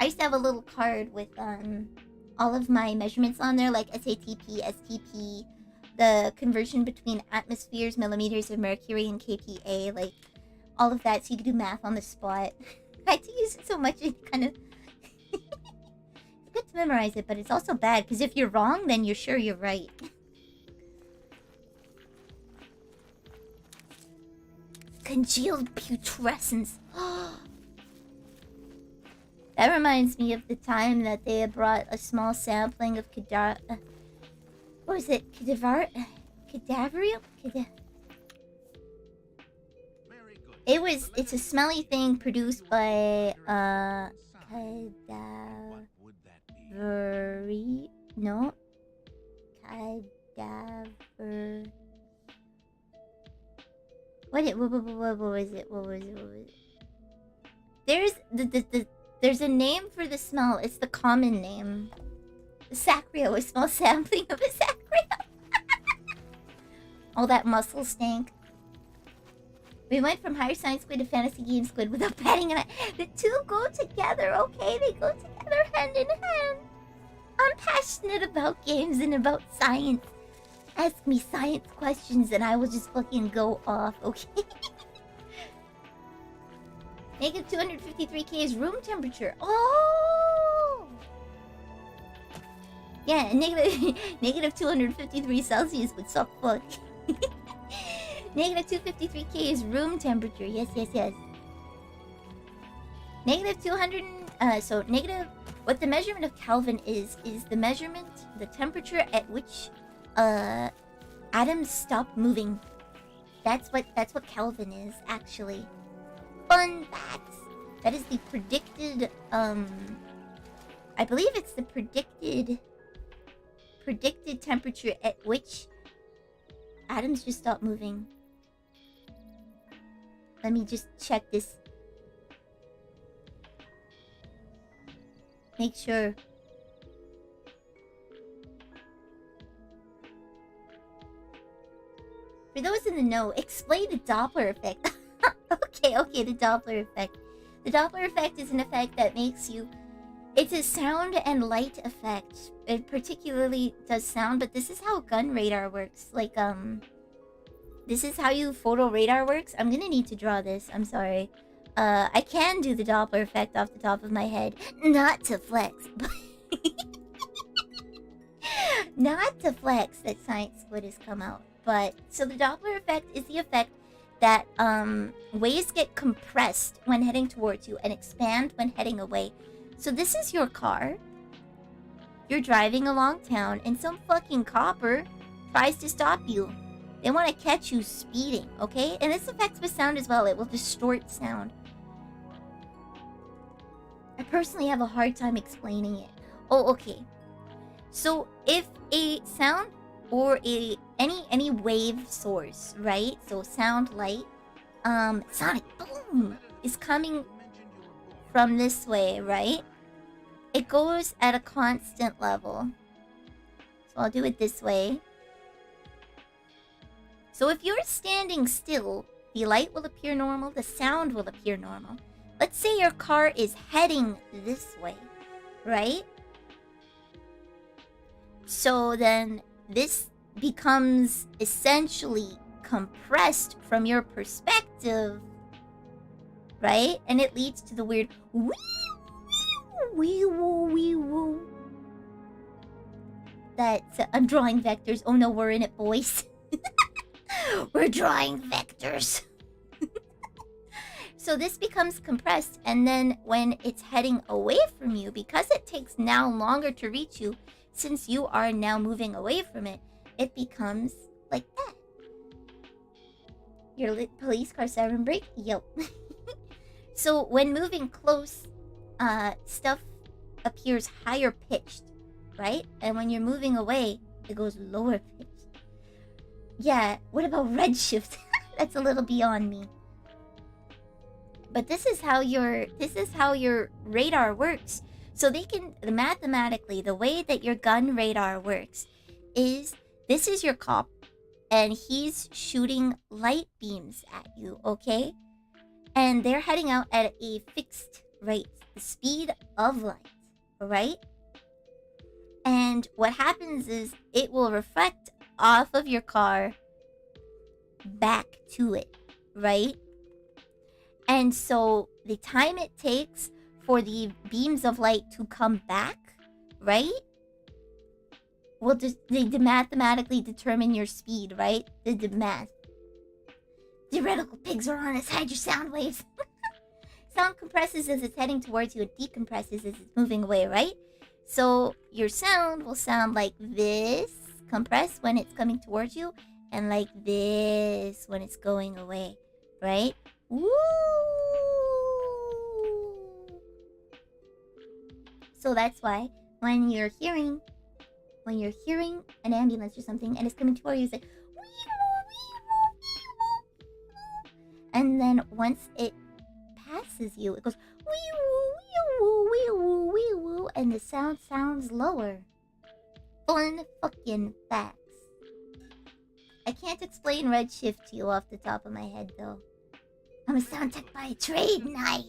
Speaker 1: I used to have a little card with all of my measurements on there, like SATP, STP, the conversion between atmospheres, millimeters of mercury, and kPa, like all of that, so you could do math on the spot. I had to use it so much, it kind of it's good to memorize it, but it's also bad because if you're wrong, then you're sure you're right. Congealed putrescence. That reminds me of the time that they had brought a small sampling of what was it? Cadaverium? It's a smelly thing produced by cadaver. What was it? There's a name for the smell. It's the common name. Sacrio, a small sampling of a sacrio. All that muscle stank. We went from higher science squid to fantasy game squid without batting an eye. The two go together, okay? They go together hand in hand. I'm passionate about games and about science. Ask me science questions and I will just fucking go off, okay? Negative 253K is room temperature. Oh! Yeah, negative 253 Celsius would suck fuck. Negative 253K is room temperature. Yes. Negative 200... so negative... What the measurement of Kelvin is the measurement, the temperature at which atoms stop moving. That's what Kelvin is, actually. Fun facts. That is the predicted, I believe it's the predicted temperature at which atoms just stop moving. Let me just check this. Make sure. For those in the know, explain the Doppler effect. Okay, the Doppler effect. The Doppler effect is an effect that makes you... It's a sound and light effect. It particularly does sound, but this is how gun radar works. Like, this is how you photo radar works. I'm gonna need to draw this. I'm sorry. I can do the Doppler effect off the top of my head. Not to flex, but... Not to flex that Science Squid has come out. But, so the Doppler effect is the effect that waves get compressed when heading towards you and expand when heading away. So this is your car. You're driving along town and some fucking copper tries to stop you. They want to catch you speeding, okay? And this affects with sound as well. It will distort sound. I personally have a hard time explaining it. Oh, okay. So if a sound or any wave source, right? So sound, light, sonic boom is coming from this way, right? It goes at a constant level. So I'll do it this way. So if you're standing still, the light will appear normal, the sound will appear normal. Let's say your car is heading this way, right? So then this becomes essentially compressed from your perspective, right? And it leads to the weird wee woo wee woo. I'm drawing vectors. Oh no, we're in it, boys. We're drawing vectors. So this becomes compressed, and then when it's heading away from you, because it takes now longer to reach you, since you are now moving away from it, it becomes like that. Your police car siren brake? Yo. So when moving close, stuff appears higher pitched, right? And when you're moving away, it goes lower pitched. Yeah, what about redshift? That's a little beyond me. But this is how your radar works. So they can mathematically, the way that your gun radar works is this is your cop and he's shooting light beams at you, okay? And they're heading out at a fixed rate, the speed of light, right? And what happens is it will reflect off of your car back to it, right? And so the time it takes for the beams of light to come back, right? Will just they mathematically determine your speed, right? The math. Theoretical pigs are honest. Hide your sound waves. Sound compresses as it's heading towards you and decompresses as it's moving away, right? So your sound will sound like this, compress when it's coming towards you, and like this when it's going away, right? Woo! So that's why when you're hearing an ambulance or something and it's coming toward you, it's like, and then once it passes you, it goes and the sound sounds lower. Fun fucking facts. I can't explain redshift to you off the top of my head though. I'm a sound tech by trade, nice.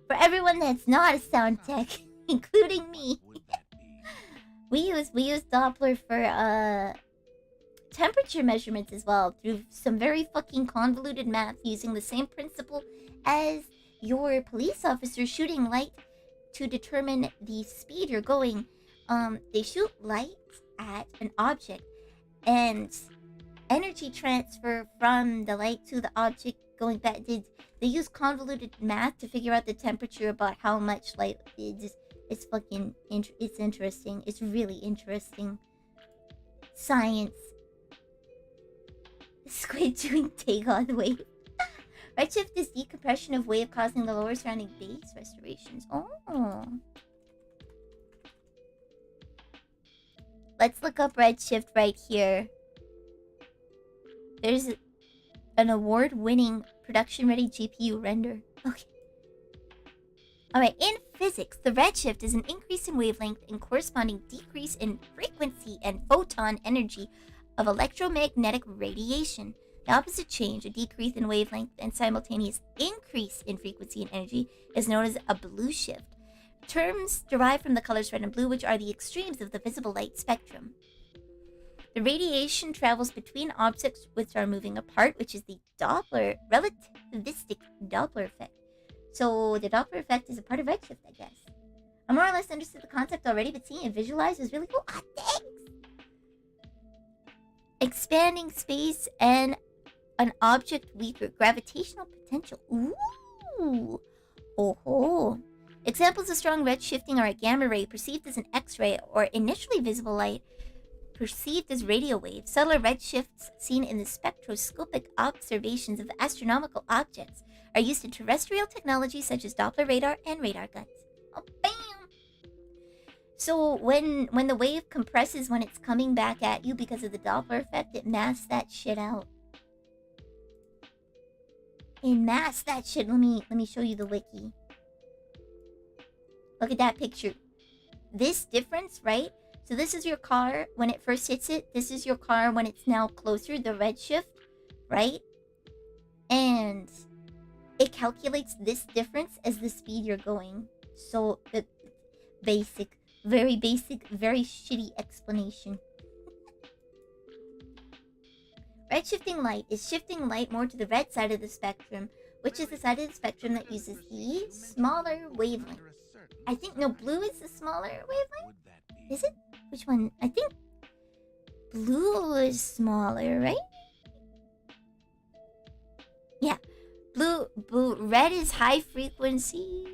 Speaker 1: For everyone that's not a sound tech, including me, we use Doppler for temperature measurements as well through some very fucking convoluted math using the same principle as your police officer shooting light to determine the speed you're going. They shoot light at an object and energy transfer from the light to the object going back. They use convoluted math to figure out the temperature about how much light it's fucking it's interesting. It's really interesting. Science. Squidd doing take on wave. Redshift is decompression of wave causing the lower surrounding base restorations. Oh. Let's look up redshift right here. There's an award-winning production-ready GPU render. Okay. Alright, in physics, the redshift is an increase in wavelength and corresponding decrease in frequency and photon energy of electromagnetic radiation. The opposite change, a decrease in wavelength and simultaneous increase in frequency and energy, is known as a blue shift. Terms derived from the colors red and blue, which are the extremes of the visible light spectrum. The radiation travels between objects which are moving apart, which is the relativistic Doppler effect. So the Doppler effect is a part of redshift, I guess. I more or less understood the concept already, but seeing it visualized was really cool. Ah, thanks! Expanding space and an object weaker. Gravitational potential. Ooh! Oh-ho! Examples of strong redshifting are a gamma ray perceived as an X-ray or initially visible light perceived as radio waves. Subtler redshifts seen in the spectroscopic observations of astronomical objects are used in terrestrial technology such as Doppler radar and radar guns. Oh, bam! So when the wave compresses when it's coming back at you because of the Doppler effect, it masks that shit out. It masks that shit. Let me show you the wiki. Look at that picture. This difference, right? So this is your car when it first hits it. This is your car when it's now closer, the redshift, right? And it calculates this difference as the speed you're going. So the basic, very shitty explanation. Redshifting light is shifting light more to the red side of the spectrum, which is the side of the spectrum that uses the smaller wavelength. I think, no, blue is the smaller wavelength? Is it? Which one? I think blue is smaller, right? Yeah. Red is high frequency.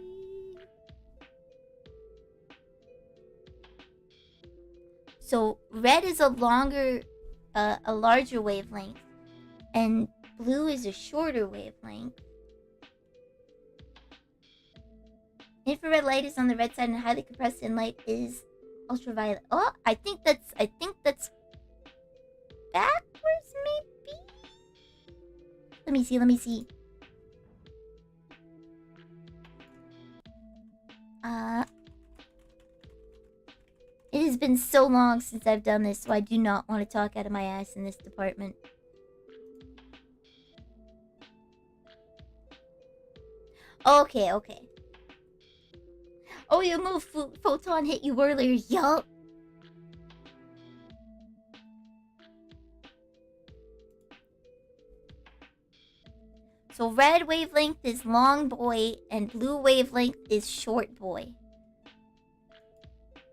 Speaker 1: So red is a larger wavelength, and blue is a shorter wavelength. Infrared light is on the red side, and highly compressed in light is ultraviolet. Oh, I think that's backwards, maybe? Let me see, let me see. It has been so long since I've done this, so I do not want to talk out of my ass in this department. Okay, okay. Oh, you moved photon hit you earlier, yup. So red wavelength is long boy and blue wavelength is short boy.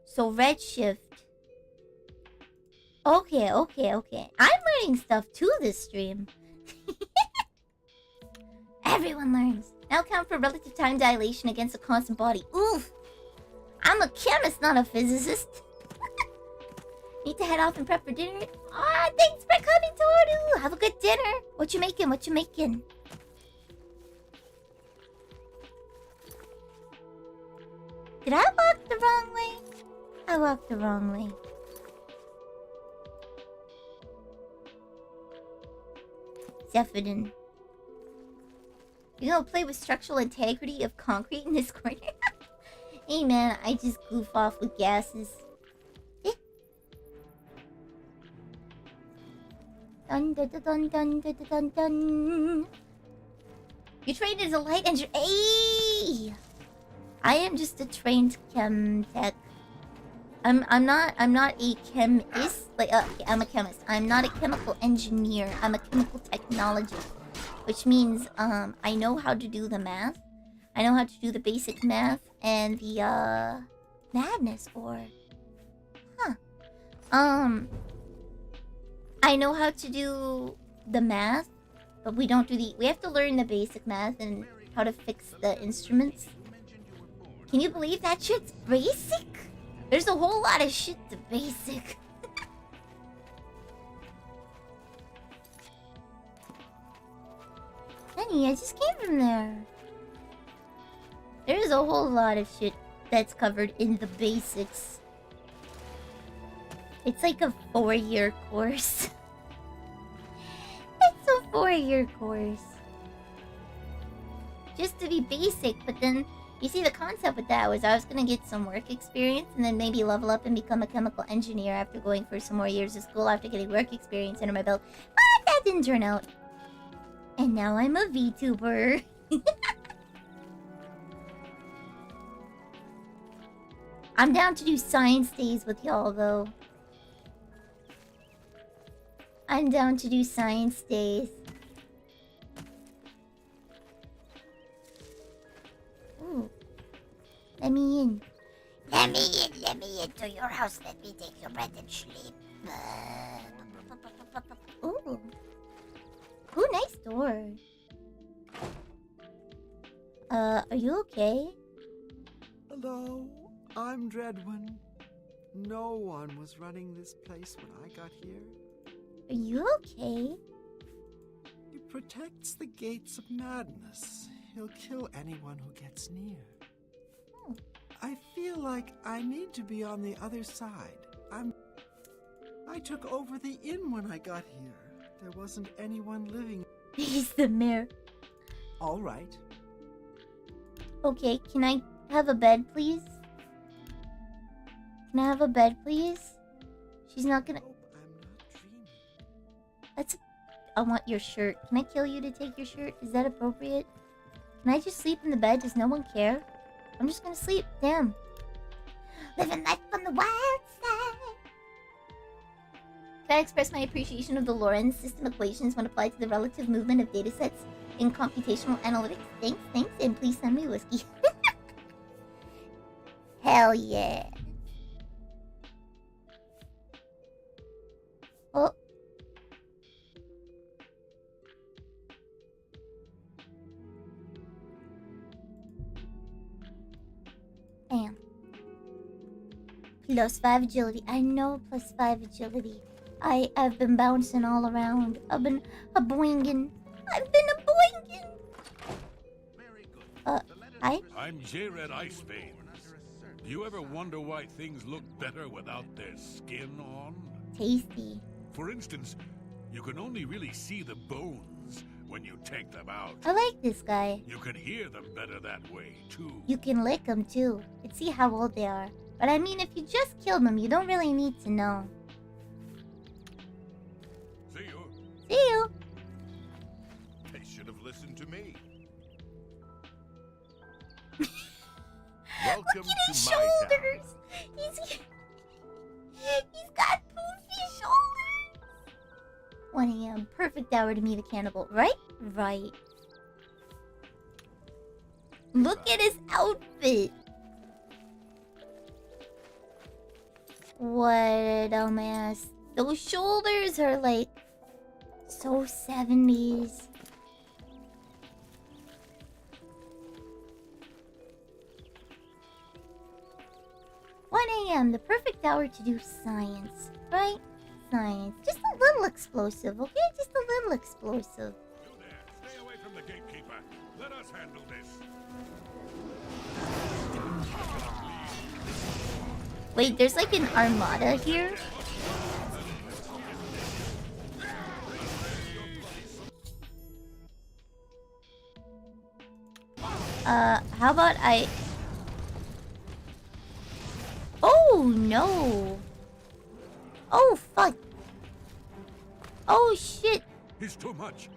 Speaker 1: So redshift. Okay, okay, okay. I'm learning stuff too this stream. Everyone learns. Now count for relative time dilation against a constant body. Oof! I'm a chemist, not a physicist. Need to head off and prep for dinner. Ah, thanks for coming, Toru. Have a good dinner. What you making? What you making? Did I walk the wrong way? I walked the wrong way. Zephyrin. You gonna play with structural integrity of concrete in this corner? Hey man, I just goof off with gases. Eh. Dun dun dun dun dun dun dun dun. You trained as a light engineer. Hey! I am just a trained chem tech. I'm not a chemist. Like okay, I'm a chemist. I'm not a chemical engineer. I'm a chemical technologist, which means I know how to do the math. I know how to do the basic math and the madness or I know how to do the math, but we don't do the we have to learn the basic math and how to fix the instruments. Can you believe that shit's basic? There's a whole lot of shit to basic. Honey, I just came from there. There's a whole lot of shit that's covered in the basics. It's like a 4-year course. It's a 4-year course. Just to be basic, but then you see, the concept with that was I was gonna get some work experience and then maybe level up and become a chemical engineer after going for some more years of school after getting work experience under my belt. But that didn't turn out. And now I'm a VTuber. I'm down to do science days with y'all, though. I'm down to do science days. Ooh. Let me in. Let me into your house. Let me take your bread and sleep. Ooh. Ooh, nice door. Are you okay?
Speaker 3: Hello, I'm Dreadwin. No one was running this place when I got here.
Speaker 1: Are you okay?
Speaker 3: He protects the gates of madness. He'll kill anyone who gets near.
Speaker 1: Oh.
Speaker 3: I feel like I need to be on the other side. I took over the inn when I got here. There wasn't anyone living.
Speaker 1: He's the mayor.
Speaker 3: All right.
Speaker 1: Okay, can I have a bed, please? Can I have a bed, please? She's not gonna...
Speaker 3: Hope I'm not dreaming.
Speaker 1: That's... I want your shirt. Can I kill you to take your shirt? Is that appropriate? Can I just sleep in the bed? Does no one care? I'm just gonna sleep. Damn. Living life on the wild side. Can I express my appreciation of the Lorentz system equations when applied to the relative movement of datasets in computational analytics? Thanks, and please send me whiskey. Hell yeah. Oh. Bam. +5 agility. I know +5 agility. I've been bouncing all around. I've been a boingin'. Hi?
Speaker 2: I'm J-Red Iceveins. Do you ever wonder why things look better without their skin on?
Speaker 1: Tasty.
Speaker 2: For instance, you can only really see the bones when you take them out.
Speaker 1: I like this guy.
Speaker 2: You can hear them better that way, too.
Speaker 1: You can lick them too and see how old they are. But I mean, if you just killed them, you don't really need to know.
Speaker 2: See you.
Speaker 1: See you.
Speaker 2: They should have listened to me.
Speaker 1: Look at his shoulders. He's got poofy shoulders. 1 a.m. Perfect hour to meet a cannibal. Right? Right. Look at his outfit. What a dumbass. Those shoulders are like so 70s. 1 a.m. The perfect hour to do science. Right? Science. Just a little explosive, okay? Just a little explosive.
Speaker 2: You there. Stay away from the gatekeeper. Let us handle this.
Speaker 1: Wait, there's like an armada here? How about I... Oh, no. Oh, fuck. Oh, shit.
Speaker 2: He's too much.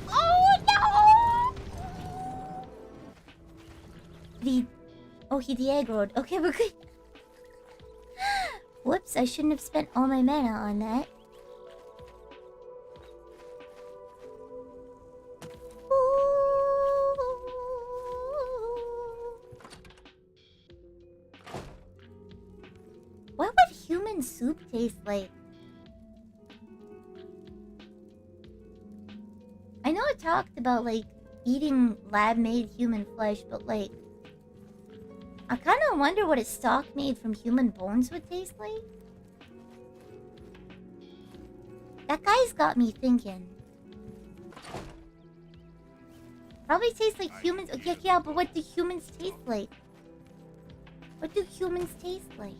Speaker 1: Oh, no! He de-aggroed. Okay, we're good. Whoops, I shouldn't have spent all my mana on that. What would human soup taste like? I know I talked about, like, eating lab-made human flesh, but, like, I kind of wonder what a stock made from human bones would taste like. That guy's got me thinking. Probably tastes like humans. Okay, yeah, but what do humans taste like? What do humans taste like?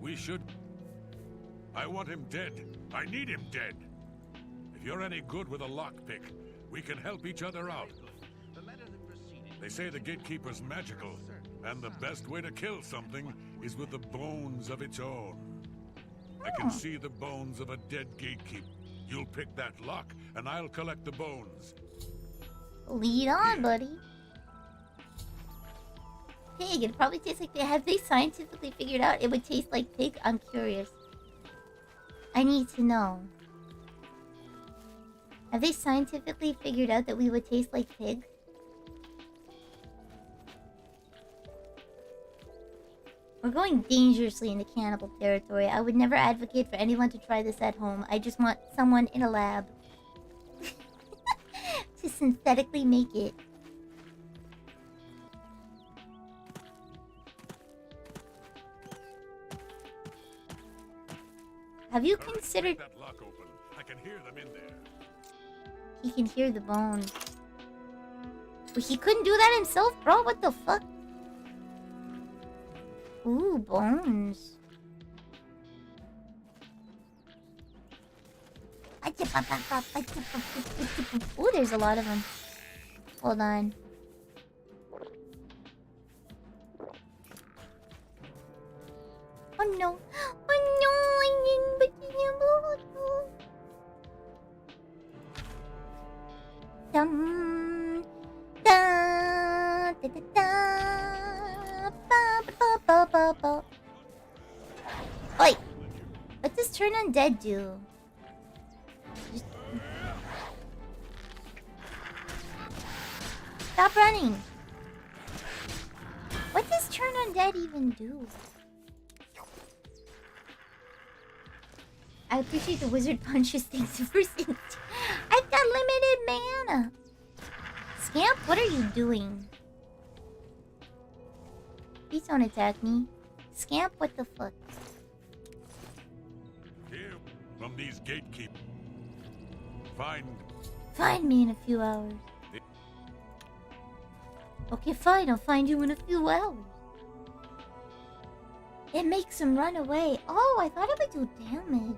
Speaker 2: We should... I want him dead. I need him dead. If you're any good with a lockpick, we can help each other out. They say the gatekeeper's magical, and the best way to kill something is with the bones of its own. I can see the bones of a dead gatekeeper. You'll pick that lock, and I'll collect the bones.
Speaker 1: Lead on, buddy. Pig, it probably tastes like have they scientifically figured out it would taste like pig? I'm curious. I need to know. Have they scientifically figured out that we would taste like pig? We're going dangerously into cannibal territory. I would never advocate for anyone to try this at home. I just want someone in a lab to synthetically make it. Have you considered...
Speaker 2: That lock open. I can hear them in there.
Speaker 1: He can hear the bones. But he couldn't do that himself, bro? What the fuck? Ooh, bones. Ooh, there's a lot of them. Hold on. Oh no. Oh no. Dum, da, da, da, da, ba, ba, ba, ba, ba. Oi! What does turn undead do? Just... Stop running! What does turn undead even do? I appreciate the wizard punches things first. I've got limited mana. Scamp, what are you doing? Please don't attack me. Scamp, what the fuck?
Speaker 2: Here, from these gatekeepers.
Speaker 1: Find me in a few hours. Okay, fine. I'll find you in a few hours. It makes him run away. Oh, I thought it would do damage.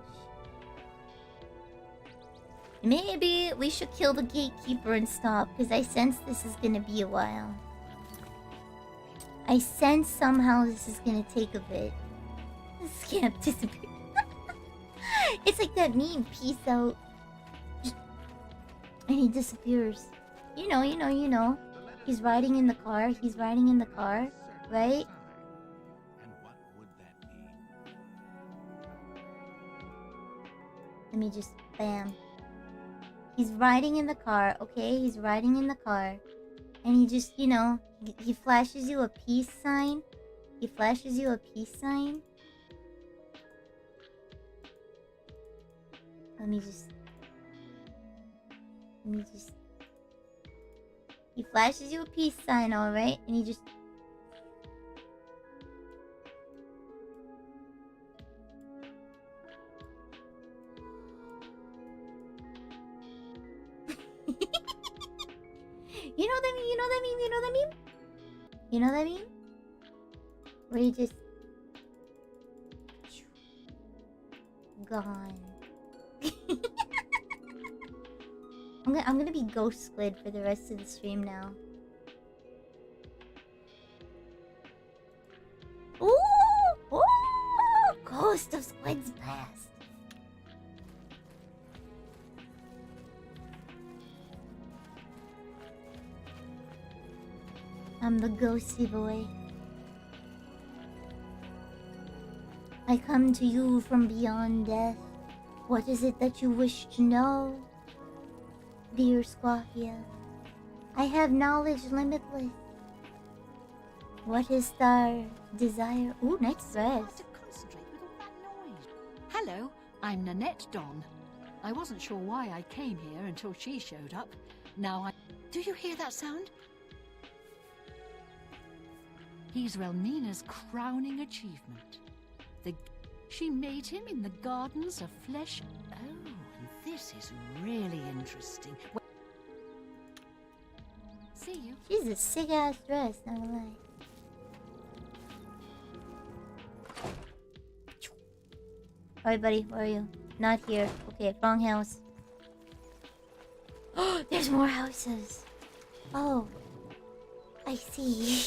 Speaker 1: Maybe we should kill the gatekeeper and stop, because I sense this is gonna be a while. I sense somehow this is gonna take a bit. This can't disappear. It's like that meme, peace out. And he disappears. You know. He's riding in the car, right?
Speaker 14: And what would that mean?
Speaker 1: Let me just, bam. He's riding in the car, okay? He's riding in the car. And he just, he flashes you a peace sign. Let me just... He flashes you a peace sign, alright? And he just... You know that meme? Where you just... Gone. I'm gonna be Ghost Squid for the rest of the stream now. Ooh! Ooh! Ghost of Squid's past. I'm the ghosty boy. I come to you from beyond death. What is it that you wish to know? Dear Squahia, I have knowledge limitless. What is thy desire? Ooh, nice dress.
Speaker 6: Hello, I'm Nanette Don. I wasn't sure why I came here until she showed up. Now I... Do you hear that sound? He's Relmina's crowning achievement. She made him in the Gardens of Flesh. Oh, and this is really interesting. See you.
Speaker 1: She's a sick ass dress, not gonna lie. Alright, buddy, where are you? Not here. Okay, wrong house. Oh, there's more houses. Oh, I see.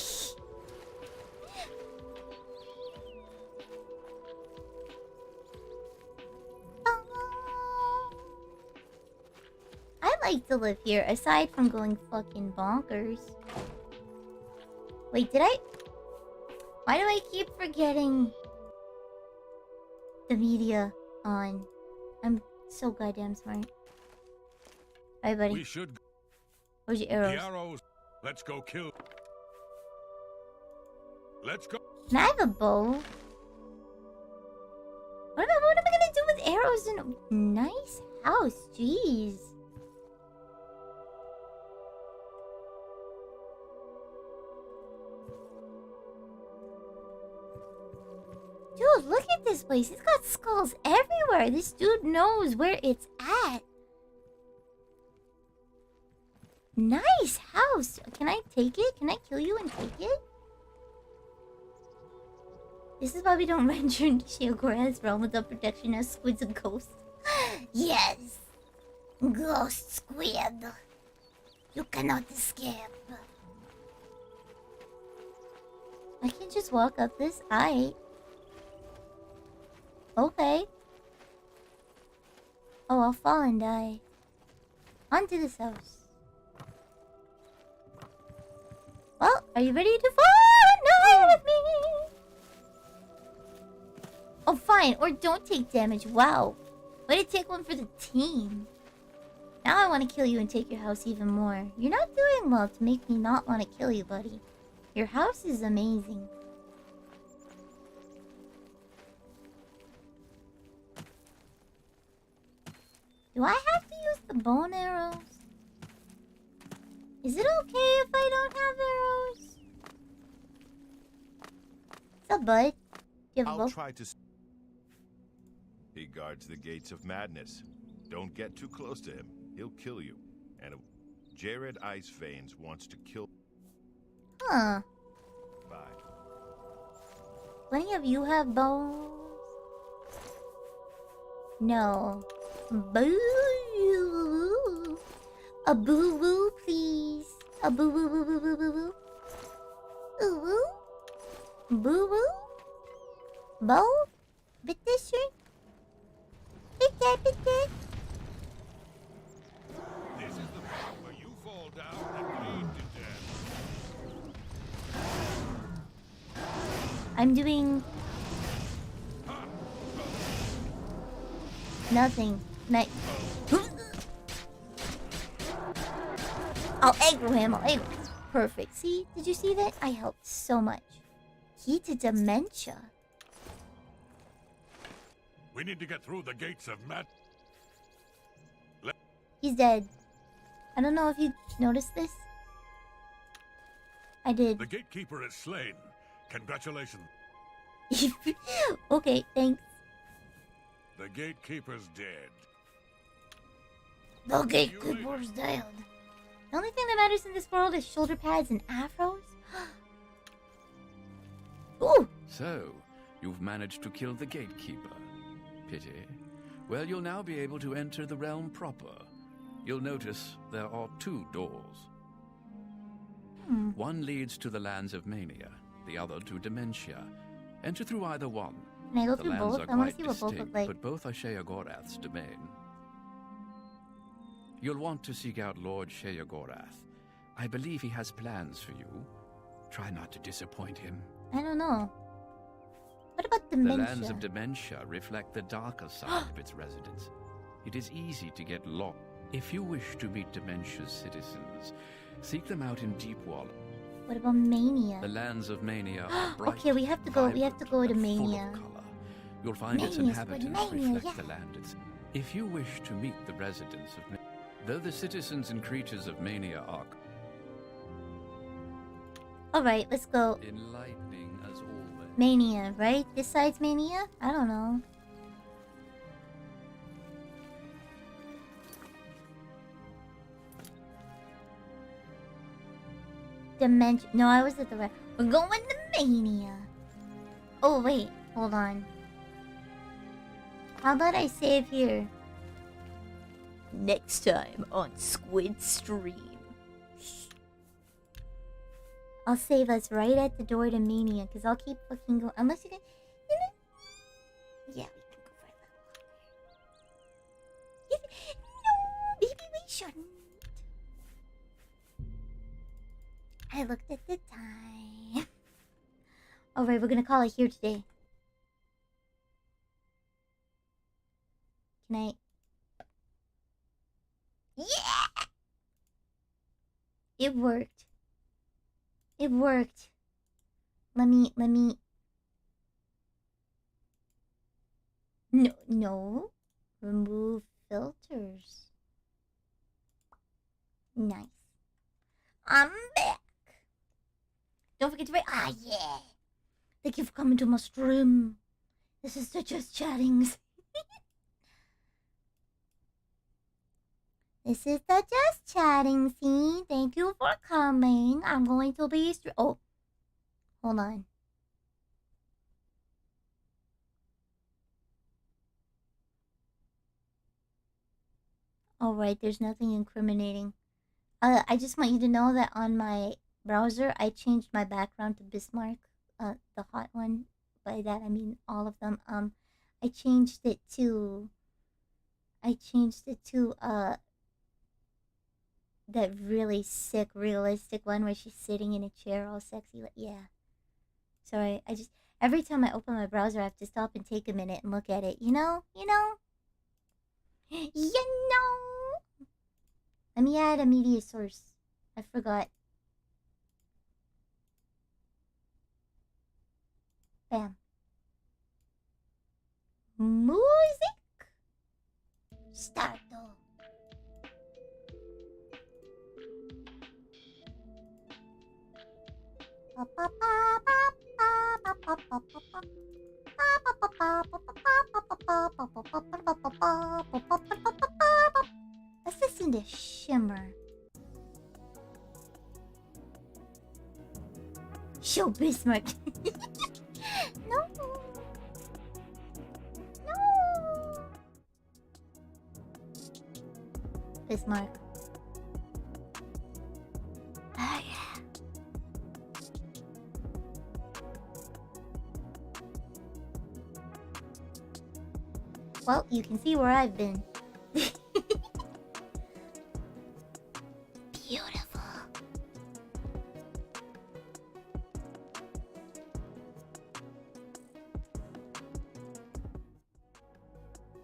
Speaker 1: I like to live here, aside from going fucking bonkers. Wait, did I... Why do I keep forgetting the media on? I'm so goddamn smart. Alright, buddy.
Speaker 2: We should...
Speaker 1: Where's your arrows?
Speaker 2: The arrows. Let's go kill. Let's go.
Speaker 1: Can I have a bow? What am I gonna do with arrows in a nice house? Jeez. Dude, look at this place. It's got skulls everywhere. This dude knows where it's at. Nice house. Can I take it? Can I kill you and take it? This is why we don't venture into Shiogura's realm without protection as Squid's a ghost. Yes. Ghost Squid. You cannot escape. I can just walk up this. Aight. Okay. Oh, I'll fall and die. Onto this house. Well, are you ready to fall? No, with me. Oh, fine. Or don't take damage. Wow. Way to take one for the team. Now I want to kill you and take your house even more. You're not doing well to make me not want to kill you, buddy. Your house is amazing. Do I have to use the bow and arrows? Is it okay if I don't have arrows? What's up, bud? Do you have a bow?
Speaker 15: I'll try to... He guards the gates of madness. Don't get too close to him. He'll kill you. And Jared Ice Veins wants to kill...
Speaker 1: Huh.
Speaker 15: Bye.
Speaker 1: any of you have bows? No. Boo. A boo boo, please. A boo boo boo boo boo boo boo. Boo boo. Boo boo. Bow. Bitteschön. Bitte, bitte.
Speaker 2: This is the part where you fall down and bleed to death.
Speaker 1: I'm doing nothing. Night. I'll aggro him. I'll aggro. Perfect. See? Did you see that? I helped so much. Key to dementia.
Speaker 2: We need to get through the gates of Mad.
Speaker 1: He's dead. I don't know if you noticed this. I did.
Speaker 2: The gatekeeper is slain. Congratulations.
Speaker 1: Okay, thanks.
Speaker 2: The gatekeeper's dead.
Speaker 1: The gatekeeper's dead. The only thing that matters in this world is shoulder pads and afros. Ooh.
Speaker 11: So, you've managed to kill the gatekeeper. Pity. Well, you'll now be able to enter the realm proper. You'll notice there are 2 doors. One leads to the lands of mania, the other to dementia. Enter through either one.
Speaker 1: Can I go
Speaker 11: The
Speaker 1: through
Speaker 11: lands
Speaker 1: both?
Speaker 11: are
Speaker 1: I want to
Speaker 11: quite
Speaker 1: see what both look
Speaker 11: distinct,
Speaker 1: like.
Speaker 11: but both are Sheogorath's domain. You'll want to seek out Lord Sheogorath. I believe he has plans for you. Try not to disappoint him.
Speaker 1: I don't know. What about dementia?
Speaker 11: The lands of dementia reflect the darker side of its residents. It is easy to get lost. If you wish to meet dementia's citizens, seek them out in Deepwater.
Speaker 1: What about mania?
Speaker 11: The lands of mania are bright,
Speaker 1: Okay, we have to go. We have to go to mania.
Speaker 11: You'll find its
Speaker 1: Mania's
Speaker 11: inhabitants
Speaker 1: good, mania,
Speaker 11: reflect
Speaker 1: yeah.
Speaker 11: the land it's. If you wish to meet the residents of though the citizens and creatures of mania are
Speaker 1: Alright, let's go.
Speaker 11: enlightening as always.
Speaker 1: Mania, right? This side's mania? I don't know. Dementia. No, I was at the right. We're going to mania. Oh, wait. Hold on. How about I save here? Next time on Squidd Stream. I'll save us right at the door to mania, because I'll keep fucking going. Unless you can. You know? Yeah, we can go for a little longer. No, maybe we shouldn't. I looked at the time. Alright, we're gonna call it here today. Can I? Yeah! It worked. It worked. Let me. No. Remove filters. Nice. I'm back. Don't forget to write. Ah, yeah. Thank you for coming to my stream. This is the Just Chattings. This is the Just Chatting scene. Thank you for coming. I'm going to be oh, hold on. Alright, there's nothing incriminating. I just want you to know that on my browser, I changed my background to Bismarck, the hot one. By that I mean all of them. I changed it to that really sick, realistic one where she's sitting in a chair all sexy. Like, yeah. Sorry, I just, every time I open my browser, I have to stop and take a minute and look at it. You know? Let me add a media source. I forgot. Bam. Music. Start. Let's listen to Shimmer. Show Bismarck. No? Bismarck. Oh, yeah. Well, you can see where I've been. Beautiful.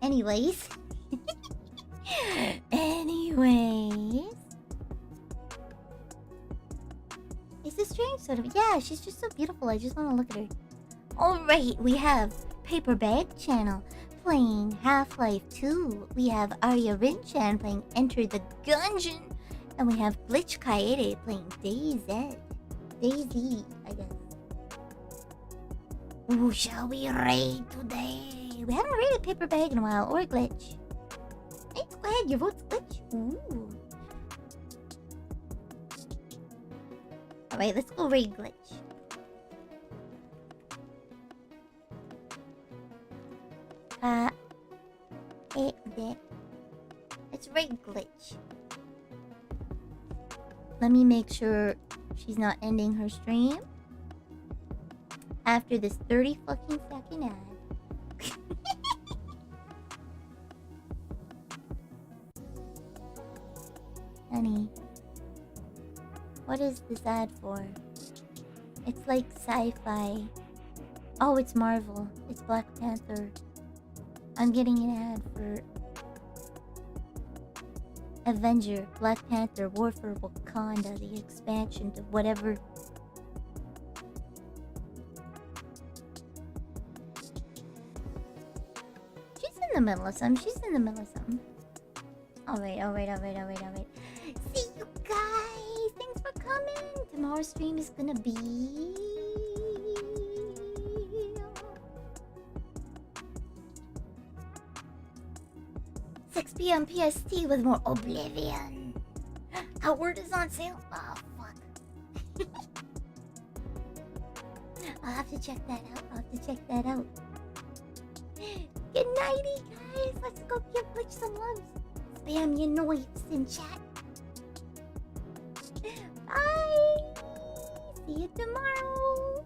Speaker 1: Anyways. Anyways. Is this strange sort of? Yeah, she's just so beautiful. I just want to look at her. Alright, we have Paper Bag Channel playing Half-Life 2. We have Arya Rinchan playing Enter the Gungeon. And we have Glitch Kaede playing DayZ. DayZ, I guess. Ooh, shall we raid today? We haven't raided Paper Bag in a while, or Glitch. Hey, go ahead, your vote's Glitch. Ooh. Alright, let's go raid Glitch. Let's raid Glitch. Let me make sure she's not ending her stream after this 30 fucking second ad. Honey, what is this ad for? It's like sci-fi. Oh, it's Marvel. It's Black Panther. I'm getting an ad for Avenger, Black Panther, War for Wakanda, the expansion to whatever. She's in the middle of something. She's in the middle of something. Alright. See you guys. Thanks for coming. Tomorrow's stream is gonna be 6 p.m. PST with more Oblivion. Howard is on sale. Oh, fuck. I'll have to check that out. Good nighty, guys. Let's go give Glitch some love. Spam your noise in chat. Bye. See you tomorrow.